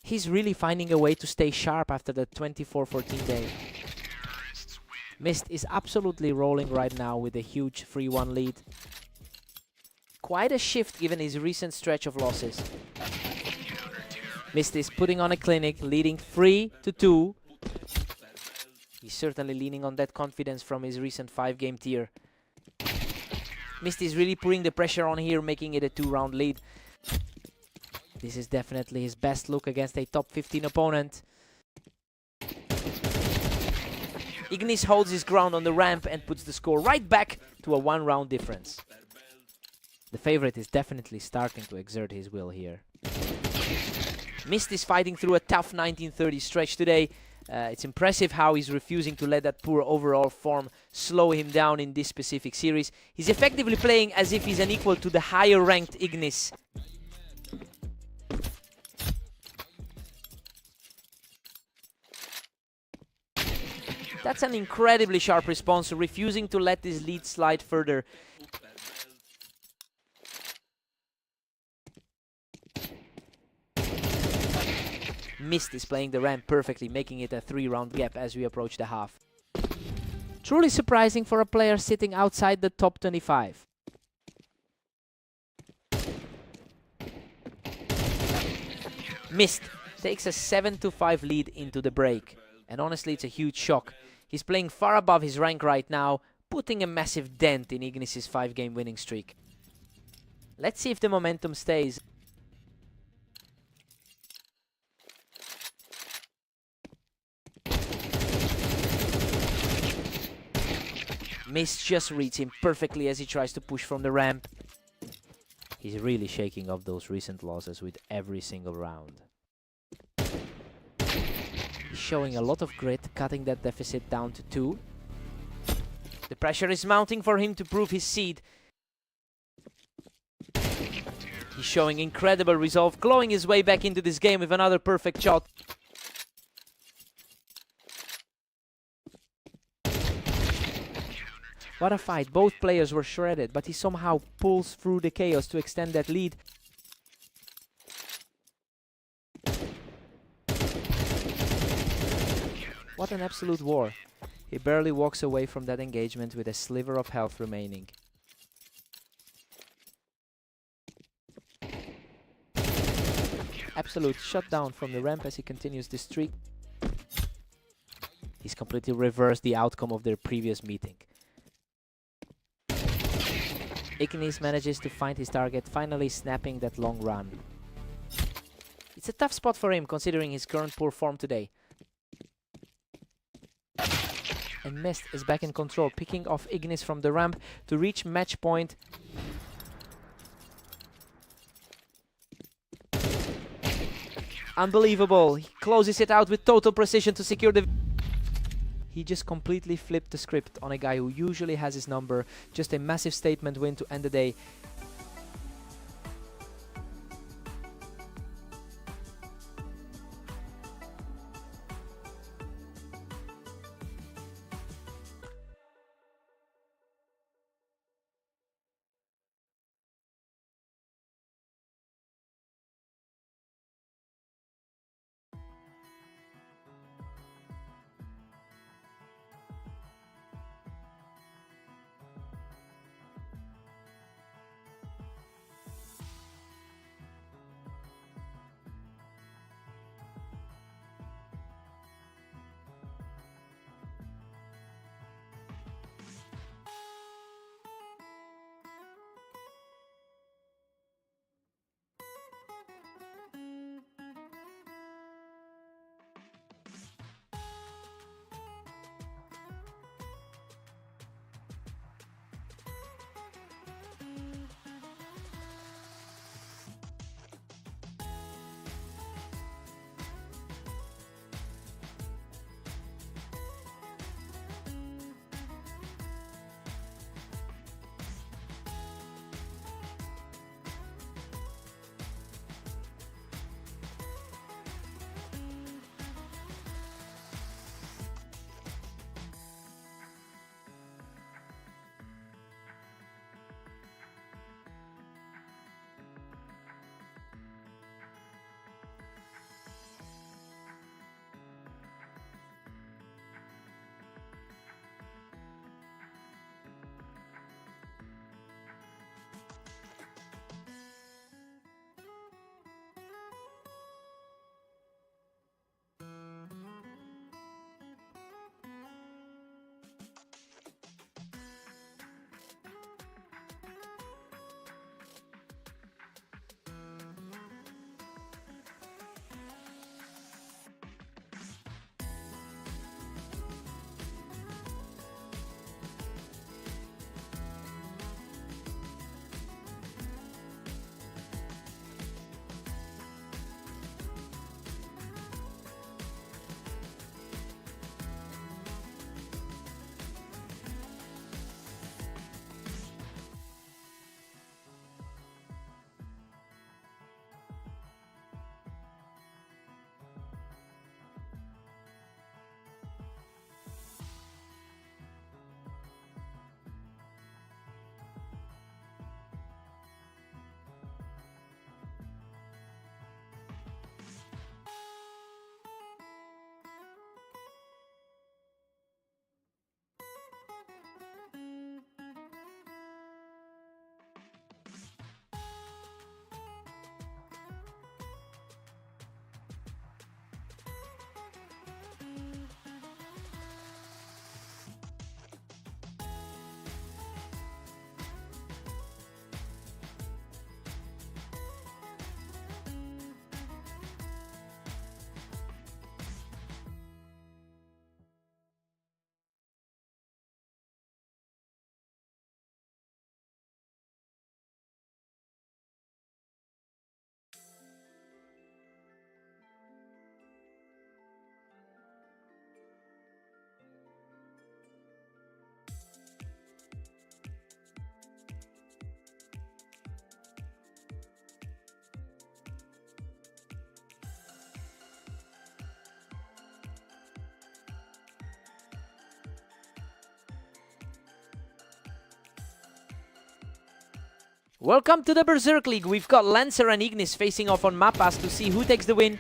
He's really finding a way to stay sharp after the 24-14 day. Mist is absolutely rolling right now with a huge 3-1 lead. Quite a shift given his recent stretch of losses. Mist is putting on a clinic, leading 3-2. He's certainly leaning on that confidence from his recent 5-game tier. Mist is really putting the pressure on here, making it a 2-round lead. This is definitely his best look against a top 15 opponent. Ignis holds his ground on the ramp and puts the score right back to a 1-round difference. The favorite is definitely starting to exert his will here. Mist is fighting through a tough 1930 stretch today. It's impressive how he's refusing to let that poor overall form slow him down in this specific series. He's effectively playing as if he's an equal to the higher ranked Ignis. That's an incredibly sharp response, refusing to let this lead slide further. Mist is playing the ramp perfectly, making it a 3-round gap as we approach the half. Truly surprising for a player sitting outside the top 25. Mist takes a 7-5 lead into the break. And honestly, it's a huge shock. He's playing far above his rank right now, putting a massive dent in Ignis' 5-game winning streak. Let's see if the momentum stays. Mist just reads him perfectly as he tries to push from the ramp. He's really shaking off those recent losses with every single round. He's showing a lot of grit, cutting that deficit down to 2. The pressure is mounting for him to prove his seed. He's showing incredible resolve, clawing his way back into this game with another perfect shot. What a fight. Both players were shredded, but he somehow pulls through the chaos to extend that lead. What an absolute war. He barely walks away from that engagement with a sliver of health remaining. Absolute shutdown from the ramp as he continues this streak. He's completely reversed the outcome of their previous meeting. Ignis manages to find his target, finally snapping that long run. It's a tough spot for him considering his current poor form today. And Mist is back in control, picking off Ignis from the ramp to reach match point. Unbelievable. He closes it out with total precision to secure the... He just completely flipped the script on a guy who usually has his number. Just a massive statement win to end the day. Welcome to the Berserk League. We've got Lancer and Ignis facing off on Mappas to see who takes the win.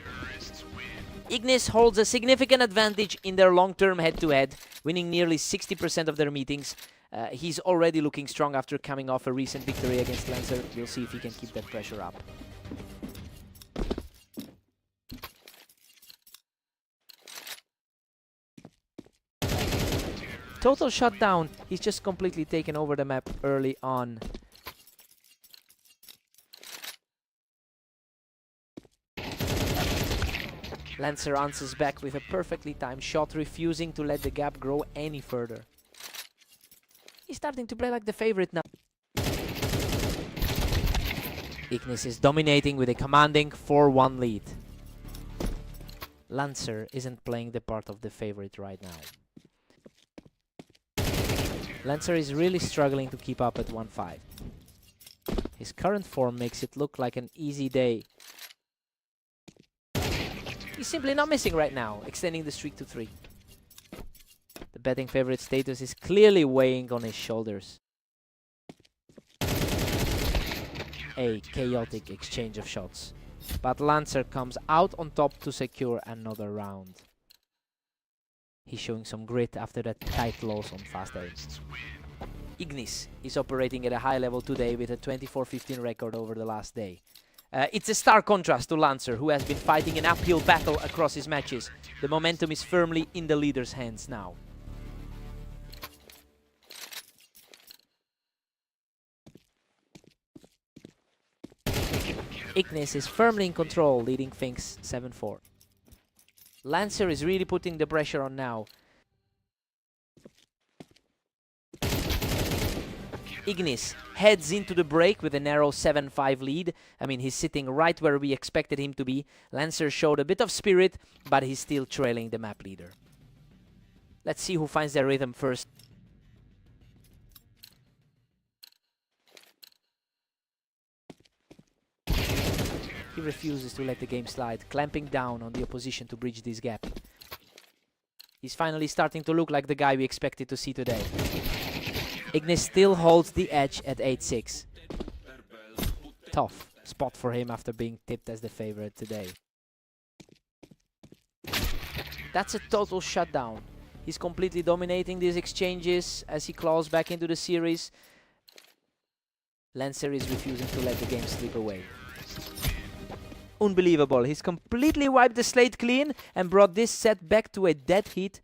Ignis holds a significant advantage in their long-term head-to-head, winning nearly 60% of their meetings. He's already looking strong after coming off a recent victory against Lancer. We'll see if he can keep that pressure up. Total shutdown. He's just completely taken over the map early on. Lancer answers back with a perfectly timed shot, refusing to let the gap grow any further. He's starting to play like the favorite now. Ignis is dominating with a commanding 4-1 lead. Lancer isn't playing the part of the favorite right now. Lancer is really struggling to keep up at 1-5. His current form makes it look like an easy day. He's simply not missing right now, extending the streak to 3. The betting favorite status is clearly weighing on his shoulders. A chaotic exchange of shots, but Lancer comes out on top to secure another round. He's showing some grit after that tight loss on fast aim. Ignis is operating at a high level today with a 24-15 record over the last day. It's a stark contrast to Lancer, who has been fighting an uphill battle across his matches. The momentum is firmly in the leader's hands now. Ignis is firmly in control, leading things 7-4. Lancer is really putting the pressure on now. Ignis heads into the break with a narrow 7-5 lead. I mean, he's sitting right where we expected him to be. Lancer showed a bit of spirit, but he's still trailing the map leader. Let's see who finds their rhythm first. He refuses to let the game slide, clamping down on the opposition to bridge this gap. He's finally starting to look like the guy we expected to see today. Ignis still holds the edge at 8-6. Tough spot for him after being tipped as the favorite today. That's a total shutdown. He's completely dominating these exchanges as he claws back into the series. Lancer is refusing to let the game slip away. Unbelievable. He's completely wiped the slate clean and brought this set back to a dead heat.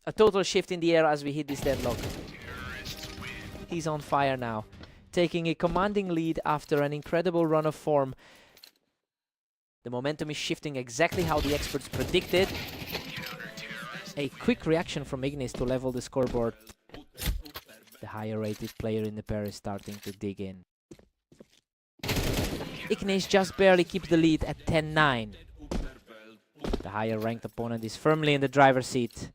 A total shift in the air as we hit this deadlock. He's on fire now, taking a commanding lead after an incredible run of form. The momentum is shifting exactly how the experts predicted. A quick reaction from Ignis to level the scoreboard. The higher rated player in the pair is starting to dig in. Ignis just barely keeps the lead at 10-9. The higher ranked opponent is firmly in the driver's seat.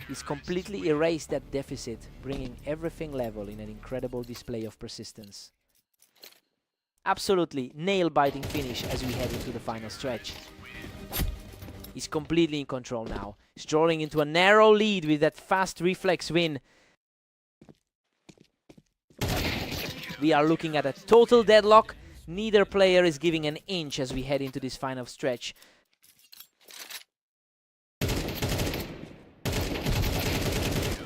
He's completely erased that deficit, bringing everything level in an incredible display of persistence. Absolutely nail-biting finish as we head into the final stretch. He's completely in control now, strolling into a narrow lead with that fast reflex win. We are looking at a total deadlock. Neither player is giving an inch as we head into this final stretch.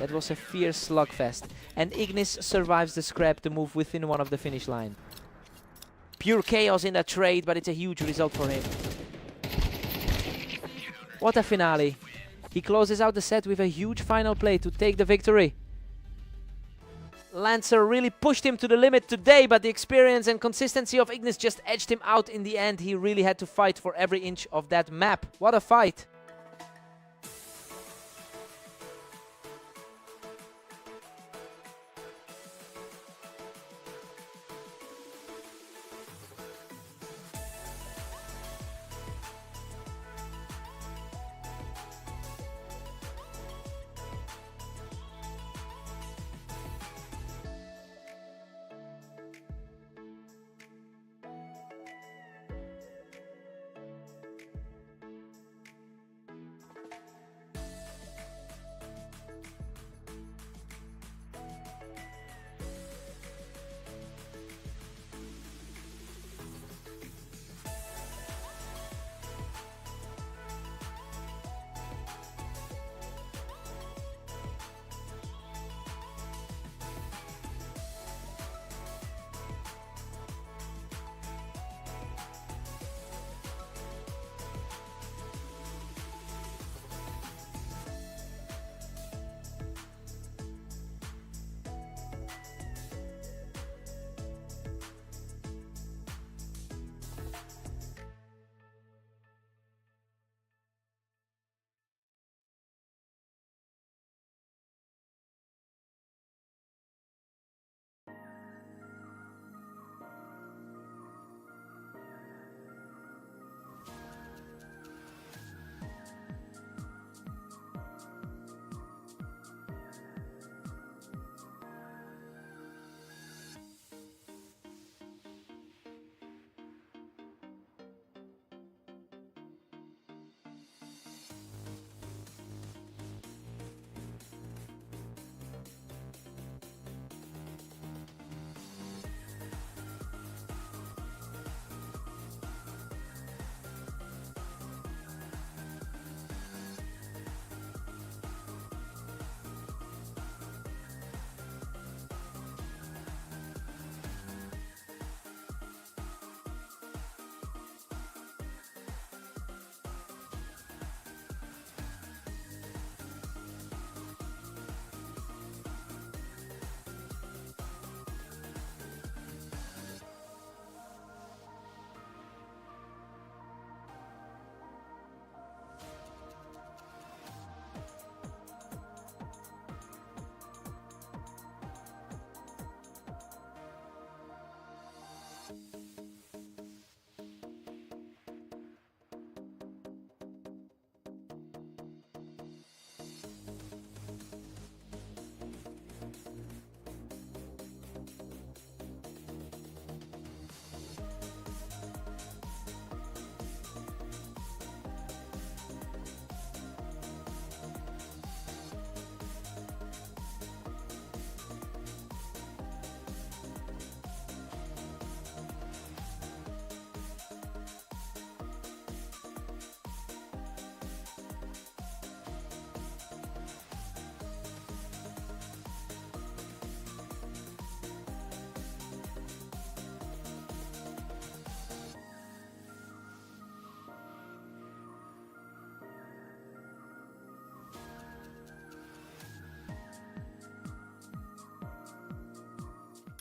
That was a fierce slugfest, and Ignis survives the scrap to move within one of the finish line. Pure chaos in that trade, but it's a huge result for him. What a finale. He closes out the set with a huge final play to take the victory. Lancer really pushed him to the limit today, but the experience and consistency of Ignis just edged him out in the end. He really had to fight for every inch of that map. What a fight.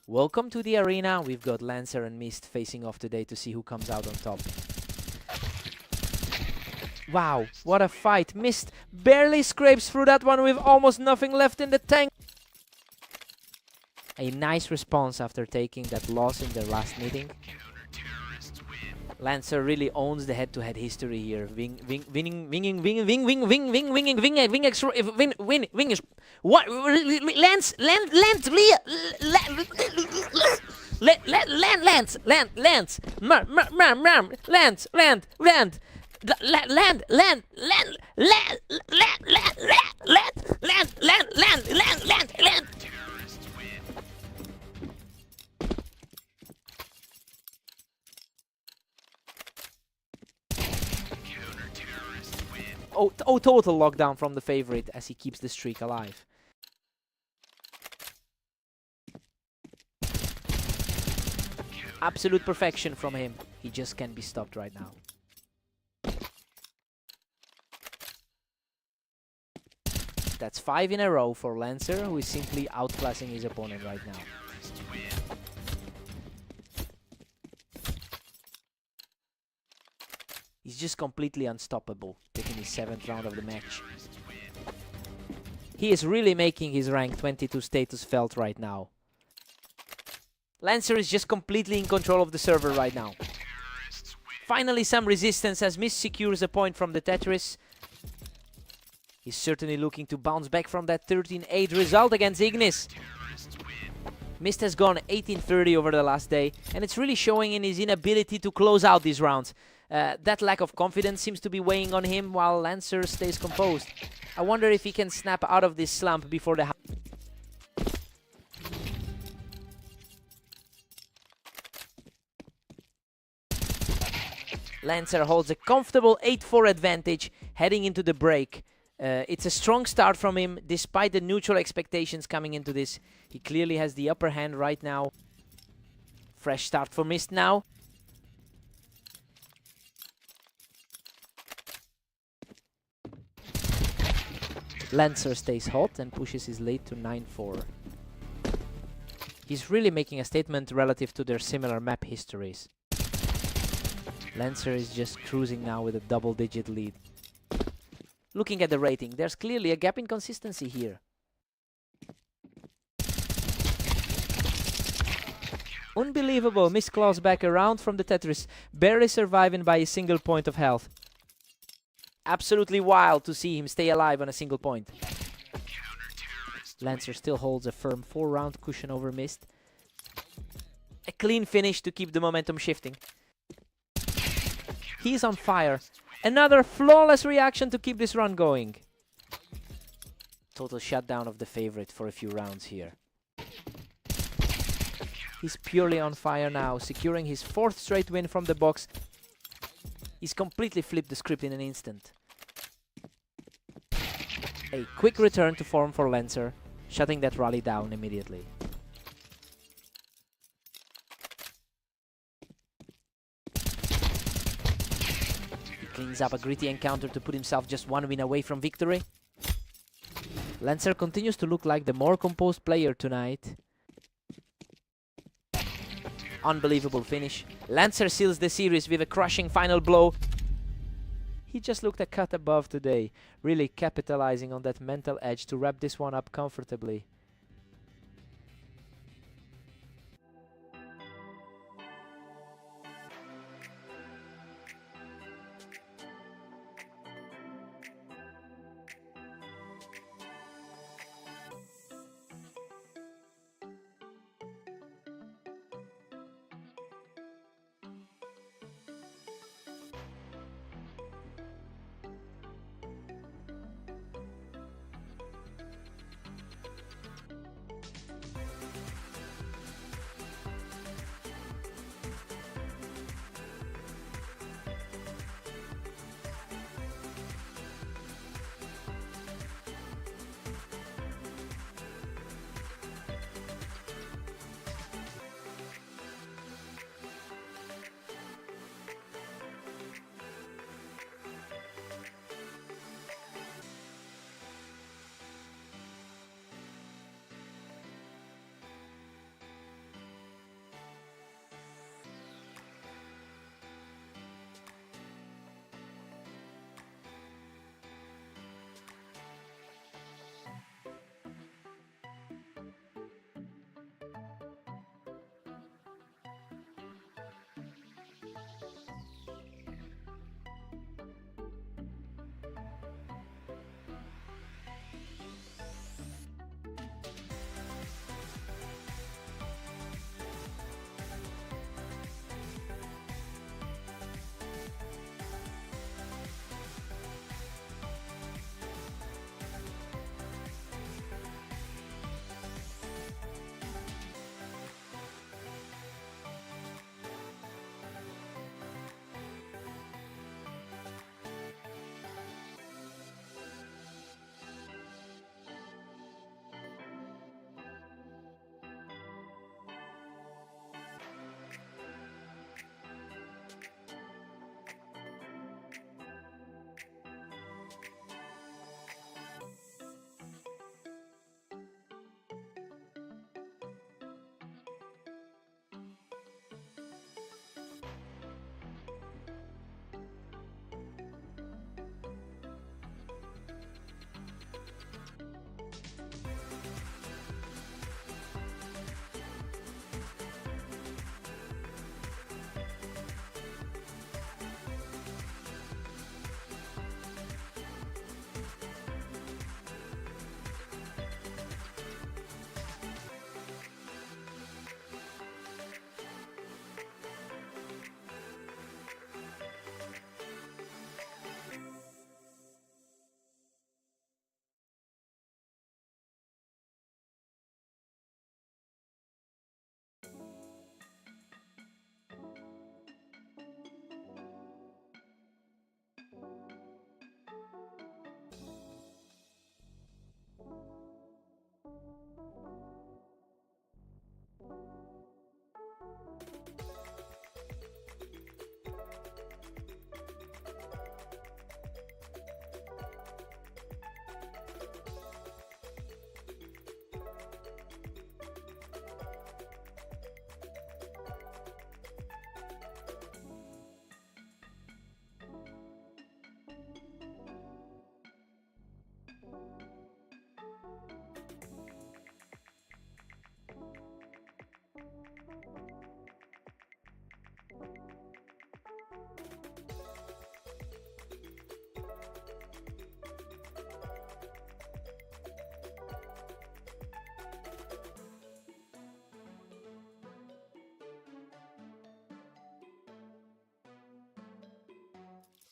Welcome to the arena. We've got Lancer and Mist facing off today to see who comes out on top. Wow, what a fight. Mist barely scrapes through that one with almost nothing left in the tank. A nice response after taking that loss in their last meeting. Lancer really owns the head-to-head history here. Oh, total lockdown from the favorite as he keeps the streak alive. Absolute perfection from him. He just can't be stopped right now. That's 5 in a row for Lancer, who is simply outclassing his opponent right now. He's just completely unstoppable, taking his 7th round of the match. He is really making his rank 22 status felt right now. Lancer is just completely in control of the server right now. Finally some resistance as Mist secures a point from the Tetris. He's certainly looking to bounce back from that 13-8 result against Ignis. Mist has gone 18-30 over the last day, and it's really showing in his inability to close out these rounds. That lack of confidence seems to be weighing on him while Lancer stays composed. I wonder if he can snap out of this slump before the... Lancer holds a comfortable 8-4 advantage heading into the break. It's a strong start from him, despite the neutral expectations coming into this. He clearly has the upper hand right now. Fresh start for Mist now. Lancer stays hot and pushes his lead to 9-4. He's really making a statement relative to their similar map histories. Lancer is just cruising now with a double-digit lead. Looking at the rating, there's clearly a gap in consistency here. Unbelievable, Mist claws back around from the Tetris, barely surviving by a single point of health. Absolutely wild to see him stay alive on a single point. Lancer still holds a firm 4-round cushion over Mist. A clean finish to keep the momentum shifting. He's on fire. Another flawless reaction to keep this run going. Total shutdown of the favorite for a few rounds here. He's purely on fire now, securing his 4th straight win from the box. He's completely flipped the script in an instant. A quick return to form for Lancer, shutting that rally down immediately. He cleans up a gritty encounter to put himself just 1 win away from victory. Lancer continues to look like the more composed player tonight. Unbelievable finish. Lancer seals the series with a crushing final blow. He just looked a cut above today, really capitalizing on that mental edge to wrap this one up comfortably.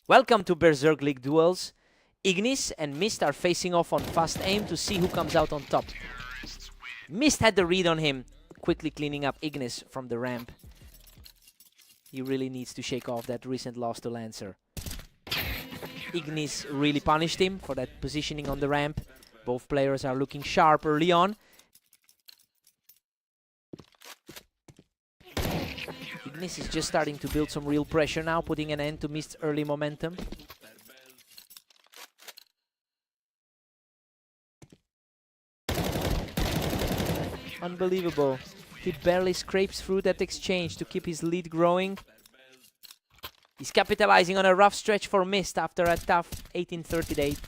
Welcome to Berserk League duels. Ignis and Mist are facing off on fast aim to see who comes out on top. Mist had the read on him, quickly cleaning up Ignis from the ramp. He really needs to shake off that recent loss to Lancer. Ignis really punished him for that positioning on the ramp. Both players are looking sharp early on. Ignis is just starting to build some real pressure now, putting an end to Mist's early momentum. Unbelievable. He barely scrapes through that exchange to keep his lead growing. He's capitalizing on a rough stretch for Mist after a tough 1838.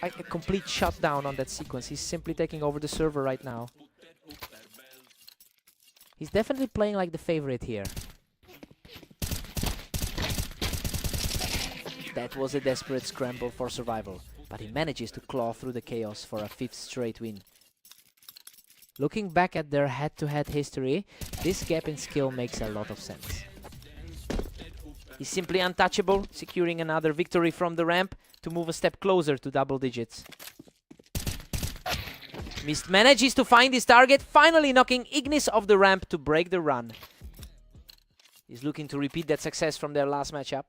A complete shutdown on that sequence. He's simply taking over the server right now. He's definitely playing like the favorite here. That was a desperate scramble for survival, but he manages to claw through the chaos for a 5th straight win. Looking back at their head-to-head history, this gap in skill makes a lot of sense. He's simply untouchable, securing another victory from the ramp to move a step closer to double digits. Mist manages to find his target, finally knocking Ignis off the ramp to break the run. He's looking to repeat that success from their last matchup.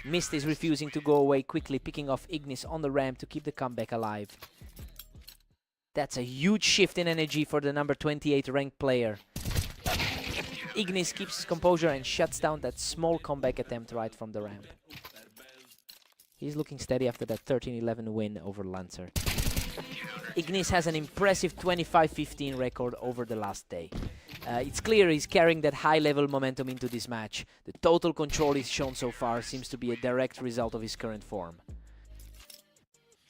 Mist is refusing to go away, quickly picking off Ignis on the ramp to keep the comeback alive. That's a huge shift in energy for the number 28 ranked player. Ignis keeps his composure and shuts down that small comeback attempt right from the ramp. He's looking steady after that 13-11 win over Lancer. Ignis has an impressive 25-15 record over the last day. It's clear he's carrying that high-level momentum into this match. The total control he's shown so far seems to be a direct result of his current form.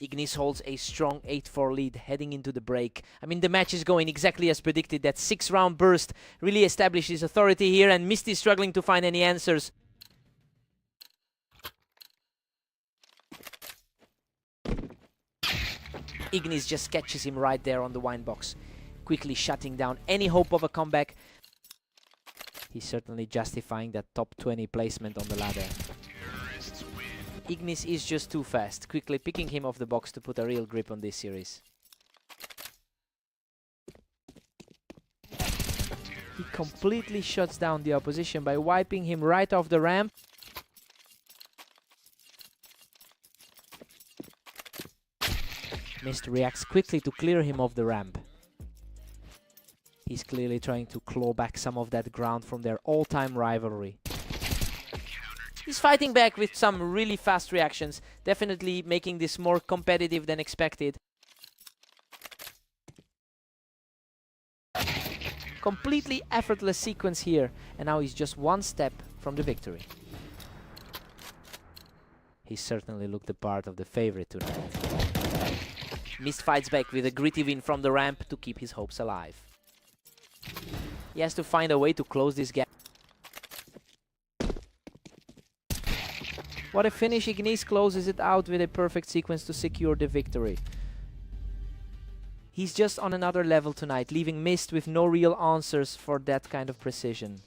Ignis holds a strong 8-4 lead heading into the break. I mean, the match is going exactly as predicted. That 6-round burst really established his authority here, and Mist is struggling to find any answers. Ignis just catches him right there on the wine box, quickly shutting down any hope of a comeback. He's certainly justifying that top 20 placement on the ladder. Ignis is just too fast, quickly picking him off the box to put a real grip on this series. He completely shuts down the opposition by wiping him right off the ramp. Mist reacts quickly to clear him off the ramp. He's clearly trying to claw back some of that ground from their all-time rivalry. He's fighting back with some really fast reactions, definitely making this more competitive than expected. Completely effortless sequence here, and now he's just one step from the victory. He certainly looked the part of the favorite tonight. Mist fights back with a gritty win from the ramp to keep his hopes alive. He has to find a way to close this gap. What a finish. Ignis closes it out with a perfect sequence to secure the victory. He's just on another level tonight, leaving Mist with no real answers for that kind of precision.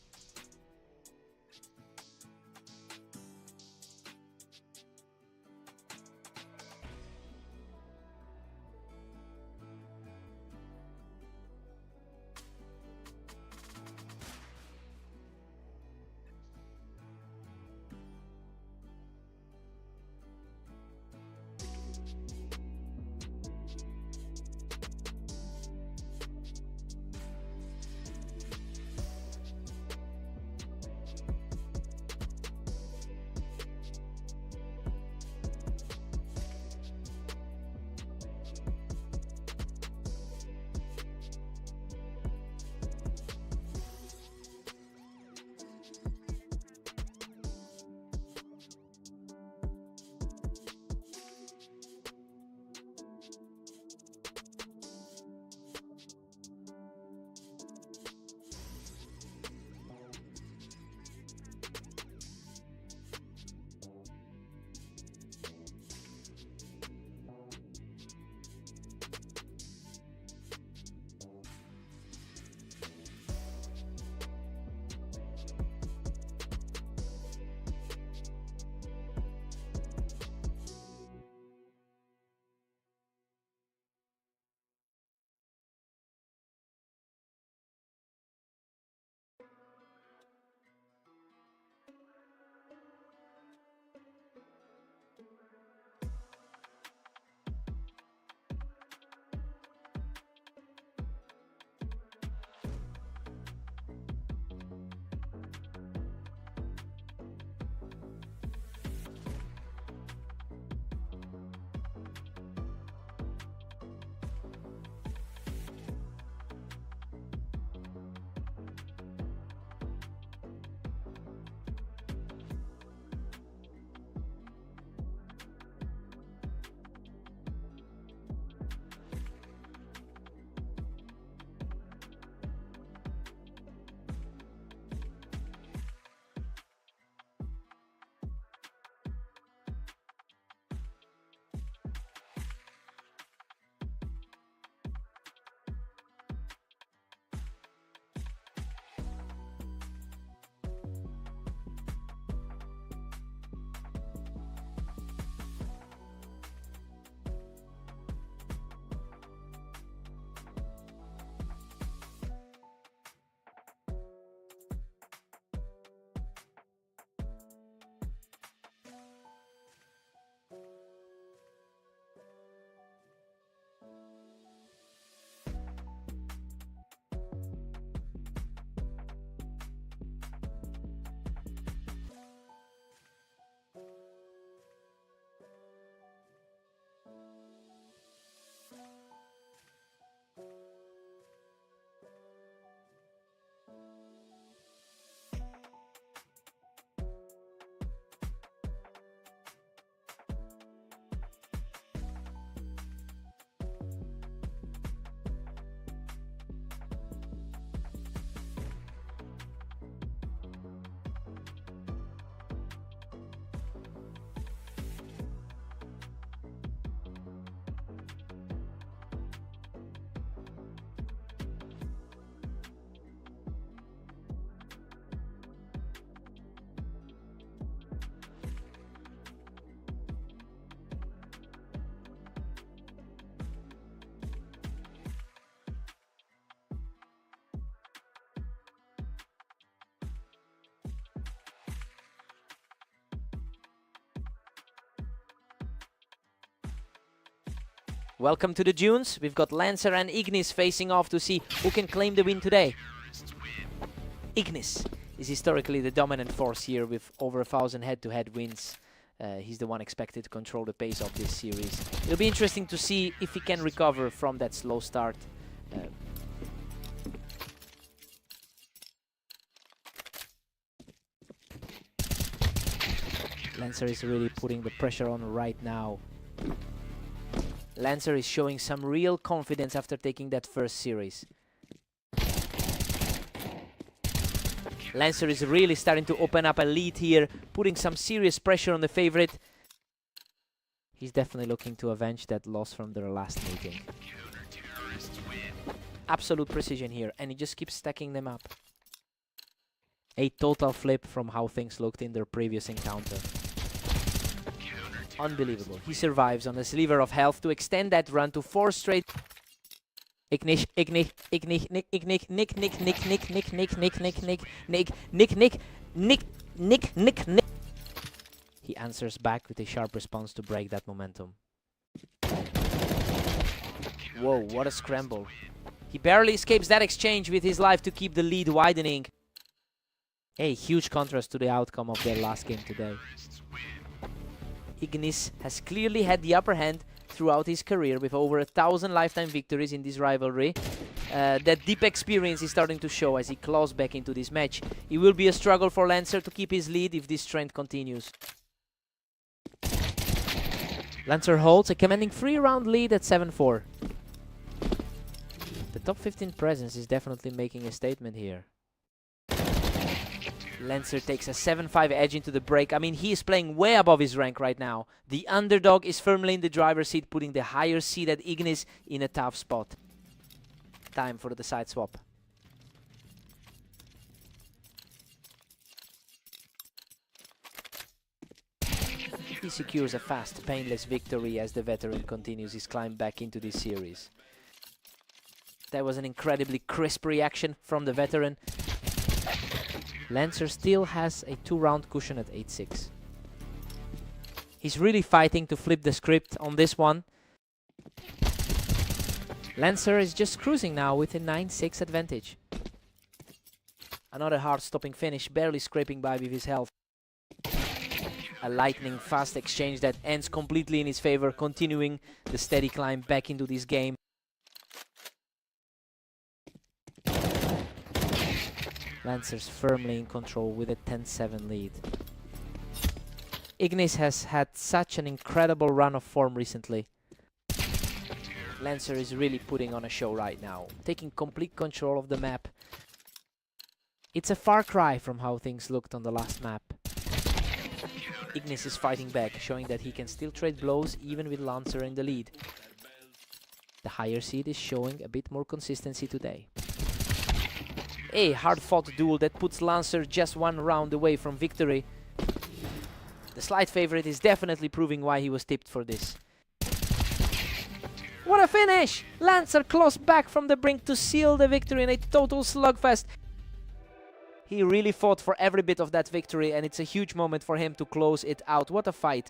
Welcome to the Dunes. We've got Lancer and Ignis facing off to see who can claim the win today. Ignis is historically the dominant force here with over 1,000 head-to-head wins. He's the one expected to control the pace of this series. It'll be interesting to see if he can recover from that slow start. Lancer is really putting the pressure on right now. Lancer is showing some real confidence after taking that first series. Lancer is really starting to open up a lead here, putting some serious pressure on the favorite. He's definitely looking to avenge that loss from their last meeting. Absolute precision here, and he just keeps stacking them up. A total flip from how things looked in their previous encounter. Unbelievable. He survives on a sliver of health to extend that run to 4 straight. Ignis, Ignis, Ignis, Nick, Nick, Nick, Nick, Nick, Nick, Nick, Nick, Nick, Nick, Nick, Nick, Nick, Nick, Nick, Nick, Nick. He answers back with a sharp response to break that momentum. Whoa, what a scramble. He barely escapes that exchange with his life to keep the lead widening. A huge contrast to the outcome of their last game today. Ignis has clearly had the upper hand throughout his career with over 1,000 lifetime victories in this rivalry. That deep experience is starting to show as he claws back into this match. It will be a struggle for Lancer to keep his lead if this trend continues. Lancer holds a commanding 3-round lead at 7-4. The top 15 presence is definitely making a statement here. Lancer takes a 7-5 edge into the break. I mean, he is playing way above his rank right now. The underdog is firmly in the driver's seat, putting the higher seeded Ignis in a tough spot. Time for the side swap. He secures a fast, painless victory as the veteran continues his climb back into this series. That was an incredibly crisp reaction from the veteran. Lancer still has a 2-round cushion at 8-6. He's really fighting to flip the script on this one. Lancer is just cruising now with a 9-6 advantage. Another hard-stopping finish, barely scraping by with his health. A lightning-fast exchange that ends completely in his favor, continuing the steady climb back into this game. Lancer's firmly in control with a 10-7 lead. Ignis has had such an incredible run of form recently. Lancer is really putting on a show right now, taking complete control of the map. It's a far cry from how things looked on the last map. Ignis is fighting back, showing that he can still trade blows even with Lancer in the lead. The higher seed is showing a bit more consistency today. A hard-fought duel that puts Lancer just 1 round away from victory. The slight favorite is definitely proving why he was tipped for this. What a finish! Lancer claws back from the brink to seal the victory in a total slugfest. He really fought for every bit of that victory, and it's a huge moment for him to close it out. What a fight.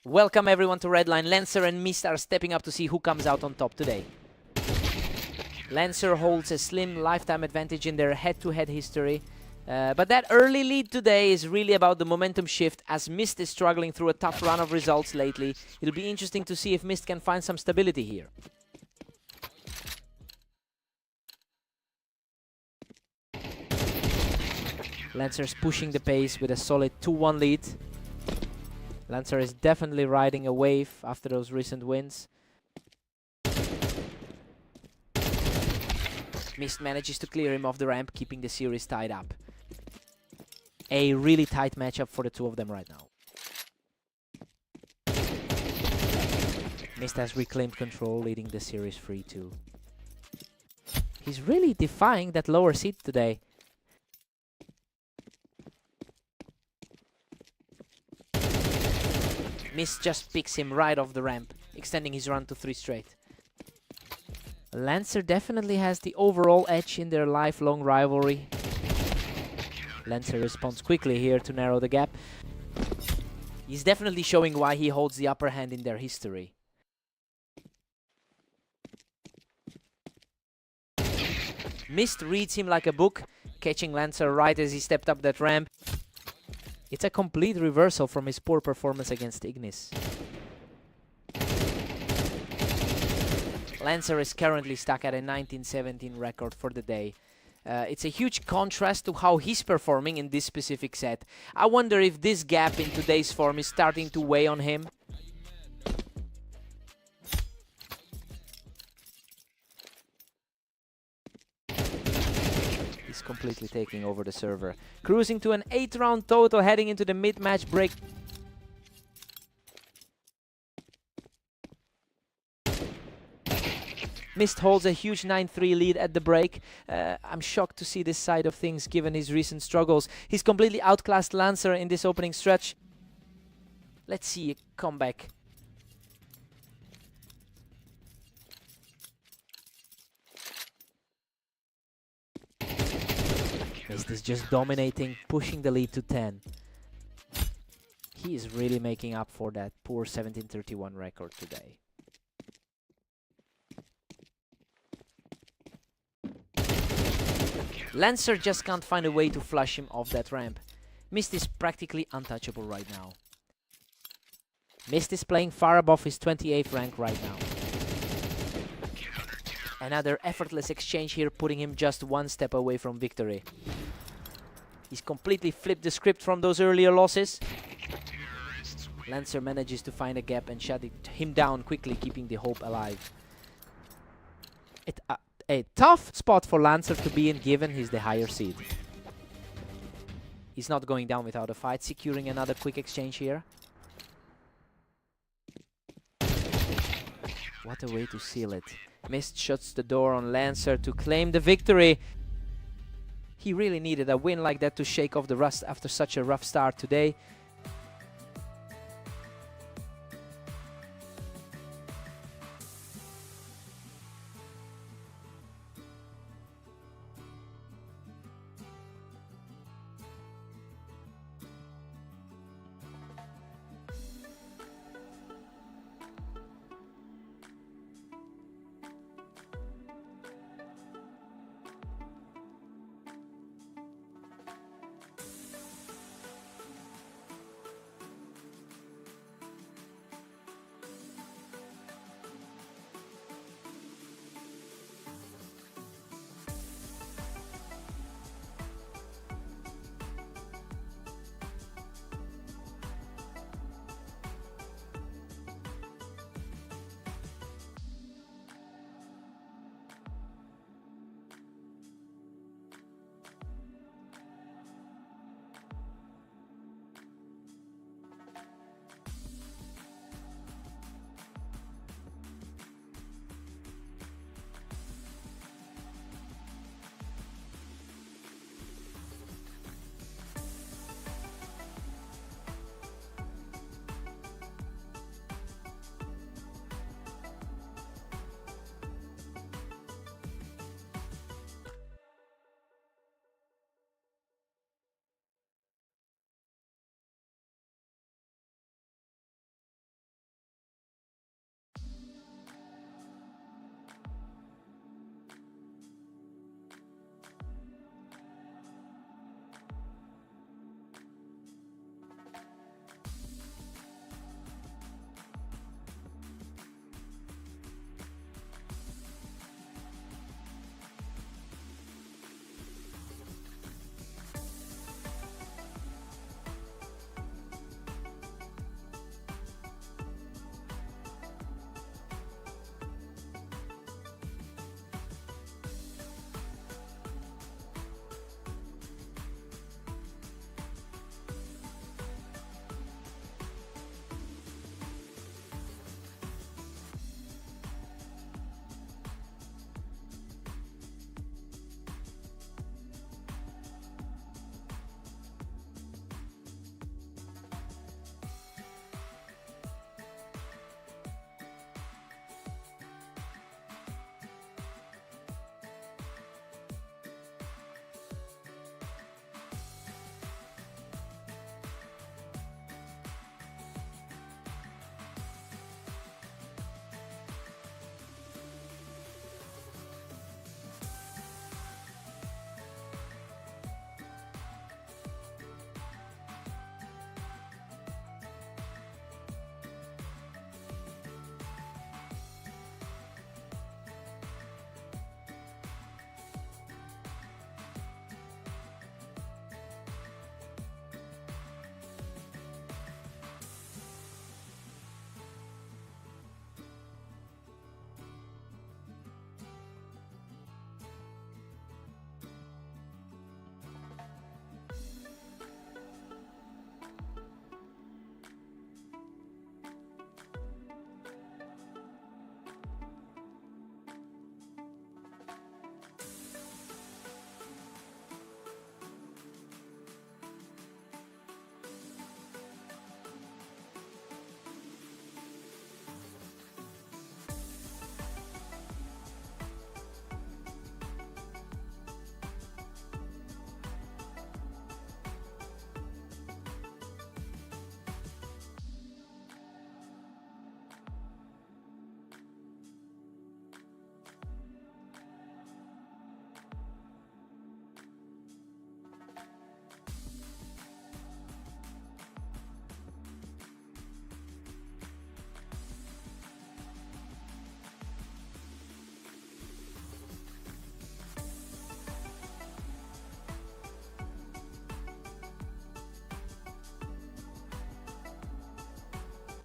Welcome everyone to Redline. Lancer and Mist are stepping up to see who comes out on top today. Lancer holds a slim lifetime advantage in their head-to-head history. But that early lead today is really about the momentum shift, as Mist is struggling through a tough run of results lately. It'll be interesting to see if Mist can find some stability here. Lancer's pushing the pace with a solid 2-1 lead. Lancer is definitely riding a wave after those recent wins. Mist manages to clear him off the ramp, keeping the series tied up. A really tight matchup for the two of them right now. Mist has reclaimed control, leading the series 3-2. He's really defying that lower seed today. Mist just picks him right off the ramp, extending his run to 3 straight. Lancer definitely has the overall edge in their lifelong rivalry. Lancer responds quickly here to narrow the gap. He's definitely showing why he holds the upper hand in their history. Mist reads him like a book, catching Lancer right as he stepped up that ramp. It's a complete reversal from his poor performance against Ignis. Lancer is currently stuck at a 19-17 record for the day. It's a huge contrast to how he's performing in this specific set. I wonder if this gap in today's form is starting to weigh on him. He's completely taking over the server. Cruising to an 8-round total, heading into the mid-match break. Mist holds a huge 9-3 lead at the break. I'm shocked to see this side of things given his recent struggles. He's completely outclassed Lancer in this opening stretch. Let's see a comeback. Mist is just dominating, pushing the lead to 10. He is really making up for that poor 17-31 record today. Lancer just can't find a way to flush him off that ramp. Mist is practically untouchable right now. Mist is playing far above his 28th rank right now. Another effortless exchange here, putting him just one step away from victory. He's completely flipped the script from those earlier losses. Lancer manages to find a gap and shut him down quickly, keeping the hope alive. A tough spot for Lancer to be in, given he's the higher seed. He's not going down without a fight, securing another quick exchange here. What a way to seal it. Mist shuts the door on Lancer to claim the victory. He really needed a win like that to shake off the rust after such a rough start today.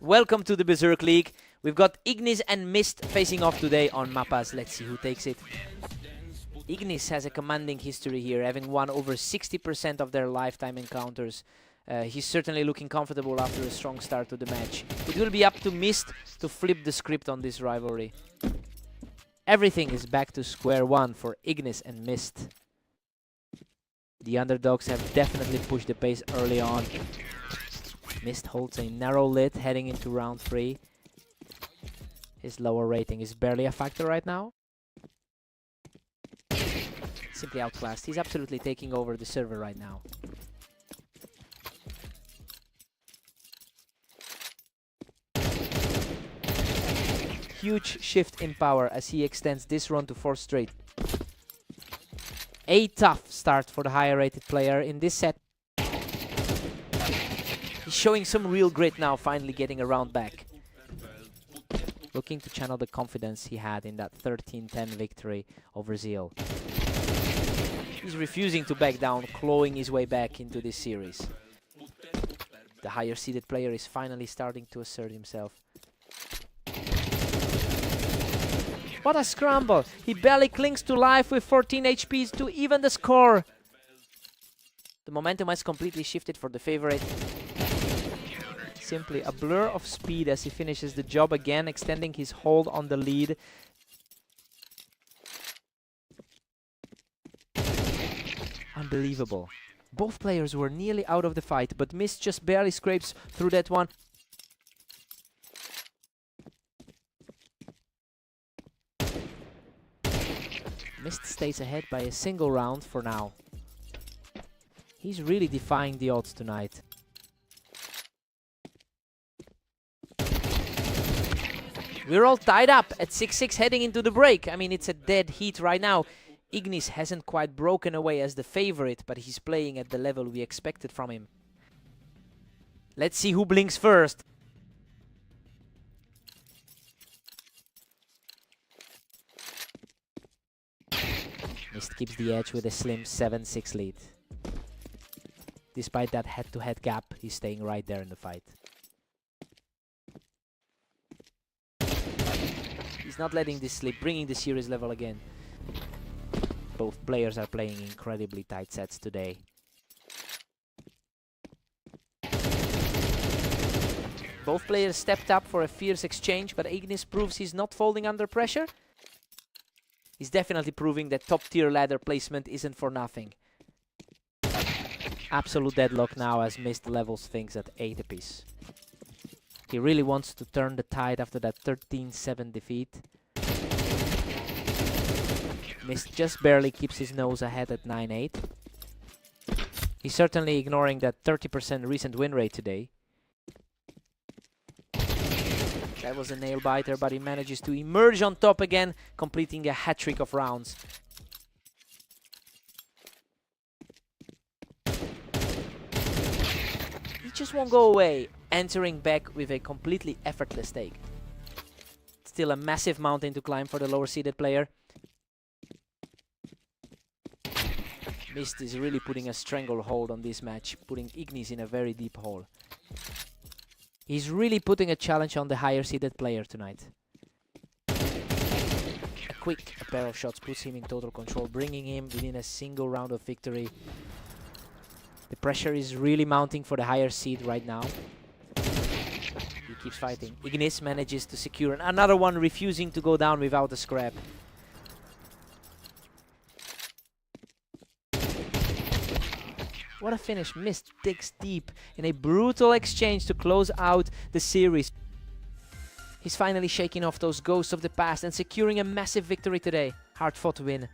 Welcome to the Berserk League. We've got Ignis and Mist facing off today on Mappas. Let's see who takes it. Ignis has a commanding history here, having won over 60% of their lifetime encounters. He's certainly looking comfortable after a strong start to the match. It will be up to Mist to flip the script on this rivalry. Everything is back to square one for Ignis and Mist. The underdogs have definitely pushed the pace early on. Mist holds a narrow lead heading into round 3. His lower rating is barely a factor right now. Simply outclassed. He's absolutely taking over the server right now. Huge shift in power as he extends this run to 4 straight. A tough start for the higher rated player in this set. He's showing some real grit now, finally getting a round back. Looking to channel the confidence he had in that 13-10 victory over Zeal. He's refusing to back down, clawing his way back into this series. The higher seeded player is finally starting to assert himself. What a scramble! He barely clings to life with 14 HPs to even the score. The momentum has completely shifted for the favorite. Simply a blur of speed as he finishes the job again, extending his hold on the lead. Unbelievable. Both players were nearly out of the fight, but Mist just barely scrapes through that one. Mist stays ahead by a single round for now. He's really defying the odds tonight. We're all tied up at 6-6 heading into the break. I mean, it's a dead heat right now. Ignis hasn't quite broken away as the favorite, but he's playing at the level we expected from him. Let's see who blinks first. Mist keeps the edge with a slim 7-6 lead. Despite that head-to-head gap, he's staying right there in the fight. He's not letting this slip, bringing the series level again. Both players are playing incredibly tight sets today. Both players stepped up for a fierce exchange, but Ignis proves he's not folding under pressure. He's definitely proving that top-tier ladder placement isn't for nothing. Absolute deadlock now as Mist levels things at 8 apiece. He really wants to turn the tide after that 13-7 defeat. Mist just barely keeps his nose ahead at 9-8. He's certainly ignoring that 30% recent win rate today. That was a nail-biter, but he manages to emerge on top again, completing a hat-trick of rounds. He just won't go away, entering back with a completely effortless take. Still a massive mountain to climb for the lower-seeded player. Mist is really putting a stranglehold on this match, putting Ignis in a very deep hole. He's really putting a challenge on the higher-seeded player tonight. A quick pair of shots puts him in total control, bringing him within a single round of victory. The pressure is really mounting for the higher seed right now. He keeps fighting. Ignis manages to secure another one, refusing to go down without a scrap. What a finish. Mist digs deep in a brutal exchange to close out the series. He's finally shaking off those ghosts of the past and securing a massive victory today. Hard-fought win.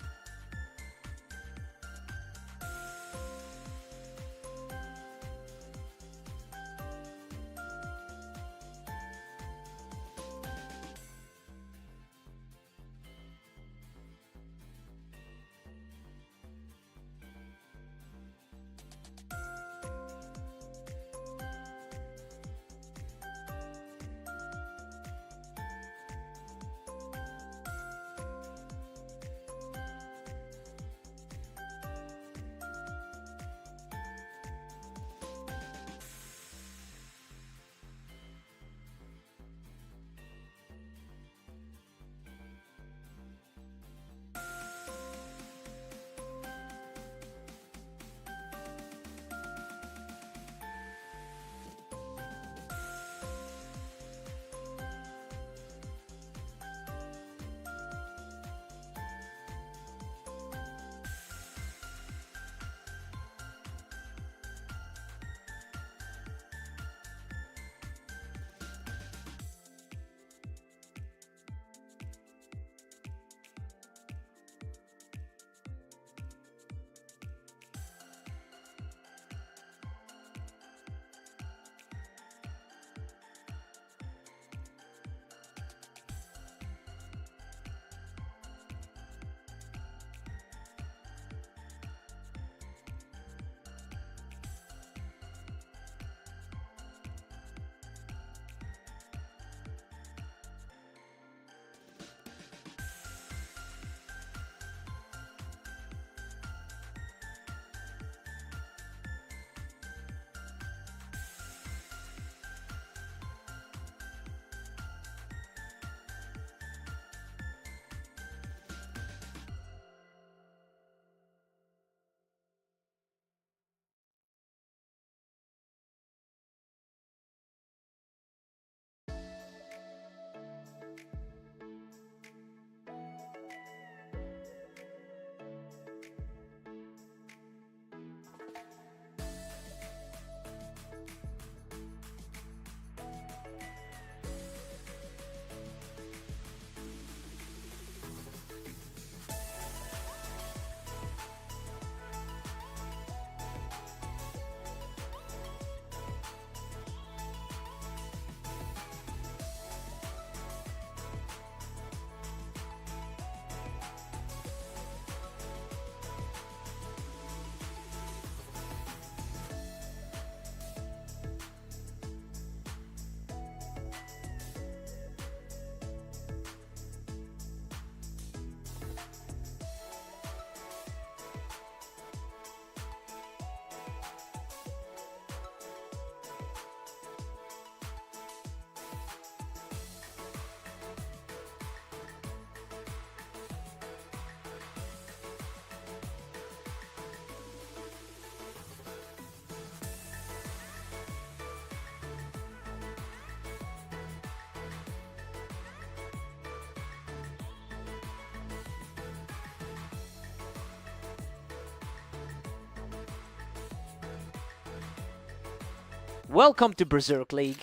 Welcome to Berserk League.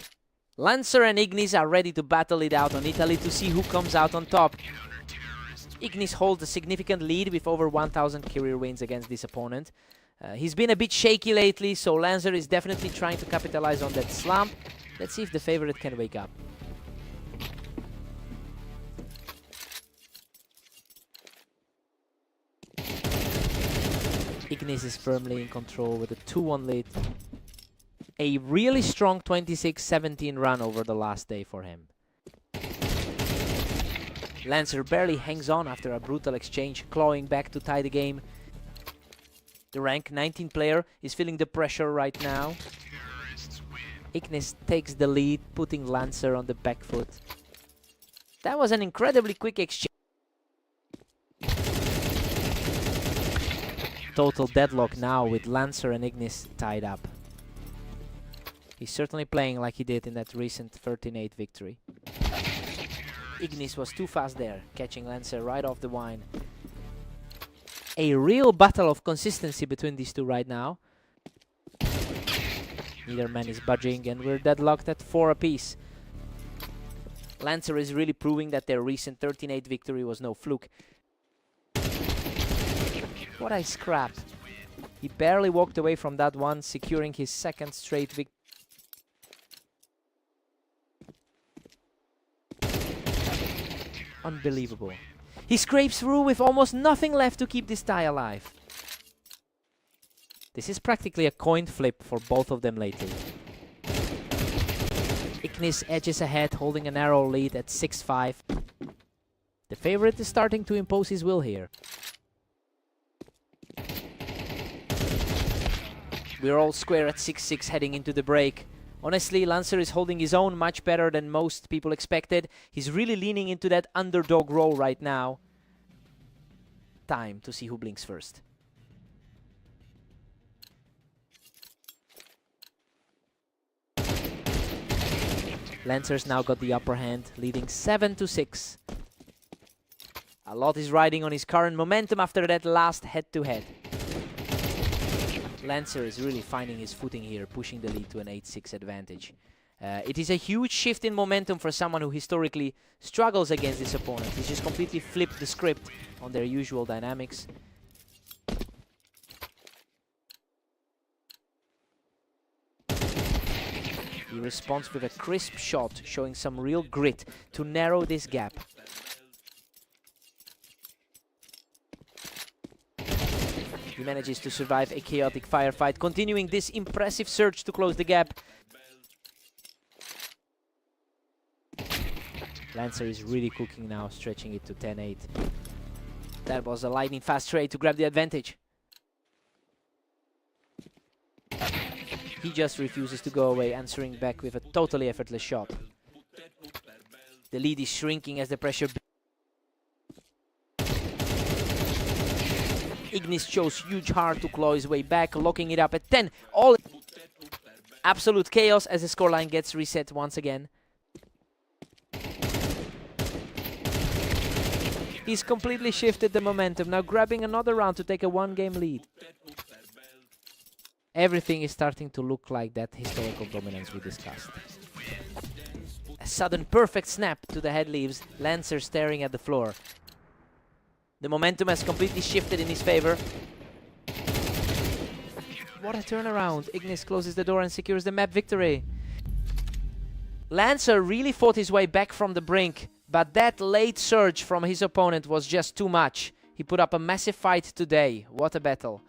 Lancer and Ignis are ready to battle it out on Italy to see who comes out on top. Ignis holds a significant lead with over 1,000 career wins against this opponent. He's been a bit shaky lately, so Lancer is definitely trying to capitalize on that slump. Let's see if the favorite can wake up. Ignis is firmly in control with a 2-1 lead. A really strong 26-17 run over the last day for him. Lancer barely hangs on after a brutal exchange, clawing back to tie the game. The rank 19 player is feeling the pressure right now. Ignis takes the lead, putting Lancer on the back foot. That was an incredibly quick exchange. Total deadlock now with Lancer and Ignis tied up. He's certainly playing like he did in that recent 13-8 victory. Ignis was too fast there, catching Lancer right off the wine. A real battle of consistency between these two right now. Neither man is budging, and we're deadlocked at 4 apiece. Lancer is really proving that their recent 13-8 victory was no fluke. What a scrap. He barely walked away from that one, securing his second straight victory. Unbelievable. He scrapes through with almost nothing left to keep this tie alive. This is practically a coin flip for both of them lately. Ignis edges ahead, holding a narrow lead at 6-5. The favorite is starting to impose his will here. We're all square at 6-6 heading into the break. Honestly, Lancer is holding his own much better than most people expected. He's really leaning into that underdog role right now. Time to see who blinks first. Lancer's now got the upper hand, leading 7-6. A lot is riding on his current momentum after that last head-to-head. Lancer is really finding his footing here, pushing the lead to an 8-6 advantage. It is a huge shift in momentum for someone who historically struggles against this opponent. He's just completely flipped the script on their usual dynamics. He responds with a crisp shot, showing some real grit to narrow this gap. He manages to survive a chaotic firefight, continuing this impressive surge to close the gap. Lancer is really cooking now, stretching it to 10-8. That was a lightning fast trade to grab the advantage. He just refuses to go away, answering back with a totally effortless shot. The lead is shrinking as the pressure... Ignis chose huge heart to claw his way back, locking it up at 10. All absolute chaos as the scoreline gets reset once again. He's completely shifted the momentum, now grabbing another round to take a 1-game lead. Everything is starting to look like that historical dominance we discussed. A sudden perfect snap to the head leaves Lancer staring at the floor. The momentum has completely shifted in his favor. What a turnaround. Ignis closes the door and secures the map victory. Lancer really fought his way back from the brink, but that late surge from his opponent was just too much. He put up a massive fight today. What a battle.